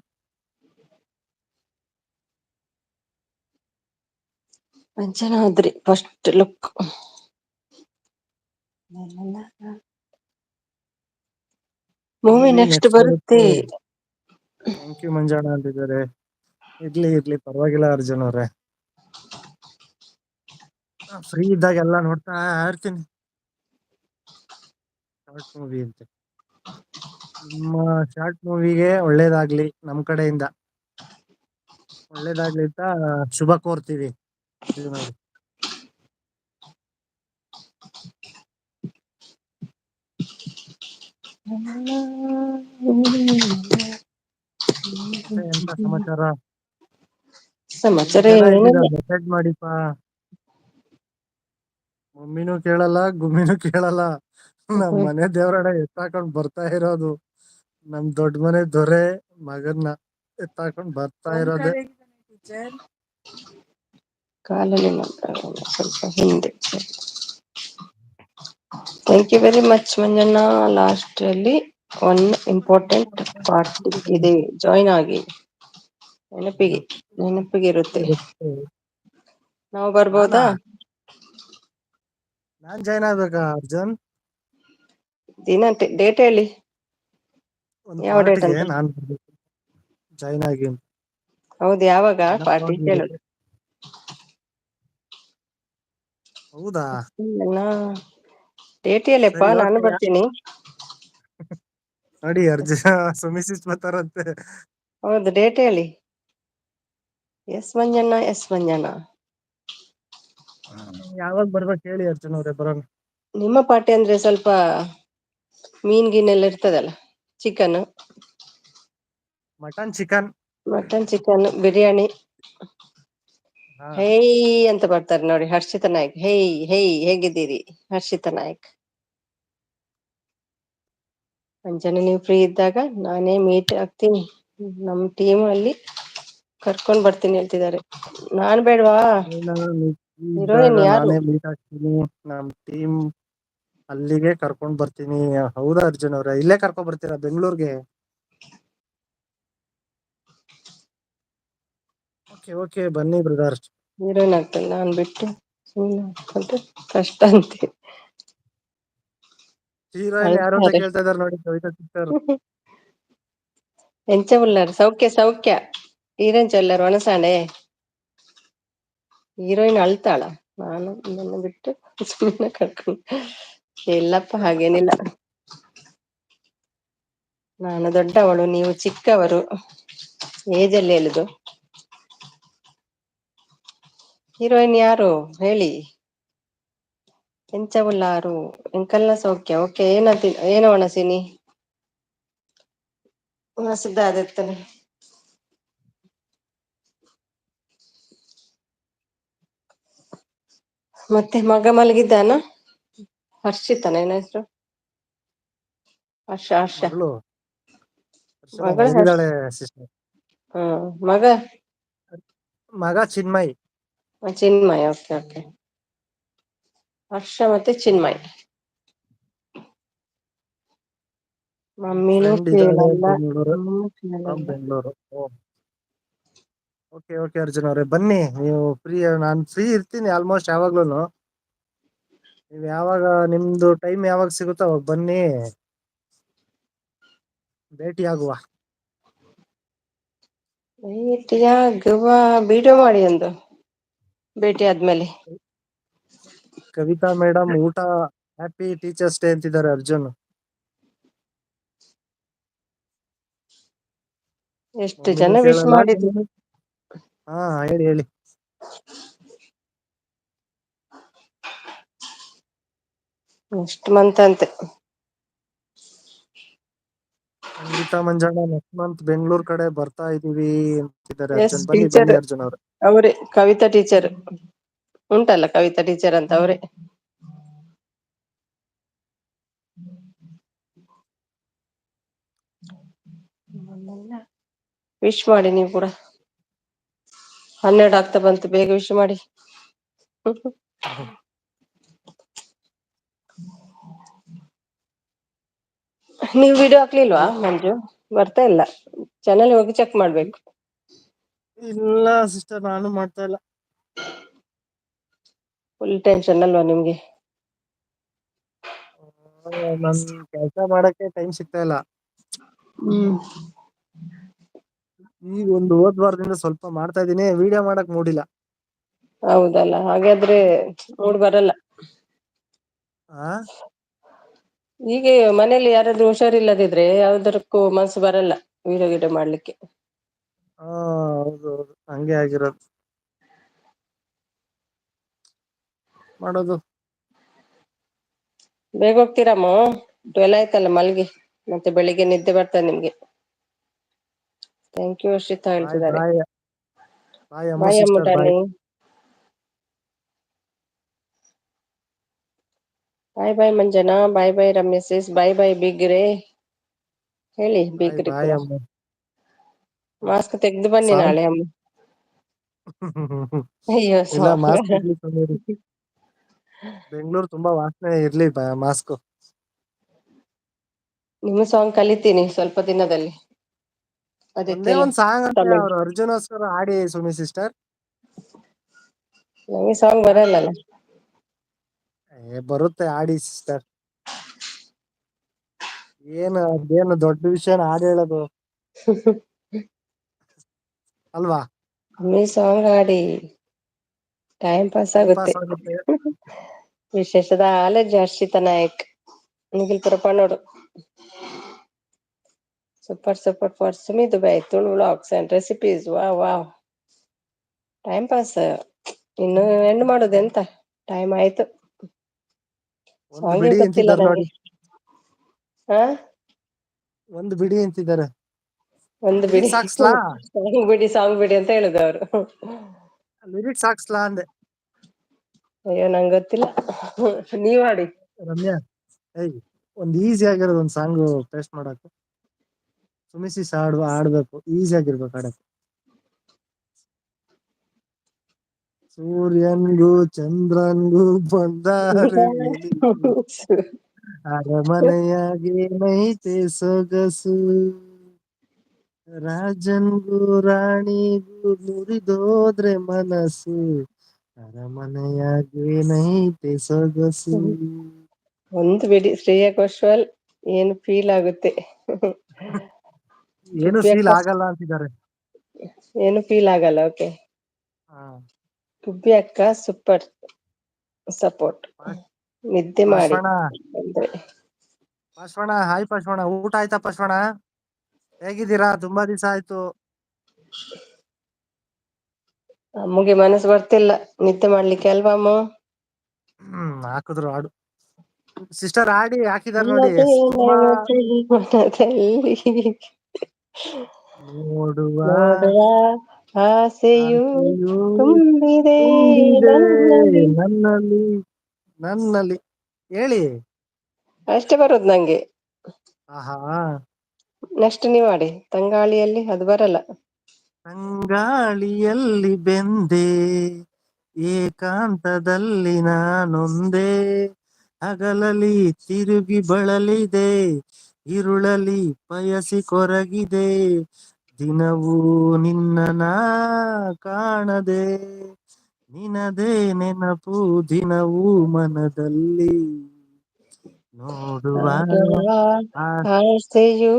Anjanadri first look. Movie next ಬರುತ್ತೆ. ಥ್ಯಾಂಕ್ ಯು ಮಂಜಾಣ ಅಂತಿದ್ದಾರೆ. ಇರ್ಲಿ ಇರ್ಲಿ ಪರವಾಗಿಲ್ಲ ಅರ್ಜುನ್ ಅವ್ರೆ, ಫ್ರೀ ಇದ್ದಾಗ ಎಲ್ಲ ನೋಡ್ತಾ ಇರ್ತೀನಿ ಶಾರ್ಟ್ ಮೂವಿ ಅಂತ. ನಿಮ್ಮ ಶಾರ್ಟ್ ಮೂವಿಗೆ ಒಳ್ಳೇದಾಗ್ಲಿ, ನಮ್ ಕಡೆಯಿಂದ ಒಳ್ಳೇದಾಗ್ಲಿ ಅಂತ ಶುಭ ಕೋರ್ತೀವಿ ಅರ್ಜುನ್ ಅವ್ರೆ. ಮತ್ತೆ ಎಂತ ಸಮಾಚಾರ? ಸಮಾಚಾರ ಜನ ಇದ್ದೀರಾ, ಏನಿಲ್ಲ. ಮೆಸೇಜ್ ಮಾಡಿಪಾ. ಮಮ್ಮಿನೂ ಕೇಳಲ್ಲ, ಗುಮ್ಮಿನೂ ಕೇಳಲ್ಲ. ನಮ್ ಮನೆ ದೇವರನ್ನ ಎತ್ತಾಕೊಂಡ್ ಬರ್ತಾ ಇರೋದು. ನಮ್ ದೊಡ್ಡ ಮನೆ ದೊರೆ ಮಗನ್ನ ಎತ್ತಾಕೊಂಡ್ ಬರ್ತಾ ಇರೋದೆ. ಟೀಚರ್ ಕಾಲಲ್ಲಿ ಮಾತಾಡೋಣ ಸ್ವಲ್ಪ ಹಿಂದೆ. Thank you very much Manjanna. Last ಅಲ್ಲಿ ಒನ್ ಇಂಪಾರ್ಟೆಂಟ್ ಪಾರ್ಟ್ ಇದೆ, ಜಾಯಿನ್ ಆಗಿ. ನೆನಪಿಗೆ ಇರುತ್ತೆ. ನಾವು ನಾನಾ ಬರ್ಬೋದಾ? ನಾನ್ ಜಾಯ್ನ್ ಆಗ್ಬೇಕಾ ಅರ್ಜುನ್? ದಿನ ಡೇಟ್ ಹೇಳಿ, ಒಂದ್ ಯಾವ ಡೇಟ್ ಪಾರ್ಟಿಗೆ ಅಂತ. ನಾನ್ ಜಾಯ್ನ್ ಆಗಿ. ಹೌದು, ಯಾವಾಗ ಪಾರ್ಟಿ ನೆನಪಾಗಿರುತ್ತೆ. ಕೇಳೋದು? ಹೌದಾ, ಡೇಟ್ ಹೇಳಪ್ಪ, ಸರಿ ನಾನು ಓಕೆ. ಬರ್ತೀನಿ. ನೋಡಿ ಅರ್ಜುನ್ ಸುಮಿಸಿಸ್ ಬರ್ತಾರಂತೆ. ಹೌದು, ಡೇಟ್ ಹೇಳಿ. Yes Manjanna, yes Manjanna. ಯಾವಾಗ ಬರ್ಬೇಕು ಹೇಳಿ ಅರ್ಜುನ್ ಅವ್ರೆ, ಬರೋಣ. ನಿಮ್ಮ ಪಾರ್ಟಿ ಅಂದ್ರೆ ಸ್ವಲ್ಪ ಮೀನ್ ಗಿನ್ನೆಲ್ಲ ಇರ್ತದಲ್ಲ, chicken. Mutton chicken. Mutton chicken biryani. ಹಾ ಹೇ ಅಂತ ಬರ್ತಾರೆ ನೋಡಿ, ಹರ್ಷಿತಾ ನಾಯ್ಕ್. ಹೇ ಹೇ ಹೇಗಿದ್ದೀರಿ ಹರ್ಷಿತಾ ನಾಯ್ಕ್? ಅಂಜನ, ನೀವು ಫ್ರೀ ಇದ್ದಾಗ ನಾನೇ ಮೀಟ್ ಆಗ್ತೀನಿ, ನಮ್ ಟೀಮ್ ಅಲ್ಲಿ ಕರ್ಕೊಂಡ್ ಬರ್ತೀನಿ ಹೇಳ್ತಿದ್ದಾರೆ. ನಾನ್ ಬೇಡ್ವಾ? ಇದ್ದಾಗ ಹೀರೋಯಿನ್ ಯಾರು? ನಾನೇ ಮೀಟ್ ಆಗ್ತೀನಿ, ನಮ್ ಟೀಮ್ ಅಲ್ಲಿಗೆ ಕರ್ಕೊಂಡ್ ಬರ್ತೀನಿ. ಹೌದಾ ಅರ್ಜುನ್ ಅವ್ರೆ, ಇಲ್ಲೇ ಕರ್ಕೊಂಡ್ ಬರ್ತೀರಾ ಬೆಂಗಳೂರಿಗೆ? ಓಕೆ ಓಕೆ ಬನ್ನಿ ಬ್ರದರ್. ಹೀರೋಯಿನ್ ಆಗ್ತಲ್ಲ, ನಾನ್ ಬಿಟ್ಟು ಸುಮ್ಮನೆ ಅಂತ ಕಷ್ಟ ಅಂತೆ. ಹೀರೋಯಿನ್ ಯಾರು ಅಂತ ಅಳ್ತಾರೆ. ಕೇಳ್ತಾ ಇದಾರೆ ನೋಡಿ ಕವಿತಾ ಸಿಸ್ಟರ್. ಎಂಚ ಉಳ್ಳಾರು ಸೌಖ್ಯ ಸೌಖ್ಯ. ಹೀರೋಯಿನ್ ಚೆಲ್ಲರು ಒಣಸಾಣೆ. ಹೀರೋಯಿನ್ ಅಳ್ತಾಳ, ನಾನು ನನ್ನ ಬಿಟ್ಟು ಸುಮ್ಮನೆ ಕರ್ಕೊಂಡು. ಇಲ್ಲಪ್ಪ ಹಾಗೇನಿಲ್ಲ, ನಾನು ದೊಡ್ಡವಳು, ನೀವು ಚಿಕ್ಕವರು. ಏಜಲ್ಲಿ ಹೇಳುದು. ಹೀರೋಯಿನ್ ಯಾರು ಹೇಳಿ? ಎಂಚ ಉಳ್ಳಾರು ಎಂಕಲ್ನ ಸೌಖ್ಯ. ಓಕೆ, ಏನ ಒಣಸಿನಿ ಸಿದ್ಧ ಆದಿತ್ತಾನೆ. ಮತ್ತೆ ಮಗ ಮಲಗಿದ್ದಾನ? ಹರ್ಷಿತನ ಏನ ಹೆಸರು? ಹರ್ಷ ಹರ್ಷ. ಮಗಳು ಮಗಳ ಹರ್ಷ. ಮಲಗಿದಾಳೆ ಸಿಸ್ಟರ್. ಮಗ ಮಗ ಚಿನ್ಮಯ್. Chinmay, okay okay. ಹರ್ಷ ಮತ್ತೆ ಚಿನ್ಮಯ್. ಮಮ್ಮಿನೂ ಫ್ರೆಂಡ್ ಇದ್ದಾಳೆ ಕೇಳಲ್ಲ, ಬೆಂಗಳೂರು. ಅಮ್ಮನೂ ಕೇಳಲ್ಲ. ಬೆಂಗಳೂರು. ಓಕೆ ಓಕೆ ಅರ್ಜುನ್ ಅವ್ರೆ, ಬನ್ನಿ ನೀವು ಫ್ರೀ. ನಾನು ಫ್ರೀ ಇರ್ತೀನಿ ಆಲ್ಮೋಸ್ಟ್ ಯಾವಾಗ್ಲೂನು. ನೀವ್ ಯಾವಾಗ ನಿಮ್ದು ಟೈಮ್ ಯಾವಾಗ ಸಿಗುತ್ತೋ ಅವಾಗ ಬನ್ನಿ, ಭೇಟಿ ಆಗುವ. ಭೇಟಿಯಾಗುವ ವಿಡಿಯೋ ಮಾಡಿ ಒಂದು ಭೇಟಿ ಆದ್ಮೇಲೆ. ಕವಿತಾ ಮೇಡಮ್ ಊಟ ಹ್ಯಾಪಿ ಟೀಚರ್ಸ್ ಡೇ ಅಂತಿದ್ದಾರೆ ಅರ್ಜುನ್. ಎಷ್ಟು ಮಮ್ಮಿನೂ ಜನ ವಿಶ್ ಕೇಳಲ್ಲ ಮಾಡಿದ್ರು. ಹಾ ಹೇಳಿ ಹೇಳಿ. ನೆಕ್ಸ್ಟ್ ಮಂತ್ ಅಂತೆ. ಸಂಗೀತಾ ಮಂಜಣ್ಣ ನೆಕ್ಸ್ಟ್ ಮಂತ್ ಬೆಂಗಳೂರು ಕಡೆ ಬರ್ತಾ ಇದೀವಿ ಅಂತಿದ್ದಾರೆ ಎಸ್ ಅರ್ಜುನ್. ಬನ್ನಿ ಟೀಚರ್ ಬನ್ನಿ ಅರ್ಜುನ್ ಅವ್ರೆ. ಅವರೇ, ಕವಿತಾ ಟೀಚರ್ ಉಂಟಲ್ಲ, ಕವಿತಾ ಟೀಚರ್ ಅಂತ ಅವರೇ. ವಿಶ್ ಮಾಡಿ ನೀವು ಕೂಡ. 12 ಆಗ್ತಾ ಬಂತು, ಬೇಗ ವಿಶ್ ಮಾಡಿ. ನೀವು ವಿಡಿಯೋ ಹಾಕ್ಲಿಲ್ವಾ ಮಂಜು? ಬರ್ತಾ ಇಲ್ಲ, ಚಾನಲ್ ಹೋಗಿ ಚೆಕ್ ಮಾಡ್ಬೇಕು. ಇಲ್ಲ ಸಿಸ್ಟರ್, ನಾನು ಮಾಡ್ತಾ ಇಲ್ಲ. ಫುಲ್ ಟೆನ್ಷನ್ ಅಲ್ವಾ ನಿಮ್ಗೆ? ನನ್ ಕೆಲಸ ಮಾಡಕ್ಕೆ ಟೈಮ್ ಸಿಗ್ತಾ ಇಲ್ಲ. ಈಗ ಒಂದು ಹೋದ್ ವಾರದಿಂದ ಸ್ವಲ್ಪ ಮಾಡ್ತಾ ಇದೀನಿ, ವಿಡಿಯೋ ಮಾಡಕ್ ಮೂಡಿಲ್ಲ. ಹೌದಲ್ಲ, ಹಾಗಾದ್ರೆ ಮೂಡ್ ಬರಲ್ಲ. ಆ ಹೀಗೆ ಮನೇಲಿ ಯಾರಾದ್ರೂ ಹುಷಾರಿಲ್ಲದಿದ್ರೆ ಯಾವ್ದಕ್ಕೂ ಮನ್ಸು ಬರಲ್ಲ ವಿಡಿಯೋ ಗಿಡಿಯೋ ಮಾಡ್ಲಿಕ್ಕೆ. ಹಾ ಹೌದು ಹೌದು, ಹಂಗೆ ಆಗಿರೋದು. ಮಾಡೋದು. ಬೇಗ ಹೋಗ್ತೀರಮ್ಮ? 12 ಆಯ್ತಲ್ಲ, ಮಲ್ಗಿ. ಮತ್ತೆ ಬೆಳಿಗ್ಗೆ ನಿದ್ದೆ ಬರ್ತದೆ ನಿಮ್ಗೆ. ಥ್ಯಾಂಕ್ ಯು ಅರ್ಷಿತಾ ಬಾಯ್ ಹೇಳ್ತಿದ್ದಾರೆ. ಬಾಯ್ ಬಾಯ್ ಅಮ್ಮು ಬಾಯ್ ಅಮ್ಮು ಸಿಸ್ಟರ್, ಬಾಯ್. ಡಾರ್ಲಿಂಗ್. ಬಾಯ್ ಬಾಯ್ ಮಂಜನಾ, ಬಾಯ್ ಬಾಯ್ ರಮ್ಯ ಸಿಸ್, ಬಾಯ್ ಬಾಯ್ ಬಿಗ್ರೆ ಹೇಳಿ. ಬಾಯ್ ಬಿಗ್ರಿ ಬಾಯ್ ಕೂಡ ಅಮ್ಮ. ಮಾಸ್ಕ್ ತೆಗ್ದು ಬನ್ನಿ ಸಾಂಗ್ ನಾಳೆ ಅಮ್ಮ. ಅಯ್ಯೋ ಇಲ್ಲ, ಸಾಂಗ್. ಮಾಸ್ಕ್ ಇರ್ಲಿ ಸಮೀರಿ. ಬೆಂಗಳೂರು ತುಂಬಾ ವಾಸನೆ ಇರ್ಲಿ ಮಾಸ್ಕ್. ನಿಮ್ಮ ಸಾಂಗ್ ಕಲಿತೀನಿ ಸ್ವಲ್ಪ ದಿನದಲ್ಲಿ. ಒಂದೇ ಅದಕ್ಕೆಲ್ಲ ಒಂದ್ ಸಾಂಗ್ ಅಂತೆ ತಮಿಳ್. ಅವ್ರು ಅರ್ಜುನೋಸ್ಕರ ಹಾಡಿ ಸುಮಿ ಸಿಸ್ಟರ್. ನಂಗೆ ಸಾಂಗ್ ಬರಲ್ಲಲ್ಲ. ಬರುತ್ತೆ, ಹಾಡಿ ಸಿಸ್ಟರ್. ಅದೇನು ದೊಡ್ಡ ವಿಷಯನ ಹಾಡು ಹೇಳೋದು, ಅಲ್ವಾ? ಒಮ್ಮೆ ಸಾಂಗ್ ಹಾಡಿ, ಟೈಮ್ ಪಾಸ್ ಟೈಮ್ ಆಗುತ್ತೆ. ಪಾಸ್ ಆಗುತ್ತೆ. ವಿಶೇಷದ ಆಲೆಜ್ ಹರ್ಷಿತಾ ನಾಯಕ್, ನಿಖಿಲ್ ಪುರಪನೋಡು. Super for Sumi Dubai, Tulu vlogs and recipes. Wow wow, time pass. ಇನ್ನು ಎಂಡ್ ಮಾಡೋದು ಎಂತ, ಟೈಮ್ ಆಯ್ತು. ಒಂದು ಸಾಂಗೇ ಬಿಡಿ ಗೊತ್ತಿಲ್ಲ ಅಂತಿದ್ದಾರೆ ನಂಗೆ. ನೋಡಿ. ಹಾ, ಒಂದು ಬಿಡಿ ಅಂತಿದ್ದಾರೆ. ಒಂದು ಬಿಡಿ. ಲಿರಿಕ್ಸ್ ಹಾಕ್ಸ್ಲಾ? ಸಾಂಗ್ ಬಿಡಿ ಅಂತ ಹೇಳುದು ಅವರು. ಲಿರಿಕ್ಸ್ ಹಾಕ್ಸ್ಲಾ ಅಂದೆ. ಅಯ್ಯೋ ನಂಗೆ ಗೊತ್ತಿಲ್ಲ, ನೀವ್ ಹಾಡಿ. ರಮ್ಯಾ, ಒಂದ್ ಈಸಿ ಆಗಿರೋದು ಒಂದ್ ಸಾಂಗ್ ಪೇಸ್ಟ್ ಮಾಡಕ್ಕೆ. ಸುಮಿಸಿ ಆಡ್ಬೇಕು, ಈಸಿ ಆಗಿರ್ಬೇಕು ಆಡಕ್ಕೆ. ಸೂರ್ಯನ್ಗೂ ಚಂದ್ರನ್ಗೂ ಬಂದಾರೆ ಬೆಳಿಕು, ಅರಮನೆಯಾಗೆ ನೈತೆ ಸೊಗಸು, ರಾಜನ್ಗೂ ರಾಣಿಗೂ ಮುರಿದೋದ್ರೆ ಮನಸ್ಸು, ಅರಮನೆಯಾಗೆ ನೈತೆ ಸೊಗಸು. ಒಂದು ಬಿಡಿ, ಶ್ರೇಯಾ ಘೋಷಾಲ್ ಏನು ಫೀಲ್ ಆಗುತ್ತೆ. ಏನು ಗುಬ್ಬಿ ಫೀಲ್ ಅಕ್ಕ ಆಗಲ್ಲ ಅಂತಿದ್ದಾರೆ. ಏನು ಫೀಲ್ ಆಗಲ್ಲ. ಓಕೆ. ಹಾ, ಗುಬ್ಬಿ ಅಕ್ಕ ಸೂಪರ್ ಸಪೋರ್ಟ್. ನಿದ್ದೆ ಮಾಡಿ ಪಾರ್ಶ್ವಣ ಅಂದ್ರೆ. ಪಾರ್ಶ್ವಣ, ಹಾಯ್ ಪಾರ್ಶ್ವಣ, ಊಟ ಆಯ್ತಾ ಪಾರ್ಶ್ವಣ? ಹೇಗಿದ್ದೀರಾ? ತುಂಬಾ ದಿವಸ ಆಯ್ತು. ಅಮ್ಮಗೆ ಮನಸ್ಸು ಬರ್ತಿಲ್ಲ ನಿದ್ದೆ ಮಾಡ್ಲಿಕ್ಕೆ, ಅಲ್ವಾ ಅಮ್ಮ? ಹಾಕಿದ್ರು ಹಾಡು ಸಿಸ್ಟರ್, ಹಾಡಿ ಹಾಕಿದಾರೆ ನೋಡಿ. ಇಲ್ಲದೆ ತುಂಬಾ ನೆನಪು ಮನದಲ್ಲಿ ನೋಡುವ ನೋಡುವ ಆಸೆಯು ಆಸೆಯು ತುಂಬಿದೆ ತುಂಬಿದೆ ನನ್ನಲ್ಲಿ. ನನ್ನಲ್ಲಿ ನನ್ನಲ್ಲಿ. ಹೇಳಿ. ಅಷ್ಟೇ ಬರೋದು ನಂಗೆ. ಆಹಾ, ನೆಕ್ಸ್ಟ್ ನೀವ್ ಮಾಡಿ. ತಂಗಾಳಿಯಲ್ಲಿ, ಅದು ಬರಲ್ಲ. ತಂಗಾಳಿಯಲ್ಲಿ ಬೆಂದೆ, ಏಕಾಂತದಲ್ಲಿ ನಾನೊಂದೇ, ಹಗಲಲ್ಲಿ ತಿರುಗಿ ಬಳಲಿದೆ, ഇരുಳಲಿ ಬಯಸಿ ಕೊರಗಿದೆ, ದಿನವೂ ನಿನ್ನ ಕಾಣದೆ, ನಿನದೇ ನೆನಪು ದಿನವೂ ಮನದಲ್ಲಿ, ನೋಡುವ ನೋಡುವ ಆ ಆಸೆಯು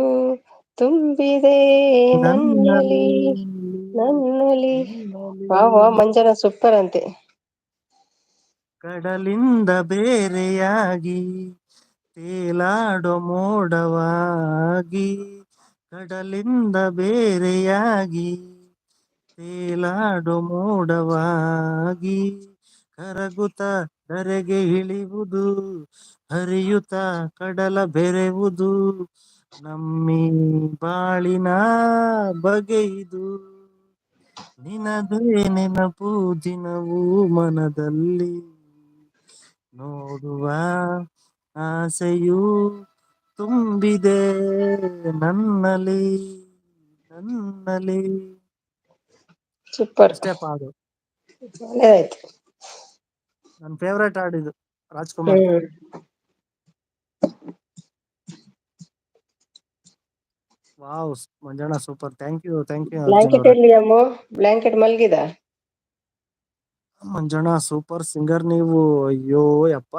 ತುಂಬಿದೆ ನನ್ನಲ್ಲಿ. ನನ್ನಲ್ಲಿ. ನನ್ನಲ್ಲಿ ನಿನ್ನಲ್ಲಿ ಮಂಜನ ಸೂಪರ್ ಅಂತೆ. ಕಡಲಿಂದ ಬೇರೆಯಾಗಿ ತೇಲಾಡೋ ಮೋಡವಾಗಿ, ಕಡಲಿಂದ ಬೇರೆಯಾಗಿ ತೇಲಾಡೋ ಮೋಡವಾಗಿ, ಕರಗುತ್ತ ಧರೆಗೆ ಇಳಿಯುವುದು, ಹರಿಯುತ್ತ ಕಡಲ ಬೆರೆವುದು, ನಮ್ಮಿ ಬಾಳಿನ ಬಗೆಯಿದು, ನಿನದೇ ನೆನಪು ದಿನವೂ ಮನದಲ್ಲಿ, ನೋಡುವ ಆಸೆಯೂ ತುಂಬಿದೆ ನನ್ನಲ್ಲಿ ನನ್ನಲ್ಲಿ. ಸೂಪರ್, ಇಷ್ಟೇ ಪಾಡು. ಒಳ್ಳೇದಾಯ್ತು. ನನ್ನ ಫೇವ್ರೇಟ್ ಹಾಡಿದು ರಾಜ್ಕುಮಾರ್. ಹ್ಮ್. ವಾವ್ ಮಂಜಣ್ಣ super. Thank you Arjun blanket ಅವ್ರೆ. ಎಲ್ಲಿ ಅಮ್ಮು? ಬ್ಲಾಂಕೆಟ್ ಮಲ್ಗಿದ? ಮಂಜಣ್ಣ ಸೂಪರ್ ಸಿಂಗರ್ ನೀವು. ಅಯ್ಯೋ ಯಪ್ಪ.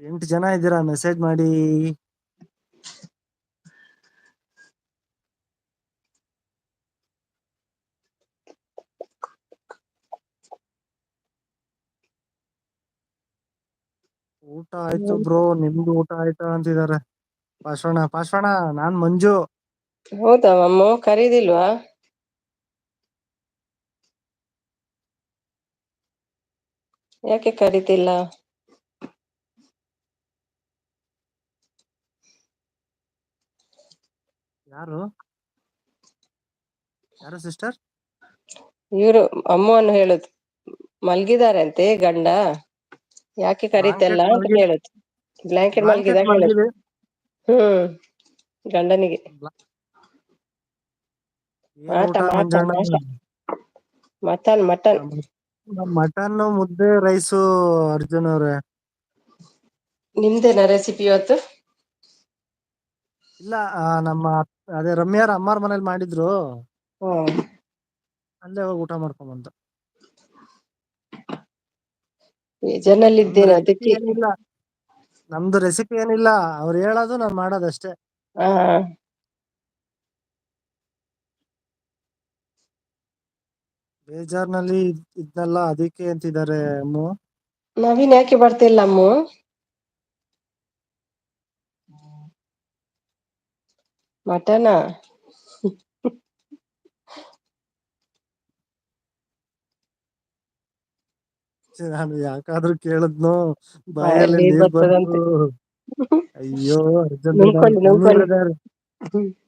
8 ಜನ ಇದ್ದೀರಾ, ಮೆಸೇಜ್ ಮಾಡಿ. ಊಟ ಆಯ್ತು ಬ್ರೋ, ನಿಮ್ದು ಊಟ ಆಯ್ತಾ ಅಂತಿದ್ದಾರೆ. ಪಾರ್ಶ್ವಣ ನಾನ್ ಮಂಜು. ಹೌದಾ ಅಮ್ಮು, ಕರೀದಿಲ್ವಾ? ಯಾಕೆ ಕರೀತಿಲ್ಲ? ಯಾರು ಸಿಸ್ಟರ್? ಇವ್ರು ಅಮ್ಮವನ್ನು ಹೇಳುದು. ಮಲ್ಗಿದಾರಂತೆ ಗಂಡ, ಯಾಕೆ ಕರೀತಲ್ಲ ಬ್ಲಾಂಕೆಟ್ ಅಂತ ಮಲಗಿ ಕೇಳುದು. ಬ್ಲಾಂಕೆಟ್ ಮಲ್ಗಿದ ಹೇಳುದು. ಮಲಗಿದೆ. ಹ್ಮ್, ಗಂಡನಿಗೆ. ಏನ್ ಊಟ ಮಂಜಣ್ಣ? ಮಟನ್. ಮಟನ್ ಮುದ್ದೆ ರೈಸು ಅರ್ಜುನ್ ಅವ್ರೆ. ನಿಮ್ದೇನ ರೆಸಿಪಿ ಇವತ್ತು? ಇಲ್ಲ, ನಮ್ಮ ಅದೇ ರಮ್ಯಾರ ಅಮ್ಮಾರ್ ಮನೇಲಿ ಮಾಡಿದ್ರು. ಹ್ಮ್. ಅಲ್ಲೇ ಹೋಗಿ ಊಟ ಮಾಡ್ಕೊಂಡ್ ಬಂದೆ. ಬೇಜಾರ್ನಲ್ಲಿದ್ದೇನೆ ಅದಕ್ಕೆ. ನಮ್ದು ರೆಸಿಪಿ ಏನಿಲ್ಲ, ಅವ್ರು ಹೇಳೋದು ನಾನ್ ಮಾಡೋದಷ್ಟೇ. ಹಾ. ಬೇಜಾರ್ನಲ್ಲಿ ಇದ್ನಲ್ಲ ಅದಕ್ಕೆ ಅಂತಿದ್ದಾರೆ ಅಮ್ಮು. ನವೀನ್ ಯಾಕೆ ಬರ್ತಿಲ್ಲ ಅಮ್ಮು? ಮಟನಾ? ನಾನು ಯಾಕಾದ್ರೂ ಕೇಳದ್ನೋ, ಬಾಯಲ್ಲಿ ಬಾಯಲ್ಲಿ ನೀರ್ ಬಂತು. ಬರ್ತದಂತೆ. ಅಯ್ಯೋ ಅರ್ಜುನ್ ಬ್ರದರ್, ನುಂಗ್ಕೊಳ್ಳಿ ಬನ್ನಿ ನುಂಗ್ಕೊಳ್ಳಿ. ಬ್ರದರ್.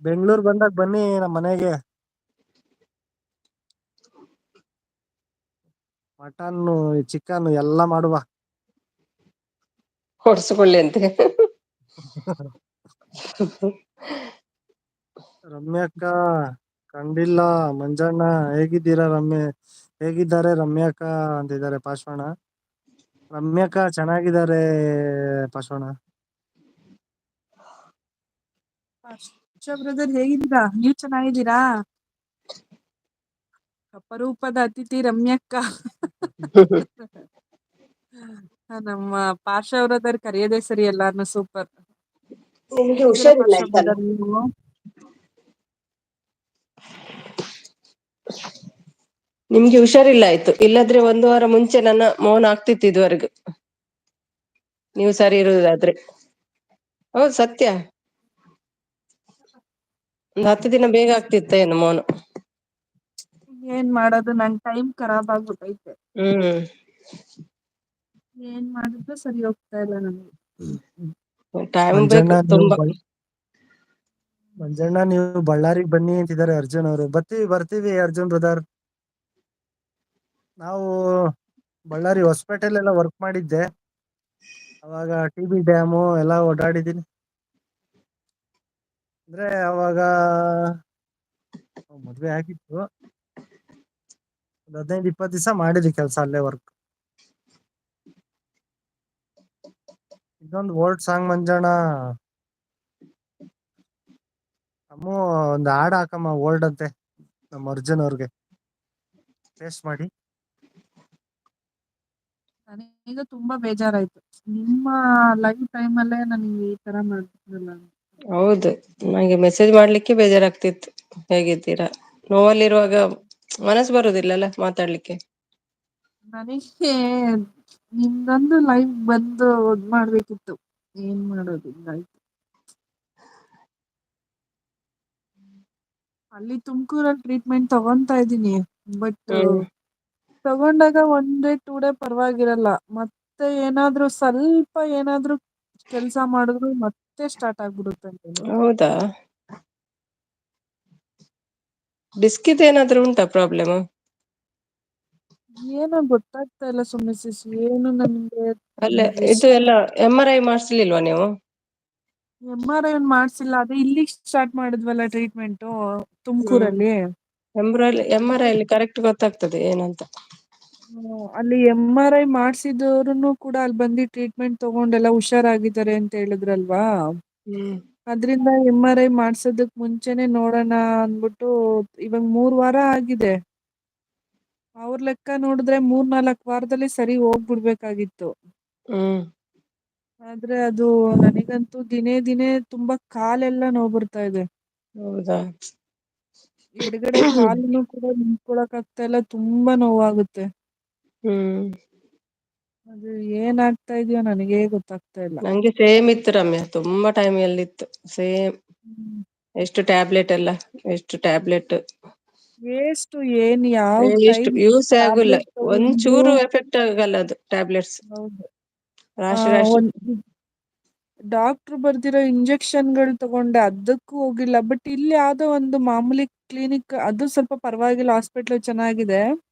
ಬೆಂಗಳೂರು ಬಂದಾಗ ಬನ್ನಿ ನಮ್ಮ ಮನೆಗೆ. ಮಟನ್ ಚಿಕನ್ ಎಲ್ಲ ಮಾಡುವ. ಹೊಡ್ಸ್ಕೊಳ್ಳಿ ಅಂತೆ. ರಮ್ಯಕ್ಕ ಕಂಡಿಲ್ಲ. ಮಂಜಣ್ಣ ಹೇಗಿದ್ದೀರಾ ಹೇಗಿದ್ದಾರೆ ರಮ್ಯಕ್ಕ ಅಂತಿದ್ದಾರೆ ಪಾರ್ಶ್ವಣ. ರಮ್ಯಕ್ಕ ಚೆನ್ನಾಗಿದ್ದಾರೆ ಪಾರ್ಶ್ವಣ. ಬ್ರದರ್ ಹೇಗಿದ್ದೀರಾ? ನೀವ್ ಚೆನ್ನಾಗಿದ್ದೀರಾ? ಅಪರೂಪದ ಅತಿಥಿ ರಮ್ಯಕ್ಕ. ನಮ್ಮ ಪಾರ್ಶ್ವ ಬ್ರದರ್ ಕರೆಯೋದೇ ಸರಿ ಎಲ್ಲಾರ್ನು. ಸೂಪರ್. ನಿಮ್ಗೆ ಹೇಗಿದ್ದೀರಾ ಹುಷಾರಿಲ್ಲ ಪಾರ್ಶ್ವ ಆಯ್ತಲ್ಲ? ಬ್ರದರ್ ನೀವು? ನಿಮ್ಗೆ ಹುಷಾರಿಲ್ಲ ಆಯ್ತು, ಇಲ್ಲದ್ರೆ 1 ವಾರ ಮುಂಚೆ ನನ್ನ ಮೌನ ಆಗ್ತಿತ್ತು ಇದುವರೆಗೂ, ನೀವು ಸರಿ ಇರುವುದಾದ್ರೆ. ಹೌದು ಸತ್ಯ. 10 ದಿನ ಬೇಗ ಆಗ್ತಿತ್ತ ಏನು ಮೌನ. ಏನ್ ಮಾಡೋದು, ನನ್ ಟೈಮ್ ಖರಾಬ್ ಆಗ್ಬಿಟ್ಟೈತೆ. ಹ್ಮ್. ಏನ್ ಮಾಡಿದ್ರು ಸರಿ ಹೋಗ್ತಾ ಇಲ್ಲ ನಮ್ಗೆ. ಟೈಮ್ ಮಂಜಣ್ಣ ಬೇಕು ತುಂಬಾ. ನೀವು ಬಳ್ಳಾರಿಗೆ ಬನ್ನಿ ಅಂತಿದ್ದಾರೆ ಅರ್ಜುನ್ ಅವರು. ಬರ್ತೀವಿ ಅರ್ಜುನ್ ಬ್ರದರ್. ನಾವು ಬಳ್ಳಾರಿ ಹೊಸಪೇಟೆಲೆಲ್ಲ ವರ್ಕ್ ಮಾಡಿದ್ದೆ. ಅವಾಗ TB ಡ್ಯಾಮು ಎಲ್ಲ ಓಡಾಡಿದೀನಿ. ಅಂದ್ರೆ ಅವಾಗ ಮದ್ವೆ ಆಗಿತ್ತು. 15-20 ದಿವಸ ಮಾಡಿದ್ವಿ ಕೆಲಸ ಅಲ್ಲೇ ವರ್ಕ್. ಇದೊಂದು ಓಲ್ಡ್ ಸಾಂಗ್ ಮಂಜಣ್ಣ. ಅಮ್ಮು ಒಂದು ಹಾಡು ಹಾಕಮ್ಮ, ಓಲ್ಡ್ ಅಂತೆ ನಮ್ಮ ಅರ್ಜುನ್ ಅವ್ರಿಗೆ. ಟೇಸ್ಟ್ ಮಾಡಿ. ಈಗ ತುಂಬಾ ಬೇಜಾರಾಯ್ತು. ನಿಮ್ಮ ಲೈವ್ ಟೈಮ್ ಅಲ್ಲೇ ನನಗೆ ಈ ತರ ಮಾಡಿದ್ರಲ್ಲ. ಹೌದು, ನಂಗೆ ಮೆಸೇಜ್ ಮಾಡ್ಲಿಕ್ಕೆ ಬೇಜಾರಾಗ್ತಿತ್ತು. ಹೇಗಿದ್ದೀರಾ? ನೋವಲ್ಲಿರುವಾಗ ಮನಸ್ಸು ಬರುದಿಲ್ಲಲ್ಲ ಮಾತಾಡ್ಲಿಕ್ಕೆ. ನನಗೆ ನಿಮ್ದೊಂದು ಲೈವ್ ಬಂದು ಇದ್ ಮಾಡ್ಬೇಕಿತ್ತು. ಏನ್ ಮಾಡೋದು ಹಿಂಗಾಯ್ತು. ಅಲ್ಲಿ ತುಮಕೂರಲ್ಲಿ ಟ್ರೀಟ್ಮೆಂಟ್ ತಗೊಂತಾ ಇದ್ದೀನಿ. ಬಟ್ ಹ್ಮ್ ತಗೊಂಡಾಗ 1 ಡೇ 2 ಡೇ ಪರವಾಗಿರಲ್ಲ. ಮತ್ತೆ ಏನಾದ್ರೂ ಸ್ವಲ್ಪ ಏನಾದ್ರೂ ಕೆಲಸ ಮಾಡಿದ್ರು ಮತ್ತೆ ಸ್ಟಾರ್ಟ್ ಆಗ್ಬಿಡುತ್ತೆ ಅಂತೇನು. ಹೌದಾ, ಡಿಸ್ಕಿದ್ ಏನಾದ್ರೂ ಉಂಟಾ ಪ್ರಾಬ್ಲಮ್? ಏನೋ ಗೊತ್ತಾಗ್ತಾ ಇಲ್ಲ ಮಿಸಸ್. ಏನು ನನ್ಗೆ ಅಲ್ಲೇ ಇದು ಎಷ್ಟು ಎಲ್ಲ MRI ಮಾಡಿಸ್ಲಿಲ್ವಾ ನೀವು? MRI ಮಾಡ್ಸಿಲ್ಲ. ಅದೇ ಇಲ್ಲಿ ಸ್ಟಾರ್ಟ್ ಮಾಡಿದ್ವಲ್ಲ ಟ್ರೀಟ್ಮೆಂಟ್ ಹ್ಮ್ ತುಮಕೂರಲ್ಲಿ. MRI ಅಲ್ಲಿ ಕರೆಕ್ಟ್ ಗೊತ್ತಾಗ್ತದೆ ಏನಂತ. ಅಲ್ಲಿ MRI ಮಾಡ್ಸಿದವ್ರುನು ಕೂಡ ಅಲ್ಲಿ ಬಂದು ಟ್ರೀಟ್ಮೆಂಟ್ ತಗೊಂಡೆಲ್ಲ ಹುಷಾರಾಗಿದ್ದಾರೆ ಅಂತ ಹೇಳಿದ್ರಲ್ವಾ. ಹ್ಮ್ ಅದ್ರಿಂದ MRI ಮಾಡ್ಸೋದಕ್ ಮುಂಚೆನೆ ನೋಡೋಣ ಅಂದ್ಬಿಟ್ಟು ಇವಾಗ 3 ವಾರ ಆಗಿದೆ. ಅವ್ರ ಲೆಕ್ಕ ನೋಡಿದ್ರೆ 3-4 ವಾರದಲ್ಲಿ ಸರಿ ಹೋಗ್ಬಿಡ್ಬೇಕಾಗಿತ್ತು. ಹ್ಮ್ ಆದ್ರೆ ಅದು ನನಗಂತೂ ದಿನೇ ದಿನೇ ತುಂಬಾ ಕಾಲೆಲ್ಲ ನೋವು ಬರ್ತಾ ಇದೆ. ಹೌದಾ. ಎಡಗಡೆ ಕಾಲನ್ನು ಕೂಡ ನಿಂತ್ಕೊಳಕ್ ಆಗ್ತಾ ಇಲ್ಲ. ತುಂಬಾ ನೋವಾಗುತ್ತೆ. ಹ್ಮ್ ಅದು ಏನಾಗ್ತಾ ಇದೆಯೋ ನನಗೇ ಗೊತ್ತಾಗ್ತಾ ಇಲ್ಲ. ನಂಗೆ ಸೇಮ್ ಇತ್ತು ರಮ್ಯಾ, ತುಂಬಾ ಟೈಮ್ ಅಲ್ಲಿ ಇತ್ತು ಸೇಮ್. ಹ್ಮ್. ಎಷ್ಟು ಟ್ಯಾಬ್ಲೆಟ್ ಎಲ್ಲ, ಎಷ್ಟು ಟ್ಯಾಬ್ಲೆಟ್ ವೇಸ್ಟ್ ಏನ್ ಯಾವ ಎಷ್ಟು ಟೈಮ್ ಯೂಸ್ ಆಗುಲ್ಲ. ಟ್ಯಾಬ್ಲೆಟ್ ತಗೊಂಡು. ಒಂಚೂರು ಎಫೆಕ್ಟ್ ಆಗಲ್ಲ ಅದು ಟ್ಯಾಬ್ಲೆಟ್ಸ್. ಹೌದು. ರಾಶಿ ರಾಶಿ. ಡಾಕ್ಟ್ರು ಬರ್ದಿರೋ ಇಂಜೆಕ್ಷನ್ಗಳು ತಗೊಂಡೆ, ಅದಕ್ಕೂ ಹೋಗಿಲ್ಲ. ಬಟ್ ಇಲ್ಲಿ ಯಾವ್ದೋ ಒಂದು ಮಾಮೂಲಿ ಕ್ಲಿನಿಕ್, ಅದು ಸ್ವಲ್ಪ ಪರವಾಗಿಲ್ಲ, ಹಾಸ್ಪಿಟ್ಲ್ ಚೆನ್ನಾಗಿದೆ.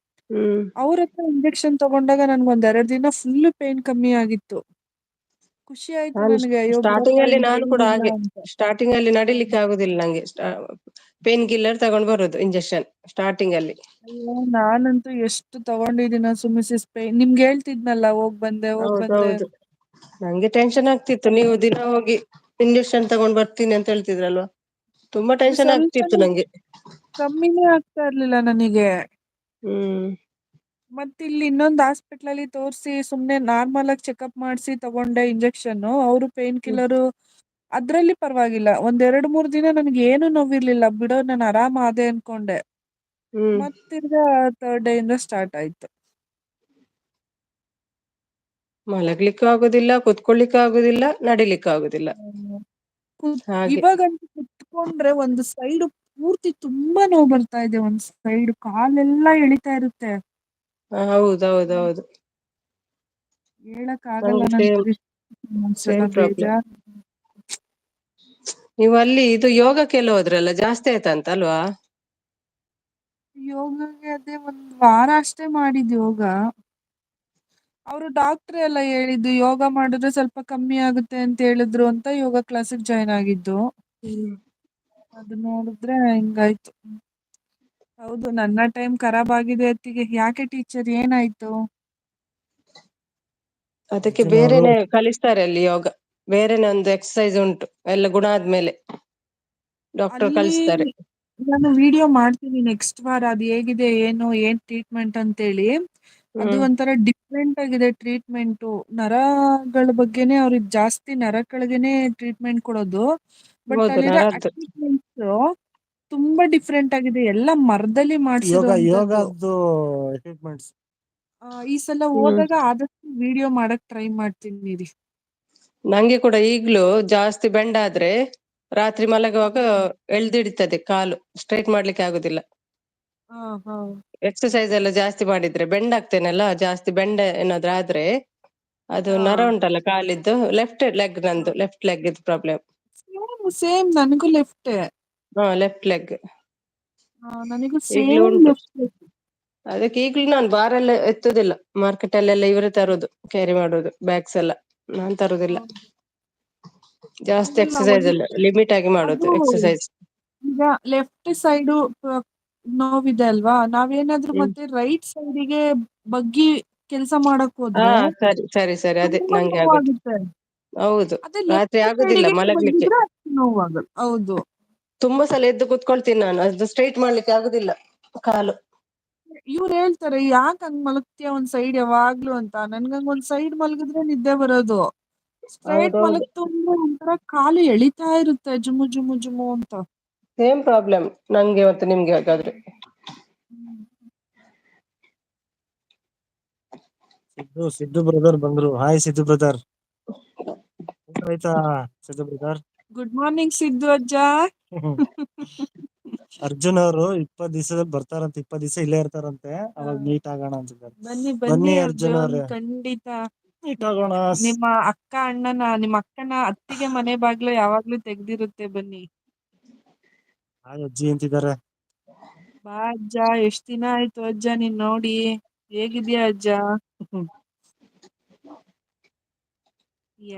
ಹ್ಮ್ ಅವ್ರ ಹತ್ರ ಇಂಜೆಕ್ಷನ್ ತಗೊಂಡಾಗ ನನ್ಗೊಂದ್ 2 ದಿನ ಫುಲ್ ಪೇನ್ ಕಮ್ಮಿ ಆಗಿತ್ತು. ಖುಷಿ ಆಯ್ತು ನಾನು ನನಗೆ. ಅಯ್ಯೋ ಸ್ಟಾರ್ಟಿಂಗ್ ಬಿಡಪ್ಪ ಅಲ್ಲಿ ನಾನು ಕೂಡ ಇನ್ನೇನಿಲ್ಲ ಹಾಗೆ, ಅಂತ. ಸ್ಟಾರ್ಟಿಂಗ್ ಅಲ್ಲಿ ನಡಿಲಿಕ್ಕೆ ಆಗುದಿಲ್ಲ ನಂಗೆ. ಪೇನ್ ಕಿಲ್ಲರ್ ತಗೊಂಡ್ ಬರೋದು ಇಂಜೆಕ್ಷನ್ ಸ್ಟಾರ್ಟಿಂಗ್ ಅಲ್ಲಿ. ಅಯ್ಯೋ ನಾನಂತೂ ಎಷ್ಟು ತಗೊಂಡಿದ್ದೀನ ಮಿಸಸ್. ನಿಮ್ಗೆ ಹೇಳ್ತಿದ್ನಲ್ಲ ಹೋಗ್ ಬಂದೆ ಹೋಗ್ ಬಂದೆ. ಹೌದೌದು, ನಂಗೆ ಟೆನ್ಷನ್ ಆಗ್ತಿತ್ತು. ನೀವು ದಿನ ಹೋಗಿ ಇಂಜೆಕ್ಷನ್ ತಗೊಂಡ್ ಬರ್ತೀನಿ ಅಂತ ಹೇಳ್ತಿದ್ರಲ್ವಾ. ತುಂಬಾ ಅದು ಟೆನ್ಷನ್ ಆಗ್ತಿತ್ತು ಸ್ವಲ್ಪನೂ ನಂಗೆ. ಕಮ್ಮಿನೇ ಆಗ್ತಾ ಇರ್ಲಿಲ್ಲ ನನಗೆ. ಹ್ಮ್ ಮತ್ತೆ ಇಲ್ಲಿ ಇನ್ನೊಂದು ಹಾಸ್ಪಿಟ್ಲ್ ಅಲ್ಲಿ ತೋರಿಸಿ ಸುಮ್ನೆ ನಾರ್ಮಲ್ ಆಗಿ ಚೆಕಪ್ ಮಾಡ್ಸಿ ತಗೊಂಡೆ ಇಂಜೆಕ್ಷನ್. ಅವರು ಪೇನ್ ಹ್ಮ್ ಕಿಲ್ಲರ್ ಅದ್ರಲ್ಲಿ ಪರವಾಗಿಲ್ಲ. 1-2-3 ದಿನ ನನ್ಗೆ ಏನು ನೋವಿರ್ಲಿಲ್ಲ ಬಿಡೋ, ನಾನು ಆರಾಮ ಆದೆ ಅನ್ಕೊಂಡೆ. ಹ್ಮ್ ಮತ್ತಿರ್ಗಾ 3rd ಡೇ ಇಂದ ಸ್ಟಾರ್ಟ್ ಆಯ್ತು. ಮಲಗ್ಲಿಕ್ಕೂ ಆಗುದಿಲ್ಲ, ಕುತ್ಕೊಳ್ಲಿಕ್ಕೂ ಆಗುದಿಲ್ಲ, ನಡಿಲಿಕ್ಕೂ ಆಗುದಿಲ್ಲ ಹಾಗೆ. ಇವಾಗಂತೂ ಕುತ್ಕೊಂಡ್ರೆ ಒಂದು ಸೈಡ್ ಪೂರ್ತಿ ತುಂಬಾ ನೋವು ಬರ್ತಾ ಇದೆ. ಒಂದ್ ಸೈಡ್ ಕಾಲೆಲ್ಲಾ ಎಳಿತಾ ಇರುತ್ತೆ. ಹೌದೌದೌದು. ಹೇಳಕ್ ಆಗಲ್ಲ ನಂಗೆ ನನ್ ಸೇಮ್ ಪರಿಸ್ಥಿತಿ. ಒಂದ್ಸಲ ಸೇಮ್ ಪ್ರಾಬ್ಲಮ್. ಬೇಜಾರ್. ನೀವು ಅಲ್ಲಿ ಇದು ಯೋಗಕ್ಕೆಲ್ಲ ಹೋದ್ರಲ್ಲ, ಜಾಸ್ತಿ ಆಯ್ತಂತ ಅಲ್ವಾ? ಯೋಗಗೆ ಅದೇ 1 ವಾರ ಅಷ್ಟೇ ಮಾಡಿದ್ ಯೋಗ. ಅವರು ಡಾಕ್ಟ್ರೆ ಎಲ್ಲ ಹೇಳಿದ್ದು ಯೋಗ ಮಾಡಿದ್ರೆ ಸ್ವಲ್ಪ ಕಮ್ಮಿ ಆಗುತ್ತೆ ಅಂತ ಹೇಳಿದ್ರು ಅಂತ ಯೋಗ ಕ್ಲಾಸಿಗೆ ಜಾಯ್ನ್ ಆಗಿದ್ದು. ಹ್ಮ್ ಅದು ನೋಡಿದ್ರೆ ಹಿಂಗಾಯ್ತು. ಹೌದು, ನನ್ನ ಟೈಮ್ ಖರಾಬ್ ಆಗಿದೆ ಅತ್ತಿಗೆ. ಯಾಕೆ ಟೀಚರ್ ಏನಾಯ್ತು? ಅದಕ್ಕೆ ಅರ್ಜುನ್ ಅವರು ಬೇರೆನೆ ಕಲಿಸ್ತಾರೆ ಅಲ್ಲಿ ಯೋಗ. ಬೇರೆನೆ ಒಂದು ಎಕ್ಸಸೈಸ್ ಉಂಟು, ಎಲ್ಲ ಗುಣ ಆದ್ಮೇಲೆ ಡಾಕ್ಟರ್ ಅಲ್ಲಿ ಕಲಿಸ್ತಾರೆ. ನಾನು ವಿಡಿಯೋ ಮಾಡ್ತೀನಿ ನೆಕ್ಸ್ಟ್ ವಾರ. ಅದು ಹೇಗಿದೆ, ಏನ್ ಟ್ರೀಟ್ಮೆಂಟ್ ಅಂತೇಳಿ. ಅದು ಹ್ಮ್ ಒಂಥರ ಡಿಫ್ರೆಂಟ್ ಆಗಿದೆ ಟ್ರೀಟ್ಮೆಂಟು. ನರಗಳ ಬಗ್ಗೆನೇ ಅವ್ರಿಗೆ ಜಾಸ್ತಿ, ನರಗಳಿಗೇನೆ ಟ್ರೀಟ್ಮೆಂಟ್ ಕೊಡೋದು. ಬಟ್ ಹೌದು, ಅಲ್ಲಿರೋ ನರದ್ದು. ಅಟ್ಯಾಚ್ಮೆಂಟ್ಸ್ ತುಂಬಾ ಡಿಫ್ರೆಂಟ್ ಆಗಿದೆ. ಎಲ್ಲ ಮರದಲ್ಲಿ ಮಾಡ್ಸಿರೋಂಥದ್ದು. ಯೋಗದ್ದು ಎಕ್ವಿಪ್ಮೆಂಟ್ಸ್. ಈ ಸಲ ಹ್ಮ್ ಹೋದಾಗ ಆದಷ್ಟು ವಿಡಿಯೋ ಮಾಡಕ್ ಟ್ರೈ ಮಾಡ್ತೀನಿ ರೀ. ನಂಗೆ ಕೂಡ ಈಗ್ಲೂ ಜಾಸ್ತಿ ಬೆಂಡ್ ಆದ್ರೆ ರಾತ್ರಿ ಮಲಗುವಾಗ ಎಳ್ದಿಡ್ತದೆ ಕಾಲು, ಸ್ಟ್ರೈಟ್ ಮಾಡ್ಲಿಕ್ಕೆ ಆಗುದಿಲ್ಲ. ಹಾ ಹಾ ಎಕ್ಸಸೈಸ್ ಎಲ್ಲ ಜಾಸ್ತಿ ಮಾಡಿದ್ರೆ ಬೆಂಡ್ ಆಗ್ತೇನಲ್ಲ, ಜಾಸ್ತಿ ಬೆಂಡ್ ಏನಾದ್ರೂ ಆದ್ರೆ ಅದು ಹಾ ನರ ಉಂಟಲ್ಲ ಕಾಲಿದ್ದು, ಲೆಫ್ಟ್ ಲೆಗ್, ನಂದು ಲೆಫ್ಟ್ ಲೆಗ್ ಇದು ಪ್ರಾಬ್ಲಮ್. ಸೇಮ್ ನನಗೂ ಲೆಫ್ಟ್. ಹಾ, ಲೆಫ್ಟ್ ಲೆಗ್ ನನಗೂ ಈಗ್ಲೂ ಸೇಮ್ ಉಂಟು. ಲೆಫ್ಟ್. ಅದಕ್ಕೆ ಈಗ್ಲೂ ನಾನು ಭಾರ ಎಲ್ಲ ಎತ್ತುದಿಲ್ಲ. ಮಾರ್ಕೆಟ್ ಅಲ್ಲೆಲ್ಲ ಇವರೇ ತರುದು, ಕ್ಯಾರಿ ಮಾಡುದು ಬ್ಯಾಗ್ಸ್ ಎಲ್ಲ. ನಾನ್ ತರುದಿಲ್ಲ. ಜಾಸ್ತಿ ಹಂಗಲ್ಲ ಎಕ್ಸಸೈಸ್ ಅಲ್ಲ, ಲಿಮಿಟ್ ಆಗಿ ಮಾಡುದು ಅದು ಎಕ್ಸಸೈಸ್. ಈಗ ಲೆಫ್ಟ್ ಸೈಡು ನೋವಿದೆ ಅಲ್ವಾ, ನಾವೇನಾದ್ರೂ ಹ್ಮ್ ಮತ್ತೆ ರೈಟ್ ಸೈಡಿಗೆ ಬಗ್ಗಿ ಕೆಲ್ಸ ಮಾಡಕ್ ಹಾ, ಹೋದ್ರೆ ಸರಿ ಸರಿ ಸರಿ, ಅದೇ ತುಂಬಾ ನಂಗೆ ಆಗುದು. ನೋವಾಗುತ್ತೆ. ಹೌದು, ಅದೇ ರಾತ್ರಿ ಲೆಫ್ಟ್ ಆಗುದಿಲ್ಲ ಸೈಡಿಗೆ ಮಲಗ್ಲಿಕ್ಕೆ. ಬಂದಿದ್ರೆ ಅಷ್ಟು ನೋವಾಗಲ್ಲ. ಹೌದು. ತುಂಬಾ ಸಲ ಎದ್ದು ಕುತ್ಕೊಳ್ತೀನಿ ನಾನು, ಅದು ಸ್ಟ್ರೈಟ್ ಮಾಡ್ಲಿಕ್ಕೆ ಆಗುದಿಲ್ಲ ಕಾಲು. ಇವ್ರು ಹೇಳ್ತಾರೆ ಯಾಕೆ ಹಂಗ್ ಮಲಗ್ತೀಯ ಒಂದ್ ಸೈಡ್ ಯಾವಾಗ್ಲೂ ಅಂತ. ನನ್ಗಂಗ್ ಒಂದ್ ಸೈಡ್ ಮಲಗಿದ್ರೆ ನಿದ್ದೆ ಬರೋದು. ಸ್ಟ್ರೈಟ್ ಹೌದೌದು, ಮಲಗ್ತು ಅಂದ್ರೆ ಒಂಥರ ಕಾಲು ಎಳಿತಾ ಇರುತ್ತೆ ಜುಮು ಜುಮು ಜುಮು ಅಂತ. ಸೇಮ್ ಪ್ರಾಬ್ಲಮ್ ನಂಗೆ ಮತ್ತು ನಿಮ್ಗೆ ಹಾಗಾದ್ರೆ. ಸಿದ್ದು ಬ್ರದರ್ ಬಂದ್ರು. Hi Siddu brother. ಊಟ ಆಯ್ತಾ Siddu brother? Good morning Siddu ಅಜ್ಜ. ಅರ್ಜುನ್ ಅವರು 20 ದಿವಸದಲ್ಲಿ ಬರ್ತಾರಂತೆ, 20 ದಿವಸ ಇಲ್ಲೇ ಇರ್ತಾರಂತೆ, ಅವಾಗ ಮೀಟ್ ಆಗೋಣ ಅಂತಿದ್ದಾರೆ. ಬನ್ನಿ ಬನ್ನಿ ಅರ್ಜುನ್ ಅರ್ಜುನ್, ಅವ್ರೆ, ಖಂಡಿತ ಮೀಟ್ ಆಗೋಣ. ನಿಮ್ಮ ಅಕ್ಕನ ಅತ್ತಿಗೆ ಮನೆ ಬಾಗ್ಲು ಯಾವಾಗ್ಲೂ ತೆಗ್ದಿರುತ್ತೆ, ಬನ್ನಿ. ಹಾಯ್ ಅಜ್ಜಿ ಅಂತಿದ್ದಾರೆ. ಬಾ ಅಜ್ಜ, ಎಷ್ಟ್ ದಿನ ಆಯ್ತು ಅಜ್ಜ ನೀನ್ ನೋಡಿ. ಹೇಗಿದ್ಯಾ ಅಜ್ಜ?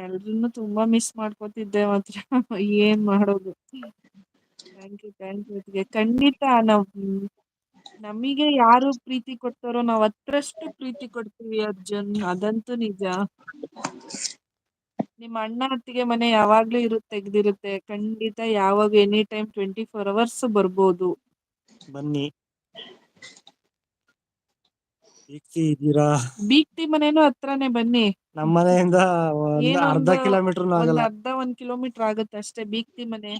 ಎಲ್ರನ್ನು ತುಂಬಾ ಮಿಸ್ ಮಾಡ್ಕೋತಿದ್ದೆ ಮಾತ್ರ. ಏನ್ ಮಾಡೋದು. ಥ್ಯಾಂಕ್ ಯು ಅತ್ತಿಗೆ. ಖಂಡಿತ ನಮಗೆ ಯಾರು ಪ್ರೀತಿ ಕೊಡ್ತಾರೋ ನಾವ್ ಹತ್ರಷ್ಟು ಪ್ರೀತಿ ಕೊಡ್ತೀವಿ ಅರ್ಜುನ್, ಅದಂತೂ ನಿಜ. ನಿಮ್ಮ ಅಣ್ಣ ಅತ್ತಿಗೆ ಮನೆ ಯಾವಾಗ್ಲೂ ತೆಗ್ದಿರುತ್ತೆ. ಖಂಡಿತ ಯಾವಾಗ ಎನಿ ಟೈಮ್ 24 hours ಬರ್ಬೋದು. ಬನ್ನಿ. ಇದ್ದೀರಾ? ಬೀಗ್ತಿ ಮನೇನು ಹತ್ರನೇ, ಬನ್ನಿ. ನಮ್ಮ ಮನೆಯಿಂದ ಅರ್ಧ ಕಿಲೋಮೀಟರ್ ಆಗಲ್ಲ. ಒಂದ್ ಕಿಲೋಮೀಟರ್ ಆಗುತ್ತೆ ಅಷ್ಟೇ ಬೀಗ್ತಿ ಮನೆ.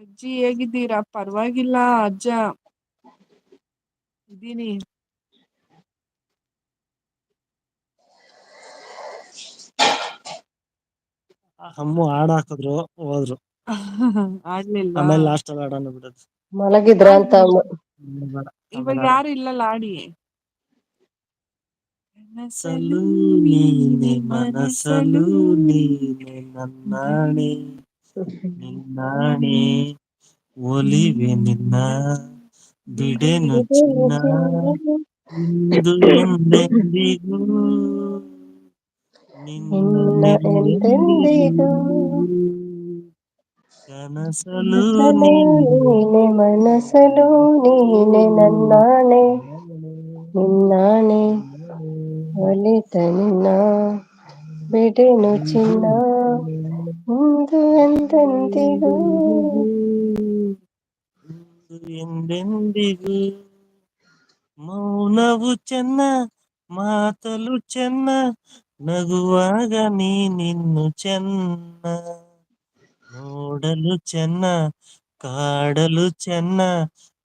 ಅಜ್ಜಿ ಹೇಗಿದ್ದೀರಾ? ಪರವಾಗಿಲ್ಲ ಅಜ್ಜ, ಇದೀನಿ. ಅಮ್ಮು ಹಾಡ್ ಹಾಕಿದ್ರು, ಹೋದ್ರು. ಆಡ್ಲಿಲ್ವಾ? ಆಮೇಲೆ ಲಾಸ್ಟ್ ಅಲ್ಲಿ ಹಾಡನ್ನು ಬಿಡೋದು. ಮಲಗಿದ್ರ ಅಂತ ಅಮ್ಮ. ಇವಾಗ ಯಾರು ಇಲ್ಲಲ್ಲ, ಆಡಿ. ಮನಸಲು ನೀನೆ, ಮನಸಲು ನೀನೆ, ನನ್ನಾಣೆ ನಿನ್ನಾಣೆ, ಒಲಿವೆ ನಿನ್ನ ಬಿಡೆನು ಚಿನ್ನ, ಇಂದು ಎಂದೆಂದಿಗೂ ನಿನ್ನ ನಿನ್ನೆಂದೆಂದಿಗೂ, ಎಂದೆಂದಿಗೂ ಕನಸಲು ನೀನೆ, ಮನಸಲು ನೀನೆ, ನನ್ನಾಣೆ ನಿನ್ನಾಣೆ, ಒಲಿತ ನಿನ್ನ ಬಿಡೆನು ಚಿನ್ನ, ಇಂದು ಎಂದೆಂದಿಗೂ. ಎಂದೆಂದಿಗೂ ಮೌನವು ಚೆನ್ನ, ಮಾತಲು ಚೆನ್ನ, ನಗುವಾಗ ನೀನಿನ್ನು ಚೆನ್ನ, ನೋಡಲು ಚೆನ್ನ, ಕಾಡಲು ಚೆನ್ನ,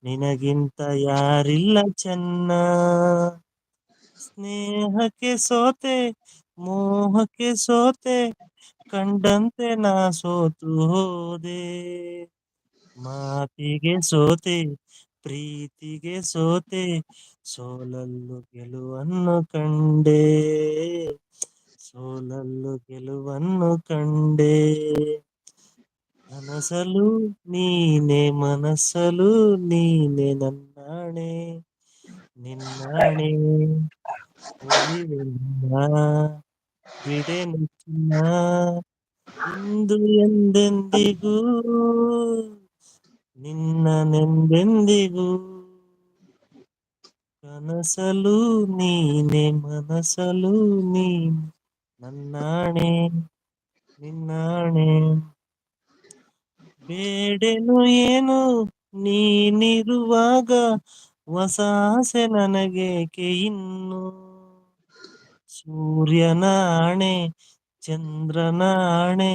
ನಿನಗಿಂತ ಯಾರಿಲ್ಲ ಚೆನ್ನ. ಸ್ನೇಹಕ್ಕೆ ಸೋತೆ, ಮೋಹಕ್ಕೆ ಸೋತೆ, ಕಂಡಂತೆ ನಾ ಸೋತು ಹೋದೆ, ಮಾತಿಗೆ ಸೋತೆ, ಪ್ರೀತಿಗೆ ಸೋತೆ, ಸೋಲಲ್ಲೂ ಗೆಲುವನ್ನು ಕಂಡೆ, ಸೋಲಲ್ಲೂ ಗೆಲುವನ್ನು ಕಂಡೆ, ಕನಸಲು ನೀನೆ, ಮನಸ್ಸಲು ನೀನೆ, ನನ್ನಾಣೆ ನಿನ್ನಾಣೆ, ಒಲಿವೆ ನಿನ್ನ ಬಿಡೆನು ಚಿನ್ನ, ಇಂದು ಎಂದೆಂದಿಗೂ ನಿನ್ನನೆಂದೆಂದಿಗೂ, ಕನಸಲು ನೀನೆ, ಮನಸಲು ನೀನೆ, ನನ್ನಾಣೆ ನಿನ್ನಾಣೆ, ಬೇಡೆನು ಏನು ನೀನಿರುವಾಗ, ಹೊಸ ಆಸೆ ನನಗೇಕೆ ಇನ್ನು, ಸೂರ್ಯನ ಆಣೆ ಚಂದ್ರನ ಆಣೆ,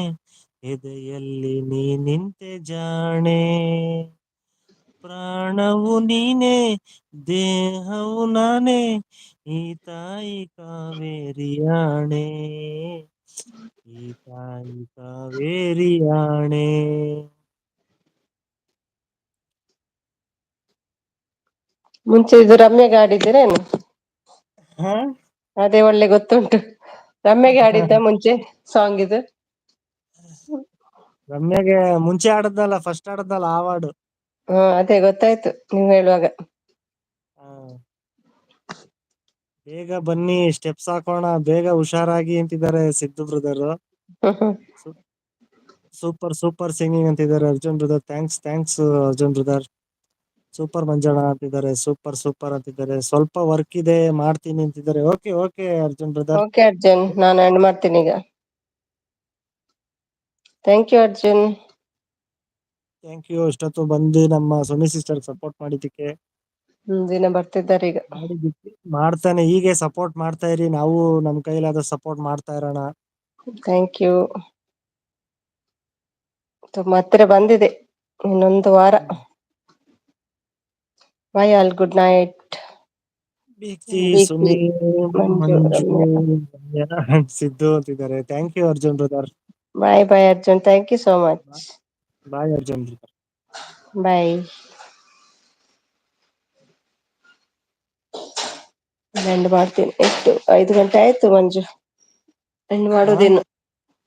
ಎದೆಯಲ್ಲಿ ನೀ ನಿಂತೆ ಜಾಣೆ, ಪ್ರಾಣವು ನೀನೆ, ದೇಹವು ನಾನೇ, ಈ ತಾಯಿ ಕಾವೇರಿಯಾಣೆ, ಈ ತಾಯಿ ಕಾವೇರಿಯಾಣೆ. ಮುಂಚೆ ಇದು ರಮ್ಯಗೆ ಆಡಿದ್ದೀರೇನು? ಹ ಅದೇ ಒಳ್ಳೆ ಗೊತ್ತುಂಟು. ರಮ್ಯಗೆ ಆಡಿದ್ದ ಮುಂಚೆ ಸಾಂಗ್ ಇದು? ರಮ್ಯಾಗೆ ಮುಂಚೆ ಆಡದ್ನಲ್ಲ, ಫಸ್ಟ್ ಆಡದ್ನಲ್ಲ ಆ ಹಾಡು. ಅದೇ ಗೊತ್ತಾಯ್ತು ನೀವ್ ಹೇಳುವಾಗ. ಬೇಗ ಬನ್ನಿ, ಸ್ಟೆಪ್ಸ್ ಹಾಕೋಣ, ಬೇಗ ಹುಷಾರಾಗಿ ಅಂತಿದ್ದಾರೆ Siddu brother. Super super singing ಅಂತಿದ್ದಾರೆ Arjun brother. Thanks Arjun brother. Super ಮಂಜಣ್ಣ ಅಂತಿದ್ದಾರೆ, ಸೂಪರ್ ಸೂಪರ್ ಅಂತಿದ್ದಾರೆ. ಸ್ವಲ್ಪ ವರ್ಕ್ ಇದೆ ಮಾಡ್ತೀನಿ ಅಂತಿದ್ದಾರೆ. Okay Arjun brother. Okay Arjun, ನಾನು ಎಂಡ್ ಮಾಡ್ತೀನಿ ಈಗ. Thank you Arjun. Thank you ಇಷ್ಟೊತ್ತು ಬಂದು ನಮ್ಮ ಸುನಿ ಸಿಸ್ಟರ್ ಸಪೋರ್ಟ್ ಮಾಡಿದ್ದಕ್ಕೆ. ದಿನ ಬರ್ತಿದ್ದಾರೆ ಈಗ. ಮಾಡ್ತಾನೆ ಹೀಗೆ ಸಪೋರ್ಟ್ ಮಾಡ್ತಾ ಇರಿ, ನಾವು ನಮ್ ಕೈಲಾದ ಸಪೋರ್ಟ್ ಮಾಡ್ತಾ ಇರೋಣ. Thank you. ತುಂಬಾ ಹತ್ತಿರ ಬಂದಿದೆ, ಇನ್ನೊಂದು ವಾರ. Bye all, good night. Deepti, Deepti, Suni, Manju, Manju, Ramya. Siddu ಅಂತಿದ್ದಾರೆ. Thank you Arjun brother. Bye bye Arjun, thank you so much. Bye Arjun brother. Bye. End ಮಾಡ್ತೀನಿ. ಎಷ್ಟು 5 ಗಂಟೆ ಆಯ್ತು ಮಂಜು. ಎಂಡ್ ಮಾಡೋದಿನ್ನು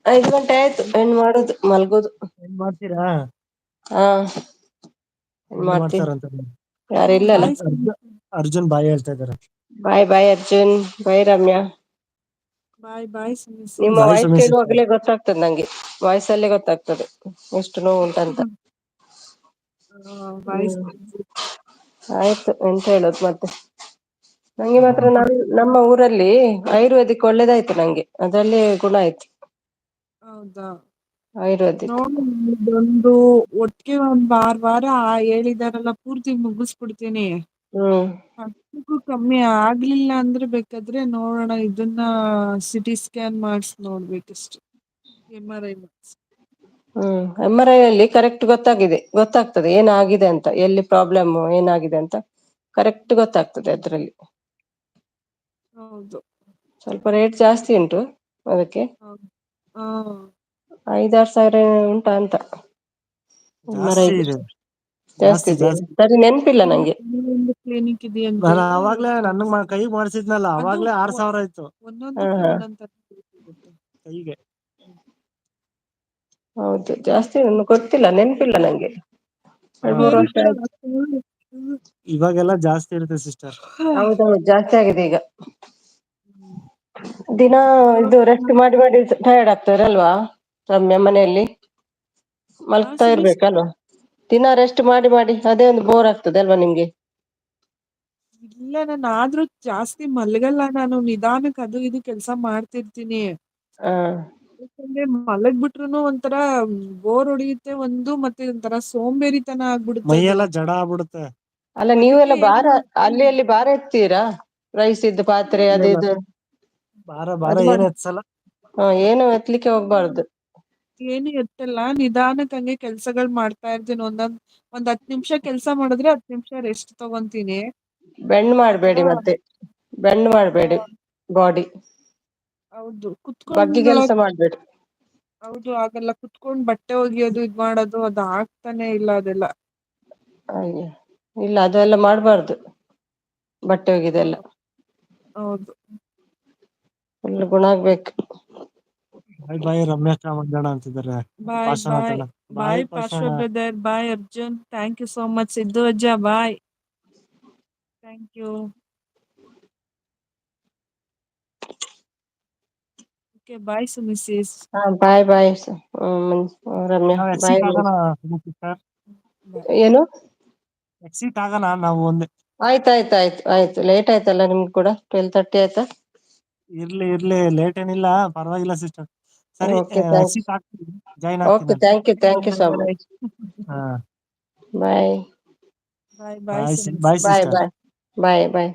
5 ಗಂಟೆ ಆಯ್ತು. ಎಂಡ್ ಮಾಡೋದು, ಮಲ್ಗೋದು. ಏನ್ ಮಾಡ್ತೀರಾ? ಹಾ, ಎಂಡ್ ಎಲ್ಲಿ ಮಾಡ್ತೀನಿ. ಮಾಡ್ತಾರಂತ ಯಾರಿಲ್ಲಲ್ಲ. ಅರ್ಜುನ್ ಬಾಯ್ ಹೇಳ್ತಾ ಇದಾರೆ. ಬಾಯ್ ಬಾಯ್ ಅರ್ಜುನ್, ಬಾಯ್ ರಮ್ಯಾ. ಬಾಯ್ ಬಾಯ್ ನಿಮ್ಮ ಬಾಯ್ ವಾಯ್ಸ್ ಸುಮಿ ಸಿಸ್ಟರ್. ಕೇಳುವಾಗಲೇ ಗೊತ್ತಾಗ್ತದೆ ನಂಗೆ, ವಾಯ್ಸ್ ಅಲ್ಲೇ ಗೊತ್ತಾಗ್ತದೆ ಎಷ್ಟು ನೋವು ಉಂಟಂತ. ಬಾಯ್. ಆಯ್ತು, ಎಂತ ಹೇಳೋದು ಮತ್ತೆ. ನಂಗೆ ಮಾತ್ರ ನಮ್ಮ ಊರಲ್ಲಿ ಆಯುರ್ವೇದಿಕ್ ಒಳ್ಳೇದಾಯ್ತು ನಂಗೆ, ಅದ್ರಲ್ಲಿ ಗುಣ ಆಯ್ತು. ಹೌದಾ? ಆಯುರ್ವೇದಿಕ್ ಇದೊಂದು ಒಟ್ಟಿಗೆ ಒಂದ್ 6 ವಾರ ಹೇಳಿದಾರಲ್ಲ, ಪೂರ್ತಿ ಮುಗಿಸ್ಬಿಡ್ತೀನಿ. ಅದಕ್ಕೂ ಕಮ್ಮಿ ಆಗ್ಲಿಲ್ಲ ಅಂದ್ರೆ ಬೇಕಾದ್ರೆ ನೋಡೋಣ, ಇದನ್ನ ಸಿಟಿ ಸ್ಕ್ಯಾನ್ ಮಾಡಿಸಿ ನೋಡ್ಬೇಕಷ್ಟೆ, MRI ಮಾಡಿಸಿ. MRI ಅಲ್ಲಿ ಕರೆಕ್ಟ್ ಗೊತ್ತಾಗ್ತದೆ ಏನಾಗಿದೆ ಅಂತ, ಎಲ್ಲಿ ಪ್ರಾಬ್ಲಮ್ ಏನಾಗಿದೆ ಅಂತ ಕರೆಕ್ಟ್ ಗೊತ್ತಾಗ್ತದೆ ಅದ್ರಲ್ಲಿ. ಹೌದು. ಸ್ವಲ್ಪ ರೇಟ್ ಜಾಸ್ತಿ ಉಂಟು ಅದಕ್ಕೆ. ಹಾ, 5-6 ಸಾವಿರ ಉಂಟಾ ಅಂತ. ಜಾಸ್ತಿ ಇದೆ, ಜಾಸ್ತಿ ಜಾಸ್ತಿ ಇದೆ, ಜಾಸ್ತಿ. ಸರಿ ನೆನ್ಪಿಲ್ಲ ನಂಗೆ. ಒಂದು ಕ್ಲಿನಿಕ್ ಇದೆಯಂತೆ. ನಾನು ಅವಾಗ್ಲೇ ನನ್ನ ಕೈ ಮಾಡಿಸಿದ್ನಲ್ಲ, ಅವಾಗ್ಲೇ 6,000 ಆಯ್ತು ಒಂದೊಂದಕ್ಕೆ ಒಂದೊಂದ್ ತರ ಸಿಗುತ್ತೆ ಕೈಗೆ. ಹೌದು, ಜಾಸ್ತಿ ಗೊತ್ತಿಲ್ಲ, ನೆನ್ಪಿಲ್ಲ ನಂಗೆ. 2-3 ವರ್ಷ ಆಯ್ತು. ಇವಾಗೆಲ್ಲ ಜಾಸ್ತಿ ಇರುತ್ತೆ ಸಿಸ್ಟರ್. ಹೌದೌದು, ಜಾಸ್ತಿ ಆಗಿದೆ ಈಗ. ದಿನ ಇದು ರೆಸ್ಟ್ ಮಾಡಿ ಮಾಡಿ ಟಯರ್ಡ್ ಆಗ್ತಾರೆ ಅಲ್ವಾ ರಮ್ಯಾ? ಮನೆಯಲ್ಲಿ ಮಲ್ಗ್ತಾ ಇರ್ಬೇಕಲ್ವಾ? ದಿನ ರೆಸ್ಟ್ ಮಾಡಿ ಮಾಡಿ ಅದೇ ಒಂದು ಬೋರ್ ಆಗ್ತದೆ ಅಲ್ವಾ ನಿಮ್ಗೆ? ಇಲ್ಲ, ನಾನು ಆದ್ರೂ ಜಾಸ್ತಿ ಮಲಗಲ್ಲ. ನಾನು ನಿಧಾನಕ್ಕೆ ಅದು ಇದು ಕೆಲಸ ಮಾಡ್ತಿರ್ತೀನಿ. ಯಾಕಂದ್ರೆ ಮಲಗ್ ಬಿಟ್ರುನು ಒಂಥರ ಬೋರ್ ಹೊಡಿಯುತ್ತೆ, ಮತ್ತೆ ಒಂಥರ ಸೋಂಬೇರಿತನ ಆಗ್ಬಿಡುತ್ತೆ ಅದು. ಮೈಯೆಲ್ಲ ಜಡ ಆಗ್ಬಿಡುತ್ತೆ. ಅಲ್ಲ, ನೀವೆಲ್ಲ ಭಾರ ಅಲ್ಲಿ ಭಾರ ಎತ್ತೀರಾ? ರೈಸ್ ಇದ್ದು ಪಾತ್ರೆ ಅದು ಇದು ಭಾರ ಅದು ಏನ್ ಮಾಡಿ. ಎತ್ಸಲ್ಲ. ಏನು ಎತ್ತಲಿಕ್ಕೆ ಹೋಗ್ಬಾರ್ದು. ಏನು ಎತ್ತಲ್ಲ, ನಿಧಾನಕ್ಕೆ ಹಂಗೆ ಕೆಲ್ಸಗಳು ಮಾಡ್ತಾ ಇರ್ತೀನಿ. ಒಂದ್ 10 ನಿಮಿಷ ಕೆಲ್ಸ ಮಾಡಿದ್ರೆ 10 ನಿಮಿಷ ರೆಸ್ಟ್ ತಗೊಂತೀನಿ. ಬೆಂಡ್ ಆತರ. ಮಾಡ್ಬೇಡಿ, ಮತ್ತೆ ಬೆಂಡ್ ಮಾಡ್ಬೇಡಿ ಬಾಡಿ. ಹೌದು, ಬಗ್ಗಿ ಕೆಲಸ ಮಾಡ್ಬೇಡಿ. ಹೌದು, ಆಗಲ್ಲ. ಕುತ್ಕೊಂಡ್ ಬಟ್ಟೆ ಒಗಿಯೋದು ಇದ್ ಮಾಡೋದು ಅದು ಆಗ್ತಾನೆ ಇಲ್ಲ ಅದೆಲ್ಲ. ಅಯ್ಯ, ಇಲ್ಲ ಅದೆಲ್ಲ ಮಾಡ್ಬಾರ್ದು, ಬಟ್ಟೆ ಒಗಿದೆಲ್ಲ. ಹೌದು. ಫುಲ್ ಗುಣ ಆಗ್ಬೇಕು. ಬಾಯ್ ಬಾಯ್ ರಮ್ಯಾ ಮಂಜಣ್ಣ ಅಂತಿದ್ದಾರೆ. ಬಾಯ್ ಪಾಷಾಣ ಬಾಯ್ ತಣ್ಣ. ಬಾಯ್ ಪಾಷಾಣ. Parshva brother, bye Arjun, thank you so much. Siddu ಅಜ್ಜ bye, thank you. Okay, bye Sumi sis. Bye bye Ramya, ನಾವ್ ಬಾಯ್. ಎಕ್ಸಿಟ್ ಆಗೋಣ ಸಿಸ್ಟರ್. ಏನು? ಎಕ್ಸಿಟ್ ಆಗೋಣ ನಾವು ಒಂದೇ. ಆಯ್ತು. ಲೇಟ್ ಆಯ್ತಲ್ಲ ನಿಮ್ಗೆ ಕೂಡ, 12:30 ಆಯ್ತಾ? ಇರ್ಲಿ ಲೇಟ್ ಏನಿಲ್ಲ, ಪರವಾಗಿಲ್ಲ ಸಿಸ್ಟರ್. ಸರಿ, ಓಕೆ, ಥ್ಯಾಂಕ್ಸ್. ಎಕ್ಸಿಟ್ ಆಗ್ತೀನಿ, ಜಾಯಿನ್ ಓಕೆ, ಆಗ್ತೀನಿ. Thank you so much. ಹಾ, ಬಾಯ್ ಬಾಯ್ ಬಾಯ್ ಬಾಯ್ ಸುಮಿಸಿಸ್. ಸಿಸ್ಟರ್. ಬಾಯ್.